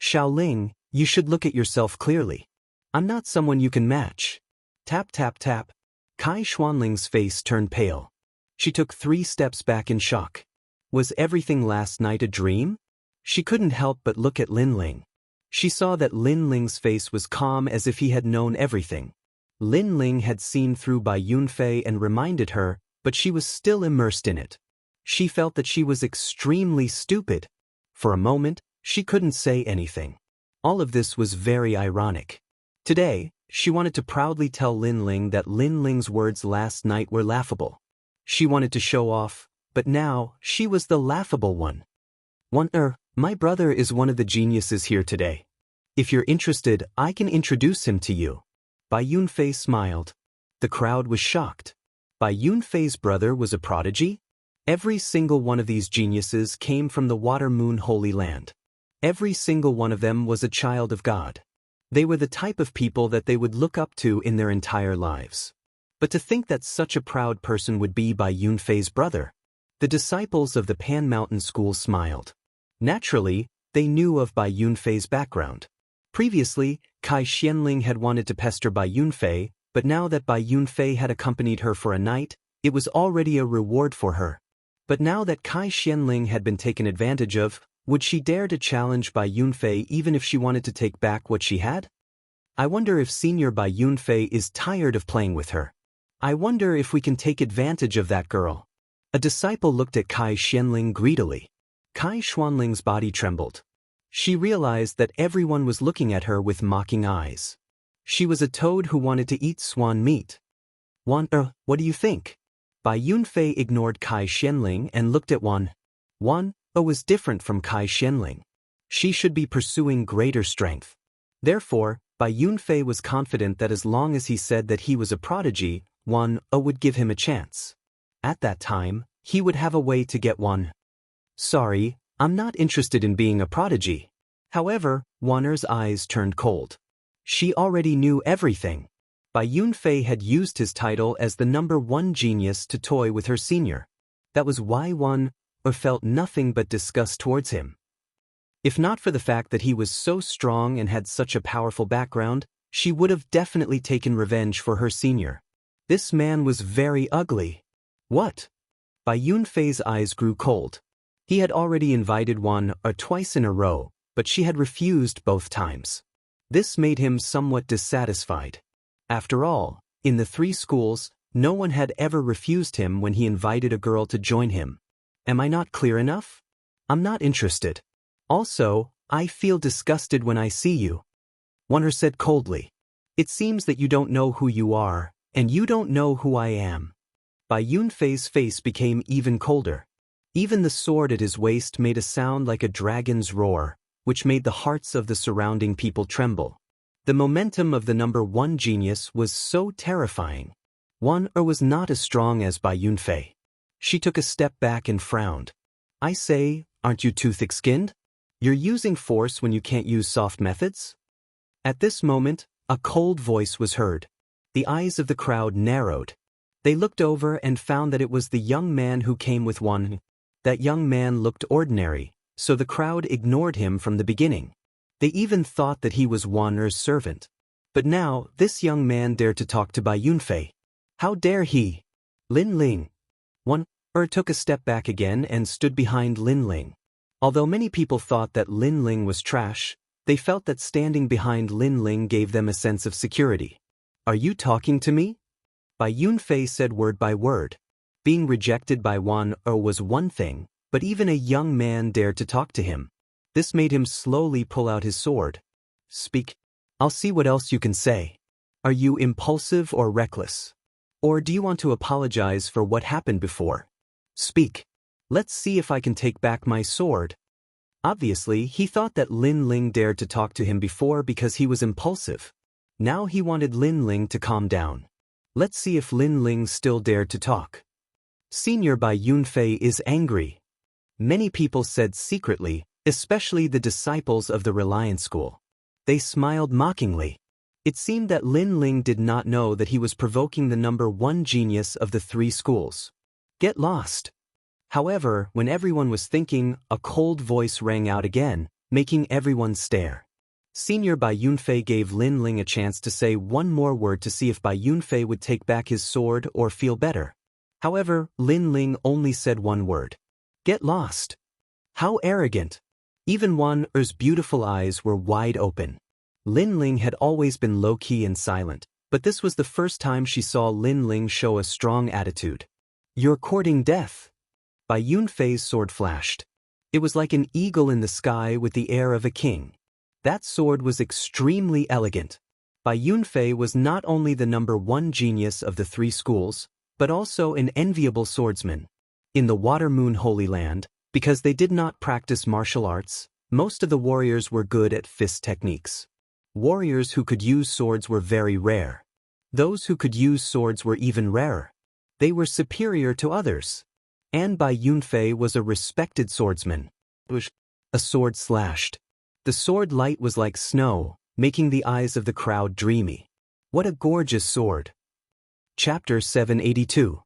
Xiaoling, you should look at yourself clearly. I'm not someone you can match. Tap tap tap. Kai Xuanling's face turned pale. She took 3 steps back in shock. Was everything last night a dream? She couldn't help but look at Lin Ling. She saw that Lin Ling's face was calm as if he had known everything. Lin Ling had seen through Bai Yunfei and reminded her, but she was still immersed in it. She felt that she was extremely stupid. For a moment, she couldn't say anything. All of this was very ironic. Today, she wanted to proudly tell Lin Ling that Lin Ling's words last night were laughable. She wanted to show off, but now, she was the laughable one. My brother is one of the geniuses here today. If you're interested, I can introduce him to you. Bai Yunfei smiled. The crowd was shocked. Bai Yunfei's brother was a prodigy? Every single one of these geniuses came from the Water Moon Holy Land. Every single one of them was a child of God. They were the type of people that they would look up to in their entire lives. But to think that such a proud person would be Bai Yunfei's brother. The disciples of the Pan Mountain School smiled. Naturally, they knew of Bai Yunfei's background. Previously, Kai Xianling had wanted to pester Bai Yunfei, but now that Bai Yunfei had accompanied her for a night, it was already a reward for her. But now that Kai Xianling had been taken advantage of, would she dare to challenge Bai Yunfei even if she wanted to take back what she had? I wonder if Senior Bai Yunfei is tired of playing with her. I wonder if we can take advantage of that girl. A disciple looked at Kai Xianling greedily. Kai Xuanling's body trembled. She realized that everyone was looking at her with mocking eyes. She was a toad who wanted to eat swan meat. What do you think? Bai Yunfei ignored Kai Xianling and looked at Wan. Was different from Kai Xianling. She should be pursuing greater strength. Therefore, Bai Yunfei was confident that as long as he said that he was a prodigy, Wan would give him a chance. At that time, he would have a way to get Wan. Sorry, I'm not interested in being a prodigy. However, Wan's eyes turned cold. She already knew everything. Bai Yunfei had used his title as the #1 genius to toy with her senior. That was why Wan felt nothing but disgust towards him. If not for the fact that he was so strong and had such a powerful background, she would have definitely taken revenge for her senior. This man was very ugly. What? Bai Yunfei's eyes grew cold. He had already invited Wan twice in a row, but she had refused both times. This made him somewhat dissatisfied. After all, in the 3 schools, no one had ever refused him when he invited a girl to join him. Am I not clear enough? I'm not interested. Also, I feel disgusted when I see you. Wan said coldly. It seems that you don't know who you are, and you don't know who I am. Bai Yunfei's face became even colder. Even the sword at his waist made a sound like a dragon's roar, which made the hearts of the surrounding people tremble. The momentum of the #1 genius was so terrifying. Wan was not as strong as Bai Yunfei. She took a step back and frowned. I say, aren't you too thick-skinned? You're using force when you can't use soft methods? At this moment, a cold voice was heard. The eyes of the crowd narrowed. They looked over and found that it was the young man who came with Wan. That young man looked ordinary, so the crowd ignored him from the beginning. They even thought that he was Wan's servant. But now, this young man dared to talk to Bai Yunfei. How dare he? Lin Ling. Wan took a step back again and stood behind Lin Ling. Although many people thought that Lin Ling was trash, they felt that standing behind Lin Ling gave them a sense of security. Are you talking to me? Bai Yunfei said word by word. Being rejected by Wan was one thing, but even a young man dared to talk to him. This made him slowly pull out his sword. Speak. I'll see what else you can say. Are you impulsive or reckless? Or do you want to apologize for what happened before? Speak. Let's see if I can take back my sword. Obviously, he thought that Lin Ling dared to talk to him before because he was impulsive. Now he wanted Lin Ling to calm down. Let's see if Lin Ling still dared to talk. Senior Bai Yunfei is angry. Many people said secretly, especially the disciples of the Reliance School. They smiled mockingly. It seemed that Lin Ling did not know that he was provoking the #1 genius of the 3 schools. Get lost. However, when everyone was thinking, a cold voice rang out again, making everyone stare. Senior Bai Yunfei gave Lin Ling a chance to say one more word to see if Bai Yunfei would take back his sword or feel better. However, Lin Ling only said one word. Get lost. How arrogant. Even Wan's beautiful eyes were wide open. Lin Ling had always been low-key and silent, but this was the first time she saw Lin Ling show a strong attitude. You're courting death. Bai Yunfei's sword flashed. It was like an eagle in the sky with the air of a king. That sword was extremely elegant. Bai Yunfei was not only the #1 genius of the 3 schools, but also an enviable swordsman. In the Water Moon Holy Land, because they did not practice martial arts, Most of the warriors were good at fist techniques. Warriors who could use swords were very rare. Those who could use swords were even rarer. They were superior to others. And Bai Yunfei was a respected swordsman. A sword slashed. The sword light was like snow, making the eyes of the crowd dreamy. What a gorgeous sword! Chapter 782.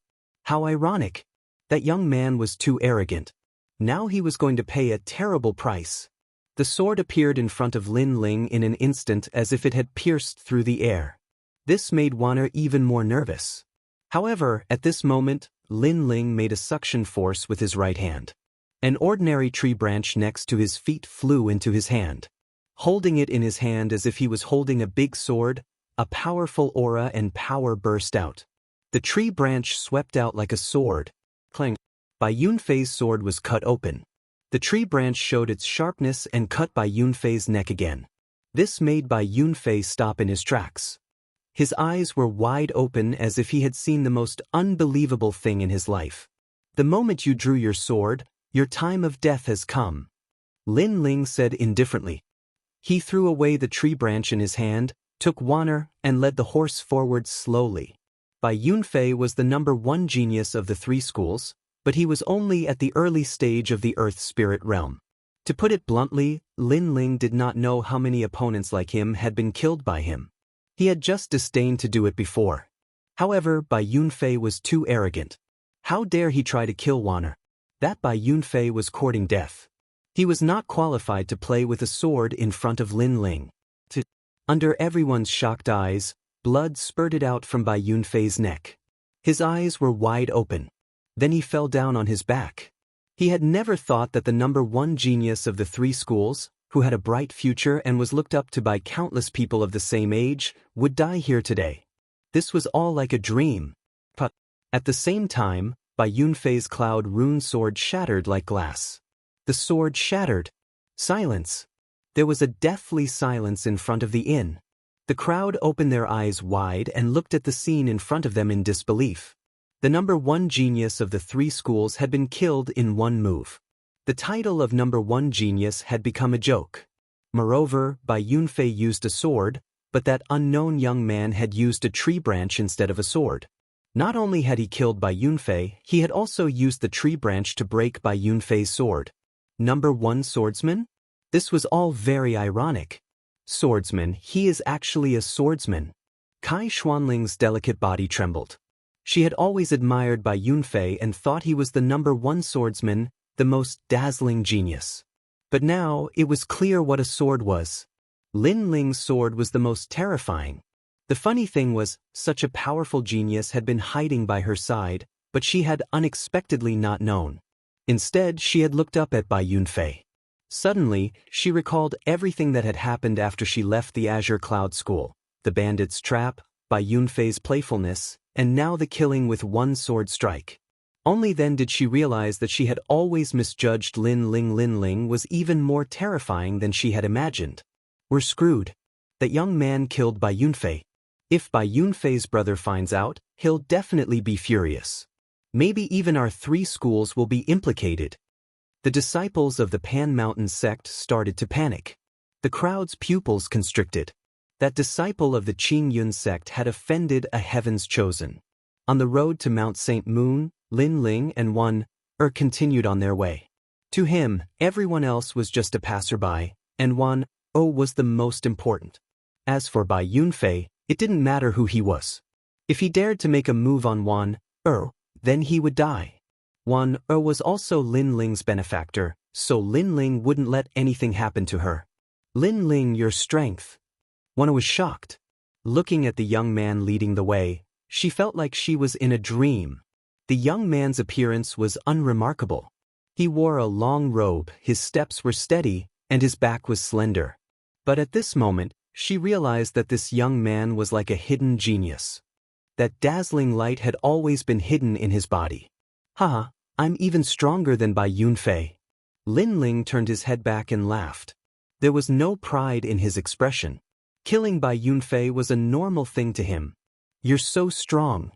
How ironic! That young man was too arrogant. Now he was going to pay a terrible price. The sword appeared in front of Lin Ling in an instant as if it had pierced through the air. This made Wanner even more nervous. However, at this moment, Lin Ling made a suction force with his right hand. An ordinary tree branch next to his feet flew into his hand. Holding it in his hand as if he was holding a big sword, a powerful aura and power burst out. The tree branch swept out like a sword. Clang! Bai Yunfei's sword was cut open. The tree branch showed its sharpness and cut Bai Yunfei's neck again. This made Bai Yunfei stop in his tracks. His eyes were wide open as if he had seen the most unbelievable thing in his life. The moment you drew your sword, your time of death has come. Lin Ling said indifferently. He threw away the tree branch in his hand, took Wanner, and led the horse forward slowly. Bai Yunfei was the #1 genius of the 3 schools, but he was only at the early stage of the Earth Spirit realm. To put it bluntly, Lin Ling did not know how many opponents like him had been killed by him. He had just disdained to do it before. However, Bai Yunfei was too arrogant. How dare he try to kill Wanner? That Bai Yunfei was courting death. He was not qualified to play with a sword in front of Lin Ling. Under everyone's shocked eyes, blood spurted out from Bai Yunfei's neck. His eyes were wide open. Then he fell down on his back. He had never thought that the #1 genius of the 3 schools, who had a bright future and was looked up to by countless people of the same age, would die here today. This was all like a dream. But at the same time, Bai Yunfei's cloud rune sword shattered like glass. The sword shattered. Silence. There was a deathly silence in front of the inn. The crowd opened their eyes wide and looked at the scene in front of them in disbelief. The #1 genius of the 3 schools had been killed in one move. The title of #1 genius had become a joke. Moreover, Bai Yunfei used a sword, but that unknown young man had used a tree branch instead of a sword. Not only had he killed Bai Yunfei, he had also used the tree branch to break Bai Yunfei's sword. #1 swordsman? This was all very ironic. Swordsman, he is actually a swordsman. Kai Xuanling's delicate body trembled. She had always admired Bai Yunfei and thought he was the #1 swordsman, the most dazzling genius. But now, it was clear what a sword was. Lin Ling's sword was the most terrifying. The funny thing was, such a powerful genius had been hiding by her side, but she had unexpectedly not known. Instead, she had looked up at Bai Yunfei. Suddenly, she recalled everything that had happened after she left the Azure Cloud School, the bandit's trap, Bai Yunfei's playfulness, and now the killing with one sword strike. Only then did she realize that she had always misjudged Lin Ling. Lin Ling was even more terrifying than she had imagined. We're screwed. That young man killed Bai Yunfei. If Bai Yunfei's brother finds out, he'll definitely be furious. Maybe even our 3 schools will be implicated. The disciples of the Pan Mountain sect started to panic. The crowd's pupils constricted. That disciple of the Qingyun sect had offended a heaven's chosen. On the road to Mount St. Moon, Lin Ling and Wan continued on their way. To him, everyone else was just a passerby, and Wan was the most important. As for Bai Yunfei, it didn't matter who he was. If he dared to make a move on Wan then he would die. Wan was also Lin Ling's benefactor, so Lin Ling wouldn't let anything happen to her. Lin Ling, your strength. Wan was shocked. Looking at the young man leading the way, she felt like she was in a dream. The young man's appearance was unremarkable. He wore a long robe, his steps were steady, and his back was slender. But at this moment, she realized that this young man was like a hidden genius. That dazzling light had always been hidden in his body. Haha, I'm even stronger than Bai Yunfei. Lin Ling turned his head back and laughed. There was no pride in his expression. Killing Bai Yunfei was a normal thing to him. You're so strong.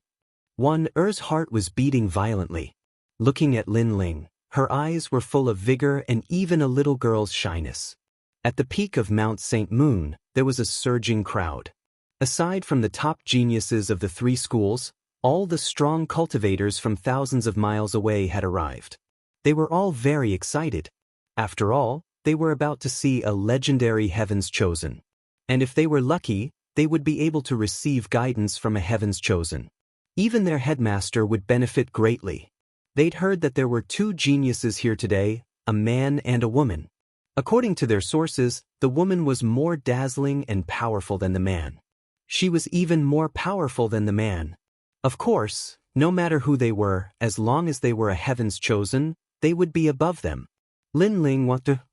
Wan Er's heart was beating violently. Looking at Lin Ling, Her eyes were full of vigor and even a little girl's shyness. At the peak of Mount St. Moon, there was a surging crowd. Aside from the top geniuses of the three schools, all the strong cultivators from thousands of miles away had arrived. They were all very excited. After all, they were about to see a legendary Heaven's Chosen. And if they were lucky, they would be able to receive guidance from a Heaven's Chosen. Even their headmaster would benefit greatly. They'd heard that there were two geniuses here today, a man and a woman. According to their sources, the woman was more dazzling and powerful than the man. She was even more powerful than the man. Of course, no matter who they were, as long as they were a Heaven's Chosen, they would be above them. Lin Ling,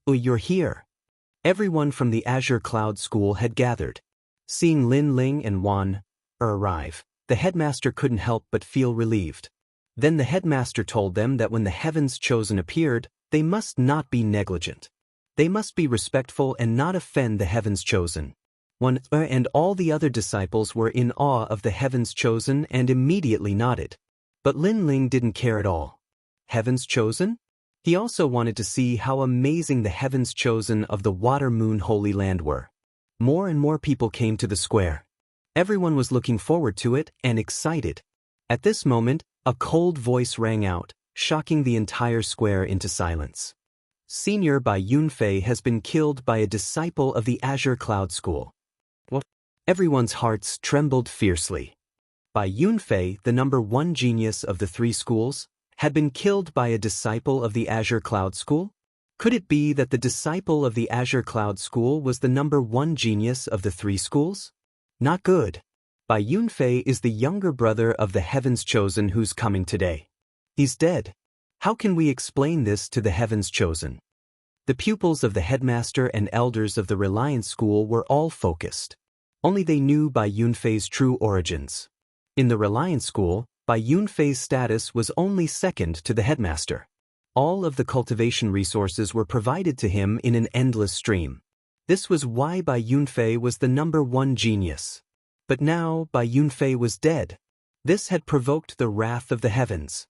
you're here. Everyone from the Azure Cloud School had gathered. Seeing Lin Ling and Wan arrive, the headmaster couldn't help but feel relieved. Then the headmaster told them that when the Heaven's Chosen appeared, they must not be negligent. They must be respectful and not offend the Heaven's Chosen. Wan and all the other disciples were in awe of the Heaven's Chosen and immediately nodded. But Lin Ling didn't care at all. Heaven's Chosen? He also wanted to see how amazing the Heaven's Chosen of the Water Moon Holy Land were. More and more people came to the square. Everyone was looking forward to it and excited. At this moment, a cold voice rang out, shocking the entire square into silence. Senior Bai Yunfei has been killed by a disciple of the Azure Cloud School. What? Everyone's hearts trembled fiercely. Bai Yunfei, the number one genius of the three schools, had been killed by a disciple of the Azure Cloud School? Could it be that the disciple of the Azure Cloud School was the number one genius of the three schools? Not good. Bai Yunfei is the younger brother of the Heaven's Chosen who's coming today. He's dead. How can we explain this to the Heaven's Chosen? The pupils of the headmaster and elders of the Reliance School were all focused. Only they knew Bai Yunfei's true origins. In the Reliance School, Bai Yunfei's status was only second to the headmaster. All of the cultivation resources were provided to him in an endless stream. This was why Bai Yunfei was the number one genius. But now Bai Yunfei was dead. This had provoked the wrath of the heavens.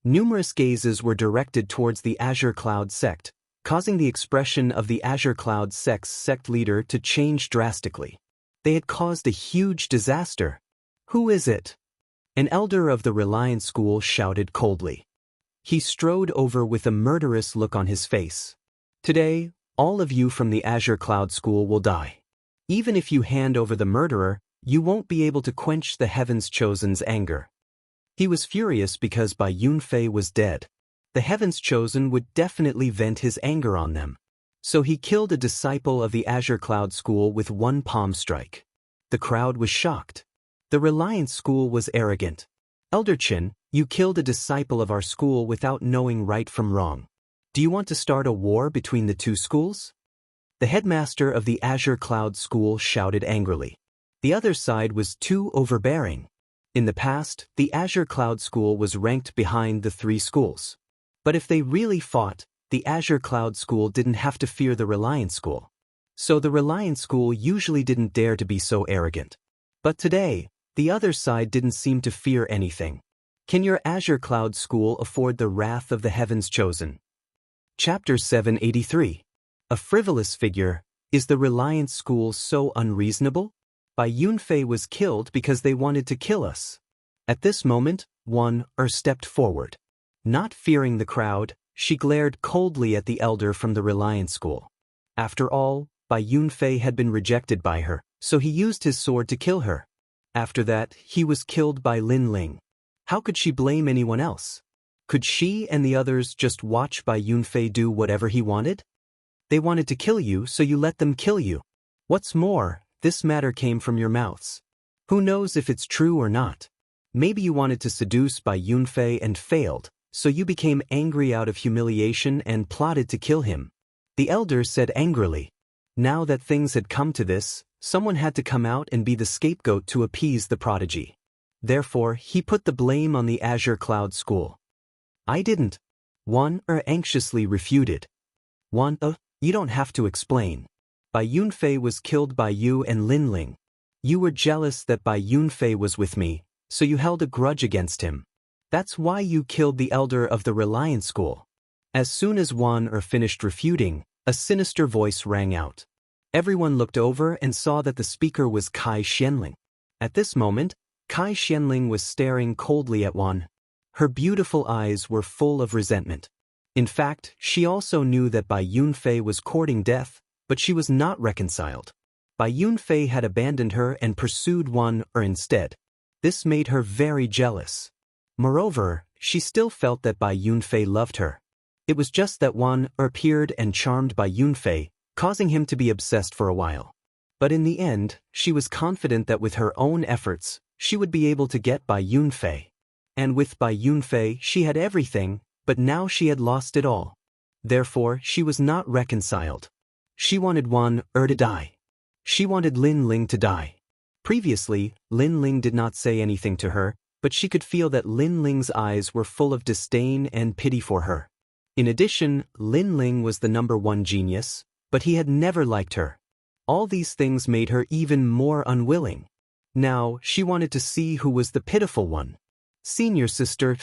Numerous gazes were directed towards the Azure Cloud sect, causing the expression of the Azure Cloud sect's sect leader to change drastically. They had caused a huge disaster. Who is it? An elder of the Reliance School shouted coldly. He strode over with a murderous look on his face. Today, all of you from the Azure Cloud School will die. Even if you hand over the murderer, you won't be able to quench the Heaven's Chosen's anger. He was furious because Bai Yunfei was dead. The Heaven's Chosen would definitely vent his anger on them. So he killed a disciple of the Azure Cloud School with one palm strike. The crowd was shocked. The Reliance School was arrogant. Elder Qin, you killed a disciple of our school without knowing right from wrong. Do you want to start a war between the two schools? The headmaster of the Azure Cloud School shouted angrily. The other side was too overbearing. In the past, the Azure Cloud School was ranked behind the three schools. But if they really fought, the Azure Cloud School didn't have to fear the Reliance School. So the Reliance School usually didn't dare to be so arrogant. But today, the other side didn't seem to fear anything. Can your Azure Cloud School afford the wrath of the Heaven's Chosen? Chapter 783. A frivolous figure. Is the Reliance School so unreasonable? Bai Yunfei was killed because they wanted to kill us. At this moment, Wan stepped forward. Not fearing the crowd, she glared coldly at the elder from the Reliance School. After all, Bai Yunfei had been rejected by her, so he used his sword to kill her. After that, he was killed by Lin Ling. How could she blame anyone else? Could she and the others just watch Bai Yunfei do whatever he wanted? They wanted to kill you, so you let them kill you. What's more, this matter came from your mouths. Who knows if it's true or not? Maybe you wanted to seduce Bai Yunfei and failed, so you became angry out of humiliation and plotted to kill him. The elder said angrily. Now that things had come to this, someone had to come out and be the scapegoat to appease the prodigy. Therefore, he put the blame on the Azure Cloud School. I didn't. Wan anxiously refuted. Wan, you don't have to explain. Bai Yunfei was killed by you and Lin Ling. You were jealous that Bai Yunfei was with me, so you held a grudge against him. That's why you killed the elder of the Reliance School. As soon as finished refuting, a sinister voice rang out. Everyone looked over and saw that the speaker was Kai Xianling. At this moment, Kai Xianling was staring coldly at Wan. Her beautiful eyes were full of resentment. In fact, she also knew that Bai Yunfei was courting death, but she was not reconciled. Bai Yunfei had abandoned her and pursued Wan instead. This made her very jealous. Moreover, she still felt that Bai Yunfei loved her. It was just that Wan appeared and charmed Bai Yunfei, causing him to be obsessed for a while. But in the end, she was confident that with her own efforts, she would be able to get Bai Yunfei. And with Bai Yunfei, she had everything, but now she had lost it all. Therefore, she was not reconciled. She wanted Wan to die. She wanted Lin Ling to die. Previously, Lin Ling did not say anything to her, but she could feel that Lin Ling's eyes were full of disdain and pity for her. In addition, Lin Ling was the #1 genius, but he had never liked her. All these things made her even more unwilling. Now, she wanted to see who was the pitiful one. Senior sister,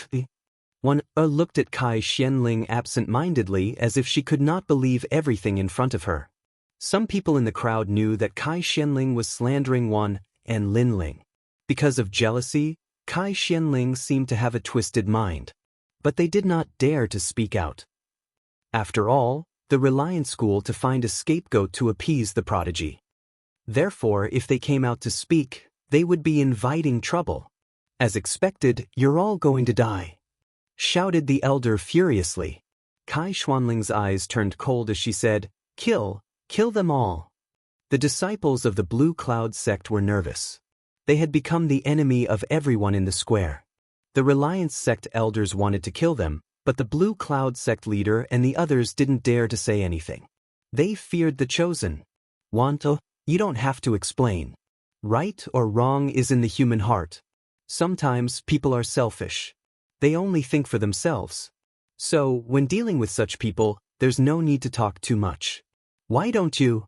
Wan looked at Kai Xianling absent-mindedly as if she could not believe everything in front of her. Some people in the crowd knew that Kai Xianling was slandering Wan and Lin Ling. Because of jealousy, Kai Xianling seemed to have a twisted mind. But they did not dare to speak out. After all, the Reliance School to find a scapegoat to appease the prodigy. Therefore, if they came out to speak, they would be inviting trouble. As expected, "You're all going to die," shouted the elder furiously. Kai Xianling's eyes turned cold as she said, Kill them all." The disciples of the Blue Cloud sect were nervous. They had become the enemy of everyone in the square. The Reliance sect elders wanted to kill them, but the Blue Cloud sect leader and the others didn't dare to say anything. They feared the chosen. "Wanto, you don't have to explain. Right or wrong is in the human heart. Sometimes people are selfish. They only think for themselves. So, when dealing with such people, there's no need to talk too much. Why don't you?"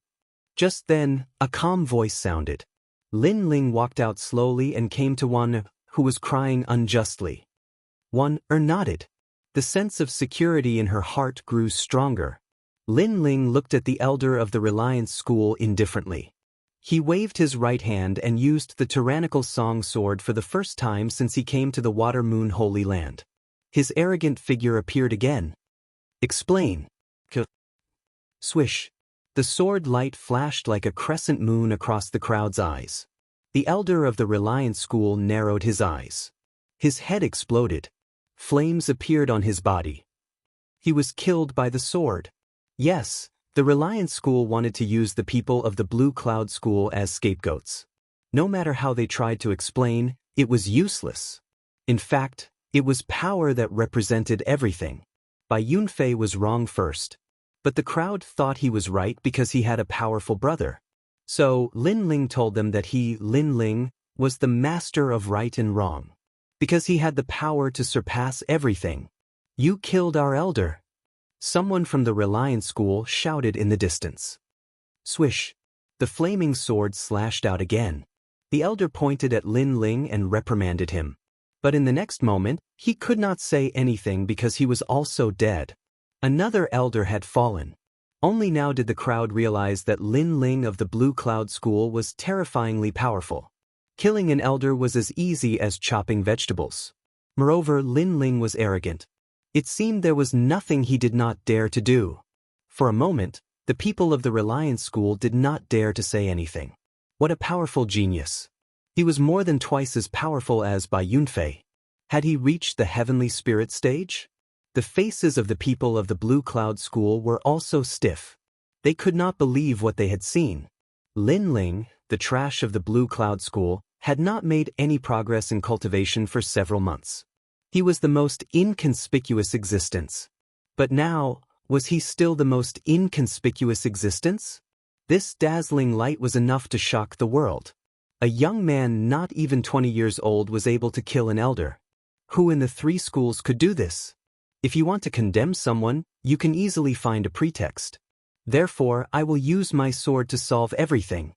Just then, a calm voice sounded. Lin Ling walked out slowly and came to Wan, who was crying unjustly. Wan nodded. The sense of security in her heart grew stronger. Lin Ling looked at the elder of the Reliance School indifferently. He waved his right hand and used the tyrannical song sword for the first time since he came to the Water Moon Holy Land. His arrogant figure appeared again. "Explain." Swish. The sword light flashed like a crescent moon across the crowd's eyes. The elder of the Reliance School narrowed his eyes. His head exploded. Flames appeared on his body. He was killed by the sword. Yes, the Reliance School wanted to use the people of the Blue Cloud School as scapegoats. No matter how they tried to explain, it was useless. In fact, it was power that represented everything. Bai Yunfei was wrong first. But the crowd thought he was right because he had a powerful brother. So, Lin Ling told them that he, Lin Ling, was the master of right and wrong. Because he had the power to surpass everything. "You killed our elder." Someone from the Reliance School shouted in the distance. Swish. The flaming sword slashed out again. The elder pointed at Lin Ling and reprimanded him. But in the next moment, he could not say anything because he was also dead. Another elder had fallen. Only now did the crowd realize that Lin Ling of the Blue Cloud School was terrifyingly powerful. Killing an elder was as easy as chopping vegetables. Moreover, Lin Ling was arrogant. It seemed there was nothing he did not dare to do. For a moment, the people of the Reliance School did not dare to say anything. What a powerful genius. He was more than twice as powerful as Bai Yunfei. Had he reached the heavenly spirit stage? The faces of the people of the Blue Cloud School were also stiff. They could not believe what they had seen. Lin Ling, the trash of the Blue Cloud School, had not made any progress in cultivation for several months. He was the most inconspicuous existence. But now, was he still the most inconspicuous existence? This dazzling light was enough to shock the world. A young man not even 20 years old was able to kill an elder. Who in the 3 schools could do this? If you want to condemn someone, you can easily find a pretext. Therefore, I will use my sword to solve everything.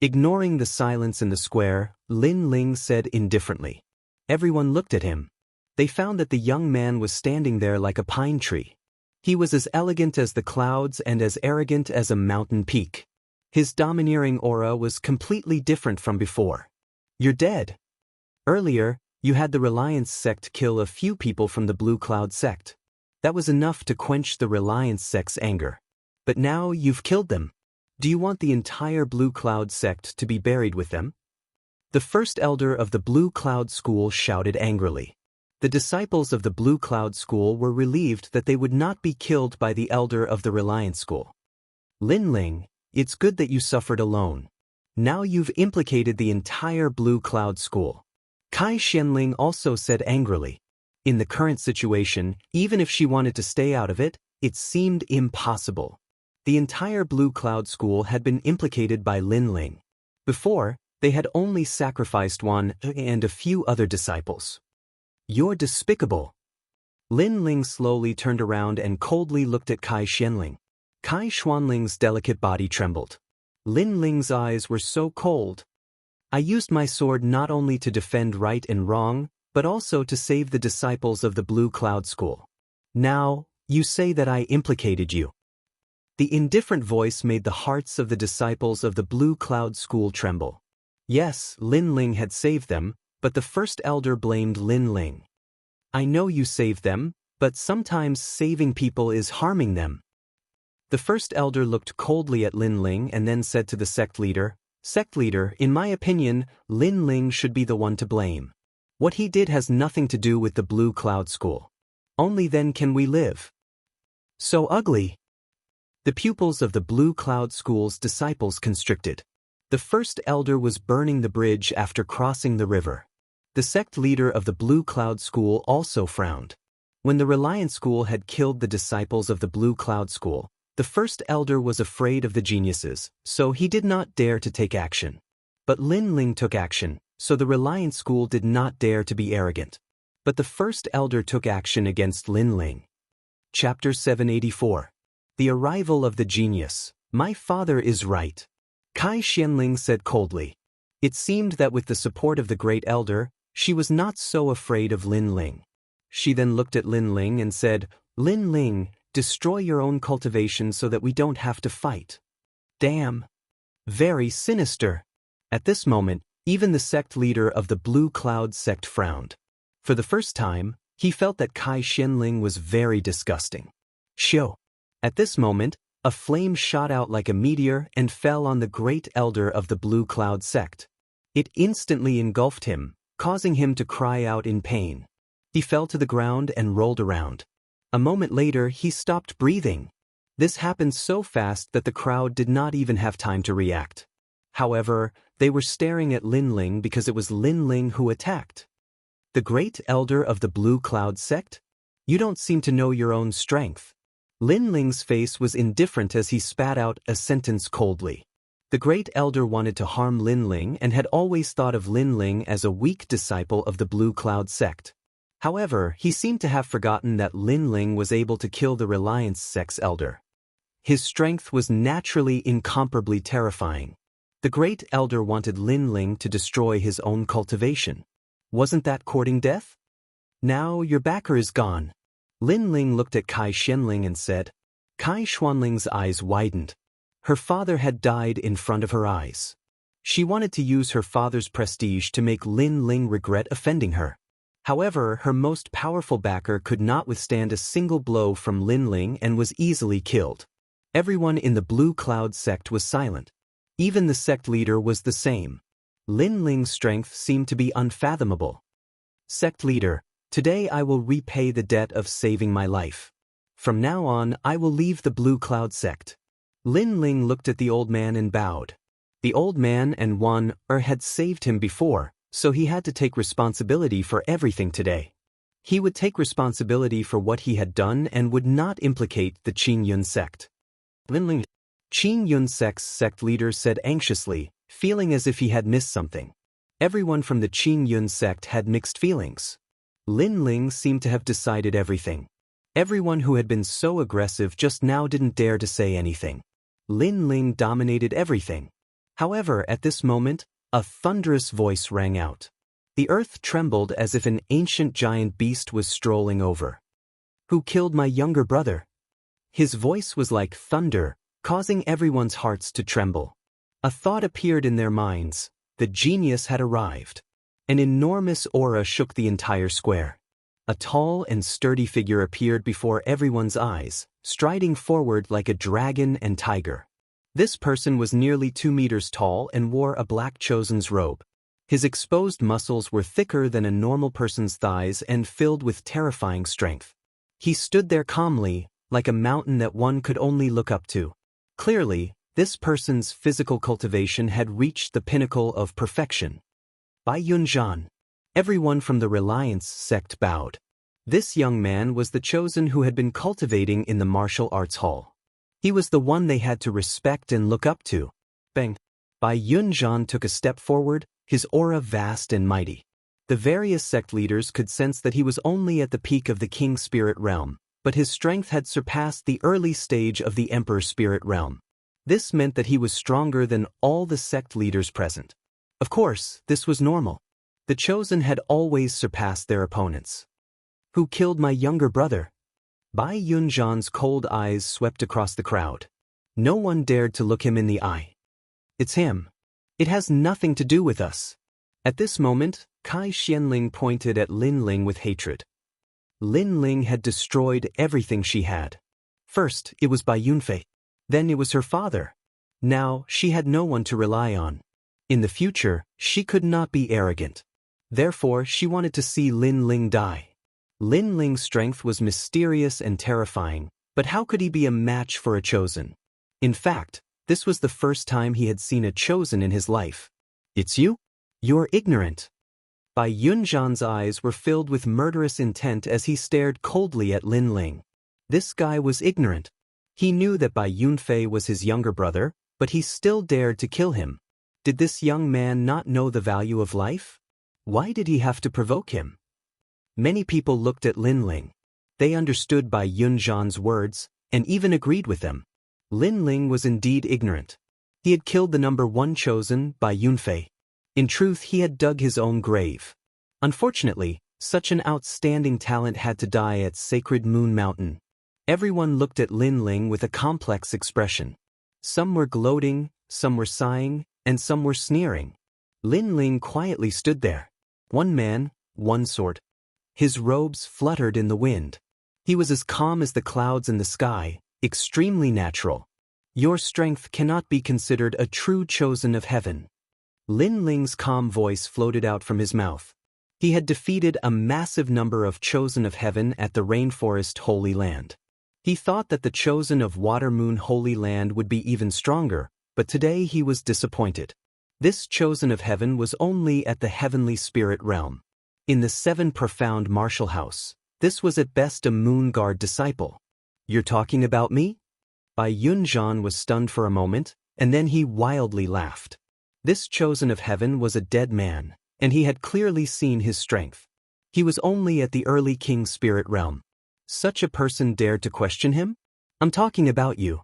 Ignoring the silence in the square, Lin Ling said indifferently. Everyone looked at him. They found that the young man was standing there like a pine tree. He was as elegant as the clouds and as arrogant as a mountain peak. His domineering aura was completely different from before. You're dead. Earlier, you had the Reliance sect kill a few people from the Blue Cloud sect. That was enough to quench the Reliance sect's anger. But now you've killed them. Do you want the entire Blue Cloud sect to be buried with them? The first elder of the Blue Cloud school shouted angrily. The disciples of the Blue Cloud school were relieved that they would not be killed by the elder of the Reliance school. Lin Ling, it's good that you suffered alone. Now you've implicated the entire Blue Cloud school. Kai Xianling also said angrily. In the current situation, even if she wanted to stay out of it, it seemed impossible. The entire Blue Cloud school had been implicated by Lin Ling. Before, they had only sacrificed one and a few other disciples. You're despicable. Lin Ling slowly turned around and coldly looked at Kai Xianling. Kai Xuanling's delicate body trembled. Lin Ling's eyes were so cold. I used my sword not only to defend right and wrong, but also to save the disciples of the Blue Cloud school. Now, you say that I implicated you. The indifferent voice made the hearts of the disciples of the Blue Cloud school tremble. Yes, Lin Ling had saved them, but the first elder blamed Lin Ling. I know you saved them, but sometimes saving people is harming them. The first elder looked coldly at Lin Ling and then said to the sect leader, Sect leader, in my opinion, Lin Ling should be the one to blame. What he did has nothing to do with the Blue Cloud school. Only then can we live. So ugly. The pupils of the Blue Cloud school's disciples constricted. The first elder was burning the bridge after crossing the river. The sect leader of the Blue Cloud school also frowned. When the Reliance school had killed the disciples of the Blue Cloud school, the first elder was afraid of the geniuses, so he did not dare to take action. But Lin Ling took action, so the Reliance school did not dare to be arrogant. But the first elder took action against Lin Ling. Chapter 784. The Arrival of the Genius. My father is right. Kai Xianling said coldly. It seemed that with the support of the great elder, she was not so afraid of Lin Ling. She then looked at Lin Ling and said, Lin Ling, destroy your own cultivation so that we don't have to fight. Damn. Very sinister. At this moment, even the sect leader of the Blue Cloud sect frowned. For the first time, he felt that Kai Xianling was very disgusting. Shio. At this moment, a flame shot out like a meteor and fell on the great elder of the Blue Cloud sect. It instantly engulfed him, causing him to cry out in pain. He fell to the ground and rolled around. A moment later, he stopped breathing. This happened so fast that the crowd did not even have time to react. However, they were staring at Lin Ling because it was Lin Ling who attacked. The great elder of the Blue Cloud sect? You don't seem to know your own strength. Lin Ling's face was indifferent as he spat out a sentence coldly. The great elder wanted to harm Lin Ling and had always thought of Lin Ling as a weak disciple of the Blue Cloud sect. However, he seemed to have forgotten that Lin Ling was able to kill the Reliance sect's elder. His strength was naturally incomparably terrifying. The great elder wanted Lin Ling to destroy his own cultivation. Wasn't that courting death? Now your backer is gone. Lin Ling looked at Kai Xianling and said. Kai Xuanling's eyes widened. Her father had died in front of her eyes. She wanted to use her father's prestige to make Lin Ling regret offending her. However, her most powerful backer could not withstand a single blow from Lin Ling and was easily killed. Everyone in the Blue Cloud sect was silent. Even the sect leader was the same. Lin Ling's strength seemed to be unfathomable. Sect leader, today I will repay the debt of saving my life. From now on, I will leave the Blue Cloud sect. Lin Ling looked at the old man and bowed. The old man and one had saved him before, so he had to take responsibility for everything today. He would take responsibility for what he had done and would not implicate the Qing Yun sect. Lin Ling. Qing Yun sect's sect leader said anxiously, feeling as if he had missed something. Everyone from the Qing Yun sect had mixed feelings. Lin Ling seemed to have decided everything. Everyone who had been so aggressive just now didn't dare to say anything. Lin Ling dominated everything. However, at this moment, a thunderous voice rang out. The earth trembled as if an ancient giant beast was strolling over. Who killed my younger brother? His voice was like thunder, causing everyone's hearts to tremble. A thought appeared in their minds: the genius had arrived. An enormous aura shook the entire square. A tall and sturdy figure appeared before everyone's eyes, striding forward like a dragon and tiger. This person was nearly 2 meters tall and wore a black chosen's robe. His exposed muscles were thicker than a normal person's thighs and filled with terrifying strength. He stood there calmly, like a mountain that one could only look up to. Clearly, this person's physical cultivation had reached the pinnacle of perfection. Bai Yunzhan. Everyone from the Reliance sect bowed. This young man was the chosen who had been cultivating in the martial arts hall. He was the one they had to respect and look up to. Bang! Bai Yunzhan took a step forward, his aura vast and mighty. The various sect leaders could sense that he was only at the peak of the King Spirit Realm, but his strength had surpassed the early stage of the Emperor Spirit Realm. This meant that he was stronger than all the sect leaders present. Of course, this was normal. The chosen had always surpassed their opponents. Who killed my younger brother? Bai Yunzhan's cold eyes swept across the crowd. No one dared to look him in the eye. It's him. It has nothing to do with us. At this moment, Kai Xianling pointed at Lin Ling with hatred. Lin Ling had destroyed everything she had. First, it was Bai Yunfei. Then it was her father. Now, she had no one to rely on. In the future, she could not be arrogant. Therefore, she wanted to see Lin Ling die. Lin Ling's strength was mysterious and terrifying, but how could he be a match for a chosen? In fact, this was the first time he had seen a chosen in his life. It's you? You're ignorant. Bai Yunzhan's eyes were filled with murderous intent as he stared coldly at Lin Ling. This guy was ignorant. He knew that Bai Yunfei was his younger brother, but he still dared to kill him. Did this young man not know the value of life? Why did he have to provoke him? Many people looked at Lin Ling. They understood Bai Yunzhan's words, and even agreed with them. Lin Ling was indeed ignorant. He had killed the number 1 chosen, Bai Yunfei. In truth, he had dug his own grave. Unfortunately, such an outstanding talent had to die at Sacred Moon Mountain. Everyone looked at Lin Ling with a complex expression. Some were gloating, some were sighing, and some were sneering. Lin Ling quietly stood there. One man, one sword. His robes fluttered in the wind. He was as calm as the clouds in the sky, extremely natural. Your strength cannot be considered a true chosen of heaven. Lin Ling's calm voice floated out from his mouth. He had defeated a massive number of chosen of heaven at the Rainforest Holy Land. He thought that the chosen of Water Moon Holy Land would be even stronger, but today he was disappointed. This chosen of heaven was only at the heavenly spirit realm. In the 7 profound martial house, this was at best a moon guard disciple. You're talking about me? Bai Yunzhan was stunned for a moment, and then he wildly laughed. This chosen of heaven was a dead man, and he had clearly seen his strength. He was only at the early king spirit realm. Such a person dared to question him? I'm talking about you.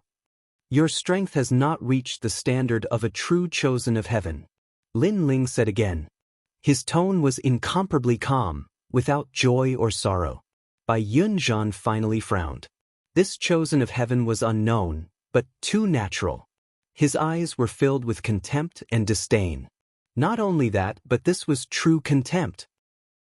Your strength has not reached the standard of a true chosen of heaven. Lin Ling said again. His tone was incomparably calm, without joy or sorrow. Bai Yunzhan finally frowned. This chosen of heaven was unknown, but too natural. His eyes were filled with contempt and disdain. Not only that, but this was true contempt.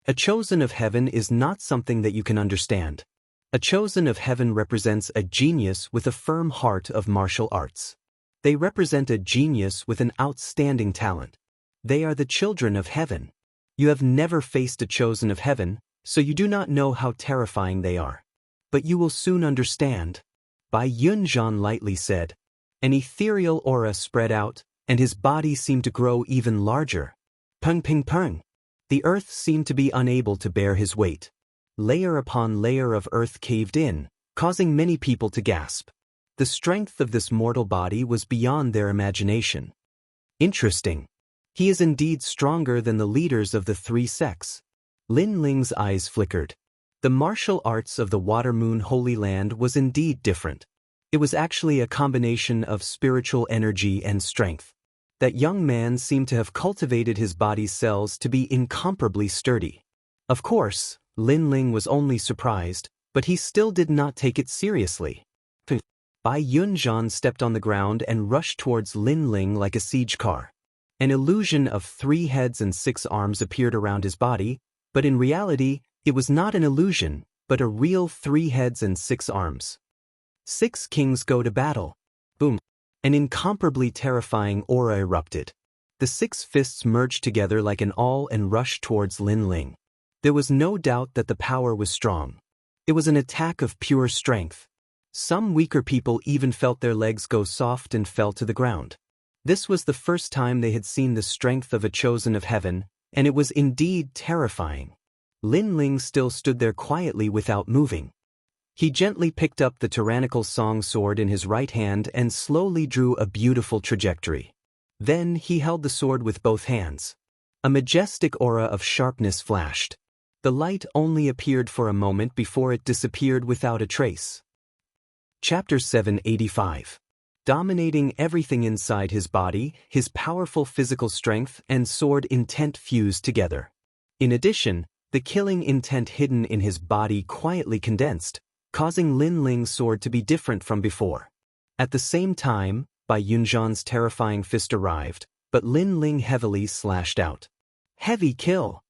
A chosen of heaven is not something that you can understand. A chosen of heaven represents a genius with a firm heart of martial arts. They represent a genius with an outstanding talent. They are the children of heaven. You have never faced a chosen of heaven, so you do not know how terrifying they are. But you will soon understand. Bai Yunzhan lightly said. An ethereal aura spread out, and his body seemed to grow even larger. Peng ping peng. The earth seemed to be unable to bear his weight. Layer upon layer of earth caved in, causing many people to gasp. The strength of this mortal body was beyond their imagination. Interesting. He is indeed stronger than the leaders of the 3 sects. Lin Ling's eyes flickered. The martial arts of the Water Moon Holy Land was indeed different. It was actually a combination of spiritual energy and strength. That young man seemed to have cultivated his body's cells to be incomparably sturdy. Of course, Lin Ling was only surprised, but he still did not take it seriously. Bai Yunzhan stepped on the ground and rushed towards Lin Ling like a siege car. An illusion of 3 heads and 6 arms appeared around his body, but in reality, it was not an illusion, but a real 3 heads and 6 arms. 6 kings go to battle. Boom. An incomparably terrifying aura erupted. The 6 fists merged together like an awl and rushed towards Lin Ling. There was no doubt that the power was strong. It was an attack of pure strength. Some weaker people even felt their legs go soft and fell to the ground. This was the first time they had seen the strength of a chosen of heaven, and it was indeed terrifying. Lin Ling still stood there quietly without moving. He gently picked up the tyrannical song sword in his right hand and slowly drew a beautiful trajectory. Then he held the sword with both hands. A majestic aura of sharpness flashed. The light only appeared for a moment before it disappeared without a trace. Chapter 785. Dominating everything inside his body, his powerful physical strength and sword intent fused together. In addition, the killing intent hidden in his body quietly condensed, causing Lin Ling's sword to be different from before. At the same time, Bai Yunzhan's terrifying fist arrived, but Lin Ling heavily slashed out. Heavy kill!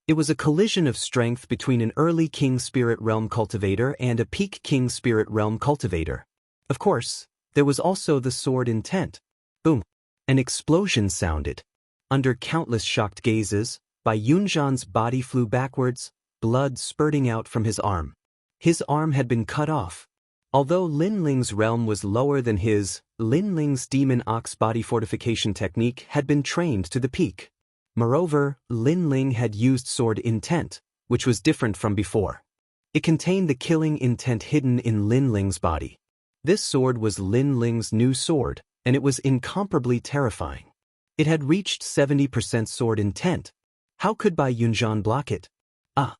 It was a collision of strength between an early King Spirit Realm cultivator and a peak King Spirit Realm cultivator. Of course, there was also the sword intent. Boom! An explosion sounded. Under countless shocked gazes, Bai Yunzhan's body flew backwards, blood spurting out from his arm. His arm had been cut off. Although Lin Ling's realm was lower than his, Lin Ling's demon ox body fortification technique had been trained to the peak. Moreover, Lin Ling had used sword intent, which was different from before. It contained the killing intent hidden in Lin Ling's body. This sword was Lin Ling's new sword, and it was incomparably terrifying. It had reached 70% sword intent. How could Bai Yunzhan block it? Ah!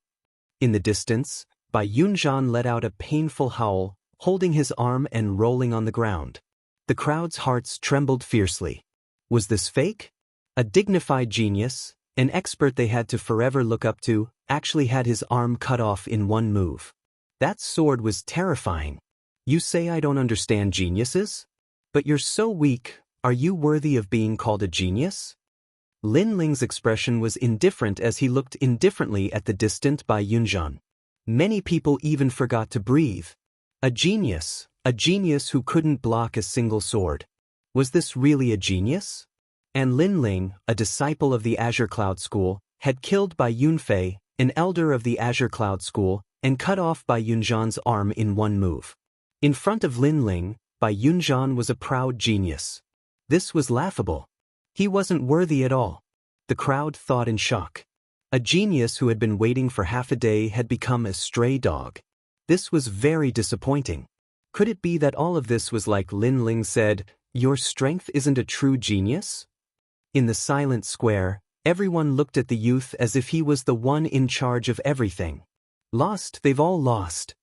In the distance, Bai Yunzhan let out a painful howl, holding his arm and rolling on the ground. The crowd's hearts trembled fiercely. Was this fake? A dignified genius, an expert they had to forever look up to, actually had his arm cut off in one move. That sword was terrifying. You say I don't understand geniuses? But you're so weak, are you worthy of being called a genius? Lin Ling's expression was indifferent as he looked indifferently at the distant Bai Yunzhan. Many people even forgot to breathe. A genius who couldn't block a single sword. Was this really a genius? And Lin Ling, a disciple of the Azure Cloud School, had killed Bai Yunfei, an elder of the Azure Cloud School, and cut off Bai Yunzhan's arm in one move. In front of Lin Ling, Bai Yunzhan was a proud genius. This was laughable. He wasn't worthy at all. The crowd thought in shock. A genius who had been waiting for half a day had become a stray dog. This was very disappointing. Could it be that all of this was like Lin Ling said, "Your strength isn't a true genius?" In the silent square, everyone looked at the youth as if he was the one in charge of everything. Lost, they've all lost.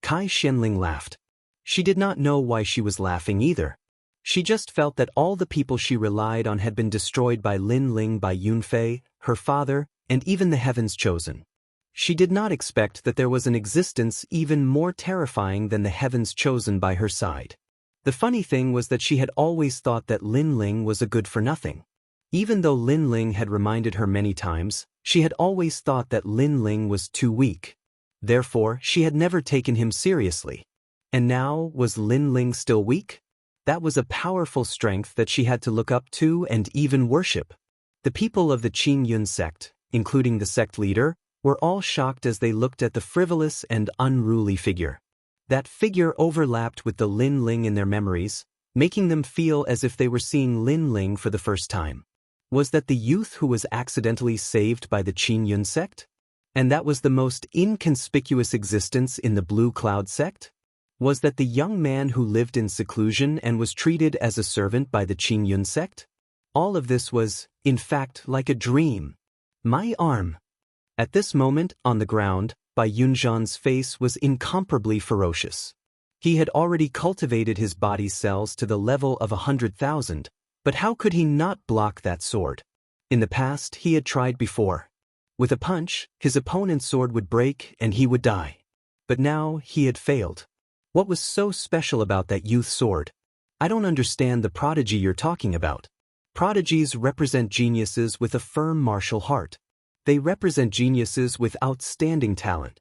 Kai Shenling laughed. She did not know why she was laughing either. She just felt that all the people she relied on had been destroyed by Lin Ling, by Yunfei, her father, and even the Heavens Chosen. She did not expect that there was an existence even more terrifying than the Heavens Chosen by her side. The funny thing was that she had always thought that Lin Ling was a good-for-nothing. Even though Lin Ling had reminded her many times, she had always thought that Lin Ling was too weak. Therefore, she had never taken him seriously. And now, was Lin Ling still weak? That was a powerful strength that she had to look up to and even worship. The people of the Qing Yun sect, including the sect leader, were all shocked as they looked at the frivolous and unruly figure. That figure overlapped with the Lin Ling in their memories, making them feel as if they were seeing Lin Ling for the first time. Was that the youth who was accidentally saved by the Qin Yun sect? And that was the most inconspicuous existence in the Blue Cloud sect? Was that the young man who lived in seclusion and was treated as a servant by the Qin Yun sect? All of this was, in fact, like a dream. My arm. At this moment, on the ground, Bai Yunzhan's face was incomparably ferocious. He had already cultivated his body's cells to the level of 100,000, but how could he not block that sword? In the past, he had tried before. With a punch, his opponent's sword would break and he would die. But now, he had failed. What was so special about that youth's sword? I don't understand the prodigy you're talking about. Prodigies represent geniuses with a firm martial heart. They represent geniuses with outstanding talent.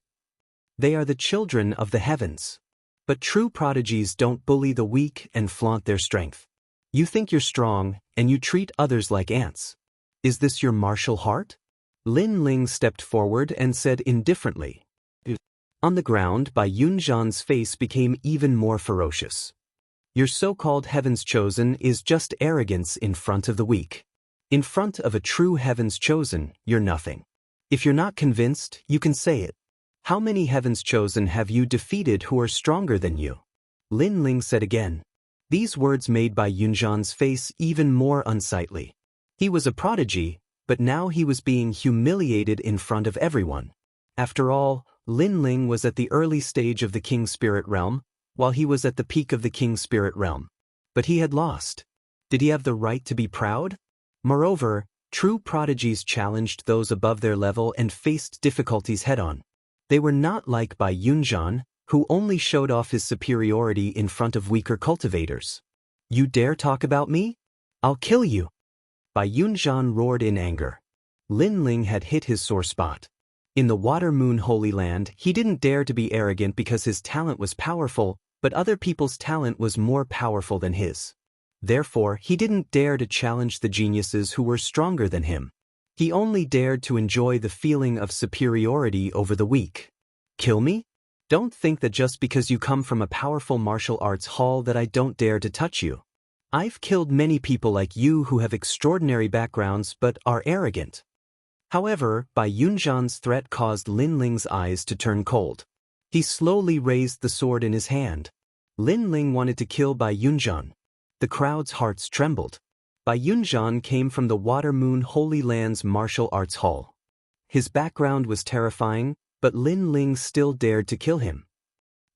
They are the children of the heavens. But true prodigies don't bully the weak and flaunt their strength. You think you're strong, and you treat others like ants. Is this your martial heart? Lin Ling stepped forward and said indifferently. On the ground, Bai Yunzhan's face became even more ferocious. Your so-called heavens chosen is just arrogance in front of the weak. In front of a true heavens chosen, you're nothing. If you're not convinced, you can say it. How many heavens chosen have you defeated who are stronger than you? Lin Ling said again. These words made Bai Yunzhan's face even more unsightly. He was a prodigy, but now he was being humiliated in front of everyone. After all, Lin Ling was at the early stage of the King Spirit Realm, while he was at the peak of the King Spirit Realm. But he had lost. Did he have the right to be proud? Moreover, true prodigies challenged those above their level and faced difficulties head-on. They were not like Bai Yunzhan, who only showed off his superiority in front of weaker cultivators. You dare talk about me? I'll kill you! Bai Yunzhan roared in anger. Lin Ling had hit his sore spot. In the Water Moon Holy Land, he didn't dare to be arrogant because his talent was powerful, but other people's talent was more powerful than his. Therefore, he didn't dare to challenge the geniuses who were stronger than him. He only dared to enjoy the feeling of superiority over the weak. Kill me? Don't think that just because you come from a powerful martial arts hall that I don't dare to touch you. I've killed many people like you who have extraordinary backgrounds but are arrogant. However, Bai Yunzhan's threat caused Lin Ling's eyes to turn cold. He slowly raised the sword in his hand. Lin Ling wanted to kill Bai Yunzhan. The crowd's hearts trembled. Bai Yunzhan came from the Water Moon Holy Land's martial arts hall. His background was terrifying, but Lin Ling still dared to kill him.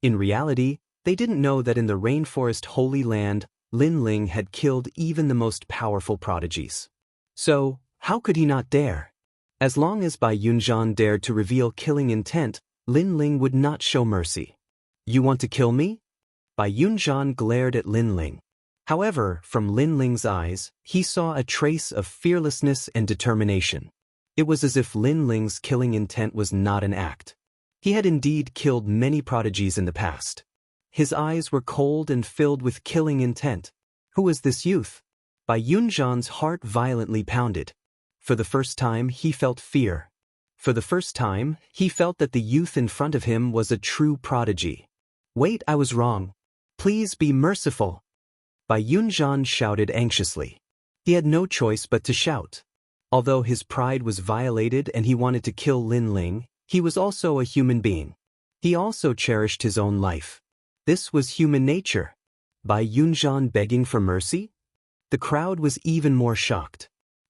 In reality, they didn't know that in the Rainforest Holy Land, Lin Ling had killed even the most powerful prodigies. So, how could he not dare? As long as Bai Yunzhan dared to reveal killing intent, Lin Ling would not show mercy. You want to kill me? Bai Yunzhan glared at Lin Ling. However, from Lin Ling's eyes, he saw a trace of fearlessness and determination. It was as if Lin Ling's killing intent was not an act. He had indeed killed many prodigies in the past. His eyes were cold and filled with killing intent. Who was this youth? Bai Yunzhan's heart violently pounded. For the first time, he felt fear. For the first time, he felt that the youth in front of him was a true prodigy. Wait, I was wrong. Please be merciful. Bai Yunzhan shouted anxiously. He had no choice but to shout. Although his pride was violated and he wanted to kill Lin Ling, he was also a human being. He also cherished his own life. This was human nature. Bai Yunzhan begging for mercy? The crowd was even more shocked.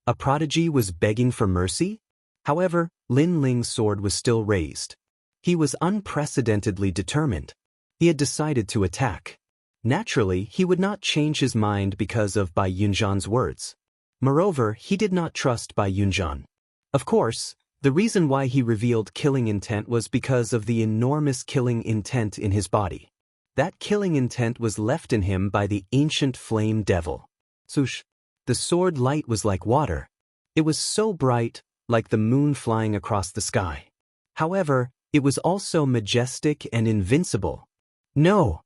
A prodigy was begging for mercy? However, Lin Ling's sword was still raised. He was unprecedentedly determined. He had decided to attack. Naturally, he would not change his mind because of Bai Yunzhan's words. Moreover, he did not trust Bai Yunzhan. Of course, the reason why he revealed killing intent was because of the enormous killing intent in his body. That killing intent was left in him by the ancient flame devil. Swoosh! The sword light was like water. It was so bright, like the moon flying across the sky. However, it was also majestic and invincible. No!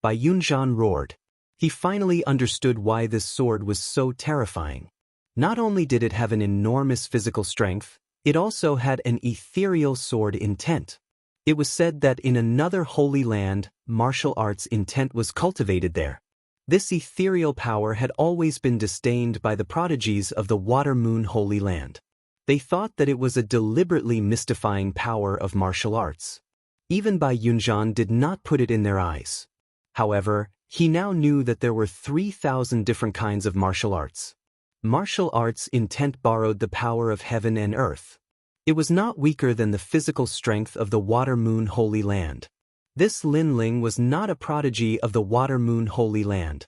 Bai Yunzhan roared. He finally understood why this sword was so terrifying. Not only did it have an enormous physical strength, it also had an ethereal sword intent. It was said that in another holy land, martial arts intent was cultivated there. This ethereal power had always been disdained by the prodigies of the Water Moon Holy Land. They thought that it was a deliberately mystifying power of martial arts. Even Bai Yunzhan did not put it in their eyes. However, he now knew that there were 3,000 different kinds of martial arts. Martial arts intent borrowed the power of heaven and earth. It was not weaker than the physical strength of the Water Moon Holy Land. This Lin Ling was not a prodigy of the Water Moon Holy Land.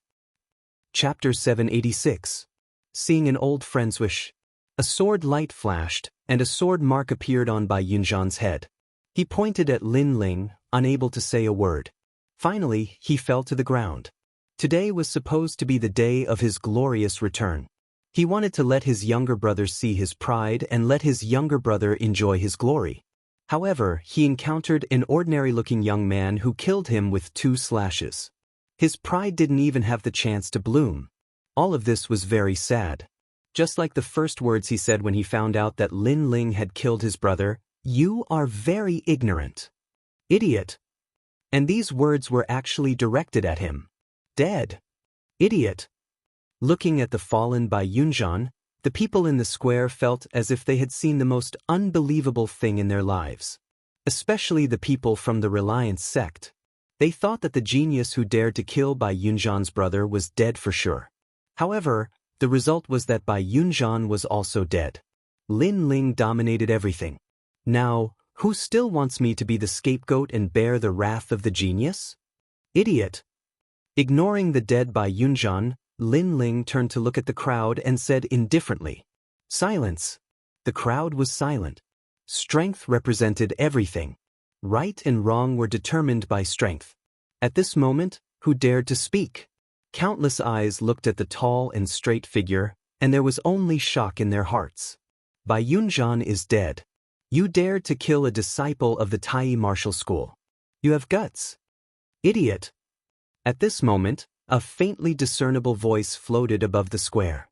Chapter 786. Seeing an old friend's wish. A sword light flashed, and a sword mark appeared on Bai Yunzhan's head. He pointed at Lin Ling, unable to say a word. Finally, he fell to the ground. Today was supposed to be the day of his glorious return. He wanted to let his younger brother see his pride and let his younger brother enjoy his glory. However, he encountered an ordinary-looking young man who killed him with 2 slashes. His pride didn't even have the chance to bloom. All of this was very sad. Just like the first words he said when he found out that Lin Ling had killed his brother, "You are very ignorant. Idiot." And these words were actually directed at him. Dead. Idiot. Looking at the fallen Bai Yunzhan, the people in the square felt as if they had seen the most unbelievable thing in their lives. Especially the people from the Reliance sect. They thought that the genius who dared to kill Bai Yunzhan's brother was dead for sure. However, the result was that Bai Yunzhan was also dead. Lin Ling dominated everything. Now, who still wants me to be the scapegoat and bear the wrath of the genius? Idiot. Ignoring the dead Bai Yunzhan, Lin Ling turned to look at the crowd and said indifferently, "Silence." The crowd was silent. Strength represented everything. Right and wrong were determined by strength. At this moment, who dared to speak? Countless eyes looked at the tall and straight figure, and there was only shock in their hearts. Bai Yunzhan is dead. You dared to kill a disciple of the Tai martial school. You have guts. Idiot. At this moment, a faintly discernible voice floated above the square.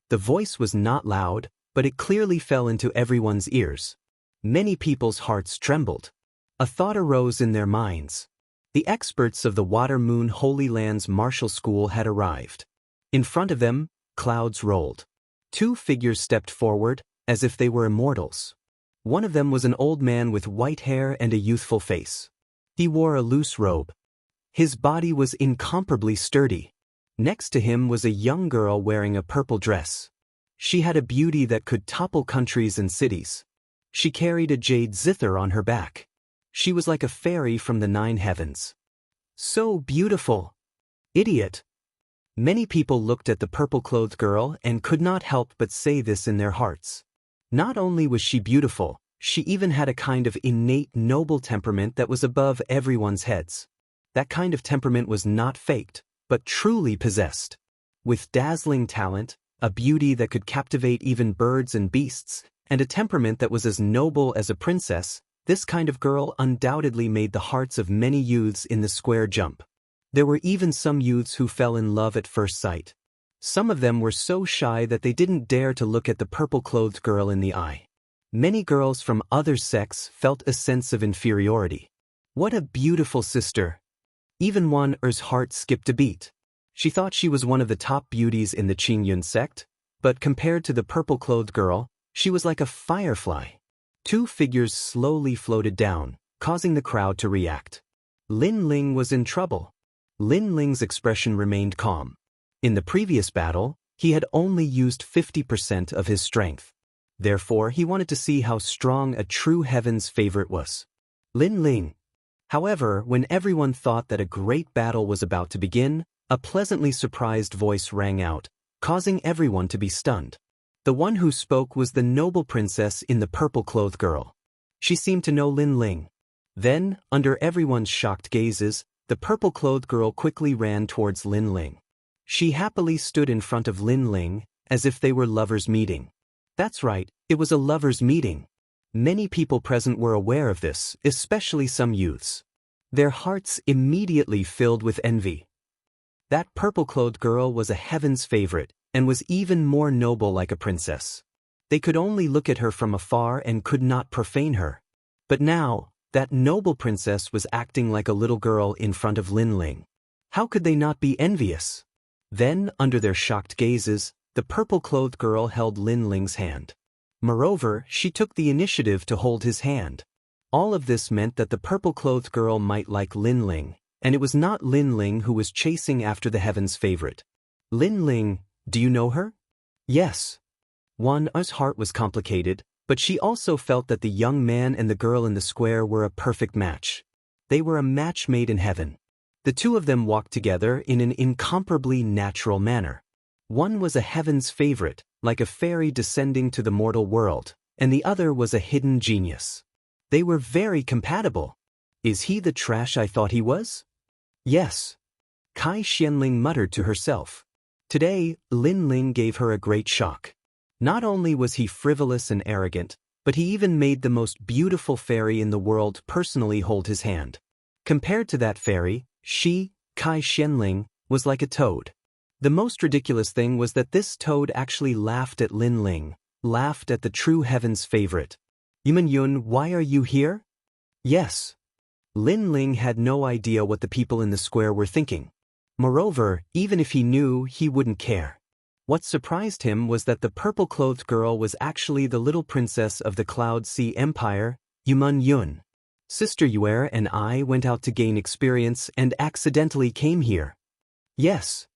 The voice was not loud, but it clearly fell into everyone's ears. Many people's hearts trembled. A thought arose in their minds. The experts of the Water Moon Holy Lands Martial School had arrived. In front of them, clouds rolled. 2 figures stepped forward, as if they were immortals. One of them was an old man with white hair and a youthful face. He wore a loose robe. His body was incomparably sturdy. Next to him was a young girl wearing a purple dress. She had a beauty that could topple countries and cities. She carried a jade zither on her back. She was like a fairy from the 9 heavens. So beautiful. Idiot. Many people looked at the purple-clothed girl and could not help but say this in their hearts. Not only was she beautiful, she even had a kind of innate noble temperament that was above everyone's heads. That kind of temperament was not faked, but truly possessed. With dazzling talent, a beauty that could captivate even birds and beasts, and a temperament that was as noble as a princess, this kind of girl undoubtedly made the hearts of many youths in the square jump. There were even some youths who fell in love at first sight. Some of them were so shy that they didn't dare to look at the purple-clothed girl in the eye. Many girls from other sects felt a sense of inferiority. What a beautiful sister! Even one Er's heart skipped a beat. She thought she was one of the top beauties in the Qingyun sect, but compared to the purple-clothed girl, she was like a firefly. 2 figures slowly floated down, causing the crowd to react. Lin Ling was in trouble. Lin Ling's expression remained calm. In the previous battle, he had only used 50% of his strength. Therefore, he wanted to see how strong a true heaven's favorite was. Lin Ling. However, when everyone thought that a great battle was about to begin, a pleasantly surprised voice rang out, causing everyone to be stunned. The one who spoke was the noble princess in the purple-clothed girl. She seemed to know Lin Ling. Then, under everyone's shocked gazes, the purple-clothed girl quickly ran towards Lin Ling. She happily stood in front of Lin Ling, as if they were lovers meeting. That's right, it was a lovers meeting. Many people present were aware of this, especially some youths. Their hearts immediately filled with envy. That purple-clothed girl was a heaven's favorite, and was even more noble like a princess. They could only look at her from afar and could not profane her. But now, that noble princess was acting like a little girl in front of Lin Ling. How could they not be envious? Then, under their shocked gazes, the purple-clothed girl held Lin Ling's hand. Moreover, she took the initiative to hold his hand. All of this meant that the purple-clothed girl might like Lin Ling, and it was not Lin Ling who was chasing after the heaven's favorite. Lin Ling, do you know her? Yes. Wan's heart was complicated, but she also felt that the young man and the girl in the square were a perfect match. They were a match made in heaven. The 2 of them walked together in an incomparably natural manner. One was a heaven's favorite, like a fairy descending to the mortal world, and the other was a hidden genius. They were very compatible. Is he the trash I thought he was? Yes. Kai Xianling muttered to herself. Today, Lin Ling gave her a great shock. Not only was he frivolous and arrogant, but he even made the most beautiful fairy in the world personally hold his hand. Compared to that fairy, she, Kai Xianling, was like a toad. The most ridiculous thing was that this toad actually laughed at Lin Ling, laughed at the true heaven's favorite. Yuman Yun, why are you here? Yes. Lin Ling had no idea what the people in the square were thinking. Moreover, even if he knew, he wouldn't care. What surprised him was that the purple-clothed girl was actually the little princess of the Cloud Sea Empire, Yuman Yun. Sister Yuer and I went out to gain experience and accidentally came here. Yes.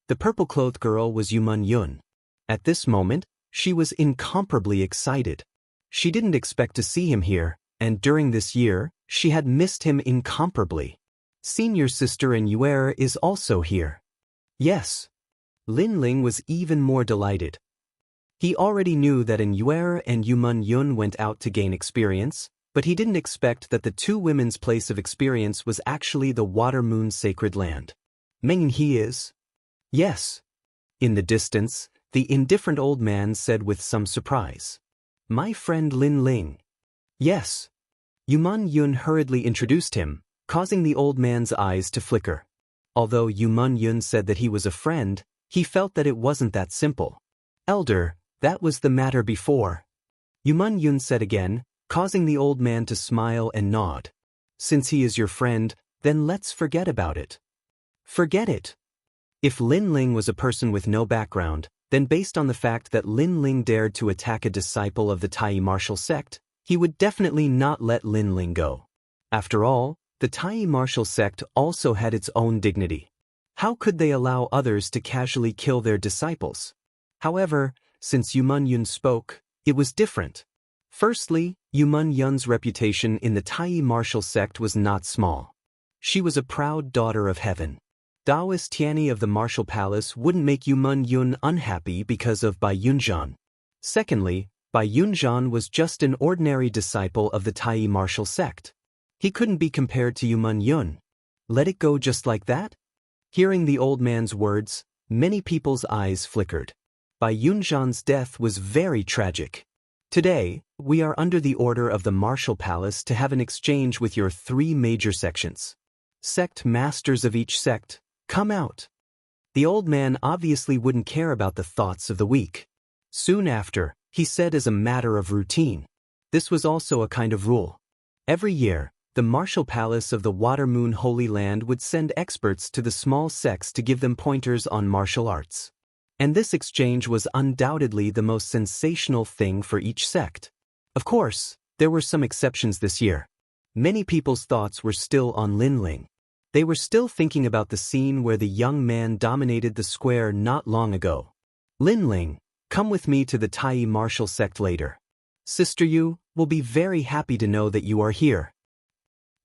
The purple-clothed girl was Yuman Yun. At this moment, she was incomparably excited. She didn't expect to see him here, and during this year, she had missed him incomparably. Senior sister and Yuer is also here. Yes. Lin Ling was even more delighted. He already knew that Yuer and Yuman Yun went out to gain experience, but he didn't expect that the two women's place of experience was actually the Water Moon's sacred land. Meng he is? Yes. In the distance, the indifferent old man said with some surprise. My friend Lin Ling. Yes. Yuman Yun hurriedly introduced him, causing the old man's eyes to flicker. Although Yuman Yun said that he was a friend, he felt that it wasn't that simple. Elder, that was the matter before. Yuman Yun said again, causing the old man to smile and nod. Since he is your friend, then let's forget about it. Forget it. If Lin Ling was a person with no background, then based on the fact that Lin Ling dared to attack a disciple of the Tai martial sect, he would definitely not let Lin Ling go. After all, the Tai martial sect also had its own dignity. How could they allow others to casually kill their disciples? However, since Yuman Yun spoke, it was different. Firstly, Yuman Yun's reputation in the Tai martial sect was not small. She was a proud daughter of heaven. Daoist Tianyi of the martial palace wouldn't make Yuman Yun unhappy because of Bai Yunzhan. Secondly, Bai Yunzhan was just an ordinary disciple of the Tai martial sect. He couldn't be compared to Yuman Yun. Let it go just like that? Hearing the old man's words, many people's eyes flickered. Bai Yunzhan's death was very tragic. Today, we are under the order of the martial palace to have an exchange with your three major sections. Sect masters of each sect, come out. The old man obviously wouldn't care about the thoughts of the weak. Soon after, he said as a matter of routine. This was also a kind of rule. Every year, the martial palace of the Water Moon Holy Land would send experts to the small sects to give them pointers on martial arts. And this exchange was undoubtedly the most sensational thing for each sect. Of course, there were some exceptions this year. Many people's thoughts were still on Lin Ling. They were still thinking about the scene where the young man dominated the square not long ago. Lin Ling, come with me to the Tai martial sect later. Sister Yu will be very happy to know that you are here.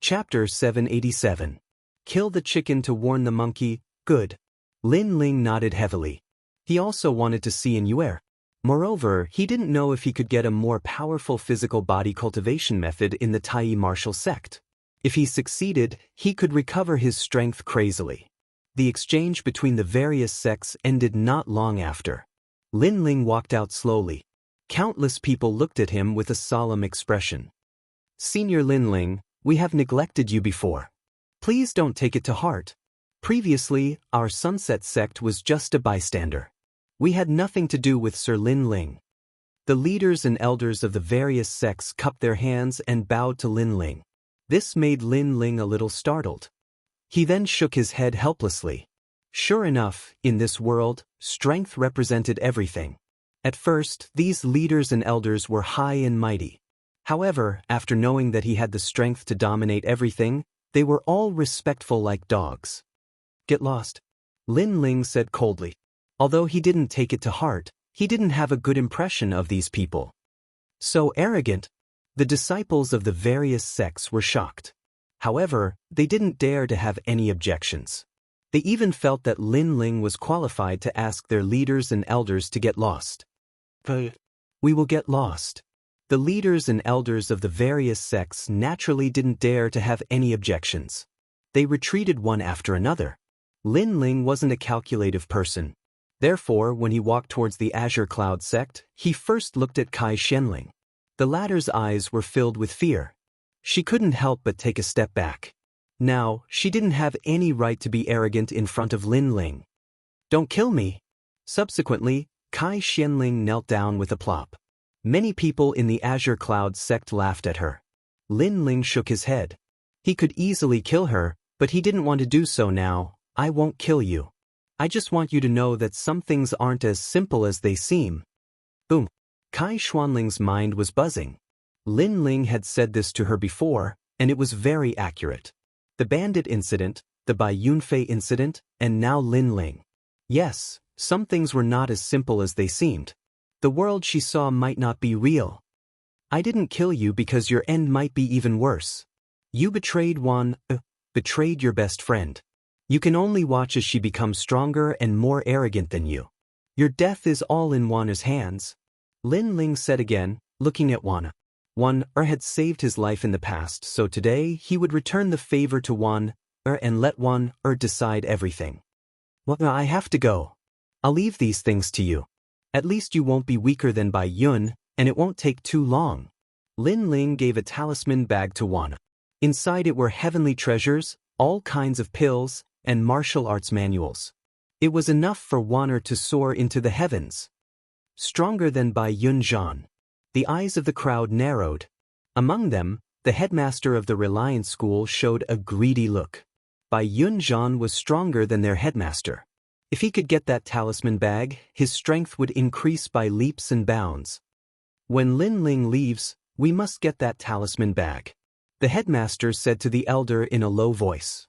Chapter 787. Kill the chicken to warn the monkey, good. Lin Ling nodded heavily. He also wanted to see Yuer. Moreover, he didn't know if he could get a more powerful physical body cultivation method in the Tai martial sect. If he succeeded, he could recover his strength crazily. The exchange between the various sects ended not long after. Lin Ling walked out slowly. Countless people looked at him with a solemn expression. Senior Lin Ling, we have neglected you before. Please don't take it to heart. Previously, our Sunset sect was just a bystander. We had nothing to do with Sir Lin Ling. The leaders and elders of the various sects cupped their hands and bowed to Lin Ling. This made Lin Ling a little startled. He then shook his head helplessly. Sure enough, in this world, strength represented everything. At first, these leaders and elders were high and mighty. However, after knowing that he had the strength to dominate everything, they were all respectful like dogs. Get lost, Lin Ling said coldly. Although he didn't take it to heart, he didn't have a good impression of these people. So arrogant. The disciples of the various sects were shocked. However, they didn't dare to have any objections. They even felt that Lin Ling was qualified to ask their leaders and elders to get lost. We will get lost. The leaders and elders of the various sects naturally didn't dare to have any objections. They retreated one after another. Lin Ling wasn't a calculative person. Therefore, when he walked towards the Azure Cloud sect, he first looked at Kai Xianling. The latter's eyes were filled with fear. She couldn't help but take a step back. Now, she didn't have any right to be arrogant in front of Lin Ling. "Don't kill me." Subsequently, Kai Xianling knelt down with a plop. Many people in the Azure Cloud sect laughed at her. Lin Ling shook his head. He could easily kill her, but he didn't want to do so now. "I won't kill you. I just want you to know that some things aren't as simple as they seem." Boom. Kai Xuanling's mind was buzzing. Lin Ling had said this to her before, and it was very accurate. The bandit incident, the Bai Yunfei incident, and now Lin Ling. Yes, some things were not as simple as they seemed. The world she saw might not be real. "I didn't kill you because your end might be even worse. You betrayed betrayed your best friend. You can only watch as she becomes stronger and more arrogant than you. Your death is all in Wan's hands." Lin Ling said again, looking at Wan. Wan had saved his life in the past, so today he would return the favor to Wan and let Wan decide everything. "Well, I have to go. I'll leave these things to you. At least you won't be weaker than Bai Yun, and it won't take too long." Lin Ling gave a talisman bag to Wan. Inside it were heavenly treasures, all kinds of pills, and martial arts manuals. It was enough for Wan to soar into the heavens. Stronger than Bai Yun Zhan. The eyes of the crowd narrowed. Among them, the headmaster of the Reliance School showed a greedy look. Bai Yun Zhan was stronger than their headmaster. If he could get that talisman bag, his strength would increase by leaps and bounds. "When Lin Ling leaves, we must get that talisman bag," the headmaster said to the elder in a low voice.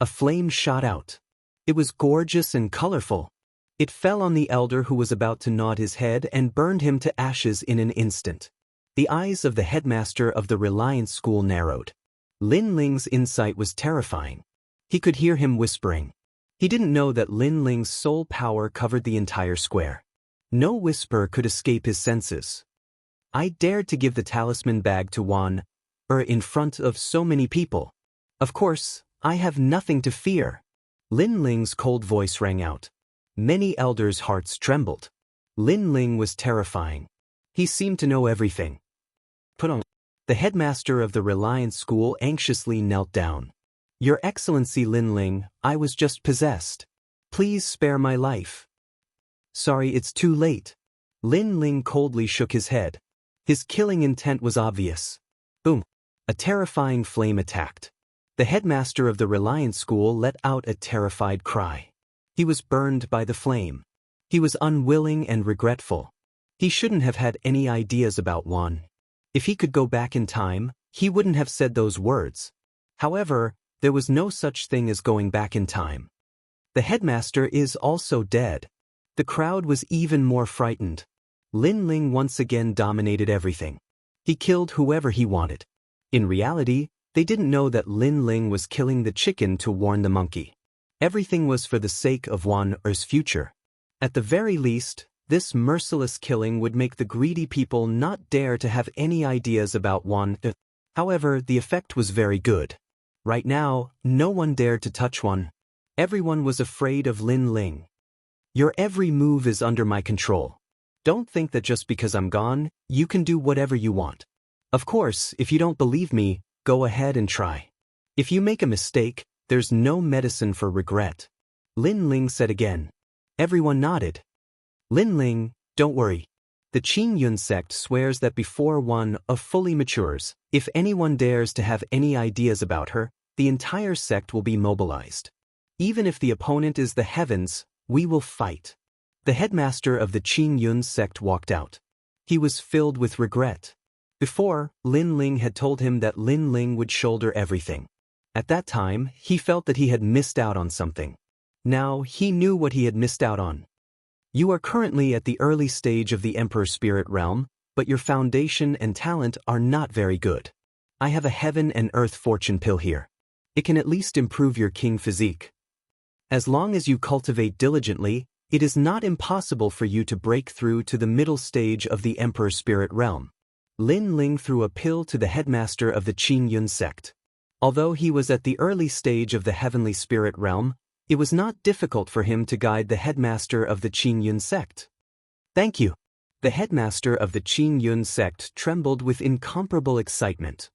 A flame shot out. It was gorgeous and colorful. It fell on the elder who was about to nod his head and burned him to ashes in an instant. The eyes of the headmaster of the Reliance School narrowed. Lin Ling's insight was terrifying. He could hear him whispering. He didn't know that Lin Ling's soul power covered the entire square. No whisper could escape his senses. "I dared to give the talisman bag to Wan, in front of so many people. Of course, I have nothing to fear." Lin Ling's cold voice rang out. Many elders' hearts trembled. Lin Ling was terrifying. He seemed to know everything. "Put on." The headmaster of the Reliance School anxiously knelt down. "Your Excellency Lin Ling, I was just possessed. Please spare my life." "Sorry, it's too late." Lin Ling coldly shook his head. His killing intent was obvious. Boom. A terrifying flame attacked. The headmaster of the Reliance School let out a terrified cry. He was burned by the flame. He was unwilling and regretful. He shouldn't have had any ideas about Wan. If he could go back in time, he wouldn't have said those words. However, there was no such thing as going back in time. The headmaster is also dead. The crowd was even more frightened. Lin Ling once again dominated everything. He killed whoever he wanted. In reality, they didn't know that Lin Ling was killing the chicken to warn the monkey. Everything was for the sake of Wan's future. At the very least, this merciless killing would make the greedy people not dare to have any ideas about Wan. However, the effect was very good. Right now, no one dared to touch Wan. Everyone was afraid of Lin Ling. "Your every move is under my control. Don't think that just because I'm gone, you can do whatever you want. Of course, if you don't believe me, go ahead and try. If you make a mistake, there's no medicine for regret." Lin Ling said again. Everyone nodded. "Lin Ling, don't worry. The Qing Yun sect swears that before Wan fully matures, if anyone dares to have any ideas about her, the entire sect will be mobilized. Even if the opponent is the heavens, we will fight." The headmaster of the Qing Yun sect walked out. He was filled with regret. Before, Lin Ling had told him that Lin Ling would shoulder everything. At that time, he felt that he had missed out on something. Now, he knew what he had missed out on. "You are currently at the early stage of the Emperor Spirit realm, but your foundation and talent are not very good. I have a heaven and earth fortune pill here. It can at least improve your king physique. As long as you cultivate diligently, it is not impossible for you to break through to the middle stage of the Emperor Spirit realm." Lin Ling threw a pill to the headmaster of the Qing Yun sect. Although he was at the early stage of the heavenly spirit realm, it was not difficult for him to guide the headmaster of the Qin sect. Thank you. The headmaster of the Qin sect trembled with incomparable excitement.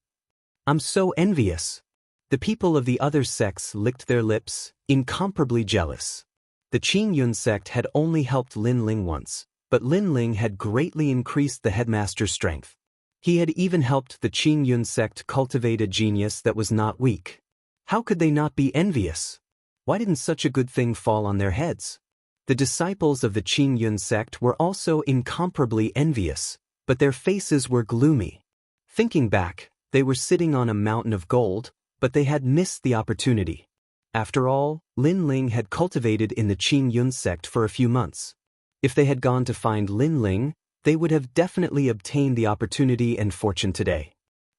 I'm so envious. The people of the other sects licked their lips, incomparably jealous. The Qin sect had only helped Lin Ling once, but Lin Ling had greatly increased the headmaster's strength. He had even helped the Qin sect cultivate a genius that was not weak. How could they not be envious? Why didn't such a good thing fall on their heads? The disciples of the Qin sect were also incomparably envious, but their faces were gloomy. Thinking back, they were sitting on a mountain of gold, but they had missed the opportunity. After all, Lin Ling had cultivated in the Qin sect for a few months. If they had gone to find Lin Ling, they would have definitely obtained the opportunity and fortune today.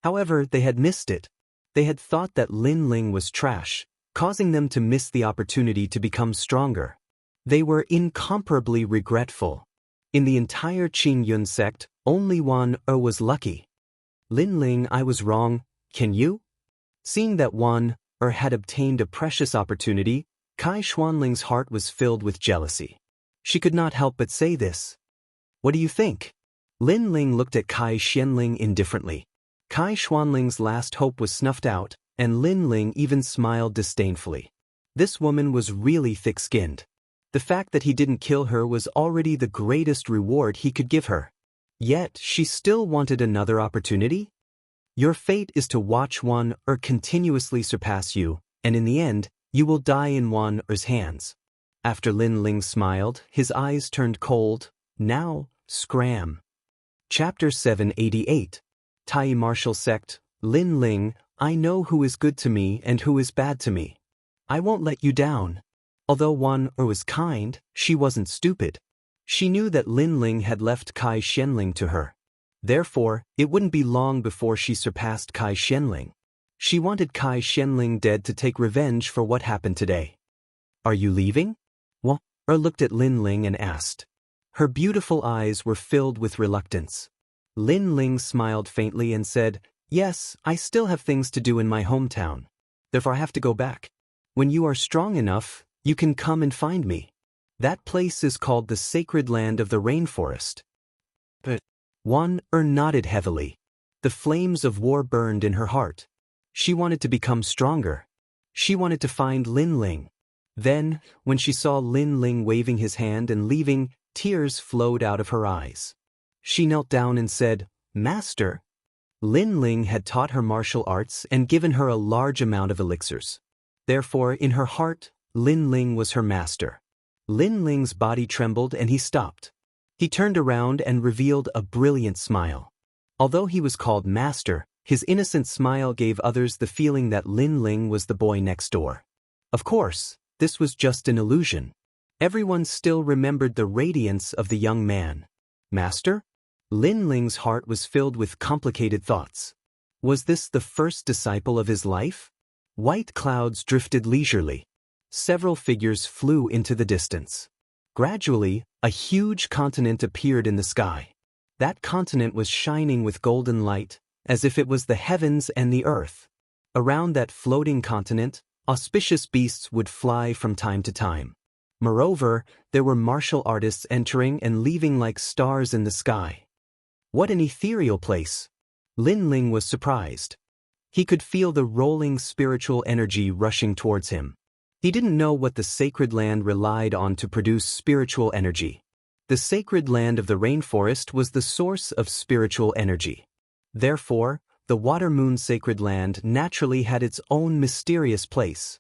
However, they had missed it. They had thought that Lin Ling was trash, causing them to miss the opportunity to become stronger. They were incomparably regretful. In the entire Qin sect, only one was lucky. Lin Ling, I was wrong, can you? Seeing that one had obtained a precious opportunity, Kai Xuanling's heart was filled with jealousy. She could not help but say this. What do you think? Lin Ling looked at Kai Xuanling indifferently. Kai Xuanling's last hope was snuffed out, and Lin Ling even smiled disdainfully. This woman was really thick-skinned. The fact that he didn't kill her was already the greatest reward he could give her. Yet, she still wanted another opportunity? Your fate is to watch one continuously surpass you, and in the end, you will die in one's hands. After Lin Ling smiled, his eyes turned cold. Now, scram. Chapter 788. Tai Martial Sect. Lin Ling, I know who is good to me and who is bad to me. I won't let you down. Although one was kind, she wasn't stupid. She knew that Lin Ling had left Kai Xuanling to her. Therefore, it wouldn't be long before she surpassed Kai Xuanling. She wanted Kai Xuanling dead to take revenge for what happened today. Are you leaving? Looked at Lin Ling and asked. Her beautiful eyes were filled with reluctance. Lin Ling smiled faintly and said, Yes, I still have things to do in my hometown. Therefore I have to go back. When you are strong enough, you can come and find me. That place is called the Sacred Land of the Rainforest. But one nodded heavily. The flames of war burned in her heart. She wanted to become stronger. She wanted to find Lin Ling. Then, when she saw Lin Ling waving his hand and leaving, tears flowed out of her eyes. She knelt down and said, Master. Lin Ling had taught her martial arts and given her a large amount of elixirs. Therefore, in her heart, Lin Ling was her master. Lin Ling's body trembled and he stopped. He turned around and revealed a brilliant smile. Although he was called master, his innocent smile gave others the feeling that Lin Ling was the boy next door. Of course, this was just an illusion. Everyone still remembered the radiance of the young man. Master? Lin Ling's heart was filled with complicated thoughts. Was this the first disciple of his life? White clouds drifted leisurely. Several figures flew into the distance. Gradually, a huge continent appeared in the sky. That continent was shining with golden light, as if it was the heavens and the earth. Around that floating continent, auspicious beasts would fly from time to time. Moreover, there were martial artists entering and leaving like stars in the sky. What an ethereal place! Lin Ling was surprised. He could feel the rolling spiritual energy rushing towards him. He didn't know what the sacred land relied on to produce spiritual energy. The sacred land of the rainforest was the source of spiritual energy. Therefore, the Water Moon Sacred Land naturally had its own mysterious place.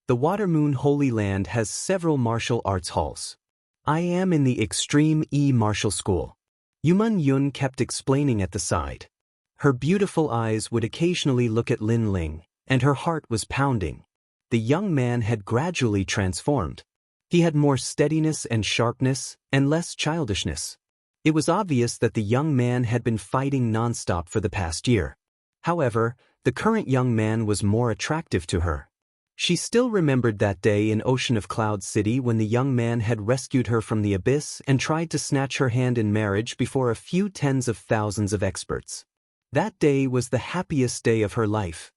The Water Moon Holy Land has several martial arts halls. I am in the Extreme E Martial School. Yuman Yun kept explaining at the side. Her beautiful eyes would occasionally look at Lin Ling, and her heart was pounding. The young man had gradually transformed. He had more steadiness and sharpness, and less childishness. It was obvious that the young man had been fighting nonstop for the past year. However, the current young man was more attractive to her. She still remembered that day in Ocean of Cloud City when the young man had rescued her from the abyss and tried to snatch her hand in marriage before a few tens of thousands of experts. That day was the happiest day of her life.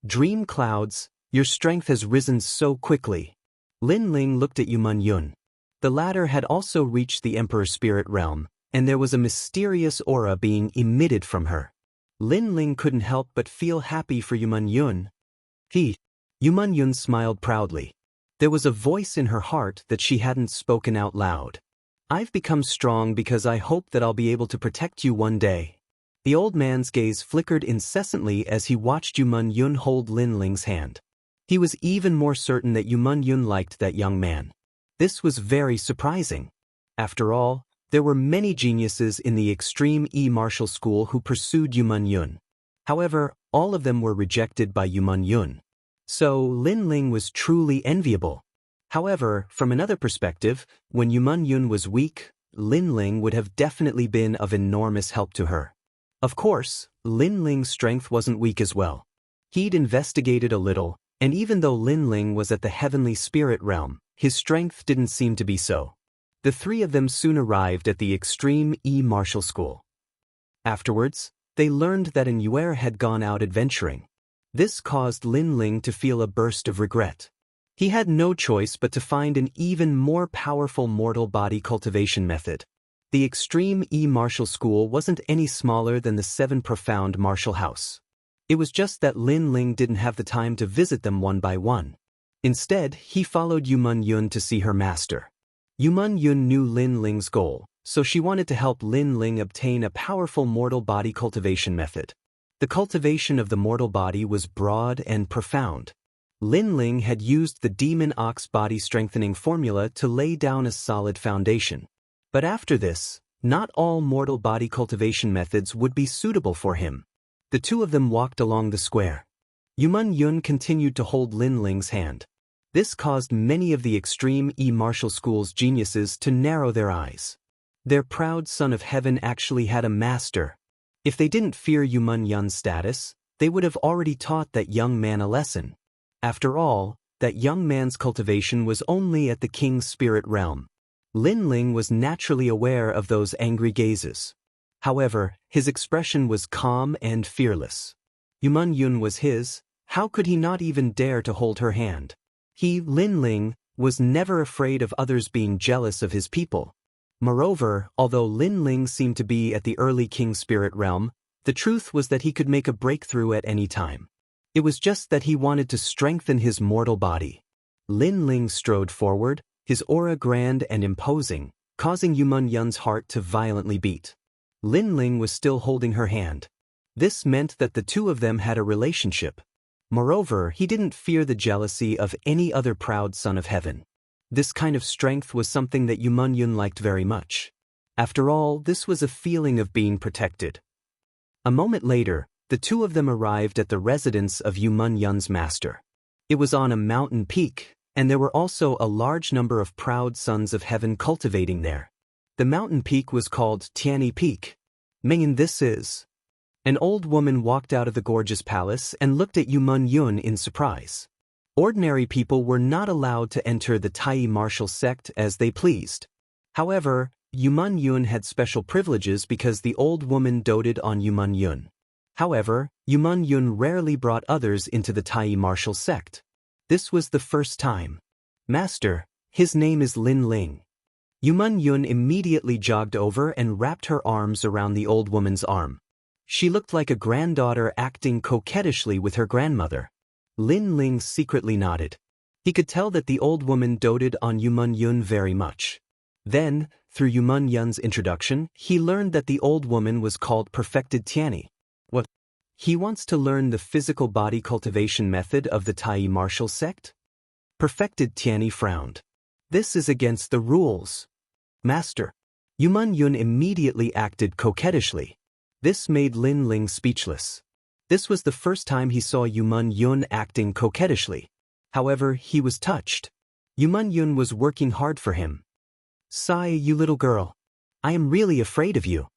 Dream clouds, your strength has risen so quickly. Lin Ling looked at Yuman Yun. The latter had also reached the Emperor's spirit realm, and there was a mysterious aura being emitted from her. Lin Ling couldn't help but feel happy for Yuman Yun. Yuman Yun smiled proudly. There was a voice in her heart that she hadn't spoken out loud. I've become strong because I hope that I'll be able to protect you one day. The old man's gaze flickered incessantly as he watched Yuman Yun hold Lin Ling's hand. He was even more certain that Yuman Yun liked that young man. This was very surprising. After all, there were many geniuses in the extreme martial school who pursued Yuman Yun. However, all of them were rejected by Yuman Yun. So Lin Ling was truly enviable. However, from another perspective, when Yuman Yun was weak, Lin Ling would have definitely been of enormous help to her. Of course, Lin Ling's strength wasn't weak as well. He'd investigated a little, and even though Lin Ling was at the heavenly spirit realm, his strength didn't seem to be so. The three of them soon arrived at the extreme martial school. Afterwards, they learned that an Yuer had gone out adventuring. This caused Lin Ling to feel a burst of regret. He had no choice but to find an even more powerful mortal body cultivation method. The extreme martial school wasn't any smaller than the 7 profound martial house. It was just that Lin Ling didn't have the time to visit them one by one. Instead, he followed Yuman Yun to see her master. Yuman Yun knew Lin Ling's goal, so she wanted to help Lin Ling obtain a powerful mortal body cultivation method. The cultivation of the mortal body was broad and profound. Lin Ling had used the demon ox body strengthening formula to lay down a solid foundation. But after this, not all mortal body cultivation methods would be suitable for him. The two of them walked along the square. Yuman Yun continued to hold Lin Ling's hand. This caused many of the extreme martial school's geniuses to narrow their eyes. Their proud son of heaven actually had a master. If they didn't fear Yuman Yun's status, they would have already taught that young man a lesson. After all, that young man's cultivation was only at the king's spirit realm. Lin Ling was naturally aware of those angry gazes. However, his expression was calm and fearless. Yuman Yun was his. How could he not even dare to hold her hand? He, Lin Ling, was never afraid of others being jealous of his people. Moreover, although Lin Ling seemed to be at the early king's spirit realm, the truth was that he could make a breakthrough at any time. It was just that he wanted to strengthen his mortal body. Lin Ling strode forward, his aura grand and imposing, causing Yuman Yun's heart to violently beat. Lin Ling was still holding her hand. This meant that the two of them had a relationship. Moreover, he didn't fear the jealousy of any other proud son of heaven. This kind of strength was something that Yuman Yun liked very much. After all, this was a feeling of being protected. A moment later, the two of them arrived at the residence of Yuman Yun's master. It was on a mountain peak, and there were also a large number of proud sons of heaven cultivating there. The mountain peak was called Tianyi Peak. Meaning this is. An old woman walked out of the gorgeous palace and looked at Yuman Yun in surprise. Ordinary people were not allowed to enter the Tai martial sect as they pleased. However, Yuman Yun had special privileges because the old woman doted on Yuman Yun. However, Yuman Yun rarely brought others into the Tai martial sect. This was the first time. Master, his name is Lin Ling. Yuman Yun immediately jogged over and wrapped her arms around the old woman's arm. She looked like a granddaughter acting coquettishly with her grandmother. Lin Ling secretly nodded. He could tell that the old woman doted on Yuman Yun very much. Then, through Yuman Yun's introduction, he learned that the old woman was called Perfected Tianyi. What? He wants to learn the physical body cultivation method of the Tai martial sect? Perfected Tianyi frowned. This is against the rules. Master. Yuman Yun immediately acted coquettishly. This made Lin Ling speechless. This was the first time he saw Yuman Yun acting coquettishly. However, he was touched. Yuman Yun was working hard for him. Sigh, you little girl. I am really afraid of you.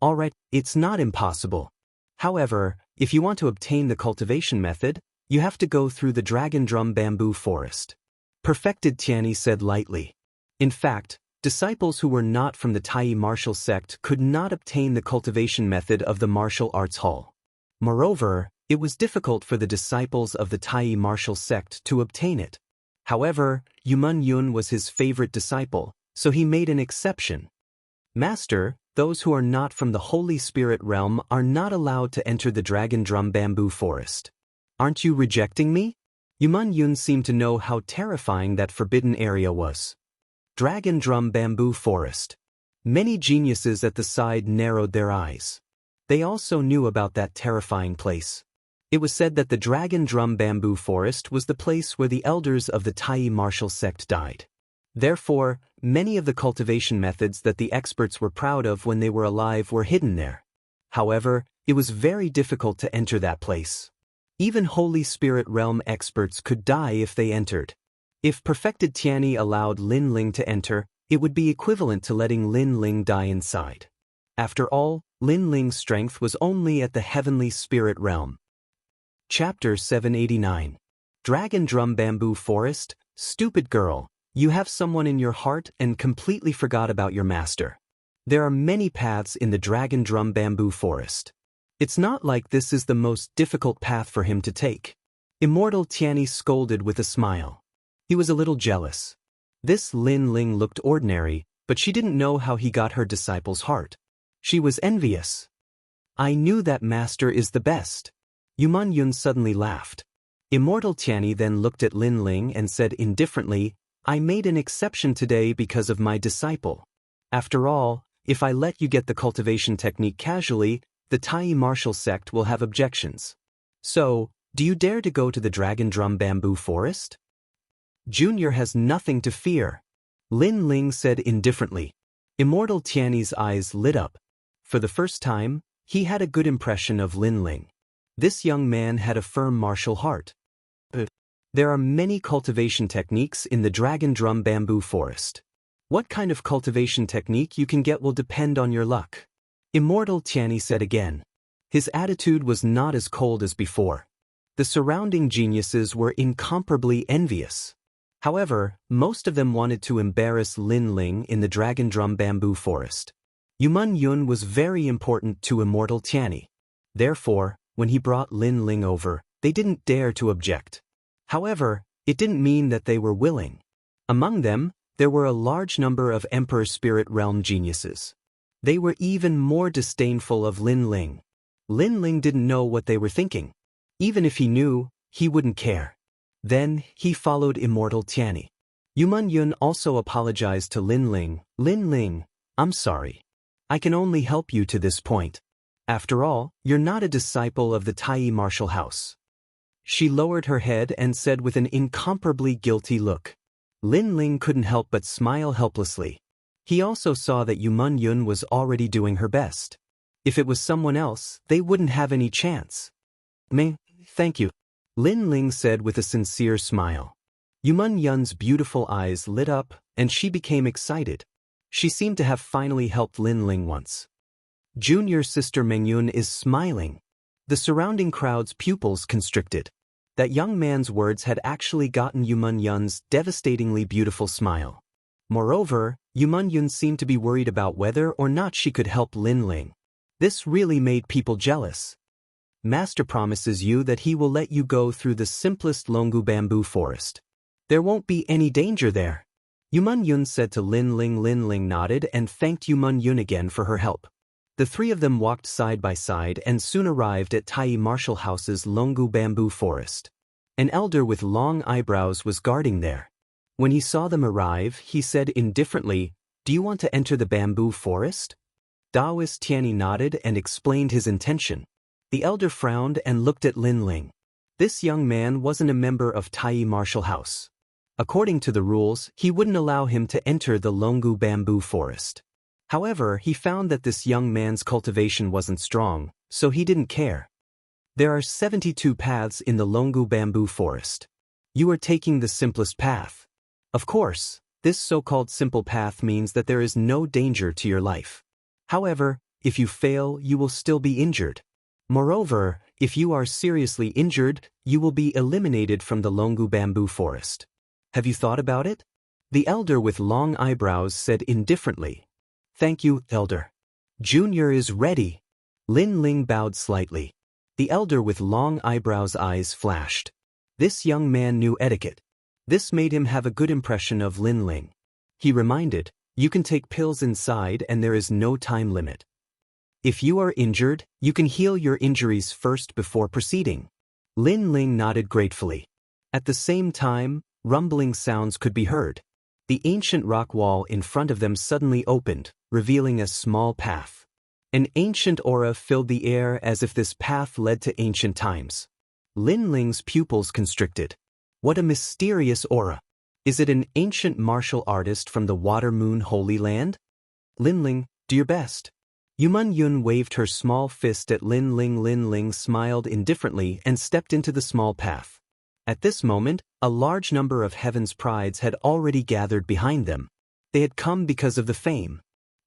Alright, it's not impossible. However, if you want to obtain the cultivation method, you have to go through the Dragon Drum Bamboo Forest. Perfected Tianyi said lightly. In fact, disciples who were not from the Tai martial sect could not obtain the cultivation method of the martial arts hall. Moreover, It was difficult for the disciples of the Tai martial sect to obtain it. However, Yuman Yun was his favorite disciple, so he made an exception. Master, those who are not from the Holy Spirit realm are not allowed to enter the Dragon Drum Bamboo Forest. Aren't you rejecting me? Yuman Yun seemed to know how terrifying that forbidden area was. Dragon Drum Bamboo Forest. Many geniuses at the side narrowed their eyes. They also knew about that terrifying place. It was said that the Dragon Drum Bamboo Forest was the place where the elders of the Tai martial sect died. Therefore, many of the cultivation methods that the experts were proud of when they were alive were hidden there. However, it was very difficult to enter that place. Even Holy Spirit realm experts could die if they entered. If perfected Tianyi allowed Lin Ling to enter, it would be equivalent to letting Lin Ling die inside. After all, Lin Ling's strength was only at the heavenly spirit realm. Chapter 789. Dragon Drum Bamboo Forest. Stupid girl, you have someone in your heart and completely forgot about your master. There are many paths in the Dragon Drum Bamboo Forest. It's not like this is the most difficult path for him to take. Immortal Tianyi scolded with a smile. He was a little jealous. This Lin Ling looked ordinary, but she didn't know how he got her disciple's heart. She was envious. I knew that master is the best. Yuman Yun suddenly laughed. Immortal Tianyi then looked at Lin Ling and said indifferently, I made an exception today because of my disciple. After all, if I let you get the cultivation technique casually, the Tai martial sect will have objections. So, do you dare to go to the Dragon Drum Bamboo Forest? Junior has nothing to fear. Lin Ling said indifferently. Immortal Tianyi's eyes lit up. For the first time, he had a good impression of Lin Ling. This young man had a firm martial heart. There are many cultivation techniques in the Dragon Drum Bamboo Forest. What kind of cultivation technique you can get will depend on your luck. Immortal Tianyi said again. His attitude was not as cold as before. The surrounding geniuses were incomparably envious. However, most of them wanted to embarrass Lin Ling in the Dragon Drum Bamboo Forest. Yuman Yun was very important to Immortal Tianyi. Therefore, when he brought Lin Ling over, they didn't dare to object. However, it didn't mean that they were willing. Among them, there were a large number of Emperor Spirit Realm geniuses. They were even more disdainful of Lin Ling. Lin Ling didn't know what they were thinking. Even if he knew, he wouldn't care. Then, he followed Immortal Tianyi. Yuman Yun also apologized to Lin Ling. Lin Ling, I'm sorry. I can only help you to this point. After all, you're not a disciple of the Tai martial house. She lowered her head and said with an incomparably guilty look. Lin Ling couldn't help but smile helplessly. He also saw that Yuman Yun was already doing her best. If it was someone else, they wouldn't have any chance. Thank you. Lin Ling said with a sincere smile. Yuman Yun's beautiful eyes lit up, and she became excited. She seemed to have finally helped Lin Ling once. Junior sister Mengyun is smiling. The surrounding crowd's pupils constricted. That young man's words had actually gotten Yuman Yun's devastatingly beautiful smile. Moreover, Yuman Yun seemed to be worried about whether or not she could help Lin Ling. This really made people jealous. Master promises you that he will let you go through the simplest Longu Bamboo Forest. There won't be any danger there. Yuman Yun said to Lin Ling. Lin Ling nodded and thanked Yuman Yun again for her help. The three of them walked side by side and soon arrived at Tai Martial House's Longu Bamboo Forest. An elder with long eyebrows was guarding there. When he saw them arrive, he said indifferently, Do you want to enter the bamboo forest? Taoist Tianyi nodded and explained his intention. The elder frowned and looked at Lin Ling. This young man wasn't a member of Tai Martial House. According to the rules, he wouldn't allow him to enter the Longu Bamboo Forest. However, he found that this young man's cultivation wasn't strong, so he didn't care. There are 72 paths in the Longu Bamboo Forest. You are taking the simplest path. Of course, this so-called simple path means that there is no danger to your life. However, if you fail, you will still be injured. Moreover, if you are seriously injured, you will be eliminated from the Longu Bamboo Forest. Have you thought about it? The elder with long eyebrows said indifferently. Thank you, elder. Junior is ready. Lin Ling bowed slightly. The elder with long eyebrows' eyes flashed. This young man knew etiquette. This made him have a good impression of Lin Ling. He reminded, "You can take pills inside and there is no time limit. If you are injured, you can heal your injuries first before proceeding." Lin Ling nodded gratefully. At the same time, rumbling sounds could be heard. The ancient rock wall in front of them suddenly opened, revealing a small path. An ancient aura filled the air as if this path led to ancient times. Lin Ling's pupils constricted. What a mysterious aura! Is it an ancient martial artist from the Water Moon Holy Land? Lin Ling, do your best. Yuman Yun waved her small fist at Lin Ling. Lin Ling smiled indifferently and stepped into the small path. At this moment, a large number of Heaven's Prides had already gathered behind them. They had come because of the fame.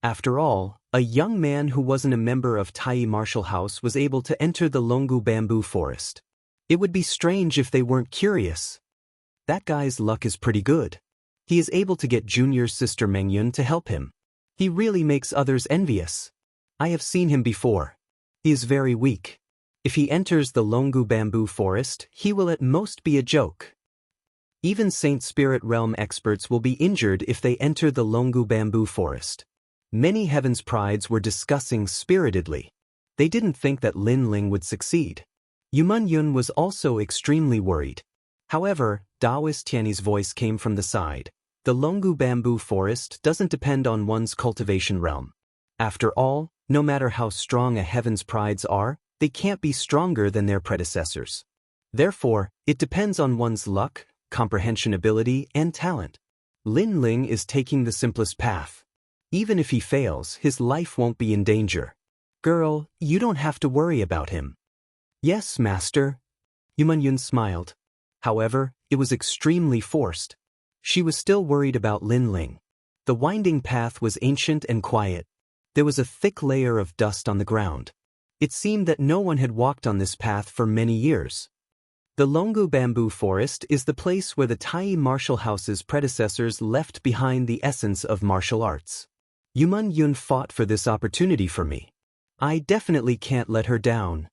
After all, a young man who wasn't a member of Tai Martial House was able to enter the Longu Bamboo Forest. It would be strange if they weren't curious. That guy's luck is pretty good. He is able to get junior sister Mengyun to help him. He really makes others envious. I have seen him before. He is very weak. If he enters the Longu Bamboo Forest, he will at most be a joke. Even Saint Spirit Realm experts will be injured if they enter the Longu Bamboo Forest. Many Heaven's Prides were discussing spiritedly. They didn't think that Lin Ling would succeed. Yuman Yun was also extremely worried. However, Daoist Tianyi's voice came from the side. The Longu Bamboo Forest doesn't depend on one's cultivation realm. After all, no matter how strong a Heaven's Prides are, they can't be stronger than their predecessors. Therefore, it depends on one's luck, comprehension ability, and talent. Lin Ling is taking the simplest path. Even if he fails, his life won't be in danger. Girl, you don't have to worry about him. Yes, master. Yuman Yun smiled. However, it was extremely forced. She was still worried about Lin Ling. The winding path was ancient and quiet. There was a thick layer of dust on the ground. It seemed that no one had walked on this path for many years. The Longu Bamboo Forest is the place where the Tai Martial House's predecessors left behind the essence of martial arts. Yuman Yun fought for this opportunity for me. I definitely can't let her down.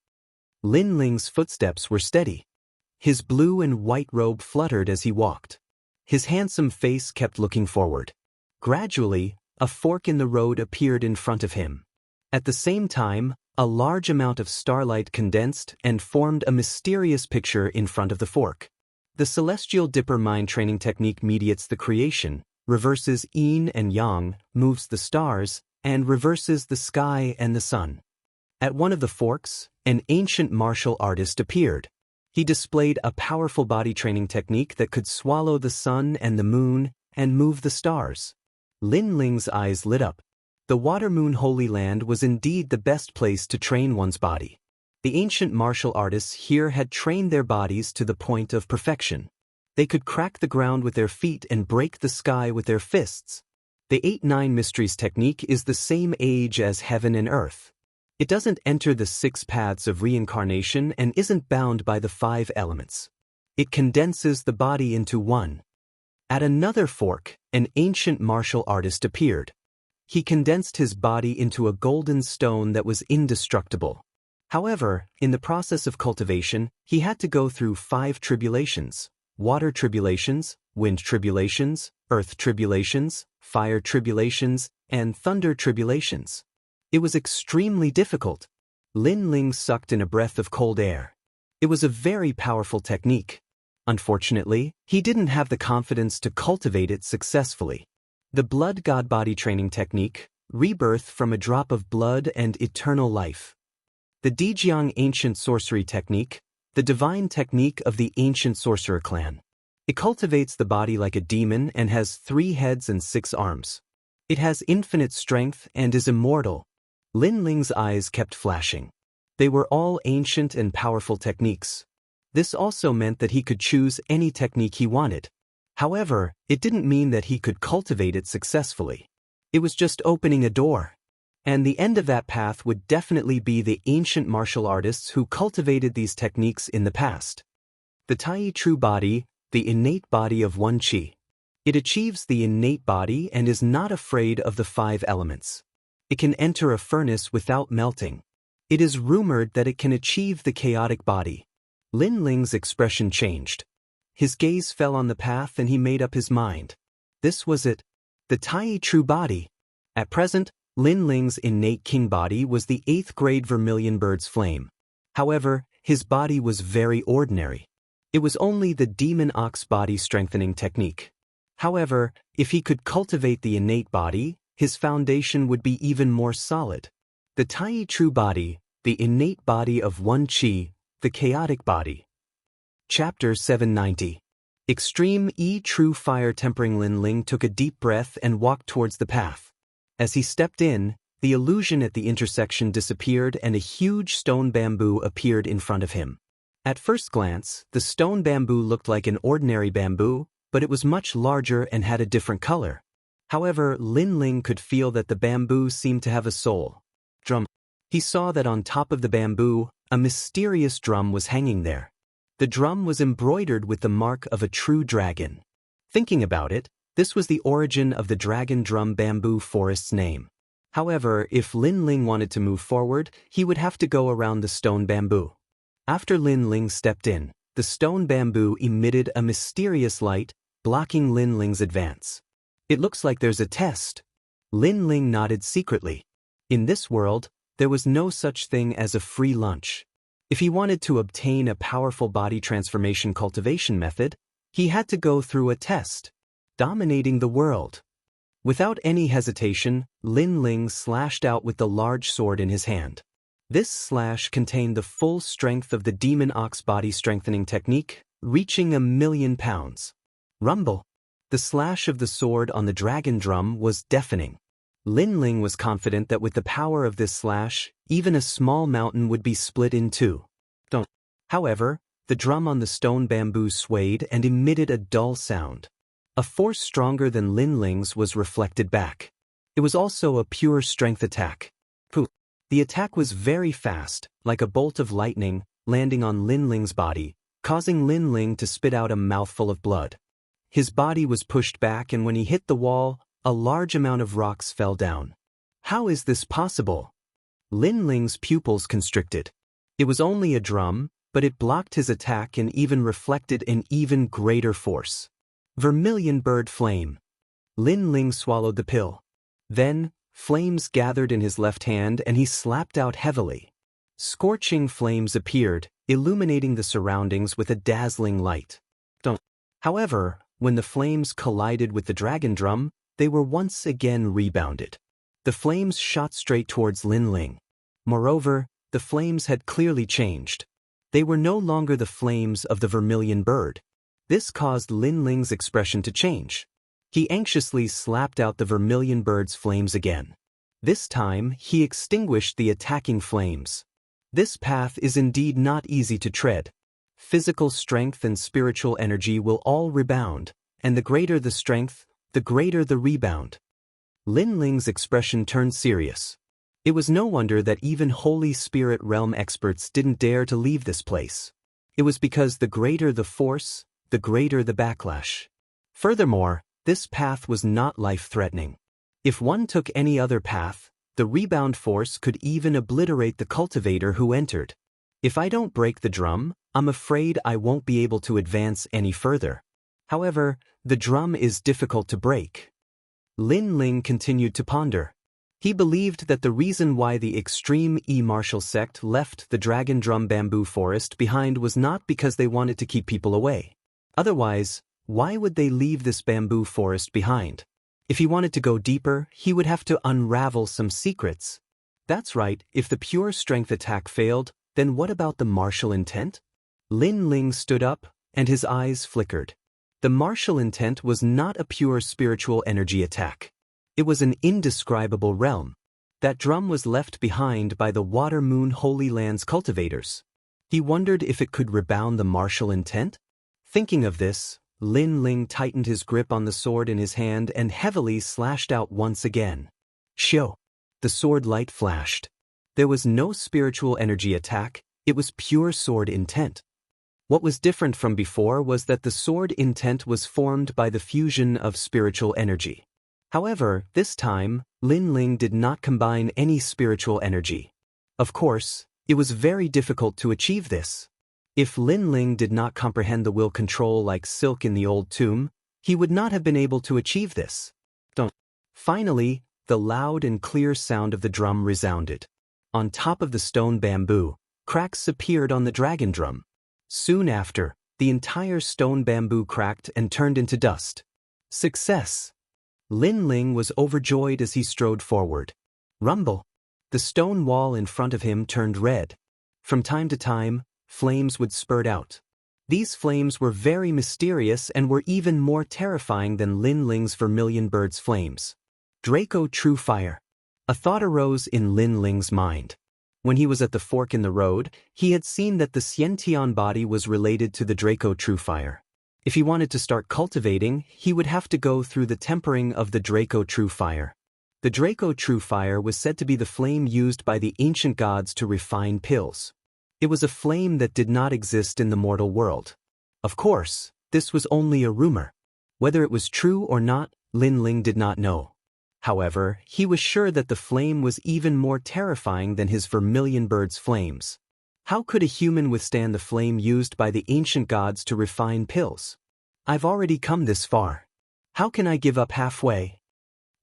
Lin Ling's footsteps were steady. His blue and white robe fluttered as he walked. His handsome face kept looking forward. Gradually, a fork in the road appeared in front of him. At the same time, a large amount of starlight condensed and formed a mysterious picture in front of the fork. The Celestial Dipper mind training technique mediates the creation, reverses yin and yang, moves the stars, and reverses the sky and the sun. At one of the forks, an ancient martial artist appeared. He displayed a powerful body training technique that could swallow the sun and the moon and move the stars. Lin Ling's eyes lit up. The Water Moon Holy Land was indeed the best place to train one's body. The ancient martial artists here had trained their bodies to the point of perfection. They could crack the ground with their feet and break the sky with their fists. The 8-9 Mysteries technique is the same age as heaven and earth. It doesn't enter the 6 paths of reincarnation and isn't bound by the 5 elements. It condenses the body into one. At another fork, an ancient martial artist appeared. He condensed his body into a golden stone that was indestructible. However, in the process of cultivation, he had to go through 5 tribulations: water tribulations, wind tribulations, earth tribulations, fire tribulations, and thunder tribulations. It was extremely difficult. Lin Ling sucked in a breath of cold air. It was a very powerful technique. Unfortunately, he didn't have the confidence to cultivate it successfully. The Blood God Body Training Technique, rebirth from a drop of blood and eternal life. The Dijiang Ancient Sorcery Technique, the divine technique of the Ancient Sorcerer Clan. It cultivates the body like a demon and has 3 heads and 6 arms. It has infinite strength and is immortal. Lin Ling's eyes kept flashing. They were all ancient and powerful techniques. This also meant that he could choose any technique he wanted. However, it didn't mean that he could cultivate it successfully. It was just opening a door. And the end of that path would definitely be the ancient martial artists who cultivated these techniques in the past. The Tai True Body, the innate body of one Qi. It achieves the innate body and is not afraid of the 5 elements. It can enter a furnace without melting. It is rumored that it can achieve the chaotic body. Lin Ling's expression changed. His gaze fell on the path and he made up his mind. This was it. The Tai true body. At present, Lin Ling's innate king body was the 8th grade vermilion bird's flame. However, his body was very ordinary. It was only the demon ox body strengthening technique. However, if he could cultivate the innate body, his foundation would be even more solid. The Tai true body, the innate body of one Qi, the chaotic body. Chapter 790. Extreme E True Fire Tempering. Lin Ling took a deep breath and walked towards the path. As he stepped in, the illusion at the intersection disappeared and a huge stone bamboo appeared in front of him. At first glance, the stone bamboo looked like an ordinary bamboo, but it was much larger and had a different color. However, Lin Ling could feel that the bamboo seemed to have a soul. Drum. He saw that on top of the bamboo, a mysterious drum was hanging there. The drum was embroidered with the mark of a true dragon. Thinking about it, this was the origin of the dragon drum bamboo forest's name. However, if Lin Ling wanted to move forward, he would have to go around the stone bamboo. After Lin Ling stepped in, the stone bamboo emitted a mysterious light, blocking Lin Ling's advance. It looks like there's a test. Lin Ling nodded secretly. In this world, there was no such thing as a free lunch. If he wanted to obtain a powerful body transformation cultivation method, he had to go through a test. Dominating the world. Without any hesitation, Lin Ling slashed out with the large sword in his hand. This slash contained the full strength of the demon ox body strengthening technique, reaching 1,000,000 pounds. Rumble. The slash of the sword on the dragon drum was deafening. Lin Ling was confident that with the power of this slash, even a small mountain would be split in two. However, the drum on the stone bamboo swayed and emitted a dull sound. A force stronger than Lin Ling's was reflected back. It was also a pure strength attack. Poof. The attack was very fast, like a bolt of lightning, landing on Lin Ling's body, causing Lin Ling to spit out a mouthful of blood. His body was pushed back and when he hit the wall, a large amount of rocks fell down. How is this possible? Lin Ling's pupils constricted. It was only a drum, but it blocked his attack and even reflected an even greater force. Vermilion bird flame. Lin Ling swallowed the pill. Then, flames gathered in his left hand and he slapped out heavily. Scorching flames appeared, illuminating the surroundings with a dazzling light. However, when the flames collided with the dragon drum, they were once again rebounded. The flames shot straight towards Lin Ling. Moreover, the flames had clearly changed. They were no longer the flames of the vermilion bird. This caused Lin Ling's expression to change. He anxiously slapped out the vermilion bird's flames again. This time, he extinguished the attacking flames. This path is indeed not easy to tread. Physical strength and spiritual energy will all rebound, and the greater the strength, the greater the rebound. Lin Ling's expression turned serious. It was no wonder that even Holy Spirit Realm experts didn't dare to leave this place. It was because the greater the force, the greater the backlash. Furthermore, this path was not life-threatening. If one took any other path, the rebound force could even obliterate the cultivator who entered. If I don't break the drum, I'm afraid I won't be able to advance any further. However, the drum is difficult to break. Lin Ling continued to ponder. He believed that the reason why the extreme E-martial sect left the dragon drum bamboo forest behind was not because they wanted to keep people away. Otherwise, why would they leave this bamboo forest behind? If he wanted to go deeper, he would have to unravel some secrets. That's right, if the pure strength attack failed, then what about the martial intent? Lin Ling stood up, and his eyes flickered. The martial intent was not a pure spiritual energy attack. It was an indescribable realm. That drum was left behind by the Water Moon Holy Land's cultivators. He wondered if it could rebound the martial intent? Thinking of this, Lin Ling tightened his grip on the sword in his hand and heavily slashed out once again. Shio! The sword light flashed. There was no spiritual energy attack, it was pure sword intent. What was different from before was that the sword intent was formed by the fusion of spiritual energy. However, this time, Lin Ling did not combine any spiritual energy. Of course, it was very difficult to achieve this. If Lin Ling did not comprehend the will control like silk in the old tomb, he would not have been able to achieve this. Finally, the loud and clear sound of the drum resounded. On top of the stone bamboo, cracks appeared on the dragon drum. Soon after, the entire stone bamboo cracked and turned into dust. Success! Lin Ling was overjoyed as he strode forward. Rumble! The stone wall in front of him turned red. From time to time, flames would spurt out. These flames were very mysterious and were even more terrifying than Lin Ling's vermilion bird's flames. Draco True Fire. A thought arose in Lin Ling's mind. When he was at the fork in the road, he had seen that the Xianxia body was related to the Draco True Fire. If he wanted to start cultivating, he would have to go through the tempering of the Draco True Fire. The Draco True Fire was said to be the flame used by the ancient gods to refine pills. It was a flame that did not exist in the mortal world. Of course, this was only a rumor. Whether it was true or not, Lin Ling did not know. However, he was sure that the flame was even more terrifying than his vermilion bird's flames. How could a human withstand the flame used by the ancient gods to refine pills? I've already come this far. How can I give up halfway?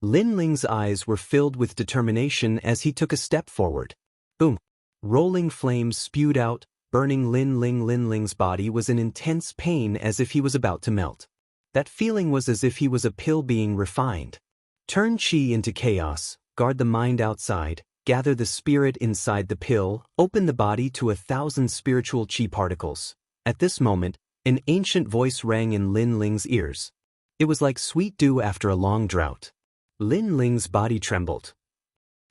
Lin Ling's eyes were filled with determination as he took a step forward. Boom! Rolling flames spewed out, burning Lin Ling's body was in intense pain as if he was about to melt. That feeling was as if he was a pill being refined. Turn chi into chaos, guard the mind outside, gather the spirit inside the pill, open the body to 1,000 spiritual chi particles. At this moment, an ancient voice rang in Lin Ling's ears. It was like sweet dew after a long drought. Lin Ling's body trembled.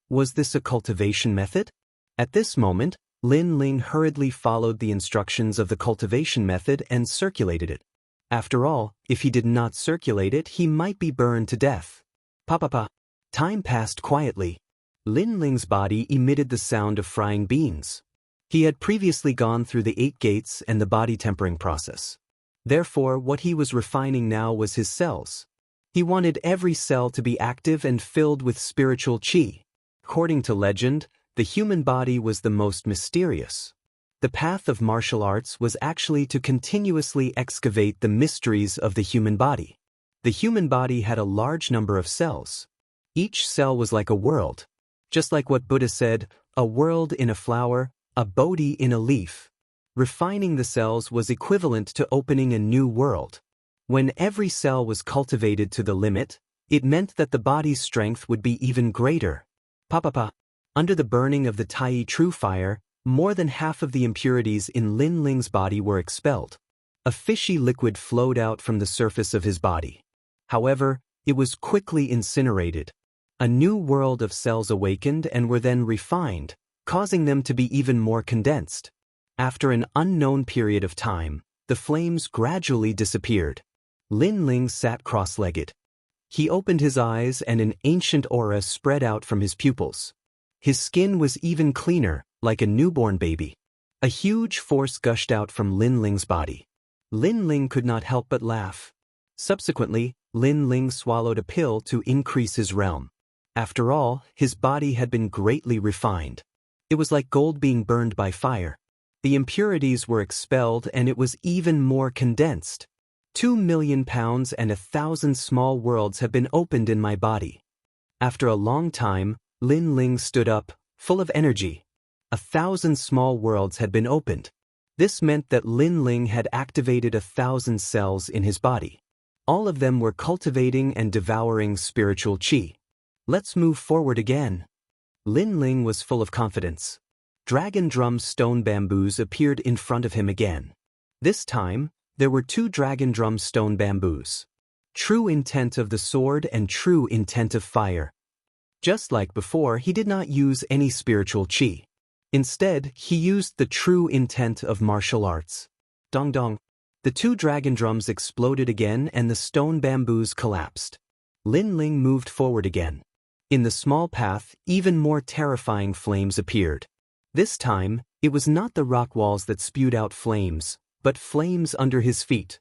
Was this a cultivation method? At this moment, Lin Ling hurriedly followed the instructions of the cultivation method and circulated it. After all, if he did not circulate it, he might be burned to death. Pa. Time passed quietly. Lin Ling's body emitted the sound of frying beans. He had previously gone through the 8 gates and the body tempering process. Therefore, what he was refining now was his cells. He wanted every cell to be active and filled with spiritual chi. According to legend, the human body was the most mysterious. The path of martial arts was actually to continuously excavate the mysteries of the human body. The human body had a large number of cells. Each cell was like a world. Just like what Buddha said, a world in a flower, a Bodhi in a leaf. Refining the cells was equivalent to opening a new world. When every cell was cultivated to the limit, it meant that the body's strength would be even greater. Pa. Under the burning of the Tai True Fire, more than half of the impurities in Lin Ling's body were expelled. A fishy liquid flowed out from the surface of his body. However, it was quickly incinerated. A new world of cells awakened and were then refined, causing them to be even more condensed. After an unknown period of time, the flames gradually disappeared. Lin Ling sat cross-legged. He opened his eyes and an ancient aura spread out from his pupils. His skin was even cleaner, like a newborn baby. A huge force gushed out from Lin Ling's body. Lin Ling could not help but laugh. Subsequently, Lin Ling swallowed a pill to increase his realm. After all, his body had been greatly refined. It was like gold being burned by fire. The impurities were expelled and it was even more condensed. 2 million pounds and 1,000 small worlds have been opened in my body. After a long time, Lin Ling stood up, full of energy. 1,000 small worlds had been opened. This meant that Lin Ling had activated 1,000 cells in his body. All of them were cultivating and devouring spiritual chi. Let's move forward again. Lin Ling was full of confidence. Dragon drum stone bamboos appeared in front of him again. This time, there were 2 dragon drum stone bamboos. True intent of the sword and true intent of fire. Just like before, he did not use any spiritual chi. Instead, he used the true intent of martial arts. Dong dong. The 2 dragon drums exploded again and the stone bamboos collapsed. Lin Ling moved forward again. In the small path, even more terrifying flames appeared. This time, it was not the rock walls that spewed out flames, but flames under his feet.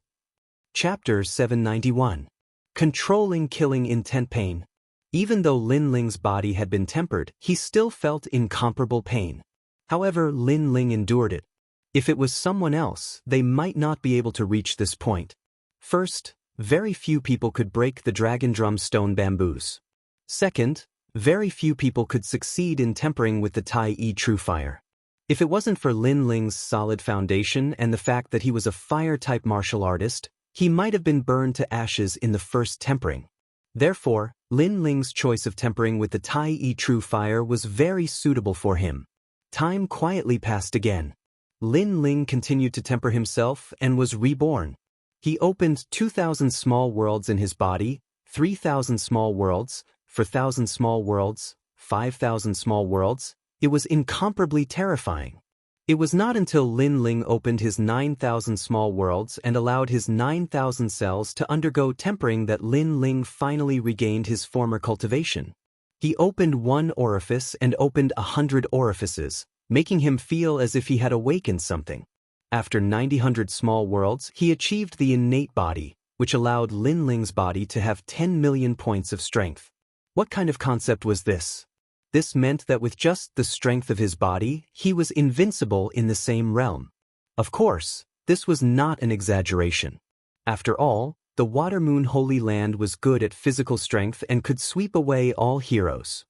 Chapter 791. Controlling Killing Intent Pain. Even though Lin Ling's body had been tempered, he still felt incomparable pain. However, Lin Ling endured it. If it was someone else, they might not be able to reach this point. First, very few people could break the dragon drum stone bamboos. Second, very few people could succeed in tempering with the Tai Yi True Fire. If it wasn't for Lin Ling's solid foundation and the fact that he was a fire-type martial artist, he might have been burned to ashes in the first tempering. Therefore, Lin Ling's choice of tempering with the Tai Yi True Fire was very suitable for him. Time quietly passed again. Lin Ling continued to temper himself and was reborn. He opened 2,000 small worlds in his body, 3,000 small worlds, 4,000 small worlds, 5,000 small worlds. It was incomparably terrifying. It was not until Lin Ling opened his 9,000 small worlds and allowed his 9,000 cells to undergo tempering that Lin Ling finally regained his former cultivation. He opened one orifice and opened 100 orifices, making him feel as if he had awakened something. After 9,000 small worlds, he achieved the innate body, which allowed Lin Ling's body to have 10 million points of strength. What kind of concept was this? This meant that with just the strength of his body, he was invincible in the same realm. Of course, this was not an exaggeration. After all, the Water Moon Holy Land was good at physical strength and could sweep away all heroes.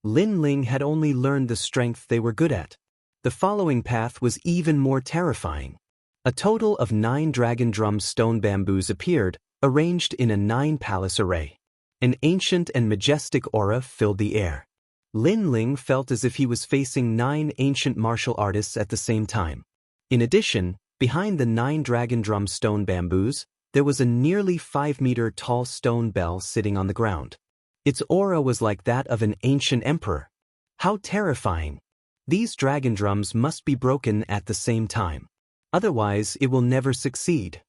Lin Ling had only learned the strength they were good at. The following path was even more terrifying. A total of 9 dragon drum stone bamboos appeared, arranged in a 9-palace array. An ancient and majestic aura filled the air. Lin Ling felt as if he was facing 9 ancient martial artists at the same time. In addition, behind the 9 dragon drum stone bamboos, there was a nearly 5-meter-tall stone bell sitting on the ground. Its aura was like that of an ancient emperor. How terrifying! These dragon drums must be broken at the same time. Otherwise, it will never succeed.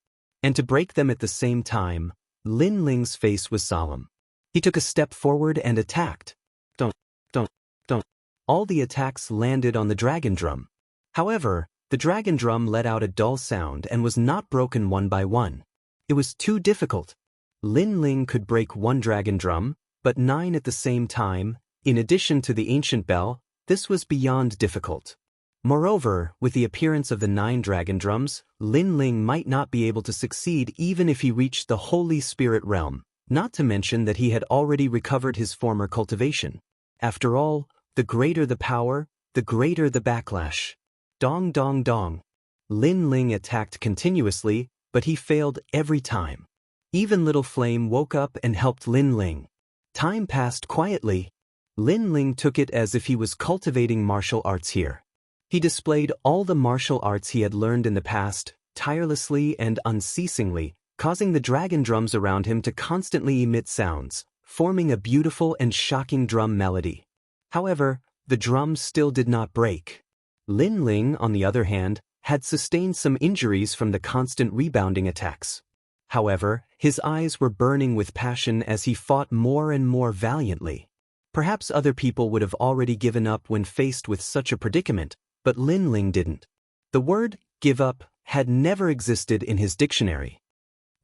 And to break them at the same time, Lin Ling's face was solemn. He took a step forward and attacked. Don't. All the attacks landed on the dragon drum. However, the dragon drum let out a dull sound and was not broken one by one. It was too difficult. Lin Ling could break one dragon drum, but 9 at the same time, in addition to the ancient bell. This was beyond difficult. Moreover, with the appearance of the 9 dragon drums, Lin Ling might not be able to succeed even if he reached the Holy Spirit realm, not to mention that he had already recovered his former cultivation. After all, the greater the power, the greater the backlash. Dong dong dong. Lin Ling attacked continuously, but he failed every time. Even Little Flame woke up and helped Lin Ling. Time passed quietly. Lin Ling took it as if he was cultivating martial arts here. He displayed all the martial arts he had learned in the past, tirelessly and unceasingly, causing the dragon drums around him to constantly emit sounds, forming a beautiful and shocking drum melody. However, the drums still did not break. Lin Ling, on the other hand, had sustained some injuries from the constant rebounding attacks. However, his eyes were burning with passion as he fought more and more valiantly. Perhaps other people would have already given up when faced with such a predicament, but Lin Ling didn't. The word, give up, had never existed in his dictionary.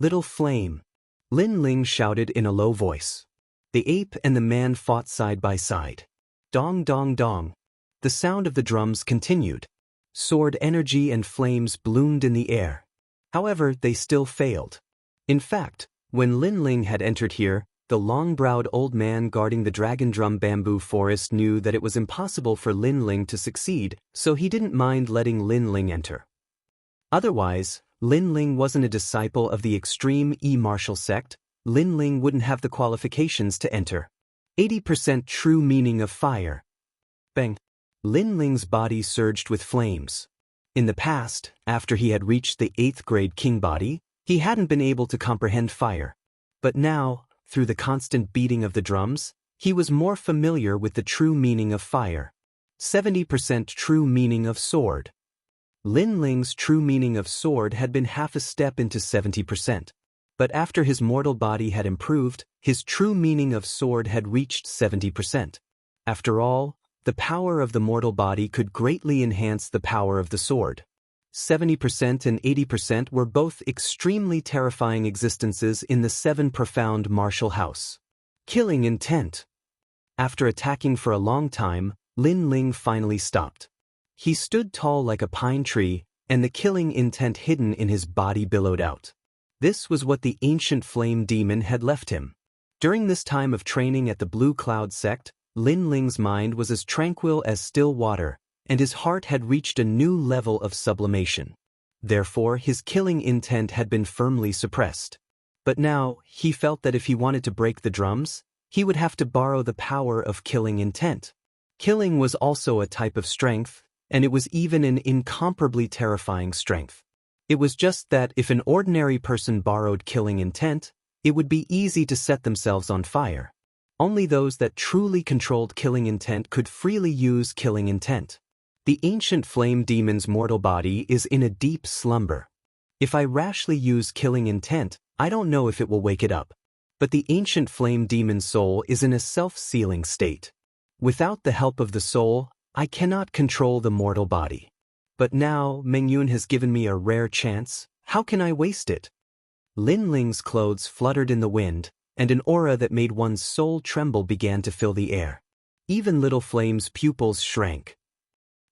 Little Flame. Lin Ling shouted in a low voice. The ape and the man fought side by side. Dong dong dong. The sound of the drums continued. Sword energy and flames bloomed in the air. However, they still failed. In fact, when Lin Ling had entered here, the long-browed old man guarding the dragon drum bamboo forest knew that it was impossible for Lin Ling to succeed, so he didn't mind letting Lin Ling enter. Otherwise, Lin Ling wasn't a disciple of the extreme E-martial sect. Lin Ling wouldn't have the qualifications to enter. 80% true meaning of fire. Bang! Lin Ling's body surged with flames. In the past, after he had reached the 8th grade king body, he hadn't been able to comprehend fire. But now, through the constant beating of the drums, he was more familiar with the true meaning of fire. 70% true meaning of sword. Lin Ling's true meaning of sword had been half a step into 70%. But after his mortal body had improved, his true meaning of sword had reached 70%. After all, the power of the mortal body could greatly enhance the power of the sword. 70% and 80% were both extremely terrifying existences in the 7 profound martial house. Killing intent. After attacking for a long time, Lin Ling finally stopped. He stood tall like a pine tree, and the killing intent hidden in his body billowed out. This was what the ancient flame demon had left him. During this time of training at the Blue Cloud sect, Lin Ling's mind was as tranquil as still water, and his heart had reached a new level of sublimation. Therefore, his killing intent had been firmly suppressed. But now, he felt that if he wanted to break the drums, he would have to borrow the power of killing intent. Killing was also a type of strength, and it was even an incomparably terrifying strength. It was just that if an ordinary person borrowed killing intent, it would be easy to set themselves on fire. Only those that truly controlled killing intent could freely use killing intent. The ancient flame demon's mortal body is in a deep slumber. If I rashly use killing intent, I don't know if it will wake it up. But the ancient flame demon's soul is in a self-sealing state. Without the help of the soul, I cannot control the mortal body. But now, Mengyun has given me a rare chance. How can I waste it? Lin Ling's clothes fluttered in the wind, and an aura that made one's soul tremble began to fill the air. Even Little Flame's pupils shrank.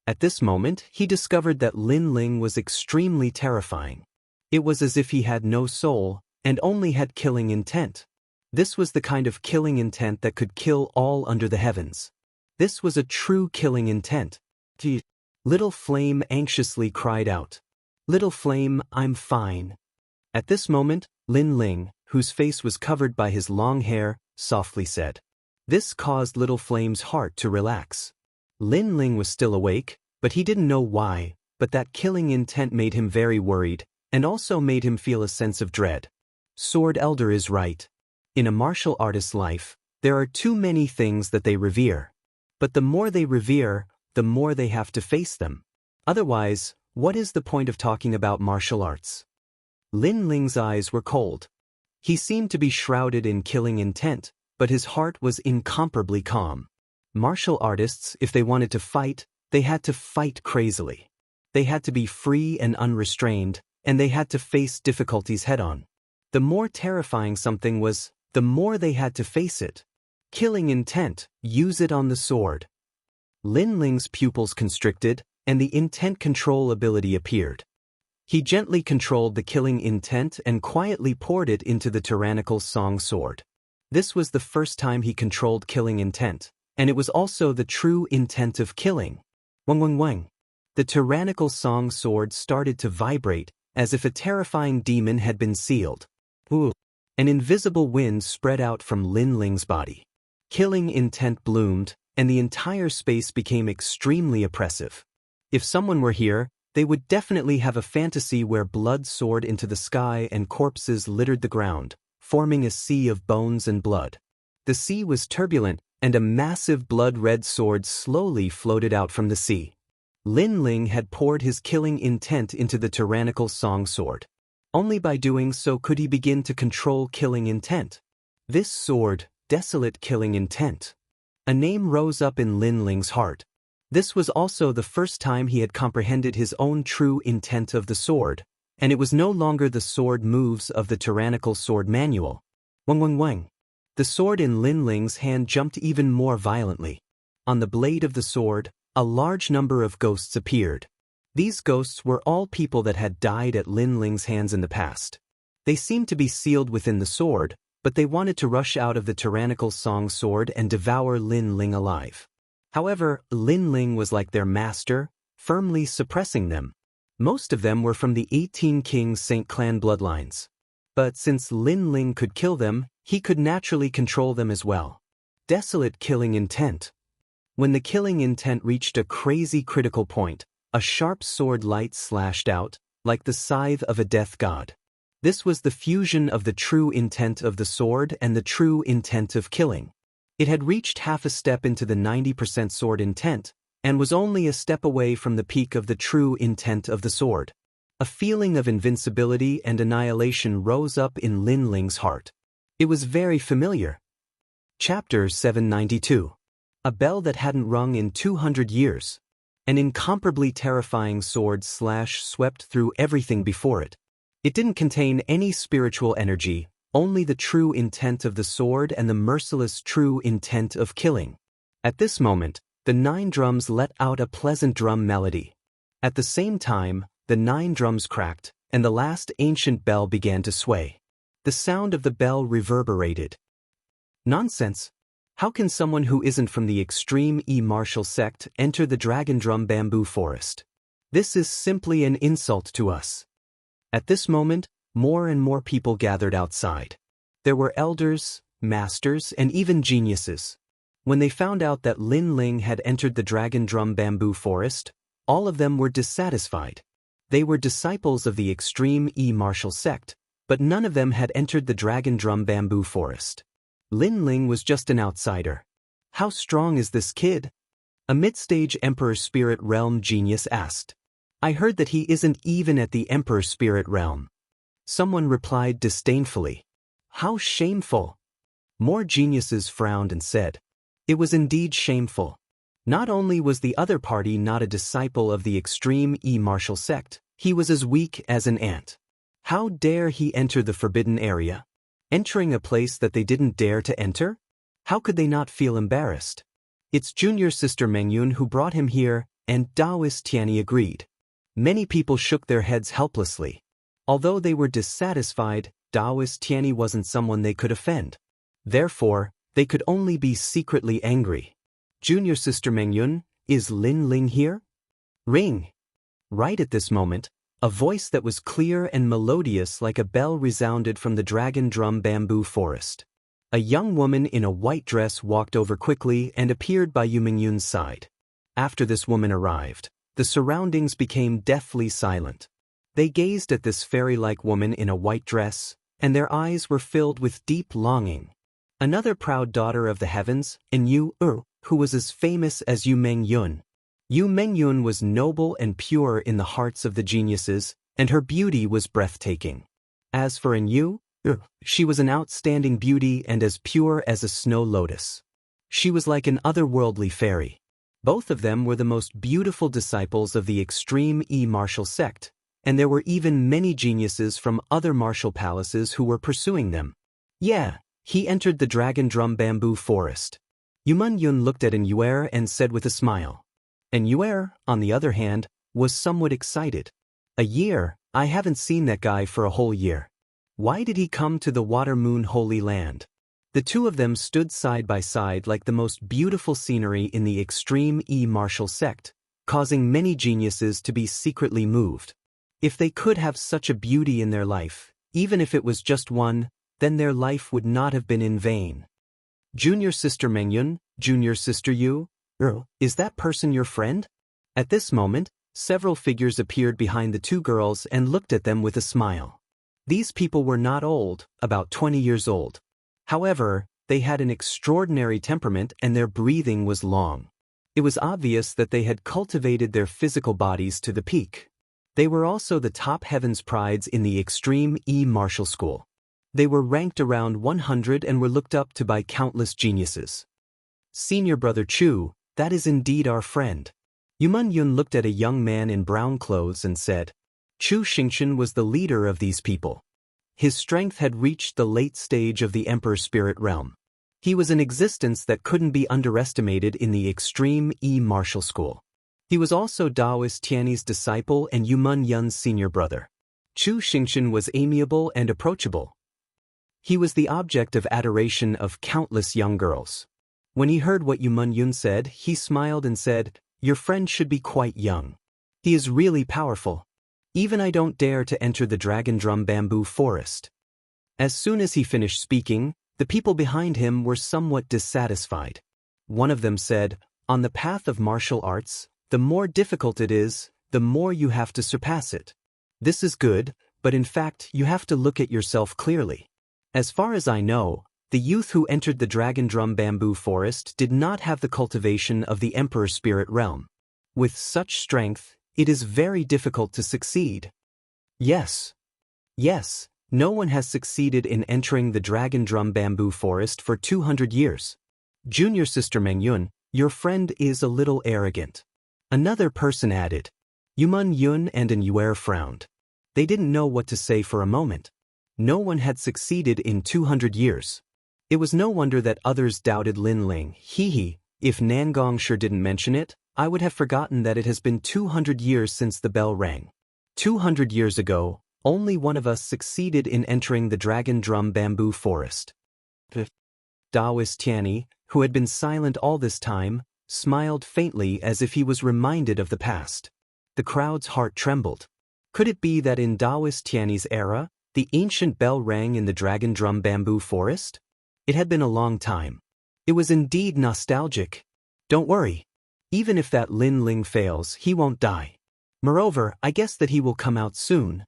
At this moment, he discovered that Lin Ling was extremely terrifying. It was as if he had no soul, and only had killing intent. This was the kind of killing intent that could kill all under the heavens. This was a true killing intent. Little Flame anxiously cried out. Little Flame, I'm fine. At this moment, Lin Ling, whose face was covered by his long hair, softly said. This caused Little Flame's heart to relax. Lin Ling was still awake, but he didn't know why, but that killing intent made him very worried, and also made him feel a sense of dread. Sword Elder is right. In a martial artist's life, there are too many things that they revere. But the more they revere, the more they have to face them. Otherwise, what is the point of talking about martial arts? Lin Ling's eyes were cold. He seemed to be shrouded in killing intent, but his heart was incomparably calm. Martial artists, if they wanted to fight, they had to fight crazily. They had to be free and unrestrained, and they had to face difficulties head-on. The more terrifying something was, the more they had to face it. Killing intent, use it on the sword. Lin Ling's pupils constricted, and the intent control ability appeared. He gently controlled the killing intent and quietly poured it into the tyrannical song sword. This was the first time he controlled killing intent, and it was also the true intent of killing. Wang wang wang. The tyrannical song sword started to vibrate, as if a terrifying demon had been sealed. Ooh. An invisible wind spread out from Lin Ling's body. Killing intent bloomed, and the entire space became extremely oppressive. If someone were here, they would definitely have a fantasy where blood soared into the sky and corpses littered the ground, forming a sea of bones and blood. The sea was turbulent, and a massive blood-red sword slowly floated out from the sea. Lin Ling had poured his killing intent into the tyrannical song sword. Only by doing so could he begin to control killing intent. This sword, desolate killing intent. A name rose up in Lin Ling's heart. This was also the first time he had comprehended his own true intent of the sword, and it was no longer the sword moves of the tyrannical sword manual. Wang wang wang. The sword in Lin Ling's hand jumped even more violently. On the blade of the sword, a large number of ghosts appeared. These ghosts were all people that had died at Lin Ling's hands in the past. They seemed to be sealed within the sword, but they wanted to rush out of the tyrannical song sword and devour Lin Ling alive. However, Lin Ling was like their master, firmly suppressing them. Most of them were from the 18 Kings Saint clan bloodlines. But since Lin Ling could kill them, he could naturally control them as well. Desolate killing intent. When the killing intent reached a crazy critical point, a sharp sword light slashed out, like the scythe of a death god. This was the fusion of the true intent of the sword and the true intent of killing. It had reached half a step into the 90% sword intent, and was only a step away from the peak of the true intent of the sword. A feeling of invincibility and annihilation rose up in Lin Ling's heart. It was very familiar. Chapter 792. A bell that hadn't rung in 200 years. An incomparably terrifying sword slash swept through everything before it. It didn't contain any spiritual energy, only the true intent of the sword and the merciless true intent of killing. At this moment, The 9 drums let out a pleasant drum melody. At the same time, the 9 drums cracked, and the last ancient bell began to sway. The sound of the bell reverberated. Nonsense! How can someone who isn't from the extreme martial sect enter the dragon drum bamboo forest? This is simply an insult to us. At this moment, more and more people gathered outside. There were elders, masters, and even geniuses. When they found out that Lin Ling had entered the dragon drum bamboo forest, all of them were dissatisfied. They were disciples of the extreme martial sect, but none of them had entered the dragon drum bamboo forest. Lin Ling was just an outsider. How strong is this kid? A mid-stage Emperor Spirit Realm genius asked. I heard that he isn't even at the Emperor Spirit Realm. Someone replied disdainfully. How shameful! More geniuses frowned and said. It was indeed shameful. Not only was the other party not a disciple of the extreme martial sect, he was as weak as an ant. How dare he enter the forbidden area? Entering a place that they didn't dare to enter? How could they not feel embarrassed? It's junior sister Mengyun who brought him here, and Taoist Tianyi agreed. Many people shook their heads helplessly. Although they were dissatisfied, Taoist Tianyi wasn't someone they could offend. Therefore, they could only be secretly angry. Junior sister Mengyun, is Lin Ling here? Ring! Right at this moment, a voice that was clear and melodious like a bell resounded from the dragon drum bamboo forest. A young woman in a white dress walked over quickly and appeared by Yu Mingyun's side. After this woman arrived, the surroundings became deathly silent. They gazed at this fairy-like woman in a white dress, and their eyes were filled with deep longing. Another proud daughter of the heavens, Yu, who was as famous as Yu Mengyun. Yu Mengyun was noble and pure in the hearts of the geniuses, and her beauty was breathtaking. As for Yu, she was an outstanding beauty and as pure as a snow lotus. She was like an otherworldly fairy. Both of them were the most beautiful disciples of the extreme martial sect, and there were even many geniuses from other martial palaces who were pursuing them. Yeah, he entered the dragon drum bamboo forest. Yu Mengyun looked at Yuer and said with a smile. And Yuer, on the other hand, was somewhat excited. A year? I haven't seen that guy for a whole year. Why did he come to the Water Moon Holy Land? The two of them stood side by side like the most beautiful scenery in the extreme martial sect, causing many geniuses to be secretly moved. If they could have such a beauty in their life, even if it was just one, then their life would not have been in vain. Junior sister Mengyun, junior sister Yu, is that person your friend? At this moment, several figures appeared behind the two girls and looked at them with a smile. These people were not old, about 20 years old. However, they had an extraordinary temperament and their breathing was long. It was obvious that they had cultivated their physical bodies to the peak. They were also the top heavens prides in the extreme martial school. They were ranked around 100 and were looked up to by countless geniuses. Senior brother Chu, that is indeed our friend. Yu Mengyun looked at a young man in brown clothes and said, Chu Xianxia was the leader of these people. His strength had reached the late stage of the Emperor Spirit Realm. He was an existence that couldn't be underestimated in the extreme martial school. He was also Taoist Tianyi's disciple and Yu Mengyun's senior brother. Chu Xianxia was amiable and approachable. He was the object of adoration of countless young girls. When he heard what Yu Mengyun said, he smiled and said, Your friend should be quite young. He is really powerful. Even I don't dare to enter the dragon drum bamboo forest. As soon as he finished speaking, the people behind him were somewhat dissatisfied. One of them said, On the path of martial arts, the more difficult it is, the more you have to surpass it. This is good, but in fact you have to look at yourself clearly. As far as I know, the youth who entered the dragon drum bamboo forest did not have the cultivation of the Emperor Spirit Realm. With such strength, it is very difficult to succeed. Yes, no one has succeeded in entering the dragon drum bamboo forest for 200 years. Junior sister Mengyun, your friend is a little arrogant. Another person added. Yu Mengyun and Yuer frowned. They didn't know what to say for a moment. No one had succeeded in 200 years. It was no wonder that others doubted Lin Ling. If Nangong sure didn't mention it, I would have forgotten that it has been 200 years since the bell rang. 200 years ago, only one of us succeeded in entering the dragon drum bamboo forest. Taoist Tianyi, who had been silent all this time, smiled faintly as if he was reminded of the past. The crowd's heart trembled. Could it be that in Taoist Tianyi's era, the ancient bell rang in the dragon drum bamboo forest? It had been a long time. It was indeed nostalgic. Don't worry. Even if that Lin Ling fails, he won't die. Moreover, I guess that he will come out soon.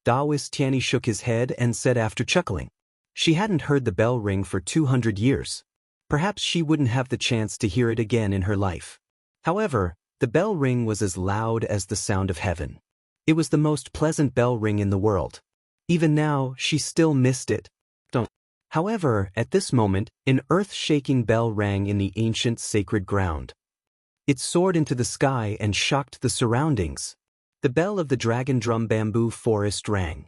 Taoist Tianyi shook his head and said after chuckling. She hadn't heard the bell ring for 200 years. Perhaps she wouldn't have the chance to hear it again in her life. However, the bell ring was as loud as the sound of heaven. It was the most pleasant bell ring in the world. Even now, she still missed it. However, at this moment, an earth-shaking bell rang in the ancient sacred ground. It soared into the sky and shocked the surroundings. The bell of the dragon drum bamboo forest rang.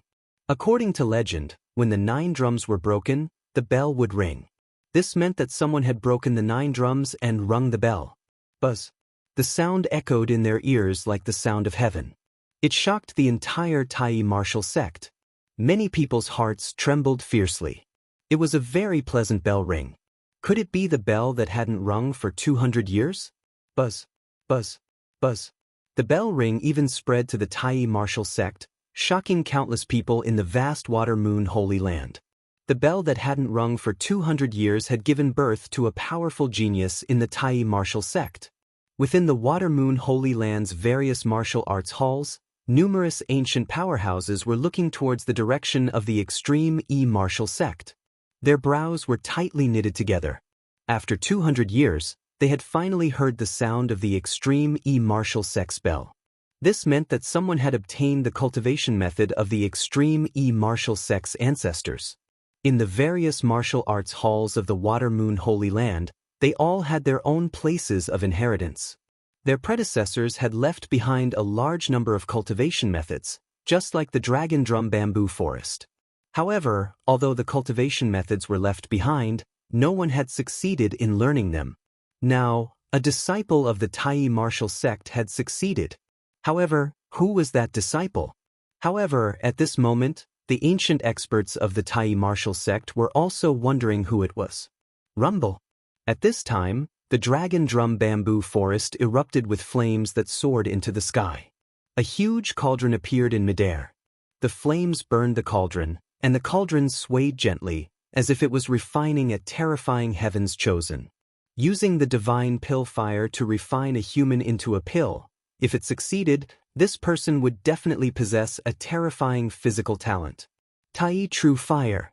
According to legend, when the 9 drums were broken, the bell would ring. This meant that someone had broken the 9 drums and rung the bell. Buzz. The sound echoed in their ears like the sound of heaven. It shocked the entire Tai martial sect. Many people's hearts trembled fiercely. It was a very pleasant bell ring. Could it be the bell that hadn't rung for 200 years? Buzz. Buzz. Buzz. The bell ring even spread to the Tai martial sect, shocking countless people in the vast Water Moon Holy Land. The bell that hadn't rung for 200 years had given birth to a powerful genius in the Tai martial sect. Within the Water Moon Holy Land's various martial arts halls, numerous ancient powerhouses were looking towards the direction of the extreme E martial sect. Their brows were tightly knitted together. After 200 years, they had finally heard the sound of the extreme E martial sect's bell. This meant that someone had obtained the cultivation method of the extreme E martial sect's ancestors. In the various martial arts halls of the Water Moon Holy Land, they all had their own places of inheritance. Their predecessors had left behind a large number of cultivation methods, just like the dragon drum bamboo forest. However, although the cultivation methods were left behind, no one had succeeded in learning them. Now, a disciple of the Tai martial sect had succeeded. However, who was that disciple? However, at this moment, the ancient experts of the Tai martial sect were also wondering who it was. Rumble. At this time, the dragon drum bamboo forest erupted with flames that soared into the sky. A huge cauldron appeared in midair. The flames burned the cauldron, and the cauldron swayed gently, as if it was refining a terrifying heaven's chosen. Using the divine pill fire to refine a human into a pill, if it succeeded, this person would definitely possess a terrifying physical talent. Tai True Fire.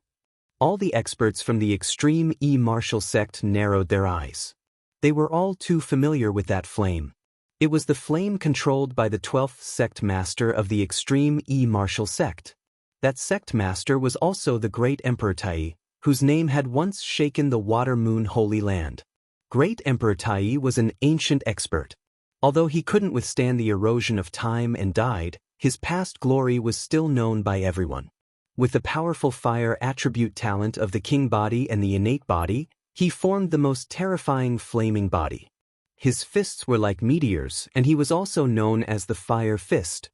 All the experts from the extreme E martial sect narrowed their eyes. They were all too familiar with that flame. It was the flame controlled by the 12th sect master of the extreme E martial sect. That sect master was also the great Emperor Tai, whose name had once shaken the Water Moon Holy Land. Great Emperor Tai was an ancient expert. Although he couldn't withstand the erosion of time and died, his past glory was still known by everyone. With the powerful fire attribute talent of the king body and the innate body, he formed the most terrifying flaming body. His fists were like meteors, and he was also known as the Fire Fist.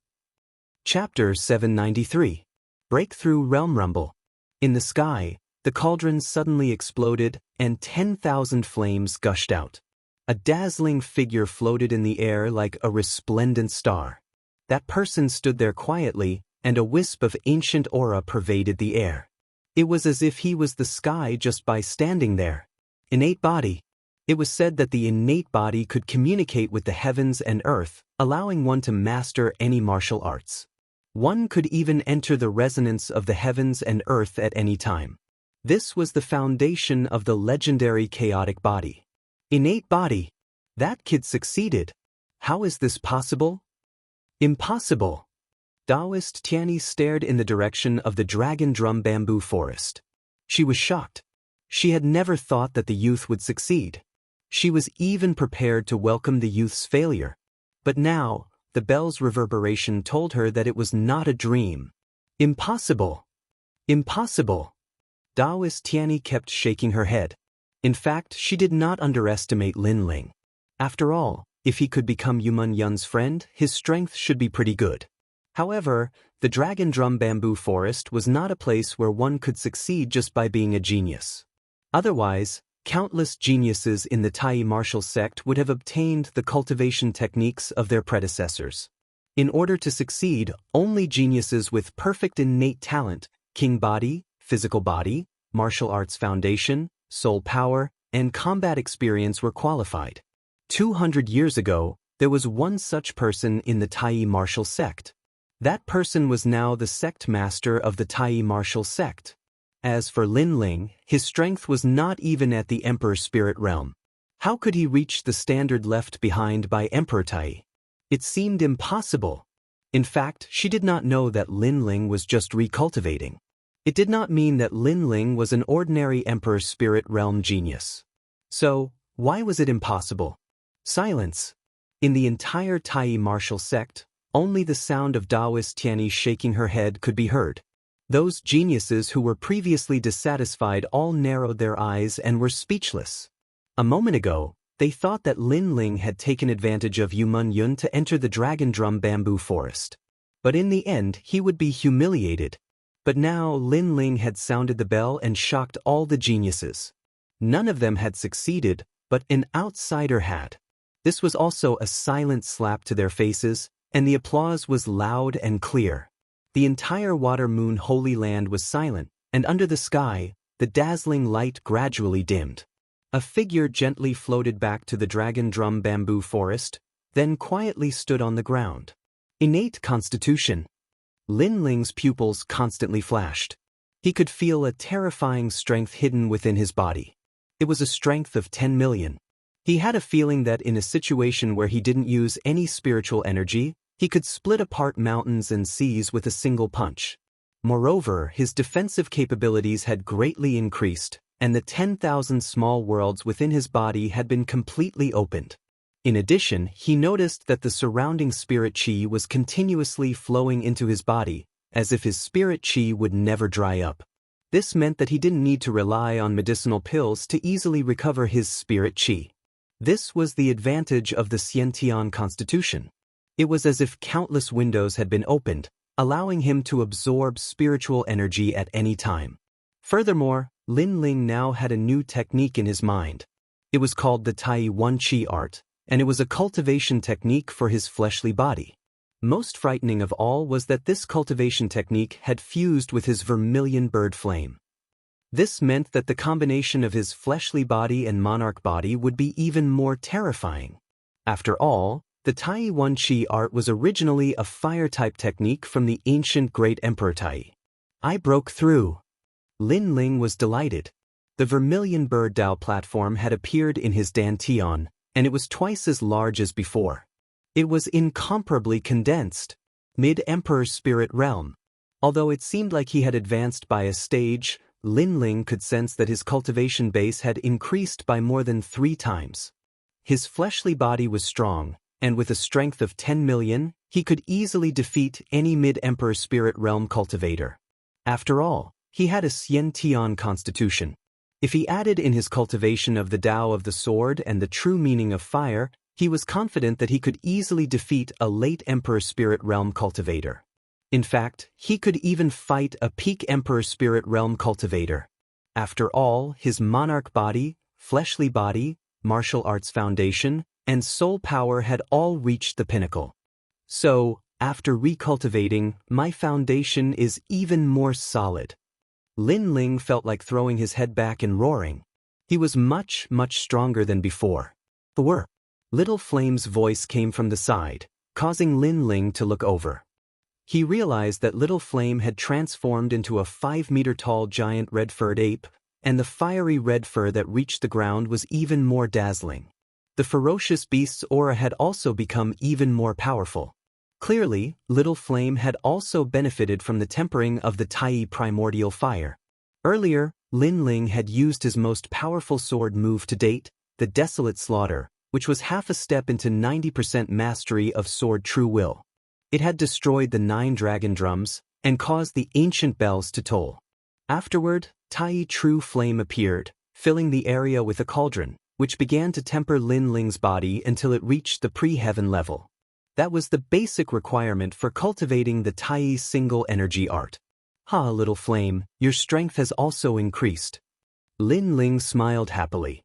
Chapter 793. Breakthrough Realm Rumble. In the sky, the cauldron suddenly exploded, and 10,000 flames gushed out. A dazzling figure floated in the air like a resplendent star. That person stood there quietly, and a wisp of ancient aura pervaded the air. It was as if he was the sky just by standing there. Innate body. It was said that the innate body could communicate with the heavens and earth, allowing one to master any martial arts. One could even enter the resonance of the heavens and earth at any time. This was the foundation of the legendary chaotic body. Innate body. That kid succeeded. How is this possible? Impossible. Taoist Tianyi stared in the direction of the dragon drum bamboo forest. She was shocked. She had never thought that the youth would succeed. She was even prepared to welcome the youth's failure. But now, the bell's reverberation told her that it was not a dream. Impossible. Impossible. Taoist Tianyi kept shaking her head. In fact, she did not underestimate Lin Ling. After all, if he could become Yumun Yun's friend, his strength should be pretty good. However, the Dragon Drum Bamboo Forest was not a place where one could succeed just by being a genius. Otherwise, countless geniuses in the Tai martial sect would have obtained the cultivation techniques of their predecessors. In order to succeed, only geniuses with perfect innate talent, king body, physical body, martial arts foundation, soul power, and combat experience were qualified. 200 years ago, there was one such person in the Tai martial sect. That person was now the sect master of the Tai martial sect. As for Lin Ling, his strength was not even at the Emperor's spirit realm. How could he reach the standard left behind by Emperor Tai? It seemed impossible. In fact, she did not know that Lin Ling was just recultivating. It did not mean that Lin Ling was an ordinary Emperor's spirit realm genius. So, why was it impossible? Silence. In the entire Tai martial sect, only the sound of Taoist Tianyi shaking her head could be heard. Those geniuses who were previously dissatisfied all narrowed their eyes and were speechless. A moment ago, they thought that Lin Ling had taken advantage of Yumun Yun to enter the Dragon Drum Bamboo Forest. But in the end, he would be humiliated. But now Lin Ling had sounded the bell and shocked all the geniuses. None of them had succeeded, but an outsider had. This was also a silent slap to their faces, and the applause was loud and clear. The entire Water Moon Holy Land was silent, and under the sky, the dazzling light gradually dimmed. A figure gently floated back to the Dragon Drum Bamboo Forest, then quietly stood on the ground. Innate constitution. Lin Ling's pupils constantly flashed. He could feel a terrifying strength hidden within his body. It was a strength of 10 million. He had a feeling that in a situation where he didn't use any spiritual energy, he could split apart mountains and seas with a single punch. Moreover, his defensive capabilities had greatly increased, and the 10,000 small worlds within his body had been completely opened. In addition, he noticed that the surrounding spirit chi was continuously flowing into his body, as if his spirit chi would never dry up. This meant that he didn't need to rely on medicinal pills to easily recover his spirit chi. This was the advantage of the Xianxia constitution. It was as if countless windows had been opened, allowing him to absorb spiritual energy at any time. Furthermore, Lin Ling now had a new technique in his mind. It was called the Tai One Chi art, and it was a cultivation technique for his fleshly body. Most frightening of all was that this cultivation technique had fused with his vermilion bird flame. This meant that the combination of his fleshly body and monarch body would be even more terrifying. After all, the Tai One Chi art was originally a fire-type technique from the ancient great Emperor Tai. I broke through. Lin Ling was delighted. The vermilion bird Dao platform had appeared in his dantian, and it was twice as large as before. It was incomparably condensed. Mid-Emperor's spirit realm. Although it seemed like he had advanced by a stage, Lin Ling could sense that his cultivation base had increased by more than 3 times. His fleshly body was strong, and with a strength of 10 million, he could easily defeat any mid-Emperor spirit realm cultivator. After all, he had a Xianxia constitution. If he added in his cultivation of the Tao of the sword and the true meaning of fire, he was confident that he could easily defeat a late Emperor spirit realm cultivator. In fact, he could even fight a peak Emperor spirit realm cultivator. After all, his monarch body, fleshly body, martial arts foundation, and soul power had all reached the pinnacle. So, after recultivating, my foundation is even more solid. Lin Ling felt like throwing his head back and roaring. He was much, much stronger than before. Little Flame's voice came from the side, causing Lin Ling to look over. He realized that Little Flame had transformed into a 5-meter-tall giant red-furred ape, and the fiery red fur that reached the ground was even more dazzling. The ferocious beast's aura had also become even more powerful. Clearly, Little Flame had also benefited from the tempering of the Tai primordial fire. Earlier, Lin Ling had used his most powerful sword move to date, the Desolate Slaughter, which was half a step into 90% mastery of sword true will. It had destroyed the 9 dragon drums, and caused the ancient bells to toll. Afterward, Tai True Flame appeared, filling the area with a cauldron, which began to temper Lin Ling's body until it reached the pre-heaven level. That was the basic requirement for cultivating the Tai single energy art. Ha, little flame, your strength has also increased. Lin Ling smiled happily.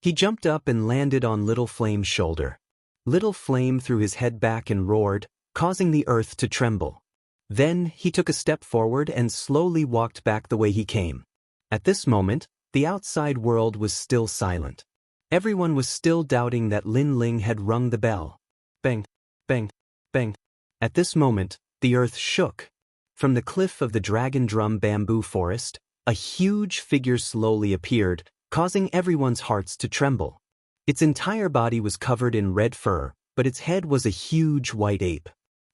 He jumped up and landed on Little Flame's shoulder. Little Flame threw his head back and roared, causing the earth to tremble. Then he took a step forward and slowly walked back the way he came. At this moment, the outside world was still silent. Everyone was still doubting that Lin Ling had rung the bell. Bang, bang, bang. At this moment, the earth shook. From the cliff of the Dragon Drum bamboo forest, a huge figure slowly appeared, causing everyone's hearts to tremble. Its entire body was covered in red fur, but its head was a huge white ape.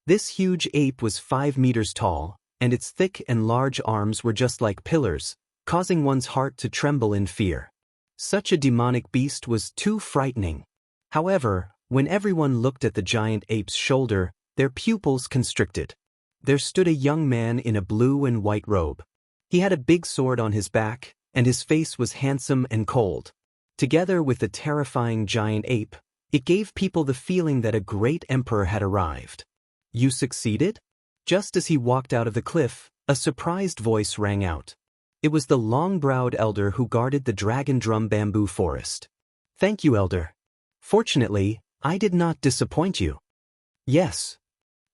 This huge ape was 5 meters tall, and its thick and large arms were just like pillars, causing one's heart to tremble in fear. Such a demonic beast was too frightening. However, when everyone looked at the giant ape's shoulder, their pupils constricted. There stood a young man in a blue and white robe. He had a big sword on his back, and his face was handsome and cold. Together with the terrifying giant ape, it gave people the feeling that a great emperor had arrived. You succeeded? Just as he walked out of the cliff, a surprised voice rang out. It was the long-browed elder who guarded the Dragon Drum bamboo forest. Thank you, elder. Fortunately, I did not disappoint you. Yes.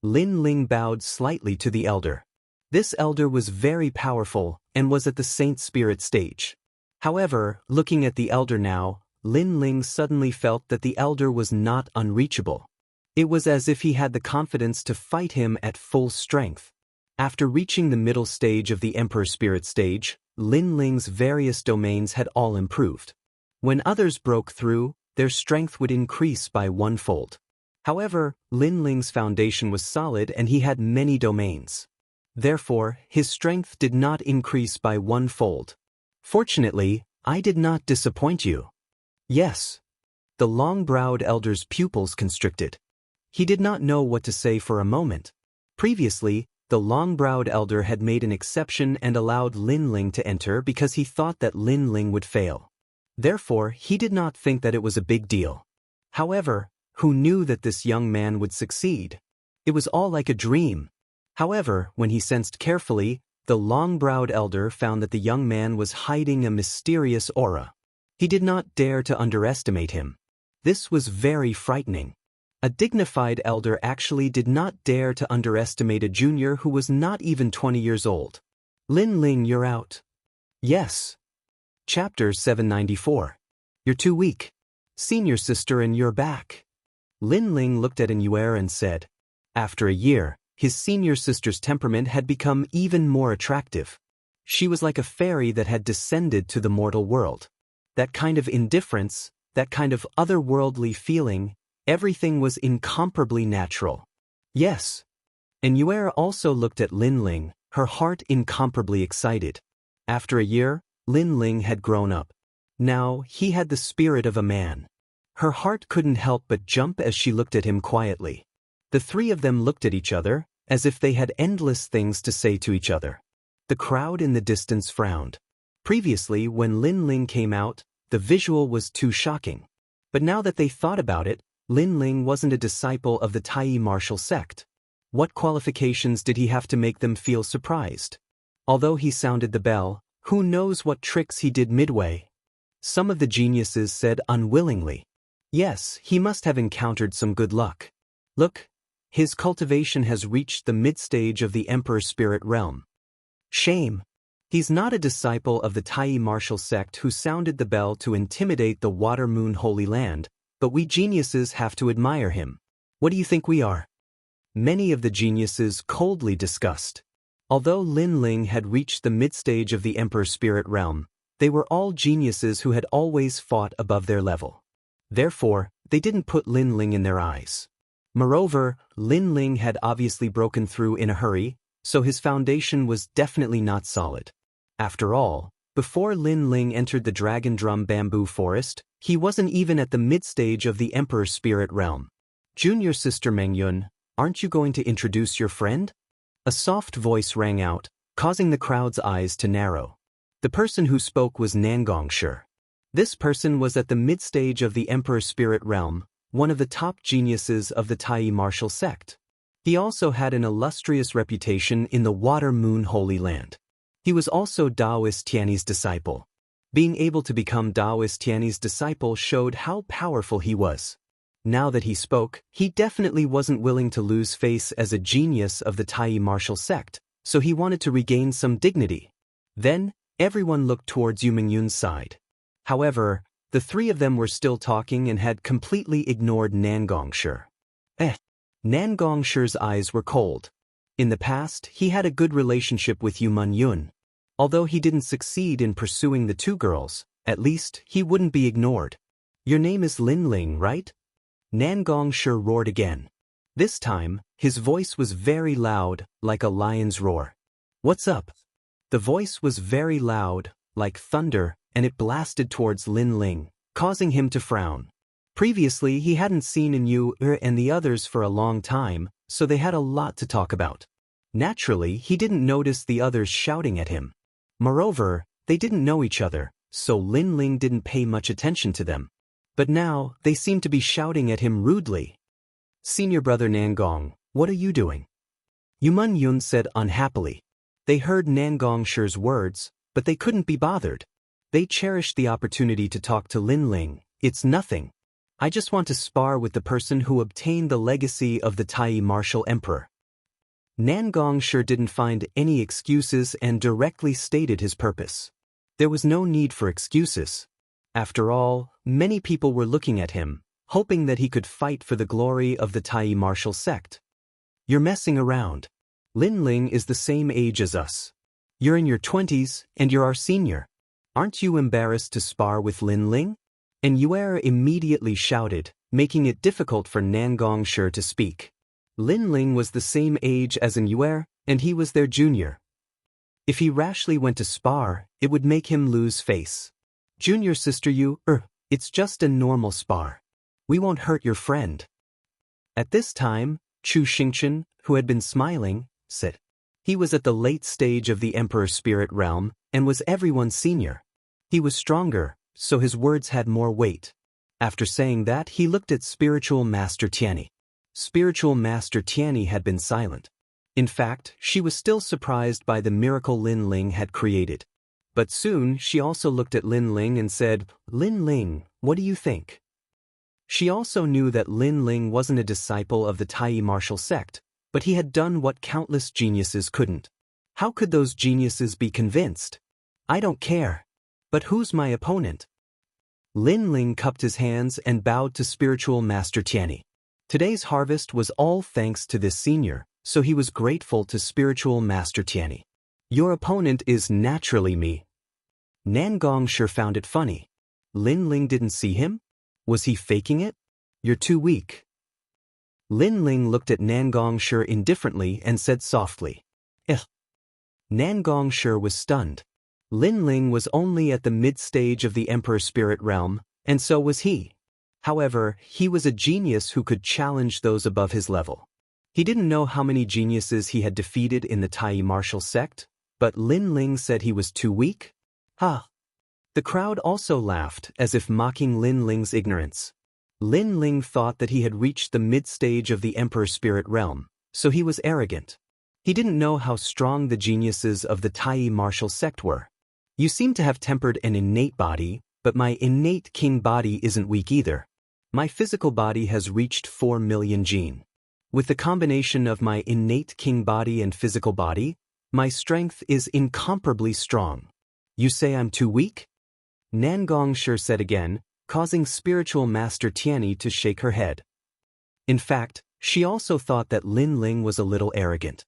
Lin Ling bowed slightly to the elder. This elder was very powerful and was at the Saint Spirit stage. However, looking at the elder now, Lin Ling suddenly felt that the elder was not unreachable. It was as if he had the confidence to fight him at full strength. After reaching the middle stage of the Emperor Spirit stage, Lin Ling's various domains had all improved. When others broke through, their strength would increase by 1-fold. However, Lin Ling's foundation was solid and he had many domains. Therefore, his strength did not increase by 1-fold. Fortunately, I did not disappoint you. Yes. The long-browed elder's pupils constricted. He did not know what to say for a moment. Previously, the long-browed elder had made an exception and allowed Lin Ling to enter because he thought that Lin Ling would fail. Therefore, he did not think that it was a big deal. However, who knew that this young man would succeed? It was all like a dream. However, when he sensed carefully, the long-browed elder found that the young man was hiding a mysterious aura. He did not dare to underestimate him. This was very frightening. A dignified elder actually did not dare to underestimate a junior who was not even 20 years old. Lin Ling, you're out. Yes. Chapter 794. You're too weak. Senior sister, and you're back. Lin Ling looked at Yuer and said. After a year, his senior sister's temperament had become even more attractive. She was like a fairy that had descended to the mortal world. That kind of indifference, that kind of otherworldly feeling, everything was incomparably natural. Yes. And Yuer also looked at Lin Ling, her heart incomparably excited. After a year, Lin Ling had grown up. Now, he had the spirit of a man. Her heart couldn't help but jump as she looked at him quietly. The three of them looked at each other, as if they had endless things to say to each other. The crowd in the distance frowned. Previously, when Lin Ling came out, the visual was too shocking. But now that they thought about it, Lin Ling wasn't a disciple of the Tai martial sect. What qualifications did he have to make them feel surprised? Although he sounded the bell, who knows what tricks he did midway? Some of the geniuses said unwillingly. Yes, he must have encountered some good luck. Look, his cultivation has reached the mid-stage of the Emperor Spirit realm. Shame. He's not a disciple of the Tai martial sect who sounded the bell to intimidate the Water Moon Holy Land, but we geniuses have to admire him. What do you think we are? Many of the geniuses coldly discussed. Although Lin Ling had reached the mid-stage of the Emperor Spirit realm, they were all geniuses who had always fought above their level. Therefore, they didn't put Lin Ling in their eyes. Moreover, Lin Ling had obviously broken through in a hurry, so his foundation was definitely not solid. After all, before Lin Ling entered the Dragon Drum bamboo forest, he wasn't even at the mid-stage of the Emperor Spirit realm. Junior sister Mengyun, aren't you going to introduce your friend? A soft voice rang out, causing the crowd's eyes to narrow. The person who spoke was Nangongshi. This person was at the mid-stage of the Emperor's spirit realm, one of the top geniuses of the Tai martial sect. He also had an illustrious reputation in the Water Moon Holy Land. He was also Daoist Tianyi's disciple. Being able to become Daoist Tianyi's disciple showed how powerful he was. Now that he spoke, he definitely wasn't willing to lose face as a genius of the Tai martial sect, so he wanted to regain some dignity. Then, everyone looked towards Yu Mingyun's side. However, the three of them were still talking and had completely ignored Nangongsher. Nangongsher's eyes were cold. In the past, he had a good relationship with Yu Mingyun. Although he didn't succeed in pursuing the two girls, at least he wouldn't be ignored. Your name is Lin Ling, right? Nangongsher roared again. This time, his voice was very loud, like a lion's roar. What's up? The voice was very loud, like thunder, and it blasted towards Lin Ling, causing him to frown. Previously, he hadn't seen Yu and the others for a long time, so they had a lot to talk about. Naturally, he didn't notice the others shouting at him. Moreover, they didn't know each other, so Lin Ling didn't pay much attention to them. But now, they seemed to be shouting at him rudely. Senior brother Nangong, what are you doing? Yu Mingyun said unhappily. They heard Nangongsher's words, but they couldn't be bothered. They cherished the opportunity to talk to Lin Ling. It's nothing. I just want to spar with the person who obtained the legacy of the Tai martial emperor. Nangongsher didn't find any excuses and directly stated his purpose. There was no need for excuses. After all, many people were looking at him, hoping that he could fight for the glory of the Tai martial sect. You're messing around. Lin Ling is the same age as us. You're in your 20s, and you're our senior. Aren't you embarrassed to spar with Lin Ling? And Yuer immediately shouted, making it difficult for Nangongsher to speak. Lin Ling was the same age as Yuer, and he was their junior. If he rashly went to spar, it would make him lose face. Junior sister Yu, it's just a normal spar. We won't hurt your friend. At this time, Chu Xingchen, who had been smiling, said. He was at the late stage of the Emperor's spirit realm, and was everyone's senior. He was stronger, so his words had more weight. After saying that, he looked at Spiritual Master Tianyi. Spiritual Master Tianyi had been silent. In fact, she was still surprised by the miracle Lin Ling had created. But soon, she also looked at Lin Ling and said, Lin Ling, what do you think? She also knew that Lin Ling wasn't a disciple of the Tai martial sect, but he had done what countless geniuses couldn't. How could those geniuses be convinced? I don't care. But who's my opponent? Lin Ling cupped his hands and bowed to Spiritual Master Tianyi. Today's harvest was all thanks to this senior, so he was grateful to Spiritual Master Tianyi. Your opponent is naturally me. Nangongsher found it funny. Lin Ling didn't see him? Was he faking it? You're too weak. Lin Ling looked at Nangongsher indifferently and said softly. Nangongsher was stunned. Lin Ling was only at the mid-stage of the Emperor's spirit realm, and so was he. However, he was a genius who could challenge those above his level. He didn't know how many geniuses he had defeated in the Tai martial sect, but Lin Ling said he was too weak? Ha! The crowd also laughed, as if mocking Lin Ling's ignorance. Lin Ling thought that he had reached the mid-stage of the Emperor's spirit realm, so he was arrogant. He didn't know how strong the geniuses of the Tai martial sect were. You seem to have tempered an innate body, but my innate king body isn't weak either. My physical body has reached 4 million gene. With the combination of my innate king body and physical body, my strength is incomparably strong. You say I'm too weak? Nangongsher said again, causing Spiritual Master Tianyi to shake her head. In fact, she also thought that Lin Ling was a little arrogant.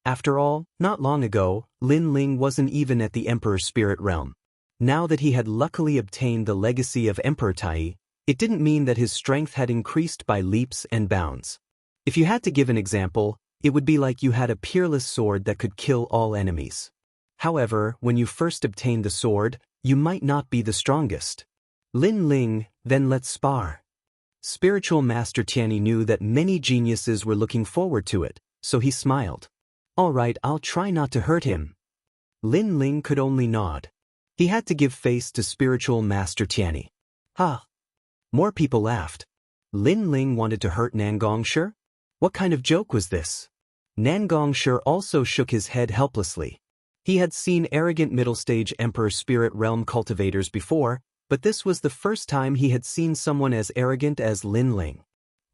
After all, not long ago, Lin Ling wasn't even at the Emperor's spirit realm. Now that he had luckily obtained the legacy of Emperor Tai, it didn't mean that his strength had increased by leaps and bounds. If you had to give an example, it would be like you had a peerless sword that could kill all enemies. However, when you first obtained the sword, you might not be the strongest. Lin Ling, then let's spar. Spiritual Master Tianyi knew that many geniuses were looking forward to it, so he smiled. All right, I'll try not to hurt him. Lin Ling could only nod. He had to give face to spiritual master Tianyi. Ha! More people laughed. Lin Ling wanted to hurt Nangongshi? What kind of joke was this? Nangongshi also shook his head helplessly. He had seen arrogant middle-stage Emperor Spirit Realm cultivators before, but this was the first time he had seen someone as arrogant as Lin Ling.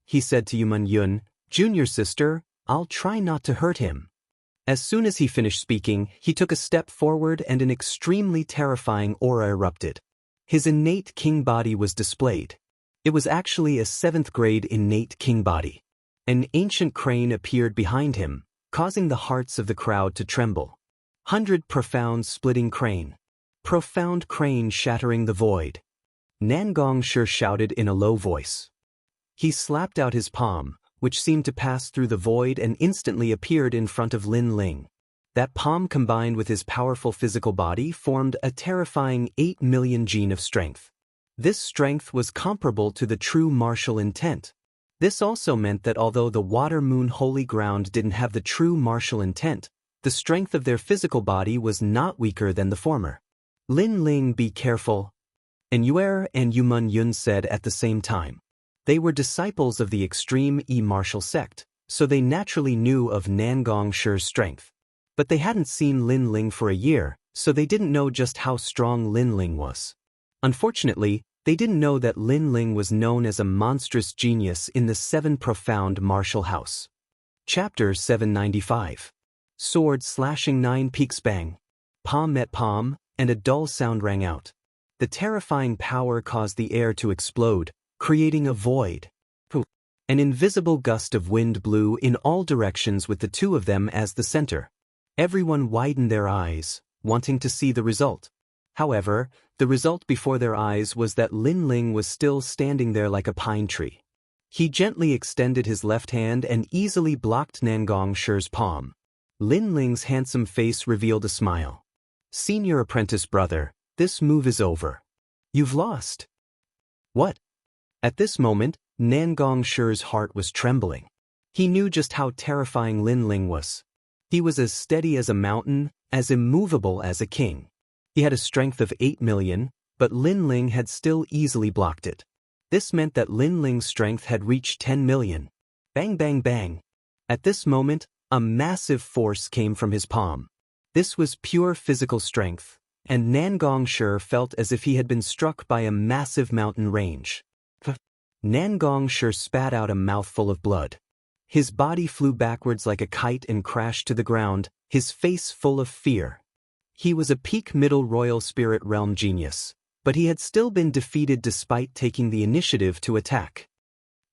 He said to Yuman Yun, "Junior sister, I'll try not to hurt him." As soon as he finished speaking, he took a step forward and an extremely terrifying aura erupted. His innate king body was displayed. It was actually a 7th grade innate king body. An ancient crane appeared behind him, causing the hearts of the crowd to tremble. 100 profound splitting crane. Profound crane shattering the void. Nangongshi shouted in a low voice. He slapped out his palm, which seemed to pass through the void and instantly appeared in front of Lin Ling. That palm combined with his powerful physical body formed a terrifying 8 million gene of strength. This strength was comparable to the true martial intent. This also meant that although the Water Moon Holy Ground didn't have the true martial intent, the strength of their physical body was not weaker than the former. Lin Ling, be careful. And Yuer and Yuman Yun said at the same time. They were disciples of the extreme martial sect, so they naturally knew of Nangongshi's strength. But they hadn't seen Lin Ling for a year, so they didn't know just how strong Lin Ling was. Unfortunately, they didn't know that Lin Ling was known as a monstrous genius in the 7 profound martial house. Chapter 795. Sword slashing 9 peaks bang. Palm met palm, and a dull sound rang out. The terrifying power caused the air to explode, creating a void. An invisible gust of wind blew in all directions with the two of them as the center. Everyone widened their eyes, wanting to see the result. However, the result before their eyes was that Lin Ling was still standing there like a pine tree. He gently extended his left hand and easily blocked Nangongshi's palm. Lin Ling's handsome face revealed a smile. "Senior apprentice brother, this move is over. You've lost." "What?" At this moment, Nangongshi's heart was trembling. He knew just how terrifying Lin Ling was. He was as steady as a mountain, as immovable as a king. He had a strength of 8 million, but Lin Ling had still easily blocked it. This meant that Lin Ling's strength had reached 10 million. Bang bang bang. At this moment, a massive force came from his palm. This was pure physical strength, and Nangongshi felt as if he had been struck by a massive mountain range. Nangongshi spat out a mouthful of blood. His body flew backwards like a kite and crashed to the ground, his face full of fear. He was a peak middle royal spirit realm genius, but he had still been defeated despite taking the initiative to attack.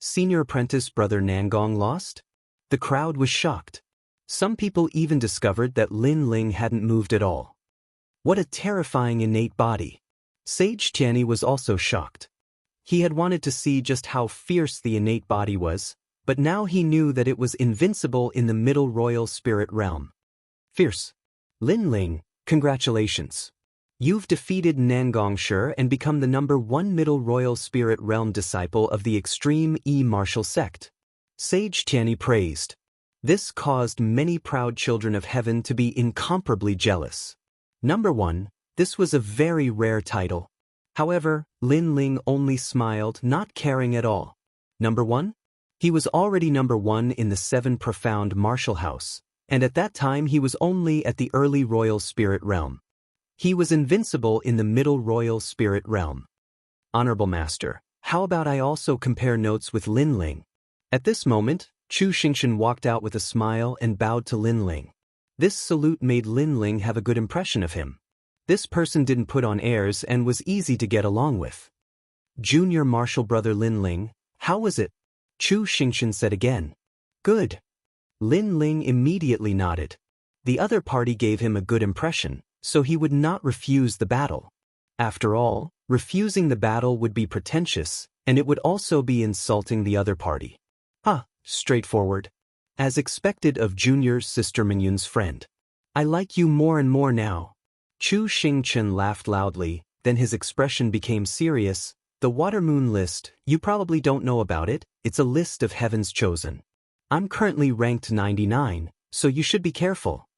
Senior apprentice brother Nangong lost? The crowd was shocked. Some people even discovered that Lin Ling hadn't moved at all. What a terrifying innate body. Sage Tianyi was also shocked. He had wanted to see just how fierce the innate body was, but now he knew that it was invincible in the middle royal spirit realm. Fierce. Lin Ling, congratulations. You've defeated Nangongshi and become the #1 middle royal spirit realm disciple of the extreme martial sect. Sage Tianyi praised. This caused many proud children of heaven to be incomparably jealous. #1, this was a very rare title. However, Lin Ling only smiled, not caring at all. #1? He was already #1 in the 7 profound martial house, and at that time he was only at the early royal spirit realm. He was invincible in the middle royal spirit realm. Honorable Master, how about I also compare notes with Lin Ling? At this moment, Chu Xingchen walked out with a smile and bowed to Lin Ling. This salute made Lin Ling have a good impression of him. This person didn't put on airs and was easy to get along with. Junior martial brother Lin Ling, how was it? Chu Xingchen said again. Good. Lin Ling immediately nodded. The other party gave him a good impression, so he would not refuse the battle. After all, refusing the battle would be pretentious, and it would also be insulting the other party. Straightforward. As expected of junior sister Minyun's friend. I like you more and more now. Chu Xingchen laughed loudly, then his expression became serious. The Water Moon list, you probably don't know about it, it's a list of heaven's chosen. I'm currently ranked 99, so you should be careful.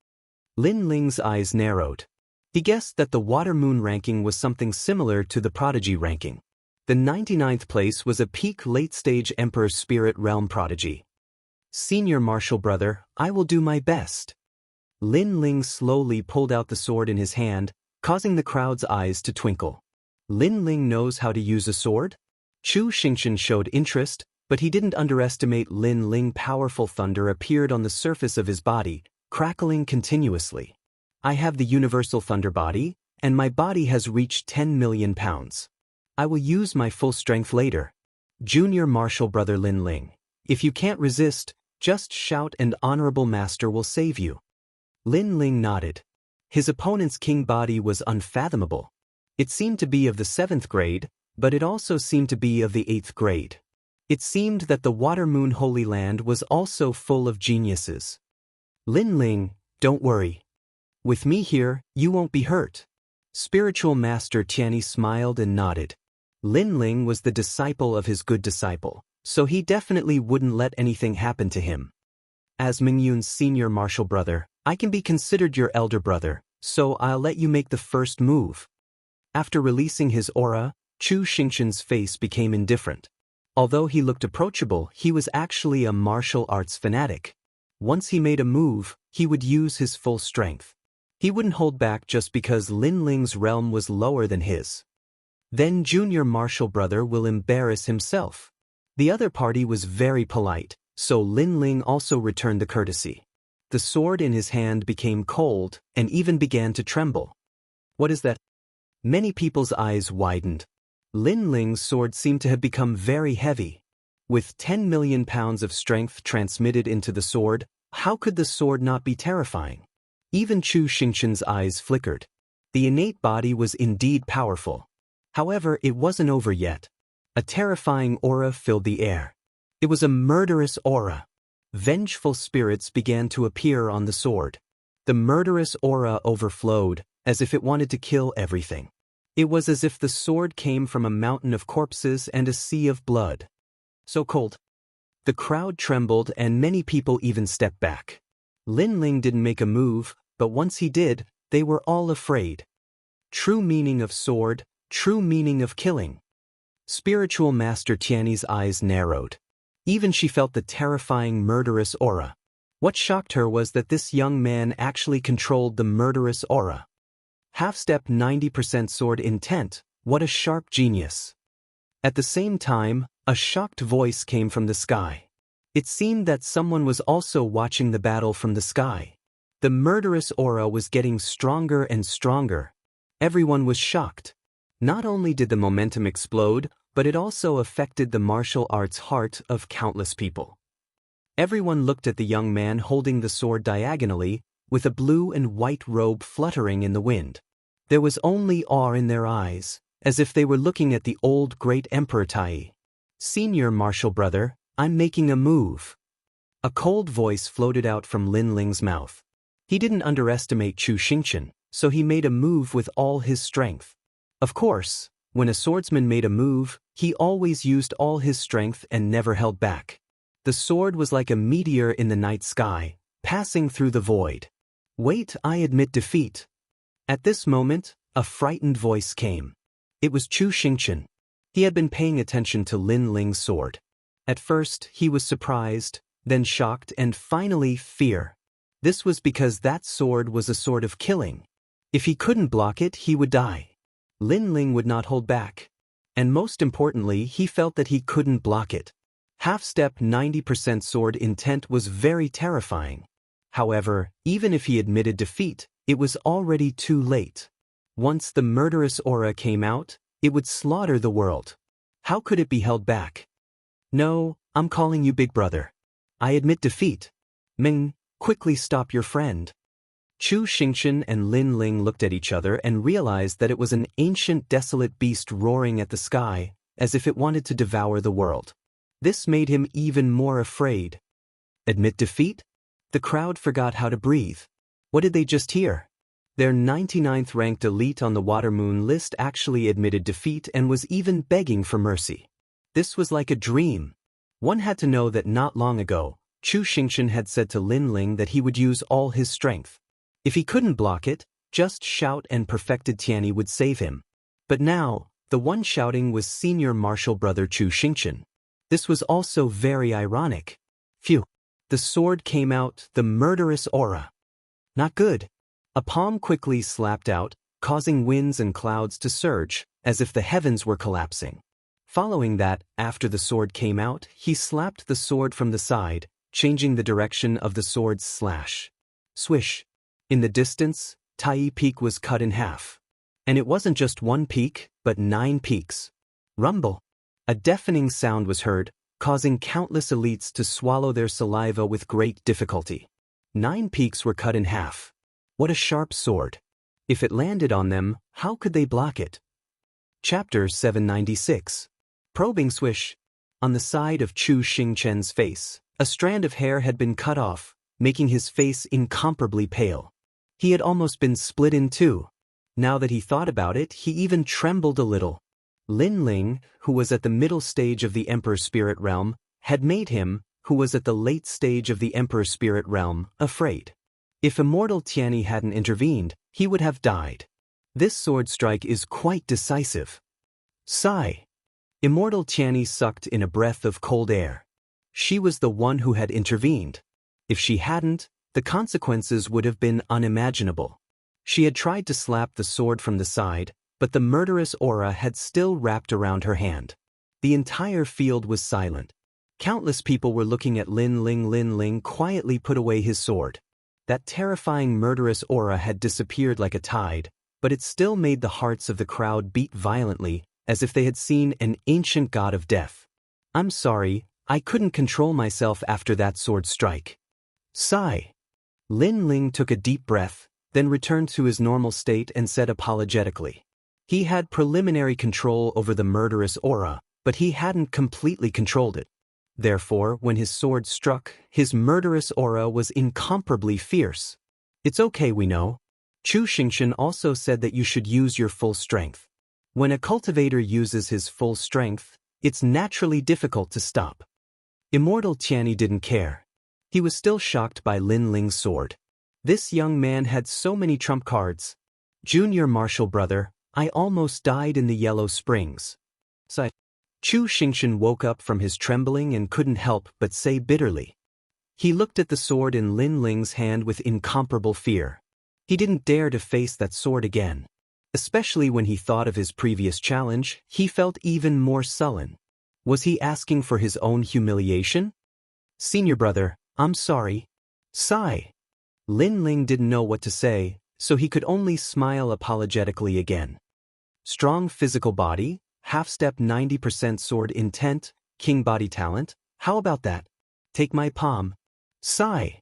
Lin Ling's eyes narrowed. He guessed that the Water Moon ranking was something similar to the Prodigy ranking. The 99th place was a peak late-stage Emperor Spirit Realm Prodigy. Senior Martial Brother, I will do my best. Lin Ling slowly pulled out the sword in his hand, causing the crowd's eyes to twinkle. Lin Ling knows how to use a sword? Chu Xingqian showed interest, but he didn't underestimate Lin Ling. Powerful thunder appeared on the surface of his body, crackling continuously. I have the universal thunder body, and my body has reached 10 million pounds. I will use my full strength later. Junior Martial Brother Lin Ling, if you can't resist, just shout and Honorable Master will save you. Lin Ling nodded. His opponent's king body was unfathomable. It seemed to be of the 7th grade, but it also seemed to be of the 8th grade. It seemed that the Water Moon Holy Land was also full of geniuses. Lin Ling, don't worry. With me here, you won't be hurt. Spiritual Master Tianyi smiled and nodded. Lin Ling was the disciple of his good disciple, so he definitely wouldn't let anything happen to him. As Mingyun's senior martial brother, I can be considered your elder brother, so I'll let you make the first move. After releasing his aura, Chu Xingqian's face became indifferent. Although he looked approachable, he was actually a martial arts fanatic. Once he made a move, he would use his full strength. He wouldn't hold back just because Lin Ling's realm was lower than his. Then Junior Martial Brother will embarrass himself. The other party was very polite, so Lin Ling also returned the courtesy. The sword in his hand became cold and even began to tremble. What is that? Many people's eyes widened. Lin Ling's sword seemed to have become very heavy. With 10 million pounds of strength transmitted into the sword, how could the sword not be terrifying? Even Chu Xingqian's eyes flickered. The innate body was indeed powerful. However, it wasn't over yet. A terrifying aura filled the air. It was a murderous aura. Vengeful spirits began to appear on the sword. The murderous aura overflowed, as if it wanted to kill everything. It was as if the sword came from a mountain of corpses and a sea of blood. So cold. The crowd trembled and many people even stepped back. Lin Ling didn't make a move, but once he did, they were all afraid. True meaning of sword, true meaning of killing. Spiritual Master Tianyi's eyes narrowed. Even she felt the terrifying murderous aura. What shocked her was that this young man actually controlled the murderous aura. Half-step 90% sword intent, what a sharp genius. At the same time, a shocked voice came from the sky. It seemed that someone was also watching the battle from the sky. The murderous aura was getting stronger and stronger. Everyone was shocked. Not only did the momentum explode, but it also affected the martial arts heart of countless people. Everyone looked at the young man holding the sword diagonally, with a blue and white robe fluttering in the wind. There was only awe in their eyes, as if they were looking at the old great Emperor Tai. Senior Martial Brother, I'm making a move. A cold voice floated out from Lin Ling's mouth. He didn't underestimate Chu Xingqian, so he made a move with all his strength. Of course, when a swordsman made a move, he always used all his strength and never held back. The sword was like a meteor in the night sky, passing through the void. Wait, I admit defeat. At this moment, a frightened voice came. It was Chu Xingqian. He had been paying attention to Lin Ling's sword. At first, he was surprised, then shocked, and finally fear. This was because that sword was a sword of killing. If he couldn't block it, he would die. Lin Ling would not hold back. And most importantly, he felt that he couldn't block it. Half-step 90% sword intent was very terrifying. However, even if he admitted defeat, it was already too late. Once the murderous aura came out, it would slaughter the world. How could it be held back? No, I'm calling you Big Brother. I admit defeat. Ming, quickly stop your friend. Chu Xingqian and Lin Ling looked at each other and realized that it was an ancient desolate beast roaring at the sky, as if it wanted to devour the world. This made him even more afraid. Admit defeat? The crowd forgot how to breathe. What did they just hear? Their 99th ranked elite on the Water Moon list actually admitted defeat and was even begging for mercy. This was like a dream. One had to know that not long ago, Chu Xingqian had said to Lin Ling that he would use all his strength. If he couldn't block it, Just shout and perfected Tianyi would save him. But now, the one shouting was senior martial brother Xianxia. This was also very ironic. Phew. The sword came out, the murderous aura. Not good. A palm quickly slapped out, causing winds and clouds to surge, as if the heavens were collapsing. Following that, after the sword came out, he slapped the sword from the side, changing the direction of the sword's slash. Swish. In the distance, Tai Peak was cut in half. And it wasn't just one peak, but 9 peaks. Rumble. A deafening sound was heard, causing countless elites to swallow their saliva with great difficulty. 9 peaks were cut in half. What a sharp sword. If it landed on them, how could they block it? Chapter 796. Probing swish. On the side of Chu Xingchen's face, a strand of hair had been cut off, making his face incomparably pale. He had almost been split in two. Now that he thought about it, he even trembled a little. Lin Ling, who was at the middle stage of the Emperor Spirit Realm, had made him, who was at the late stage of the Emperor Spirit Realm, afraid. If immortal Tianyi hadn't intervened, he would have died. This sword strike is quite decisive. Sigh. Immortal Tianyi sucked in a breath of cold air. She was the one who had intervened. If she hadn't, the consequences would have been unimaginable. She had tried to slap the sword from the side, but the murderous aura had still wrapped around her hand. The entire field was silent. Countless people were looking at Lin Ling quietly put away his sword. That terrifying murderous aura had disappeared like a tide, but it still made the hearts of the crowd beat violently, as if they had seen an ancient god of death. I'm sorry, I couldn't control myself after that sword strike. Sigh. Lin Ling took a deep breath, then returned to his normal state and said apologetically. He had preliminary control over the murderous aura, but he hadn't completely controlled it. Therefore, when his sword struck, his murderous aura was incomparably fierce. It's okay, we know. Chu Xingchen also said that you should use your full strength. When a cultivator uses his full strength, it's naturally difficult to stop. Immortal Tianyi didn't care. He was still shocked by Lin Ling's sword. This young man had so many trump cards. Junior martial brother, I almost died in the Yellow Springs. Sigh. Chu Xingchen woke up from his trembling and couldn't help but say bitterly. He looked at the sword in Lin Ling's hand with incomparable fear. He didn't dare to face that sword again. Especially when he thought of his previous challenge, he felt even more sullen. Was he asking for his own humiliation? Senior brother, I'm sorry. Sigh. Lin Ling didn't know what to say, so he could only smile apologetically again. Strong physical body, half-step 90% sword intent, king body talent, how about that? Take my palm. Sigh.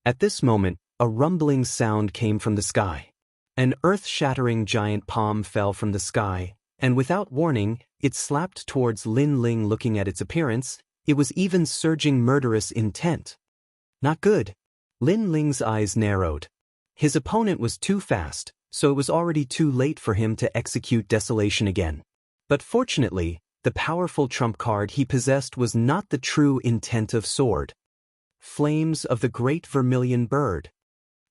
At this moment, a rumbling sound came from the sky. An earth-shattering giant palm fell from the sky, and without warning, it slapped towards Lin Ling. Looking at its appearance, it was even surging murderous intent. Not good. Lin Ling's eyes narrowed. His opponent was too fast, so it was already too late for him to execute desolation again. But fortunately, the powerful trump card he possessed was not the true intent of sword. Flames of the Great Vermilion Bird.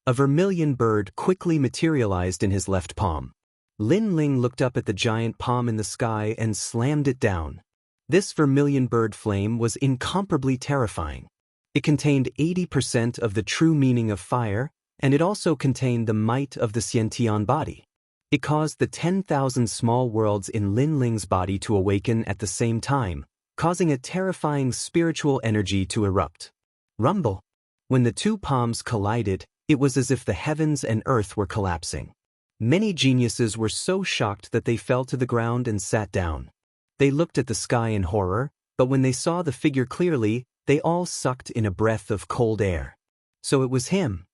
A vermilion bird quickly materialized in his left palm. Lin Ling looked up at the giant palm in the sky and slammed it down. This vermilion bird flame was incomparably terrifying. It contained 80% of the true meaning of fire, and it also contained the might of the Xiantian body. It caused the 10,000 small worlds in Lin Ling's body to awaken at the same time, causing a terrifying spiritual energy to erupt. Rumble. When the two palms collided, it was as if the heavens and earth were collapsing. Many geniuses were so shocked that they fell to the ground and sat down. They looked at the sky in horror, but when they saw the figure clearly, they all sucked in a breath of cold air. So it was him.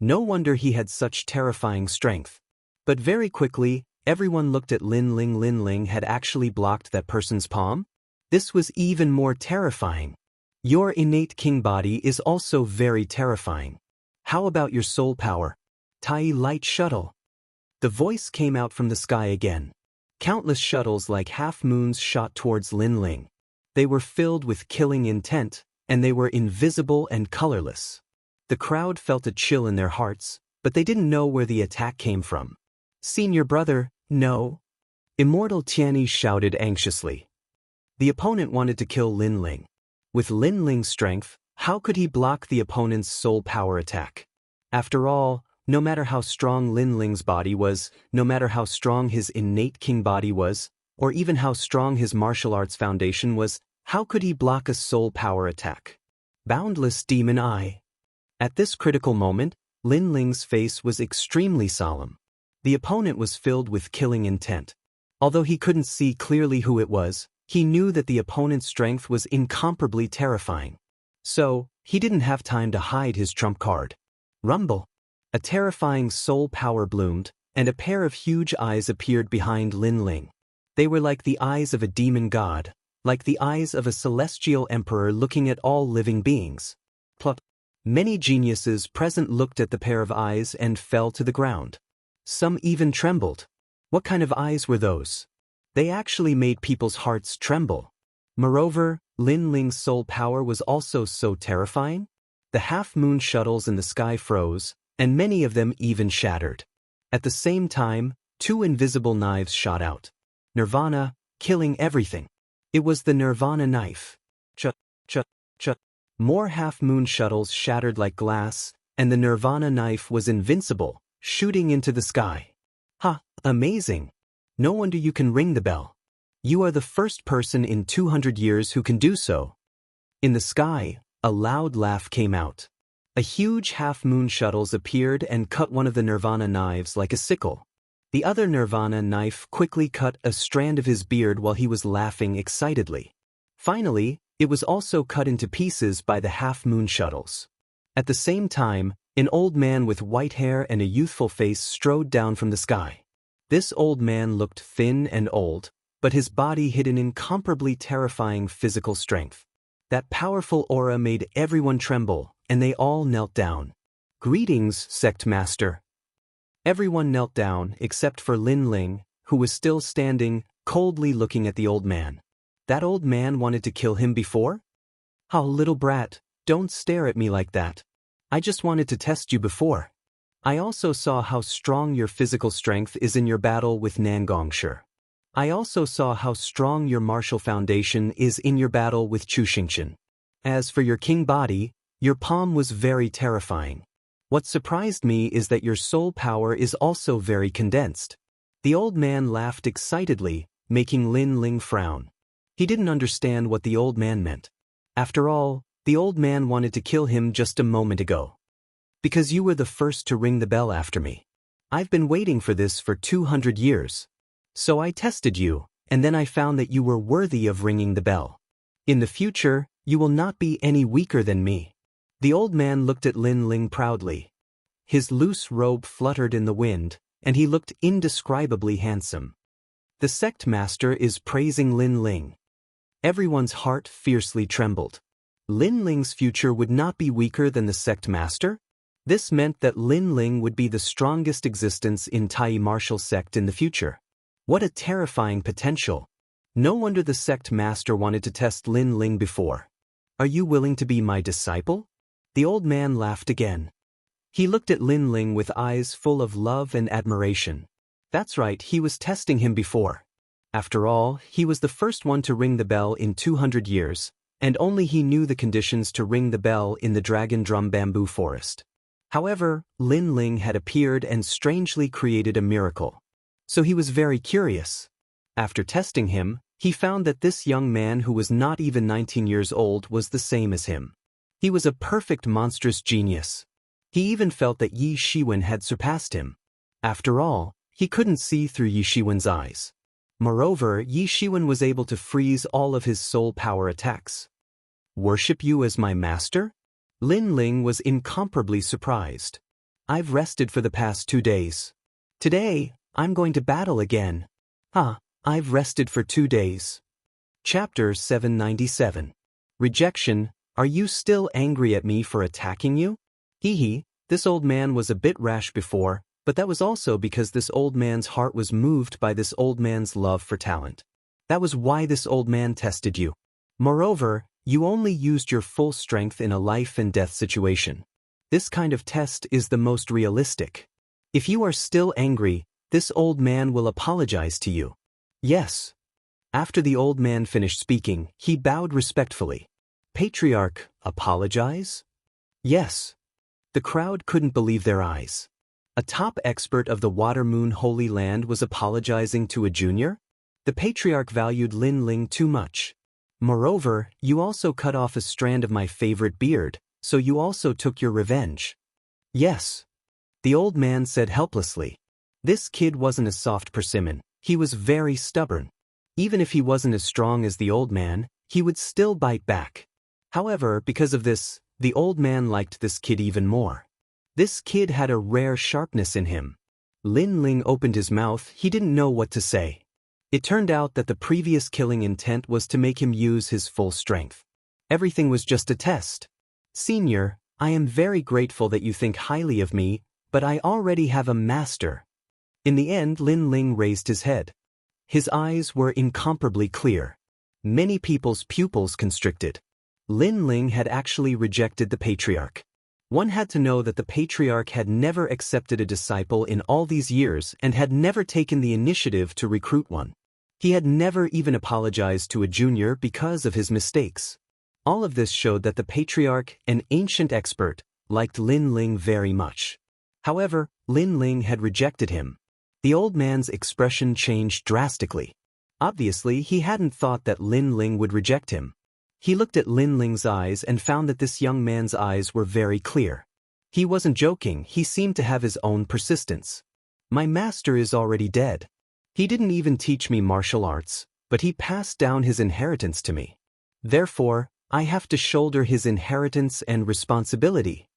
No wonder he had such terrifying strength. But very quickly, everyone looked at Lin Ling. Lin Ling had actually blocked that person's palm? This was even more terrifying. Your innate king body is also very terrifying. How about your soul power? Tai Light Shuttle. The voice came out from the sky again. Countless shuttles like half-moons shot towards Lin Ling. They were filled with killing intent, and they were invisible and colorless. The crowd felt a chill in their hearts, but they didn't know where the attack came from. Senior brother, no. Immortal Tianyi shouted anxiously. The opponent wanted to kill Lin Ling. With Lin Ling's strength, how could he block the opponent's soul power attack? After all, no matter how strong Lin Ling's body was, no matter how strong his innate king body was, or even how strong his martial arts foundation was, how could he block a soul power attack? Boundless demon eye. At this critical moment, Lin Ling's face was extremely solemn. The opponent was filled with killing intent. Although he couldn't see clearly who it was, he knew that the opponent's strength was incomparably terrifying. So, he didn't have time to hide his trump card. Rumble. A terrifying soul power bloomed, and a pair of huge eyes appeared behind Lin Ling. They were like the eyes of a demon god, like the eyes of a celestial emperor looking at all living beings. Plop. Many geniuses present looked at the pair of eyes and fell to the ground. Some even trembled. What kind of eyes were those? They actually made people's hearts tremble. Moreover, Lin Ling's soul power was also so terrifying. The half-moon shuttles in the sky froze, and many of them even shattered. At the same time, two invisible knives shot out. Nirvana, killing everything. It was the Nirvana knife. Ch. More half-moon shuttles shattered like glass, and the Nirvana knife was invincible, shooting into the sky. Ha, amazing. No wonder you can ring the bell. You are the first person in 200 years who can do so. In the sky, a loud laugh came out. A huge half-moon shuttles appeared and cut one of the Nirvana knives like a sickle. The other Nirvana knife quickly cut a strand of his beard while he was laughing excitedly. Finally, it was also cut into pieces by the half-moon shuttles. At the same time, an old man with white hair and a youthful face strode down from the sky. This old man looked thin and old, but his body hid an incomparably terrifying physical strength. That powerful aura made everyone tremble, and they all knelt down. Greetings, sect master. Everyone knelt down except for Lin Ling, who was still standing, coldly looking at the old man. That old man wanted to kill him before? Oh, little brat, don't stare at me like that. I just wanted to test you before. I also saw how strong your physical strength is in your battle with Nangongshi. I also saw how strong your martial foundation is in your battle with Xianxia. As for your king body, your palm was very terrifying. What surprised me is that your soul power is also very condensed. The old man laughed excitedly, making Lin Ling frown. He didn't understand what the old man meant. After all, the old man wanted to kill him just a moment ago. Because you were the first to ring the bell after me. I've been waiting for this for 200 years. So I tested you, and then I found that you were worthy of ringing the bell. In the future, you will not be any weaker than me. The old man looked at Lin Ling proudly. His loose robe fluttered in the wind, and he looked indescribably handsome. The sect master is praising Lin Ling. Everyone's heart fiercely trembled. Lin Ling's future would not be weaker than the sect master? This meant that Lin Ling would be the strongest existence in Tai martial sect in the future. What a terrifying potential. No wonder the sect master wanted to test Lin Ling before. Are you willing to be my disciple? The old man laughed again. He looked at Lin Ling with eyes full of love and admiration. That's right, he was testing him before. After all, he was the first one to ring the bell in 200 years, and only he knew the conditions to ring the bell in the Dragon Drum Bamboo Forest. However, Lin Ling had appeared and strangely created a miracle. So he was very curious. After testing him, he found that this young man who was not even 19 years old was the same as him. He was a perfect monstrous genius. He even felt that Yi Shiwen had surpassed him. After all, he couldn't see through Yi Shiwen's eyes. Moreover, Yi Shiwen was able to freeze all of his soul power attacks. Worship you as my master? Lin Ling was incomparably surprised. I've rested for the past 2 days. Today, I'm going to battle again. I've rested for 2 days. Chapter 797. Rejection. Are you still angry at me for attacking you? Hee, this old man was a bit rash before, but that was also because this old man's heart was moved by this old man's love for talent. That was why this old man tested you. Moreover, you only used your full strength in a life and death situation. This kind of test is the most realistic. If you are still angry, this old man will apologize to you. Yes. After the old man finished speaking, he bowed respectfully. Patriarch, apologize? Yes. The crowd couldn't believe their eyes. A top expert of the Water Moon Holy Land was apologizing to a junior? The patriarch valued Lin Ling too much. Moreover, you also cut off a strand of my favorite beard, so you also took your revenge. Yes. The old man said helplessly. This kid wasn't a soft persimmon, he was very stubborn. Even if he wasn't as strong as the old man, he would still bite back. However, because of this, the old man liked this kid even more. This kid had a rare sharpness in him. Lin Ling opened his mouth, he didn't know what to say. It turned out that the previous killing intent was to make him use his full strength. Everything was just a test. Senior, I am very grateful that you think highly of me, but I already have a master. In the end, Lin Ling raised his head. His eyes were incomparably clear. Many people's pupils constricted. Lin Ling had actually rejected the patriarch. One had to know that the patriarch had never accepted a disciple in all these years and had never taken the initiative to recruit one. He had never even apologized to a junior because of his mistakes. All of this showed that the patriarch, an ancient expert, liked Lin Ling very much. However, Lin Ling had rejected him. The old man's expression changed drastically. Obviously, he hadn't thought that Lin Ling would reject him. He looked at Lin Ling's eyes and found that this young man's eyes were very clear. He wasn't joking, he seemed to have his own persistence. My master is already dead. He didn't even teach me martial arts, but he passed down his inheritance to me. Therefore, I have to shoulder his inheritance and responsibility.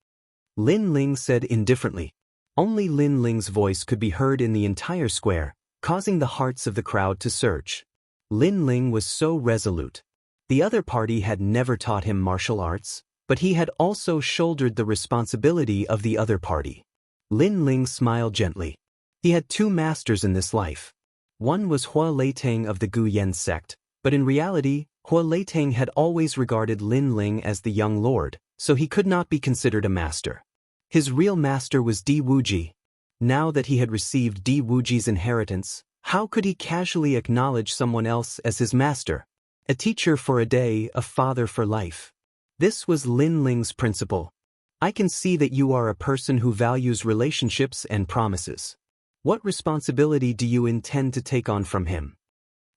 Lin Ling said indifferently. Only Lin Ling's voice could be heard in the entire square, causing the hearts of the crowd to surge. Lin Ling was so resolute. The other party had never taught him martial arts, but he had also shouldered the responsibility of the other party. Lin Ling smiled gently. He had two masters in this life. One was Hua Leitang of the Gu Yen sect, but in reality, Hua Leitang had always regarded Lin Ling as the young lord, so he could not be considered a master. His real master was Di Wuji. Now that he had received Di Wuji's inheritance, how could he casually acknowledge someone else as his master? A teacher for a day, a father for life. This was Lin Ling's principle. I can see that you are a person who values relationships and promises. What responsibility do you intend to take on from him?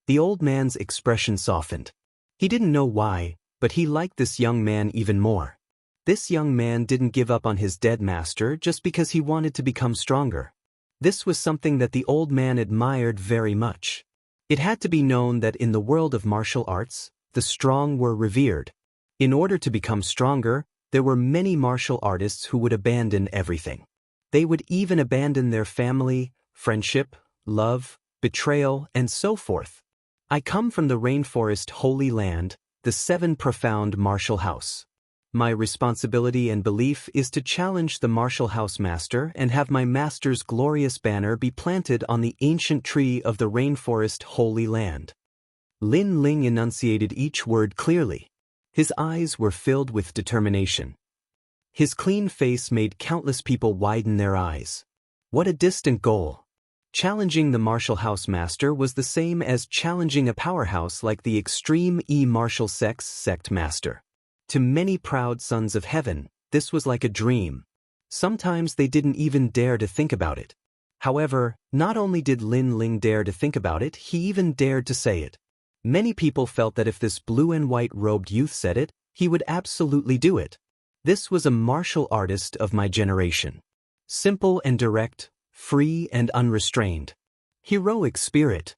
The old man's expression softened. He didn't know why, but he liked this young man even more. This young man didn't give up on his dead master just because he wanted to become stronger. This was something that the old man admired very much. It had to be known that in the world of martial arts, the strong were revered. In order to become stronger, there were many martial artists who would abandon everything. They would even abandon their family, friendship, love, betrayal, and so forth. I come from the Rainforest Holy Land, the 7 Profound Martial House. My responsibility and belief is to challenge the martial house master and have my master's glorious banner be planted on the ancient tree of the Rainforest Holy Land. Lin Ling enunciated each word clearly. His eyes were filled with determination. His clean face made countless people widen their eyes. What a distant goal! Challenging the martial house master was the same as challenging a powerhouse like the Extreme E Martial Sects sect master. To many proud sons of heaven, this was like a dream. Sometimes they didn't even dare to think about it. However, not only did Lin Ling dare to think about it, he even dared to say it. Many people felt that if this blue and white robed youth said it, he would absolutely do it. This was a martial artist of my generation. Simple and direct, free and unrestrained. Heroic spirit.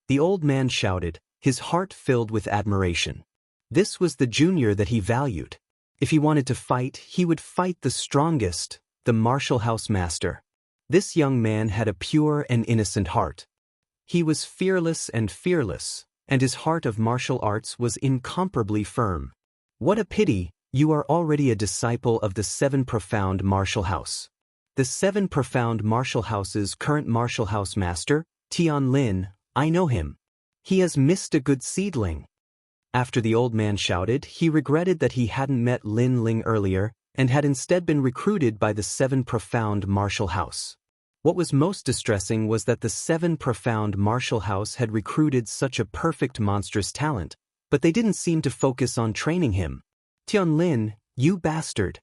The old man shouted, his heart filled with admiration. This was the junior that he valued. If he wanted to fight, he would fight the strongest, the martial house master. This young man had a pure and innocent heart. He was fearless, and his heart of martial arts was incomparably firm. What a pity, you are already a disciple of the 7 Profound Martial House. The 7 Profound Martial House's current martial house master, Tian Lin, I know him. He has missed a good seedling. After the old man shouted, he regretted that he hadn't met Lin Ling earlier, and had instead been recruited by the 7 Profound Martial House. What was most distressing was that the 7 Profound Martial House had recruited such a perfect monstrous talent, but they didn't seem to focus on training him. Tianlin, you bastard!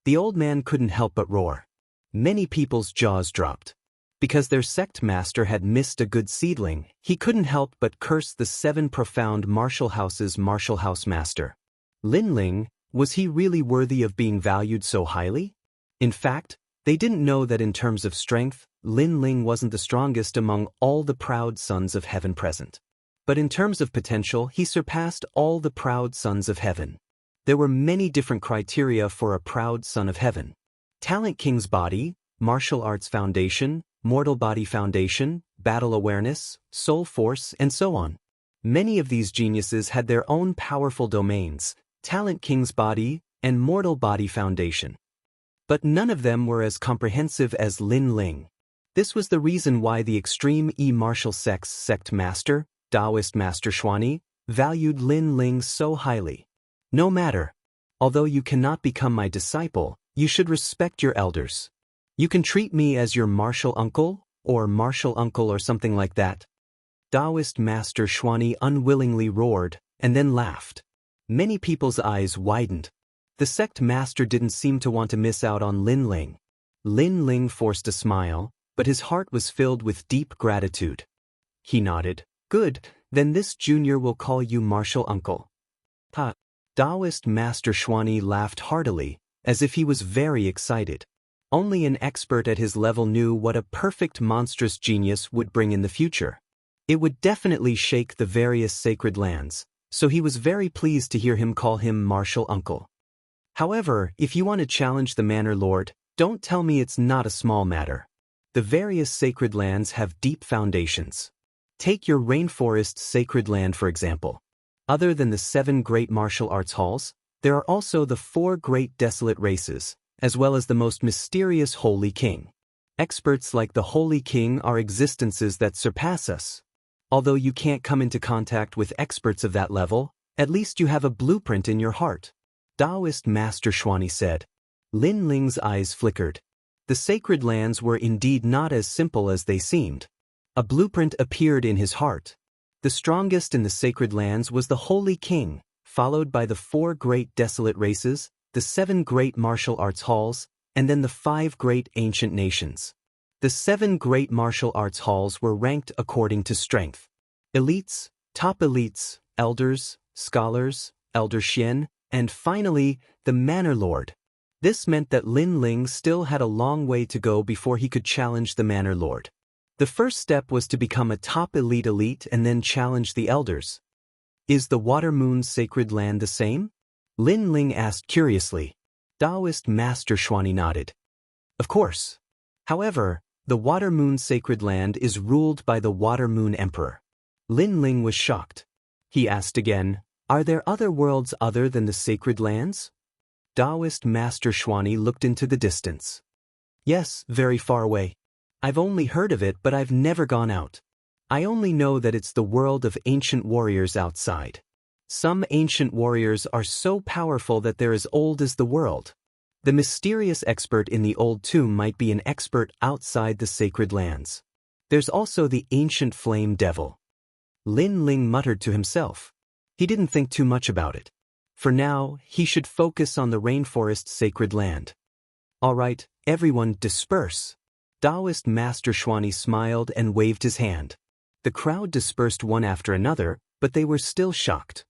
The old man couldn't help but roar. Many people's jaws dropped. Because their sect master had missed a good seedling, he couldn't help but curse the 7 Profound Martial House's Martial House master. Lin Ling, was he really worthy of being valued so highly? In fact, they didn't know that in terms of strength, Lin Ling wasn't the strongest among all the proud sons of heaven present. But in terms of potential, he surpassed all the proud sons of heaven. There were many different criteria for a proud son of heaven. Talent King's Body, Martial Arts Foundation, Mortal Body Foundation, Battle Awareness, Soul Force, and so on. Many of these geniuses had their own powerful domains, Talent King's Body and Mortal Body Foundation. But none of them were as comprehensive as Lin Ling. This was the reason why the Extreme E-Martial Sects sect master, Taoist Master Xuani, valued Lin Ling so highly. No matter. Although you cannot become my disciple, you should respect your elders. You can treat me as your martial uncle, or something like that. Taoist Master Xuani unwillingly roared, and then laughed. Many people's eyes widened. The sect master didn't seem to want to miss out on Lin Ling. Lin Ling forced a smile, but his heart was filled with deep gratitude. He nodded. Good, then this junior will call you martial uncle. Taoist Master Xuani laughed heartily, as if he was very excited. Only an expert at his level knew what a perfect monstrous genius would bring in the future. It would definitely shake the various sacred lands, so he was very pleased to hear him call him martial uncle. However, if you want to challenge the Manor Lord, don't tell me it's not a small matter. The various sacred lands have deep foundations. Take your rainforest sacred land for example. Other than the 7 great martial arts halls, there are also the 4 great desolate races, as well as the most mysterious Holy King. Experts like the Holy King are existences that surpass us. Although you can't come into contact with experts of that level, at least you have a blueprint in your heart. Taoist Master Xuani said. Lin Ling's eyes flickered. The sacred lands were indeed not as simple as they seemed. A blueprint appeared in his heart. The strongest in the sacred lands was the Holy King, followed by the 4 great desolate races, the 7 great martial arts halls, and then the 5 great ancient nations. The 7 great martial arts halls were ranked according to strength. Elites, top elites, elders, scholars, elder Xian, and finally, the Manor Lord. This meant that Lin Ling still had a long way to go before he could challenge the Manor Lord. The first step was to become a top elite and then challenge the elders. Is the Water Moon Sacred Land the same? Lin Ling asked curiously. Taoist Master Xuani nodded. Of course. However, the Water Moon Sacred Land is ruled by the Water Moon Emperor. Lin Ling was shocked. He asked again, are there other worlds other than the sacred lands? Taoist Master Xuani looked into the distance. Yes, very far away. I've only heard of it, but I've never gone out. I only know that it's the world of ancient warriors outside. Some ancient warriors are so powerful that they're as old as the world. The mysterious expert in the old tomb might be an expert outside the sacred lands. There's also the ancient flame devil. Lin Ling muttered to himself. He didn't think too much about it. For now, he should focus on the rainforest sacred land. All right, everyone disperse. Taoist Master Xuani smiled and waved his hand. The crowd dispersed one after another, but they were still shocked.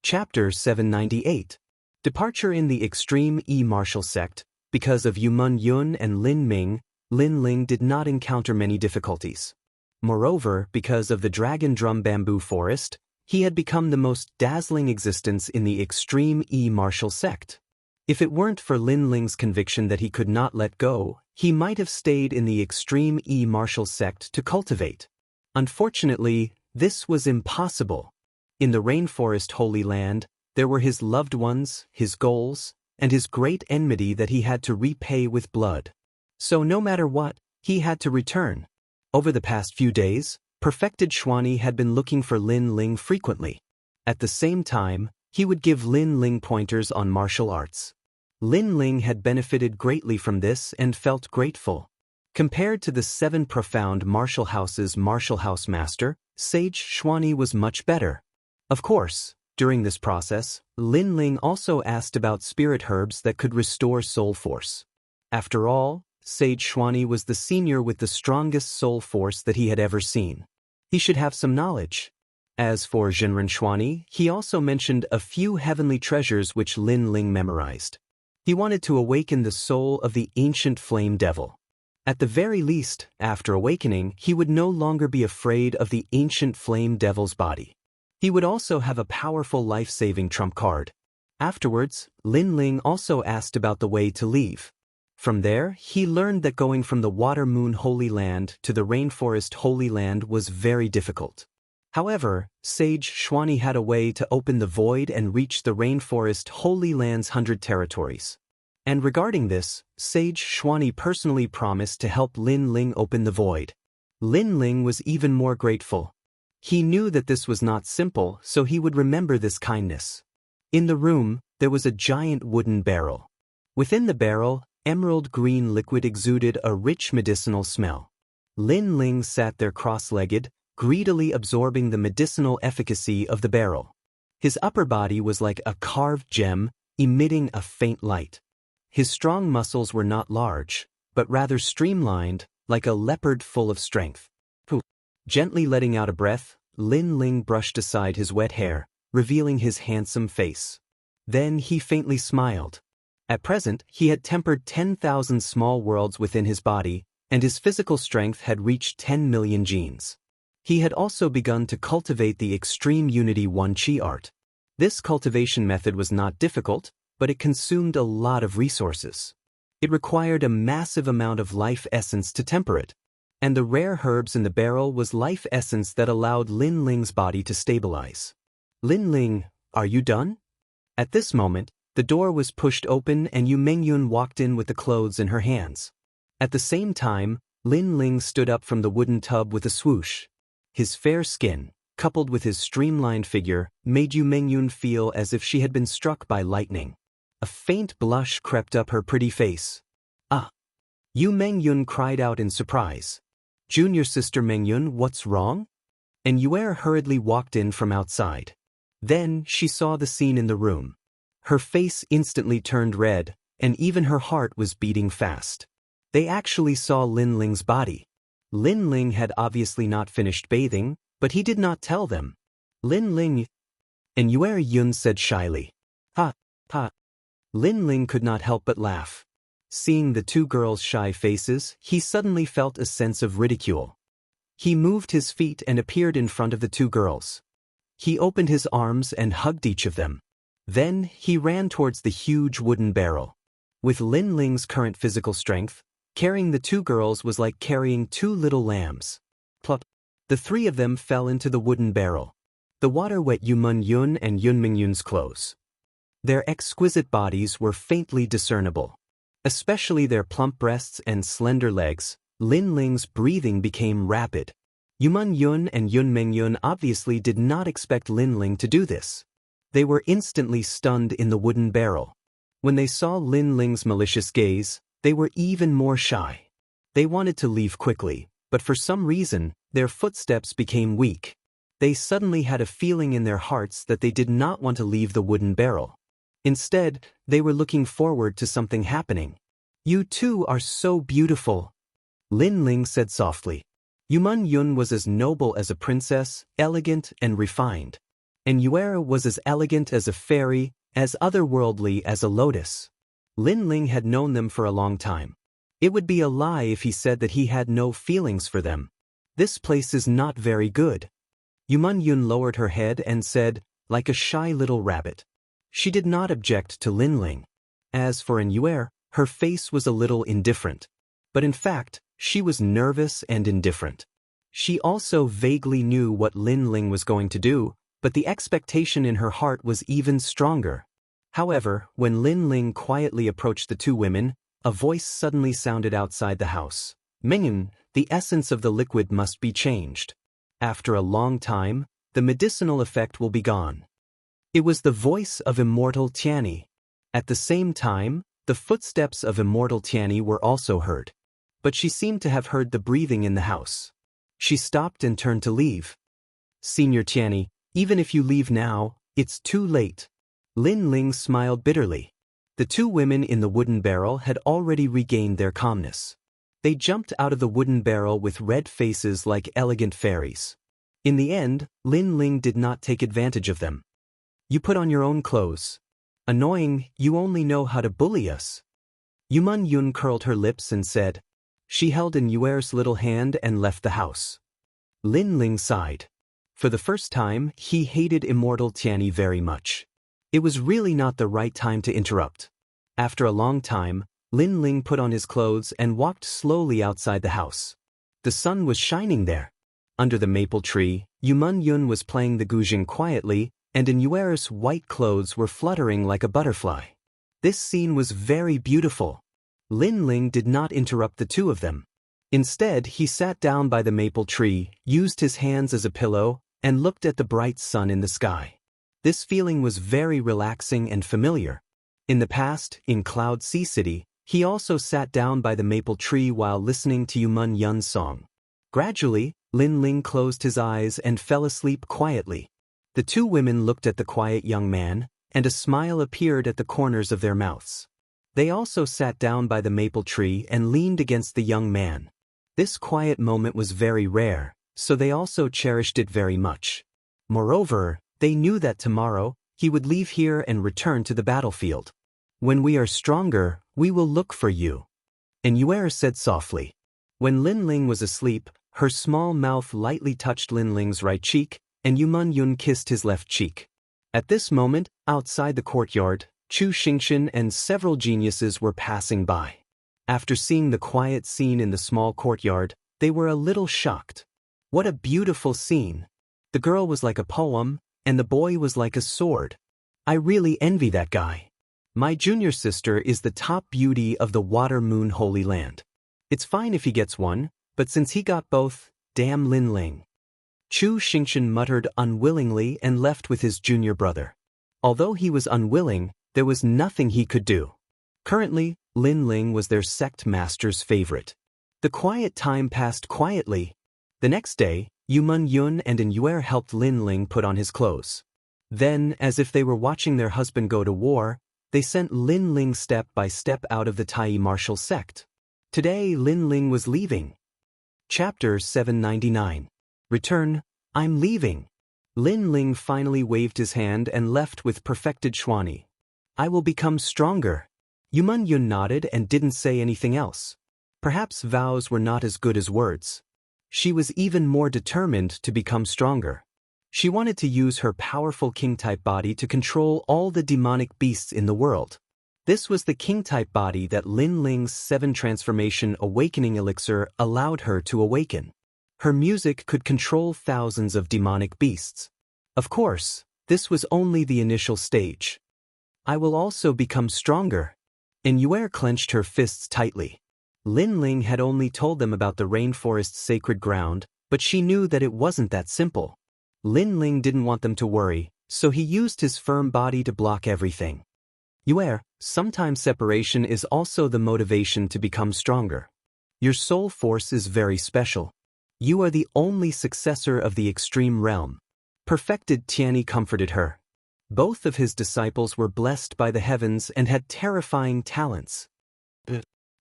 Chapter 798. Departure in the Extreme E-Martial Sect. Because of Yumun Yun and Lin Ming, Lin Ling did not encounter many difficulties. Moreover, because of the Dragon Drum Bamboo Forest, he had become the most dazzling existence in the Extreme E-Martial Sect. If it weren't for Lin Ling's conviction that he could not let go, he might have stayed in the Extreme E-Martial Sect to cultivate. Unfortunately, this was impossible. In the Rainforest Holy Land, there were his loved ones, his goals, and his great enmity that he had to repay with blood. So no matter what, he had to return. Over the past few days, Perfected Xuani had been looking for Lin Ling frequently. At the same time, he would give Lin Ling pointers on martial arts. Lin Ling had benefited greatly from this and felt grateful. Compared to the 7 profound martial house master, Sage Xuani was much better. Of course, during this process, Lin Ling also asked about spirit herbs that could restore soul force. After all, Sage Xuani was the senior with the strongest soul force that he had ever seen. He should have some knowledge. As for Zhenren Xuani, he also mentioned a few heavenly treasures which Lin Ling memorized. He wanted to awaken the soul of the ancient flame devil. At the very least, after awakening, he would no longer be afraid of the ancient flame devil's body. He would also have a powerful life-saving trump card. Afterwards, Lin Ling also asked about the way to leave. From there, he learned that going from the Water Moon Holy Land to the Rainforest Holy Land was very difficult. However, Sage Xuani had a way to open the void and reach the Rainforest Holy Land's 100 territories. And regarding this, Sage Xuani personally promised to help Lin Ling open the void. Lin Ling was even more grateful. He knew that this was not simple, so he would remember this kindness. In the room, there was a giant wooden barrel. Within the barrel, emerald green liquid exuded a rich medicinal smell. Lin Ling sat there cross-legged, greedily absorbing the medicinal efficacy of the barrel. His upper body was like a carved gem, emitting a faint light. His strong muscles were not large, but rather streamlined, like a leopard full of strength. Gently letting out a breath, Lin Ling brushed aside his wet hair, revealing his handsome face. Then he faintly smiled. At present, he had tempered 10,000 small worlds within his body, and his physical strength had reached 10 million genes. He had also begun to cultivate the Extreme Unity 1 Qi art. This cultivation method was not difficult, but it consumed a lot of resources. It required a massive amount of life essence to temper it, and the rare herbs in the barrel was life essence that allowed Lin Ling's body to stabilize. Lin Ling, are you done? At this moment, the door was pushed open and Yu Mengyun walked in with the clothes in her hands. At the same time, Lin Ling stood up from the wooden tub with a swoosh. His fair skin, coupled with his streamlined figure, made Yu Mengyun feel as if she had been struck by lightning. A faint blush crept up her pretty face. Ah! Yu Mengyun cried out in surprise. Junior sister Mengyun, what's wrong? And Yuer hurriedly walked in from outside. Then she saw the scene in the room. Her face instantly turned red, and even her heart was beating fast. They actually saw Lin Ling's body. Lin Ling had obviously not finished bathing, but he did not tell them. Lin Ling... And Yuer Yun said shyly. Ha, ha. Lin Ling could not help but laugh. Seeing the two girls' shy faces, he suddenly felt a sense of ridicule. He moved his feet and appeared in front of the two girls. He opened his arms and hugged each of them. Then he ran towards the huge wooden barrel. With Lin Ling's current physical strength, carrying the two girls was like carrying two little lambs. Plop. The three of them fell into the wooden barrel. The water wet Yu Men-yun and Yun Mingyun's clothes. Their exquisite bodies were faintly discernible. Especially their plump breasts and slender legs. Lin Ling's breathing became rapid. Yu Men-yun and Yun Mengyun obviously did not expect Lin Ling to do this. They were instantly stunned in the wooden barrel. When they saw Lin Ling's malicious gaze, they were even more shy. They wanted to leave quickly, but for some reason, their footsteps became weak. They suddenly had a feeling in their hearts that they did not want to leave the wooden barrel. Instead, they were looking forward to something happening. You two are so beautiful, Lin Ling said softly. Yu Men-yun was as noble as a princess, elegant and refined. And Yuera was as elegant as a fairy, as otherworldly as a lotus. Lin Ling had known them for a long time. It would be a lie if he said that he had no feelings for them. This place is not very good. Yu Men-yun lowered her head and said, like a shy little rabbit. She did not object to Lin Ling. As for Yuer, her face was a little indifferent. But in fact, she was nervous and indifferent. She also vaguely knew what Lin Ling was going to do, but the expectation in her heart was even stronger. However, when Lin Ling quietly approached the two women, a voice suddenly sounded outside the house. Mengyun, the essence of the liquid must be changed. After a long time, the medicinal effect will be gone. It was the voice of immortal Tianyi. At the same time, the footsteps of immortal Tianyi were also heard. But she seemed to have heard the breathing in the house. She stopped and turned to leave. Senior Tianyi, even if you leave now, it's too late. Lin Ling smiled bitterly. The two women in the wooden barrel had already regained their calmness. They jumped out of the wooden barrel with red faces like elegant fairies. In the end, Lin Ling did not take advantage of them. You put on your own clothes. Annoying, you only know how to bully us. Yuman Yun curled her lips and said. She held in Yuer's little hand and left the house. Lin Ling sighed. For the first time, he hated immortal Tianyi very much. It was really not the right time to interrupt. After a long time, Lin Ling put on his clothes and walked slowly outside the house. The sun was shining there. Under the maple tree, Yuman Yun was playing the guzheng quietly, and in Yuer's white clothes were fluttering like a butterfly. This scene was very beautiful. Lin Ling did not interrupt the two of them. Instead, he sat down by the maple tree, used his hands as a pillow, and looked at the bright sun in the sky. This feeling was very relaxing and familiar. In the past, in Cloud Sea City, he also sat down by the maple tree while listening to Yuman Yun's song. Gradually, Lin Ling closed his eyes and fell asleep quietly. The two women looked at the quiet young man, and a smile appeared at the corners of their mouths. They also sat down by the maple tree and leaned against the young man. This quiet moment was very rare, so they also cherished it very much. Moreover, they knew that tomorrow, he would leave here and return to the battlefield. When we are stronger, we will look for you. And Yuer said softly. When Lin Ling was asleep, her small mouth lightly touched Lin Ling's right cheek, and Yuman Yun kissed his left cheek. At this moment, outside the courtyard, Chu Xingxian and several geniuses were passing by. After seeing the quiet scene in the small courtyard, they were a little shocked. What a beautiful scene. The girl was like a poem, and the boy was like a sword. I really envy that guy. My junior sister is the top beauty of the Water Moon Holy Land. It's fine if he gets one, but since he got both, damn Lin Ling. Chu Xingxian muttered unwillingly and left with his junior brother. Although he was unwilling, there was nothing he could do. Currently, Lin Ling was their sect master's favorite. The quiet time passed quietly. The next day, Yuman Yun and Yuer helped Lin Ling put on his clothes. Then, as if they were watching their husband go to war, they sent Lin Ling step by step out of the Tai martial sect. Today Lin Ling was leaving. Chapter 799. Return, I'm leaving. Lin Ling finally waved his hand and left with perfected Xuanyi. I will become stronger. Yuman Yun nodded and didn't say anything else. Perhaps vows were not as good as words. She was even more determined to become stronger. She wanted to use her powerful king-type body to control all the demonic beasts in the world. This was the king-type body that Lin Ling's 7 transformation awakening elixir allowed her to awaken. Her music could control thousands of demonic beasts. Of course, this was only the initial stage. I will also become stronger. And Yuer clenched her fists tightly. Lin Ling had only told them about the rainforest's sacred ground, but she knew that it wasn't that simple. Lin Ling didn't want them to worry, so he used his firm body to block everything. Yuer, sometimes separation is also the motivation to become stronger. Your soul force is very special. You are the only successor of the extreme realm. Perfected Tianyi comforted her. Both of his disciples were blessed by the heavens and had terrifying talents.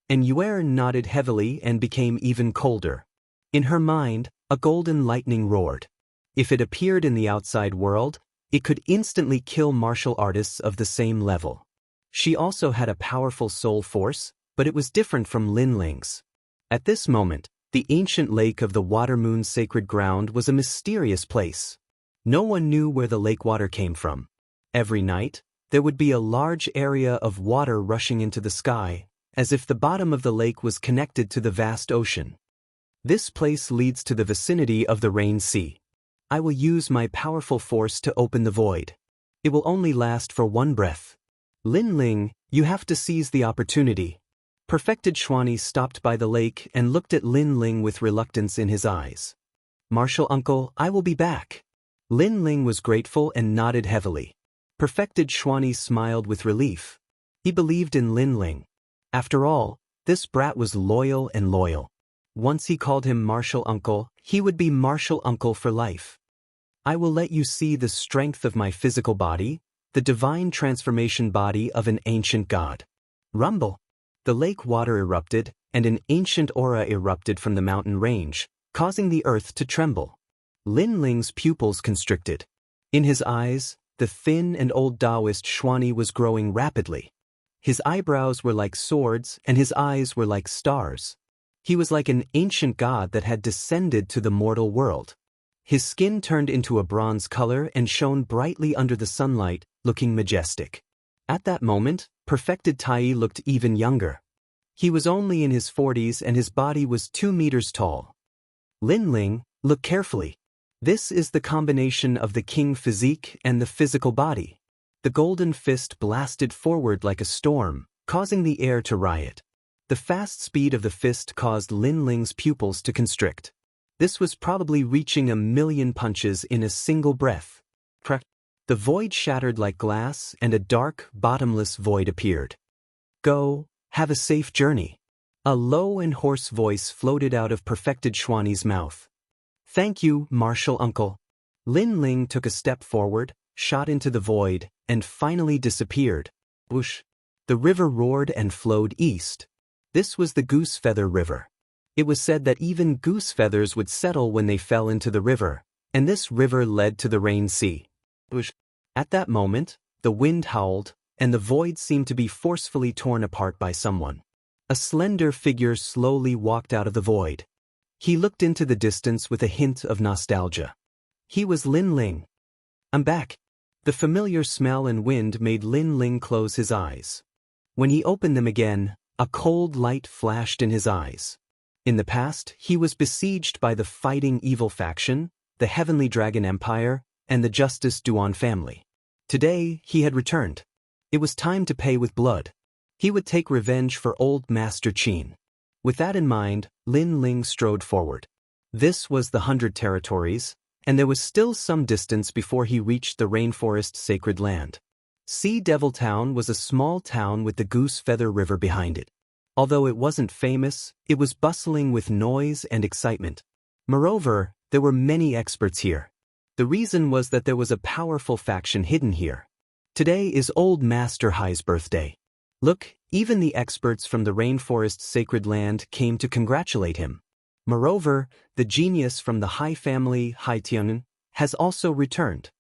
And Yuer nodded heavily and became even colder. In her mind, a golden lightning roared. If it appeared in the outside world, it could instantly kill martial artists of the same level. She also had a powerful soul force, but it was different from Lin Ling's. At this moment, the ancient lake of the Water Moon's sacred ground was a mysterious place. No one knew where the lake water came from. Every night, there would be a large area of water rushing into the sky, as if the bottom of the lake was connected to the vast ocean. This place leads to the vicinity of the Rain Sea. I will use my powerful force to open the void. It will only last for one breath. Lin Ling, you have to seize the opportunity. Perfected Xuanyi stopped by the lake and looked at Lin Ling with reluctance in his eyes. Martial uncle, I will be back. Lin Ling was grateful and nodded heavily. Perfected Xuanyi smiled with relief. He believed in Lin Ling. After all, this brat was loyal and loyal. Once he called him martial uncle, he would be martial uncle for life. I will let you see the strength of my physical body, the divine transformation body of an ancient god. Rumble. The lake water erupted, and an ancient aura erupted from the mountain range, causing the earth to tremble. Lin Ling's pupils constricted. In his eyes, the thin and old Taoist Xuani was growing rapidly. His eyebrows were like swords, and his eyes were like stars. He was like an ancient god that had descended to the mortal world. His skin turned into a bronze color and shone brightly under the sunlight, looking majestic. At that moment, perfected Tai looked even younger. He was only in his 40s and his body was 2 meters tall. Lin Ling, look carefully. This is the combination of the king physique and the physical body. The golden fist blasted forward like a storm, causing the air to riot. The fast speed of the fist caused Lin Ling's pupils to constrict. This was probably reaching 1,000,000 punches in a single breath. The void shattered like glass and a dark, bottomless void appeared. Go, have a safe journey. A low and hoarse voice floated out of perfected Xuani's mouth. Thank you, martial uncle. Lin Ling took a step forward, shot into the void, and finally disappeared. Whoosh! The river roared and flowed east. This was the Goose Feather River. It was said that even goose feathers would settle when they fell into the river, and this river led to the Rain Sea. Whoosh! At that moment, the wind howled, and the void seemed to be forcefully torn apart by someone. A slender figure slowly walked out of the void. He looked into the distance with a hint of nostalgia. He was Lin Ling. I'm back. The familiar smell and wind made Lin Ling close his eyes. When he opened them again, a cold light flashed in his eyes. In the past, he was besieged by the Fighting Evil faction, the Heavenly Dragon Empire, and the Justice Duan family. Today, he had returned. It was time to pay with blood. He would take revenge for old Master Qin. With that in mind, Lin Ling strode forward. This was the 100 Territories, and there was still some distance before he reached the rainforest sacred land. Sea Devil Town was a small town with the Goose Feather River behind it. Although it wasn't famous, it was bustling with noise and excitement. Moreover, there were many experts here. The reason was that there was a powerful faction hidden here. Today is Old Master Hai's birthday. Look, even the experts from the rainforest sacred land came to congratulate him. Moreover, the genius from the Hai family, Hai Tiangen, has also returned.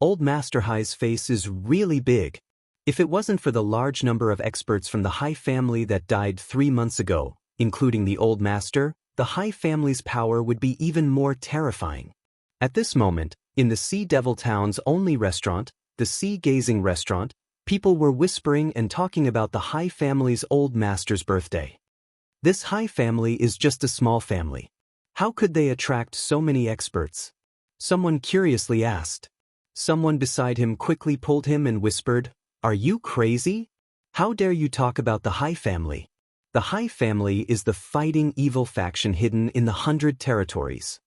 Old Master Hai's face is really big. If it wasn't for the large number of experts from the Hai family that died 3 months ago, including the Old Master, the Hai family's power would be even more terrifying. At this moment, in the Sea Devil Town's only restaurant, the Sea Gazing Restaurant, people were whispering and talking about the Hai family's old master's birthday. This Hai family is just a small family. How could they attract so many experts? Someone curiously asked. Someone beside him quickly pulled him and whispered, "Are you crazy? How dare you talk about the Hai family?" The Hai family is the Fighting Evil faction hidden in the 100 Territories.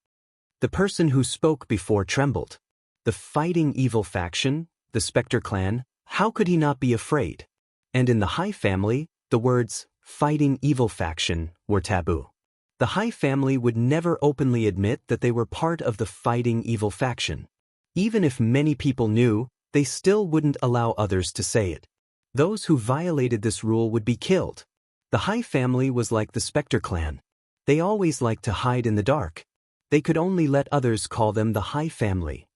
The person who spoke before trembled. The Fighting Evil faction, the Spectre clan, how could he not be afraid? And in the Hai family, the words, Fighting Evil faction, were taboo. The Hai family would never openly admit that they were part of the Fighting Evil faction. Even if many people knew, they still wouldn't allow others to say it. Those who violated this rule would be killed. The Hai family was like the Spectre clan. They always liked to hide in the dark. They could only let others call them the Hai family.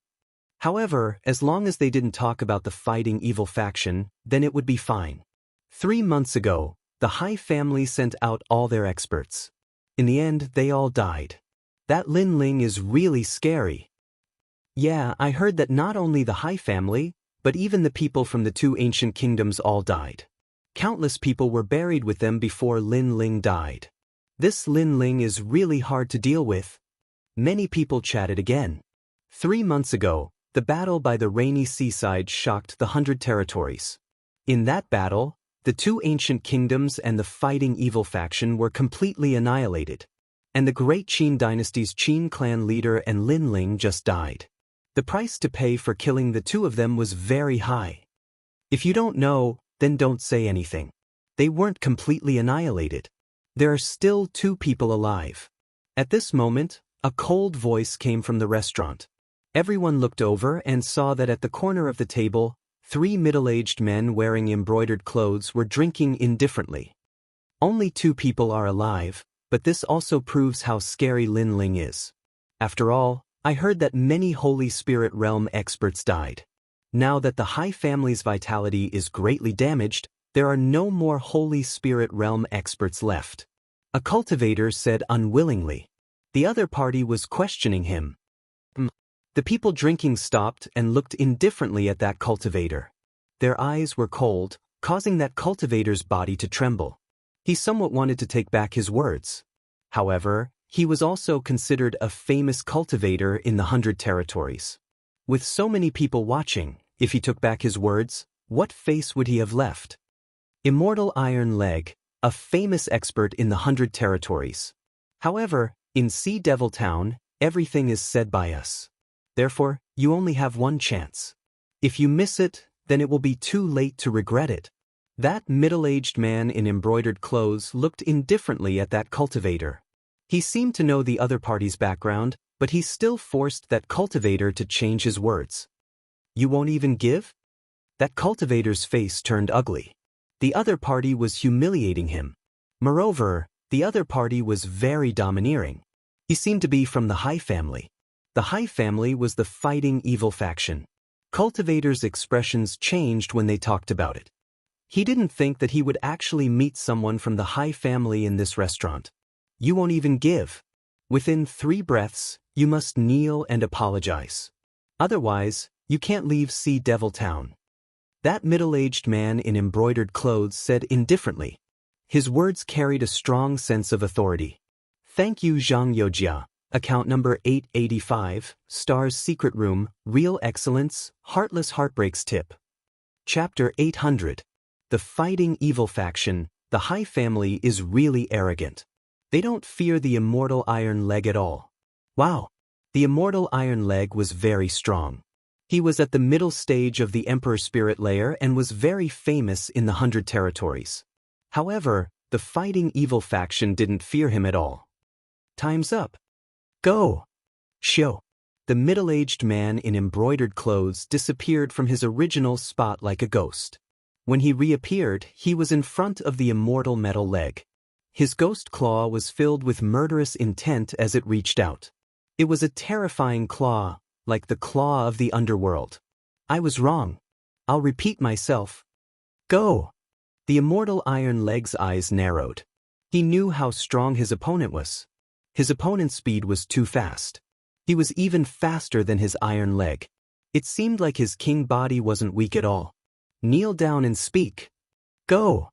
However, as long as they didn't talk about the Fighting Evil faction, then it would be fine. 3 months ago, the Hai family sent out all their experts. In the end, they all died. That Lin Ling is really scary. Yeah, I heard that not only the Hai family, but even the people from the 2 ancient kingdoms all died. Countless people were buried with them before Lin Ling died. This Lin Ling is really hard to deal with. Many people chatted again. 3 months ago, the battle by the rainy seaside shocked the 100 Territories. In that battle, the 2 ancient kingdoms and the Fighting Evil faction were completely annihilated. And the great Qin dynasty's Qin clan leader and Lin Ling just died. The price to pay for killing the 2 of them was very high. If you don't know, Then don't say anything. They weren't completely annihilated. There are still 2 people alive. At this moment, a cold voice came from the restaurant. Everyone looked over and saw that at the corner of the table, 3 middle-aged men wearing embroidered clothes were drinking indifferently. Only 2 people are alive, but this also proves how scary Lin Ling is. After all, I heard that many Holy Spirit Realm experts died. Now that the High family's vitality is greatly damaged, there are no more Holy Spirit Realm experts left. A cultivator said unwillingly. The other party was questioning him. The people drinking stopped and looked indifferently at that cultivator. Their eyes were cold, causing that cultivator's body to tremble. He somewhat wanted to take back his words. However, he was also considered a famous cultivator in the 100 territories. With so many people watching, if he took back his words, what face would he have left? Immortal Iron Leg, a famous expert in the 100 territories. However, in Sea Devil Town, everything is said by us. Therefore, you only have one chance. If you miss it, then it will be too late to regret it. That middle-aged man in embroidered clothes looked indifferently at that cultivator. He seemed to know the other party's background, but he still forced that cultivator to change his words. You won't even give? That cultivator's face turned ugly. The other party was humiliating him. Moreover, the other party was very domineering. He seemed to be from the High family. The High family was the fighting evil faction. Cultivator's expressions changed when they talked about it. He didn't think that he would actually meet someone from the High family in this restaurant. You won't even give. Within 3 breaths, you must kneel and apologize. Otherwise, you can't leave Sea Devil Town. That middle-aged man in embroidered clothes said indifferently. His words carried a strong sense of authority. Thank you, Xianxia. Account number 885, Star's Secret Room, Real Excellence, Heartless Heartbreaks Tip. Chapter 800. The Fighting Evil Faction, the High family is really arrogant. They don't fear the Immortal Iron Leg at all. Wow! The Immortal Iron Leg was very strong. He was at the middle stage of the Emperor Spirit Layer and was very famous in the 100 territories. However, the Fighting Evil Faction didn't fear him at all. Time's up. Go! Show! The middle-aged man in embroidered clothes disappeared from his original spot like a ghost. When he reappeared, he was in front of the Immortal Metal Leg. His ghost claw was filled with murderous intent as it reached out. It was a terrifying claw, like the claw of the underworld. I was wrong. I'll repeat myself. Go! The Immortal Iron Leg's eyes narrowed. He knew how strong his opponent was. His opponent's speed was too fast. He was even faster than his iron leg. It seemed like his king body wasn't weak at all. Kneel down and speak. Go!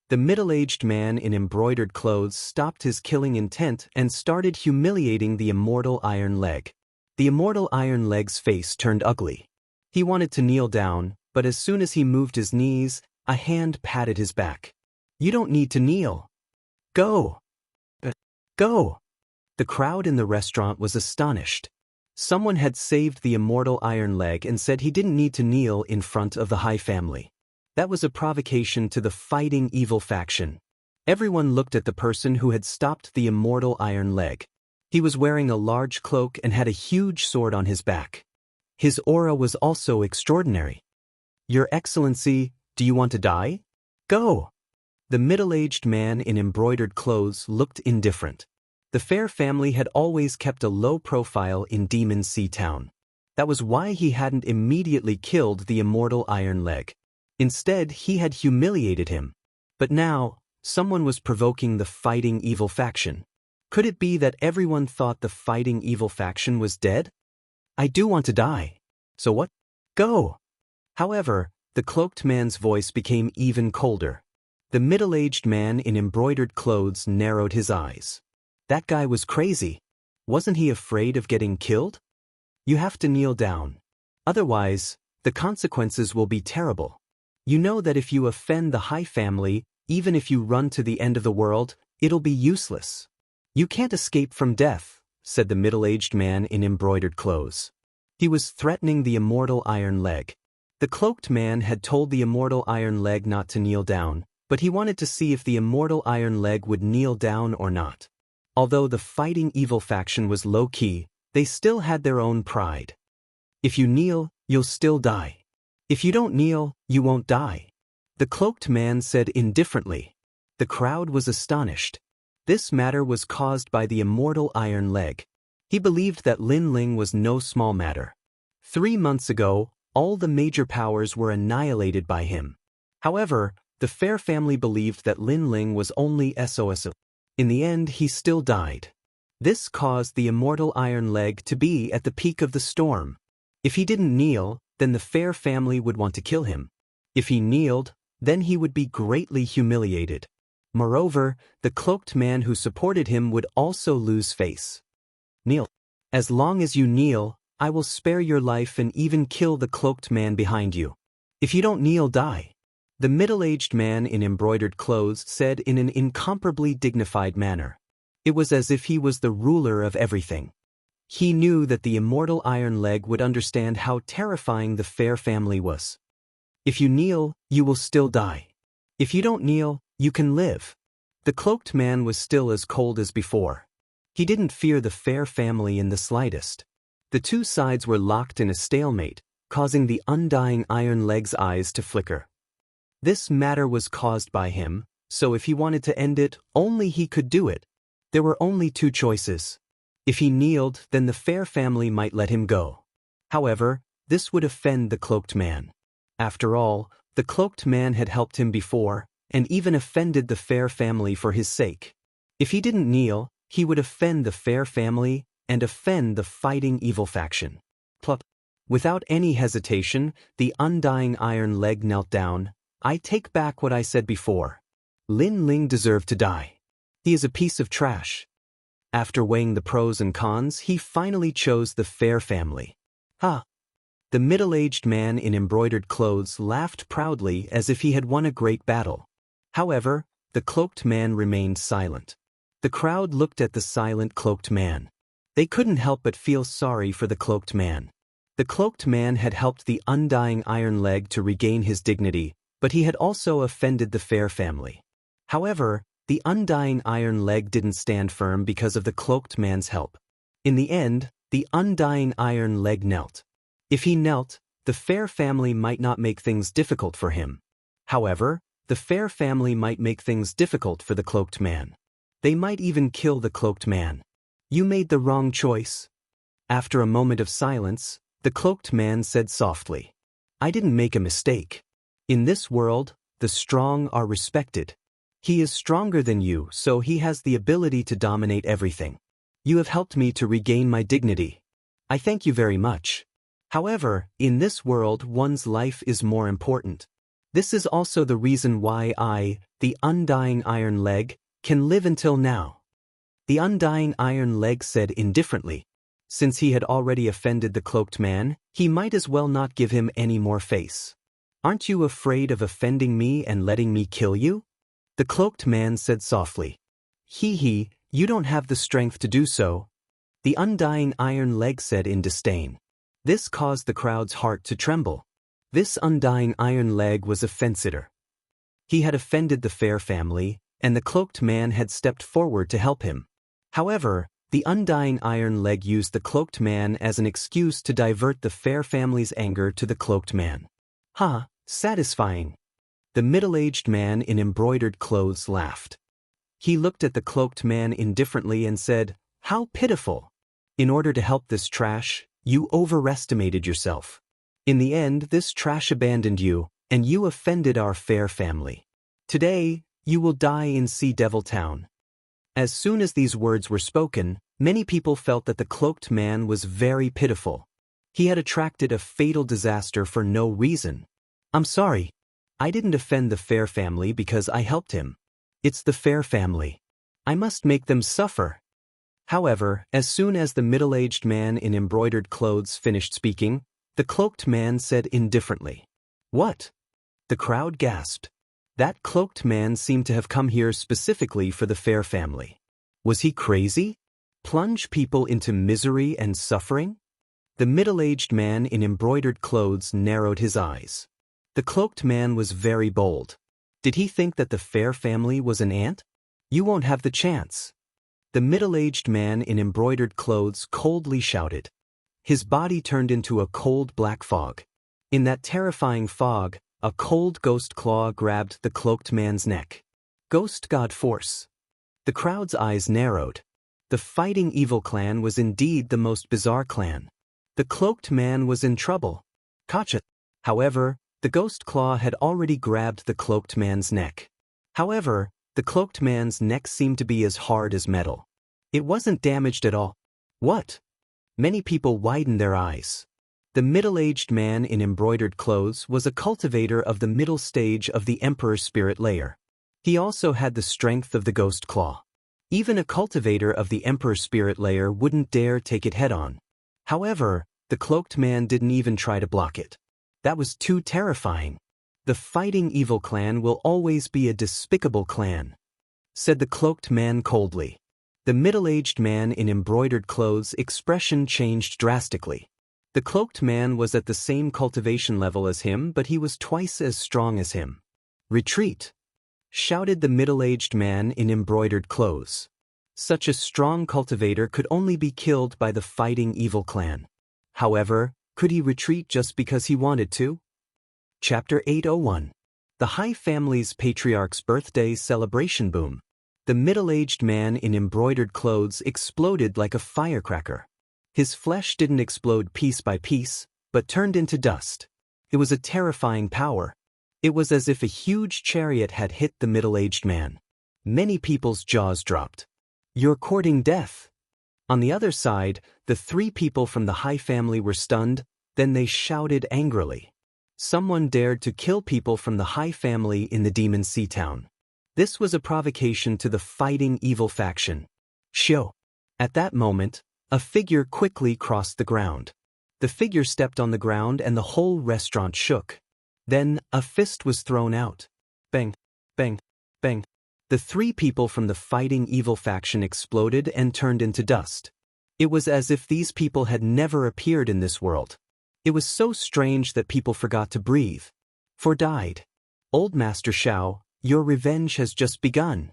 The middle-aged man in embroidered clothes stopped his killing intent and started humiliating the Immortal Iron Leg. The Immortal Iron Leg's face turned ugly. He wanted to kneel down, but as soon as he moved his knees, a hand patted his back. You don't need to kneel. Go! Go! The crowd in the restaurant was astonished. Someone had saved the Immortal Iron Leg and said he didn't need to kneel in front of the High family. That was a provocation to the Fighting Evil Faction. Everyone looked at the person who had stopped the Immortal Iron Leg. He was wearing a large cloak and had a huge sword on his back. His aura was also extraordinary. Your Excellency, do you want to die? Go! The middle-aged man in embroidered clothes looked indifferent. The Fair family had always kept a low profile in Demon Sea Town. That was why he hadn't immediately killed the Immortal Iron Leg. Instead, he had humiliated him. But now, someone was provoking the Fighting Evil Faction. Could it be that everyone thought the Fighting Evil Faction was dead? I do want to die. So what? Go! However, the cloaked man's voice became even colder. The middle-aged man in embroidered clothes narrowed his eyes. That guy was crazy. Wasn't he afraid of getting killed? You have to kneel down. Otherwise, the consequences will be terrible. You know that if you offend the High family, even if you run to the end of the world, it'll be useless. You can't escape from death, said the middle-aged man in embroidered clothes. He was threatening the Immortal Iron Leg. The cloaked man had told the immortal Iron Leg not to kneel down, but he wanted to see if the immortal Iron Leg would kneel down or not. Although the fighting evil faction was low-key, they still had their own pride. If you kneel, you'll still die. If you don't kneel, you won't die. The cloaked man said indifferently. The crowd was astonished. This matter was caused by the immortal Iron Leg. He believed that Lin Ling was no small matter. 3 months ago, all the major powers were annihilated by him. However, the Fair family believed that Lin Ling was only SOS. In the end, he still died. This caused the immortal Iron Leg to be at the peak of the storm. If he didn't kneel, then the Fair family would want to kill him. If he kneeled, then he would be greatly humiliated. Moreover, the cloaked man who supported him would also lose face. Kneel. As long as you kneel, I will spare your life and even kill the cloaked man behind you. If you don't kneel, die. The middle-aged man in embroidered clothes said in an incomparably dignified manner. It was as if he was the ruler of everything. He knew that the immortal Iron Leg would understand how terrifying the Fair family was. If you kneel, you will still die. If you don't kneel, you can live. The cloaked man was still as cold as before. He didn't fear the Fair family in the slightest. The two sides were locked in a stalemate, causing the undying Iron Leg's eyes to flicker. This matter was caused by him, so if he wanted to end it, only he could do it. There were only 2 choices. If he kneeled, then the Fair family might let him go. However, this would offend the cloaked man. After all, the cloaked man had helped him before, and even offended the Fair family for his sake. If he didn't kneel, he would offend the Fair family and offend the fighting evil faction. Plup. Without any hesitation, the undying Iron Leg knelt down. I take back what I said before. Lin Ling deserved to die. He is a piece of trash. After weighing the pros and cons, he finally chose the Fair family. Ha! The middle-aged man in embroidered clothes laughed proudly as if he had won a great battle. However, the cloaked man remained silent. The crowd looked at the silent cloaked man. They couldn't help but feel sorry for the cloaked man. The cloaked man had helped the undying Iron Leg to regain his dignity, but he had also offended the Fair family. However, the undying Iron Leg didn't stand firm because of the cloaked man's help. In the end, the undying Iron Leg knelt. If he knelt, the Fair family might not make things difficult for him. However, the Fair family might make things difficult for the cloaked man. They might even kill the cloaked man. You made the wrong choice. After a moment of silence, the cloaked man said softly, I didn't make a mistake. In this world, the strong are respected. He is stronger than you, so he has the ability to dominate everything. You have helped me to regain my dignity. I thank you very much. However, in this world, one's life is more important. This is also the reason why I, the undying Iron Leg, can live until now. The undying Iron Leg said indifferently. Since he had already offended the cloaked man, he might as well not give him any more face. Aren't you afraid of offending me and letting me kill you? The cloaked man said softly. Hee, you don't have the strength to do so. The undying Iron Leg said in disdain. This caused the crowd's heart to tremble. This undying Iron Leg was a fence-sitter. He had offended the Fair family, and the cloaked man had stepped forward to help him. However, the undying Iron Leg used the cloaked man as an excuse to divert the Fair family's anger to the cloaked man. Ha, satisfying. The middle-aged man in embroidered clothes laughed. He looked at the cloaked man indifferently and said, How pitiful! In order to help this trash, you overestimated yourself. In the end, this trash abandoned you, and you offended our Fair family. Today, you will die in Sea Devil Town. As soon as these words were spoken, many people felt that the cloaked man was very pitiful. He had attracted a fatal disaster for no reason. I'm sorry. I didn't offend the Fair family because I helped him. It's the Fair family. I must make them suffer. However, as soon as the middle-aged man in embroidered clothes finished speaking, the cloaked man said indifferently, What? The crowd gasped. That cloaked man seemed to have come here specifically for the Fair family. Was he crazy? Plunge people into misery and suffering? The middle-aged man in embroidered clothes narrowed his eyes. The cloaked man was very bold. Did he think that the Fair family was an ant? You won't have the chance. The middle-aged man in embroidered clothes coldly shouted. His body turned into a cold black fog. In that terrifying fog, a cold ghost claw grabbed the cloaked man's neck. Ghost God Force. The crowd's eyes narrowed. The Fighting Evil clan was indeed the most bizarre clan. The cloaked man was in trouble. Gotcha. However, the ghost claw had already grabbed the cloaked man's neck. However, the cloaked man's neck seemed to be as hard as metal. It wasn't damaged at all. What? Many people widened their eyes. The middle-aged man in embroidered clothes was a cultivator of the middle stage of the Emperor's spirit layer. He also had the strength of the ghost claw. Even a cultivator of the Emperor's spirit layer wouldn't dare take it head-on. However, the cloaked man didn't even try to block it. That was too terrifying. The Fighting Evil clan will always be a despicable clan, said the cloaked man coldly. The middle-aged man in embroidered clothes' expression changed drastically. The cloaked man was at the same cultivation level as him, but he was twice as strong as him. Retreat! Shouted the middle-aged man in embroidered clothes. Such a strong cultivator could only be killed by the Fighting Evil clan. However, could he retreat just because he wanted to? Chapter 801. The Hai family's patriarch's birthday celebration boom. The middle-aged man in embroidered clothes exploded like a firecracker. His flesh didn't explode piece by piece, but turned into dust. It was a terrifying power. It was as if a huge chariot had hit the middle-aged man. Many people's jaws dropped. You're courting death. On the other side, the three people from the Hai family were stunned, then they shouted angrily. Someone dared to kill people from the Hai family in the Demon Sea town. This was a provocation to the Fighting Evil faction. Shio. At that moment, a figure quickly crossed the ground. The figure stepped on the ground and the whole restaurant shook. Then, a fist was thrown out. Bang, bang, bang. The three people from the Fighting Evil faction exploded and turned into dust. It was as if these people had never appeared in this world. It was so strange that people forgot to breathe. For died. Old Master Xiao, your revenge has just begun.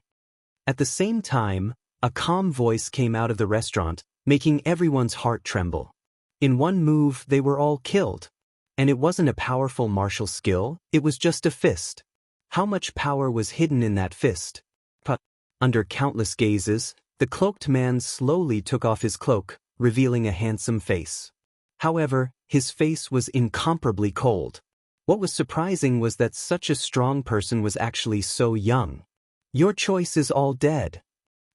At the same time, a calm voice came out of the restaurant, making everyone's heart tremble. In one move, they were all killed. And it wasn't a powerful martial skill, it was just a fist. How much power was hidden in that fist? But, under countless gazes, the cloaked man slowly took off his cloak, revealing a handsome face. However, his face was incomparably cold. What was surprising was that such a strong person was actually so young. Your choice is all dead.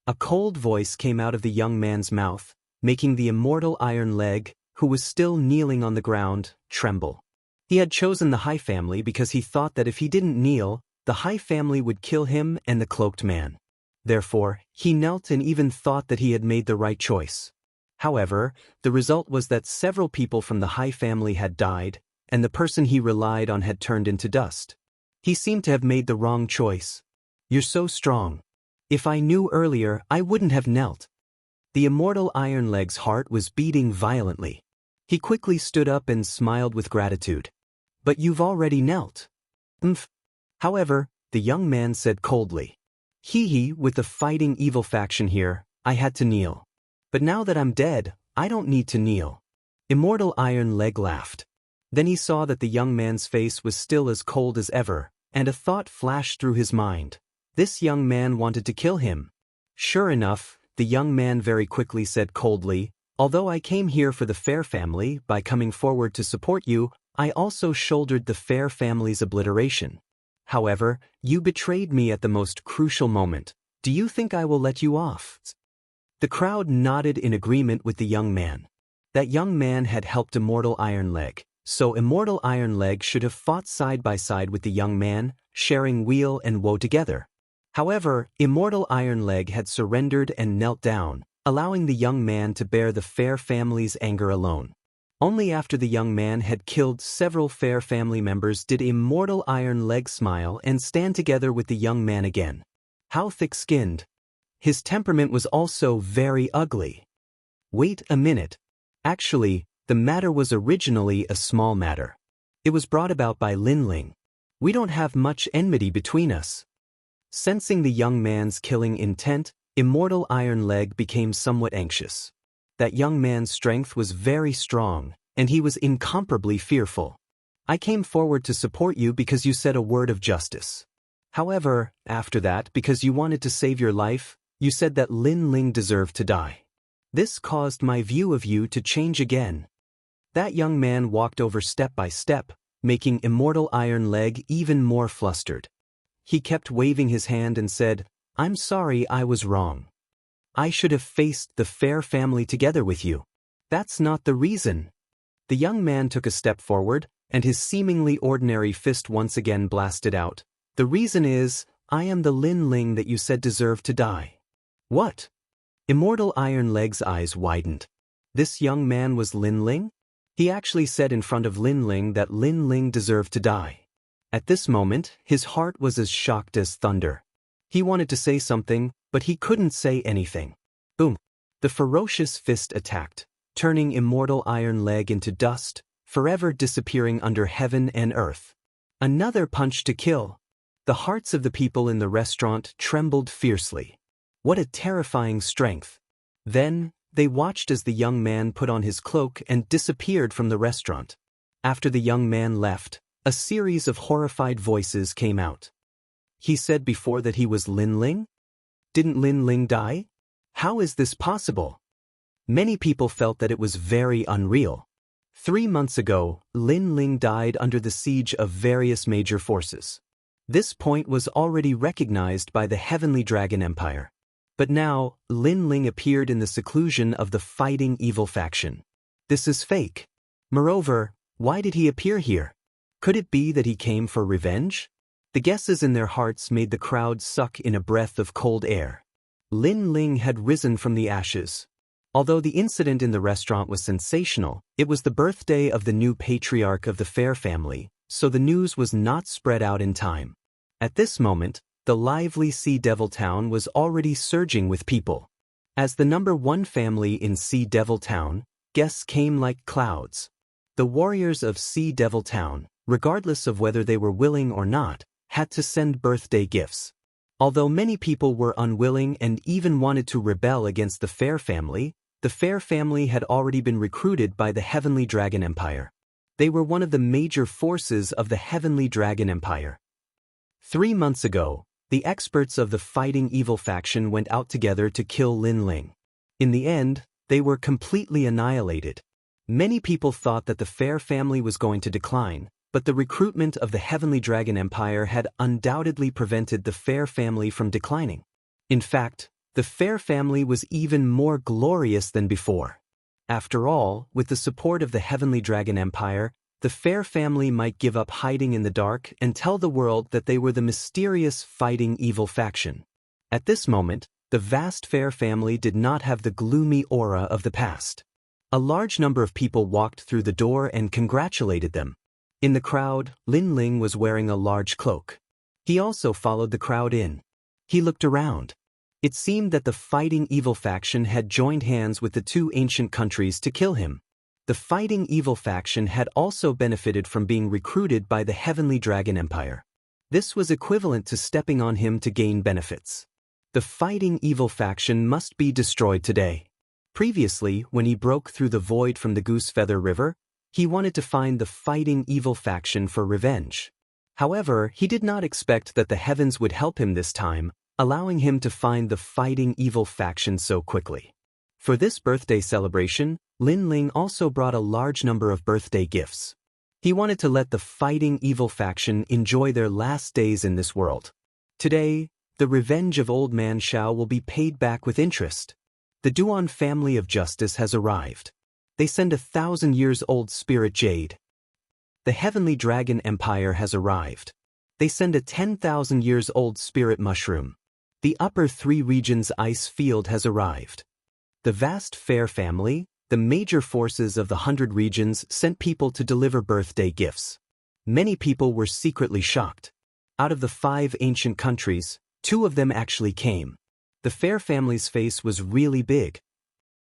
A cold voice came out of the young man's mouth, making the immortal Iron Leg, who was still kneeling on the ground, tremble. He had chosen the Hai family because he thought that if he didn't kneel, the Hai family would kill him and the cloaked man. Therefore, he knelt and even thought that he had made the right choice. However, the result was that several people from the Hai family had died, and the person he relied on had turned into dust. He seemed to have made the wrong choice. You're so strong. If I knew earlier, I wouldn't have knelt. The immortal Iron Leg's heart was beating violently. He quickly stood up and smiled with gratitude. But you've already knelt. However, the young man said coldly. With the Fighting Evil faction here, I had to kneel. But now that I'm dead, I don't need to kneel. Immortal Iron Leg laughed. Then he saw that the young man's face was still as cold as ever, and a thought flashed through his mind. This young man wanted to kill him. Sure enough, the young man very quickly said coldly, although I came here for the Fair family, by coming forward to support you, I also shouldered the Fair family's obliteration. However, you betrayed me at the most crucial moment. Do you think I will let you off? The crowd nodded in agreement with the young man. That young man had helped Immortal Iron Leg, so Immortal Iron Leg should have fought side by side with the young man, sharing weal and woe together. However, Immortal Iron Leg had surrendered and knelt down, allowing the young man to bear the Fair family's anger alone. Only after the young man had killed several Fair family members did Immortal Iron Leg smile and stand together with the young man again. How thick-skinned. His temperament was also very ugly. Wait a minute. Actually, The matter was originally a small matter. It was brought about by Lin Ling. We don't have much enmity between us. Sensing the young man's killing intent, Immortal Iron Leg became somewhat anxious. That young man's strength was very strong, and he was incomparably fearful. I came forward to support you because you said a word of justice. However, after that, because you wanted to save your life, you said that Lin Ling deserved to die. This caused my view of you to change again. That young man walked over step by step, making Immortal Iron Leg even more flustered. He kept waving his hand and said, "I'm sorry, I was wrong. I should have faced the Fair family together with you. That's not the reason." The young man took a step forward, and his seemingly ordinary fist once again blasted out. "The reason is, I am the Lin Ling that you said deserved to die." "What?" Immortal Iron Leg's eyes widened. This young man was Lin Ling? He actually said in front of Lin Ling that Lin Ling deserved to die. At this moment, his heart was as shocked as thunder. He wanted to say something, but he couldn't say anything. Boom! The ferocious fist attacked, turning Immortal Iron Leg into dust, forever disappearing under heaven and earth. Another punch to kill. The hearts of the people in the restaurant trembled fiercely. What a terrifying strength. Then, they watched as the young man put on his cloak and disappeared from the restaurant. After the young man left, a series of horrified voices came out. He said before that he was Lin Ling? Didn't Lin Ling die? How is this possible? Many people felt that it was very unreal. 3 months ago, Lin Ling died under the siege of various major forces. This point was already recognized by the Heavenly Dragon Empire. But now, Lin Ling appeared in the seclusion of the Fighting Evil faction. This is fake. Moreover, why did he appear here? Could it be that he came for revenge? The guesses in their hearts made the crowd suck in a breath of cold air. Lin Ling had risen from the ashes. Although the incident in the restaurant was sensational, it was the birthday of the new patriarch of the Fair family, so the news was not spread out in time. At this moment, the lively Sea Devil Town was already surging with people. As the #1 family in Sea Devil Town, guests came like clouds. The warriors of Sea Devil Town, regardless of whether they were willing or not, had to send birthday gifts. Although many people were unwilling and even wanted to rebel against the Fair family had already been recruited by the Heavenly Dragon Empire. They were one of the major forces of the Heavenly Dragon Empire. 3 months ago, the experts of the Fighting Evil faction went out together to kill Lin Ling. In the end, they were completely annihilated. Many people thought that the Fair family was going to decline, but the recruitment of the Heavenly Dragon Empire had undoubtedly prevented the Fair family from declining. In fact, the Fair family was even more glorious than before. After all, with the support of the Heavenly Dragon Empire, the Fair family might give up hiding in the dark and tell the world that they were the mysterious Fighting Evil faction. At this moment, the vast Fair family did not have the gloomy aura of the past. A large number of people walked through the door and congratulated them. In the crowd, Lin Ling was wearing a large cloak. He also followed the crowd in. He looked around. It seemed that the Fighting Evil faction had joined hands with the 2 ancient countries to kill him. The Fighting Evil faction had also benefited from being recruited by the Heavenly Dragon Empire. This was equivalent to stepping on him to gain benefits. The Fighting Evil faction must be destroyed today. Previously, when he broke through the void from the Goosefeather River, he wanted to find the Fighting Evil faction for revenge. However, he did not expect that the heavens would help him this time, allowing him to find the Fighting Evil faction so quickly. For this birthday celebration, Lin Ling also brought a large number of birthday gifts. He wanted to let the Fighting Evil faction enjoy their last days in this world. Today, the revenge of Old Man Shao will be paid back with interest. The Duan family of justice has arrived. They send 1,000-years-old spirit jade. The Heavenly Dragon Empire has arrived. They send a 10,000-years-old spirit mushroom. The upper 3 regions ice field has arrived. The vast Fair family, the major forces of the 100 regions, sent people to deliver birthday gifts. Many people were secretly shocked. Out of the 5 ancient countries, 2 of them actually came. The Fair family's face was really big.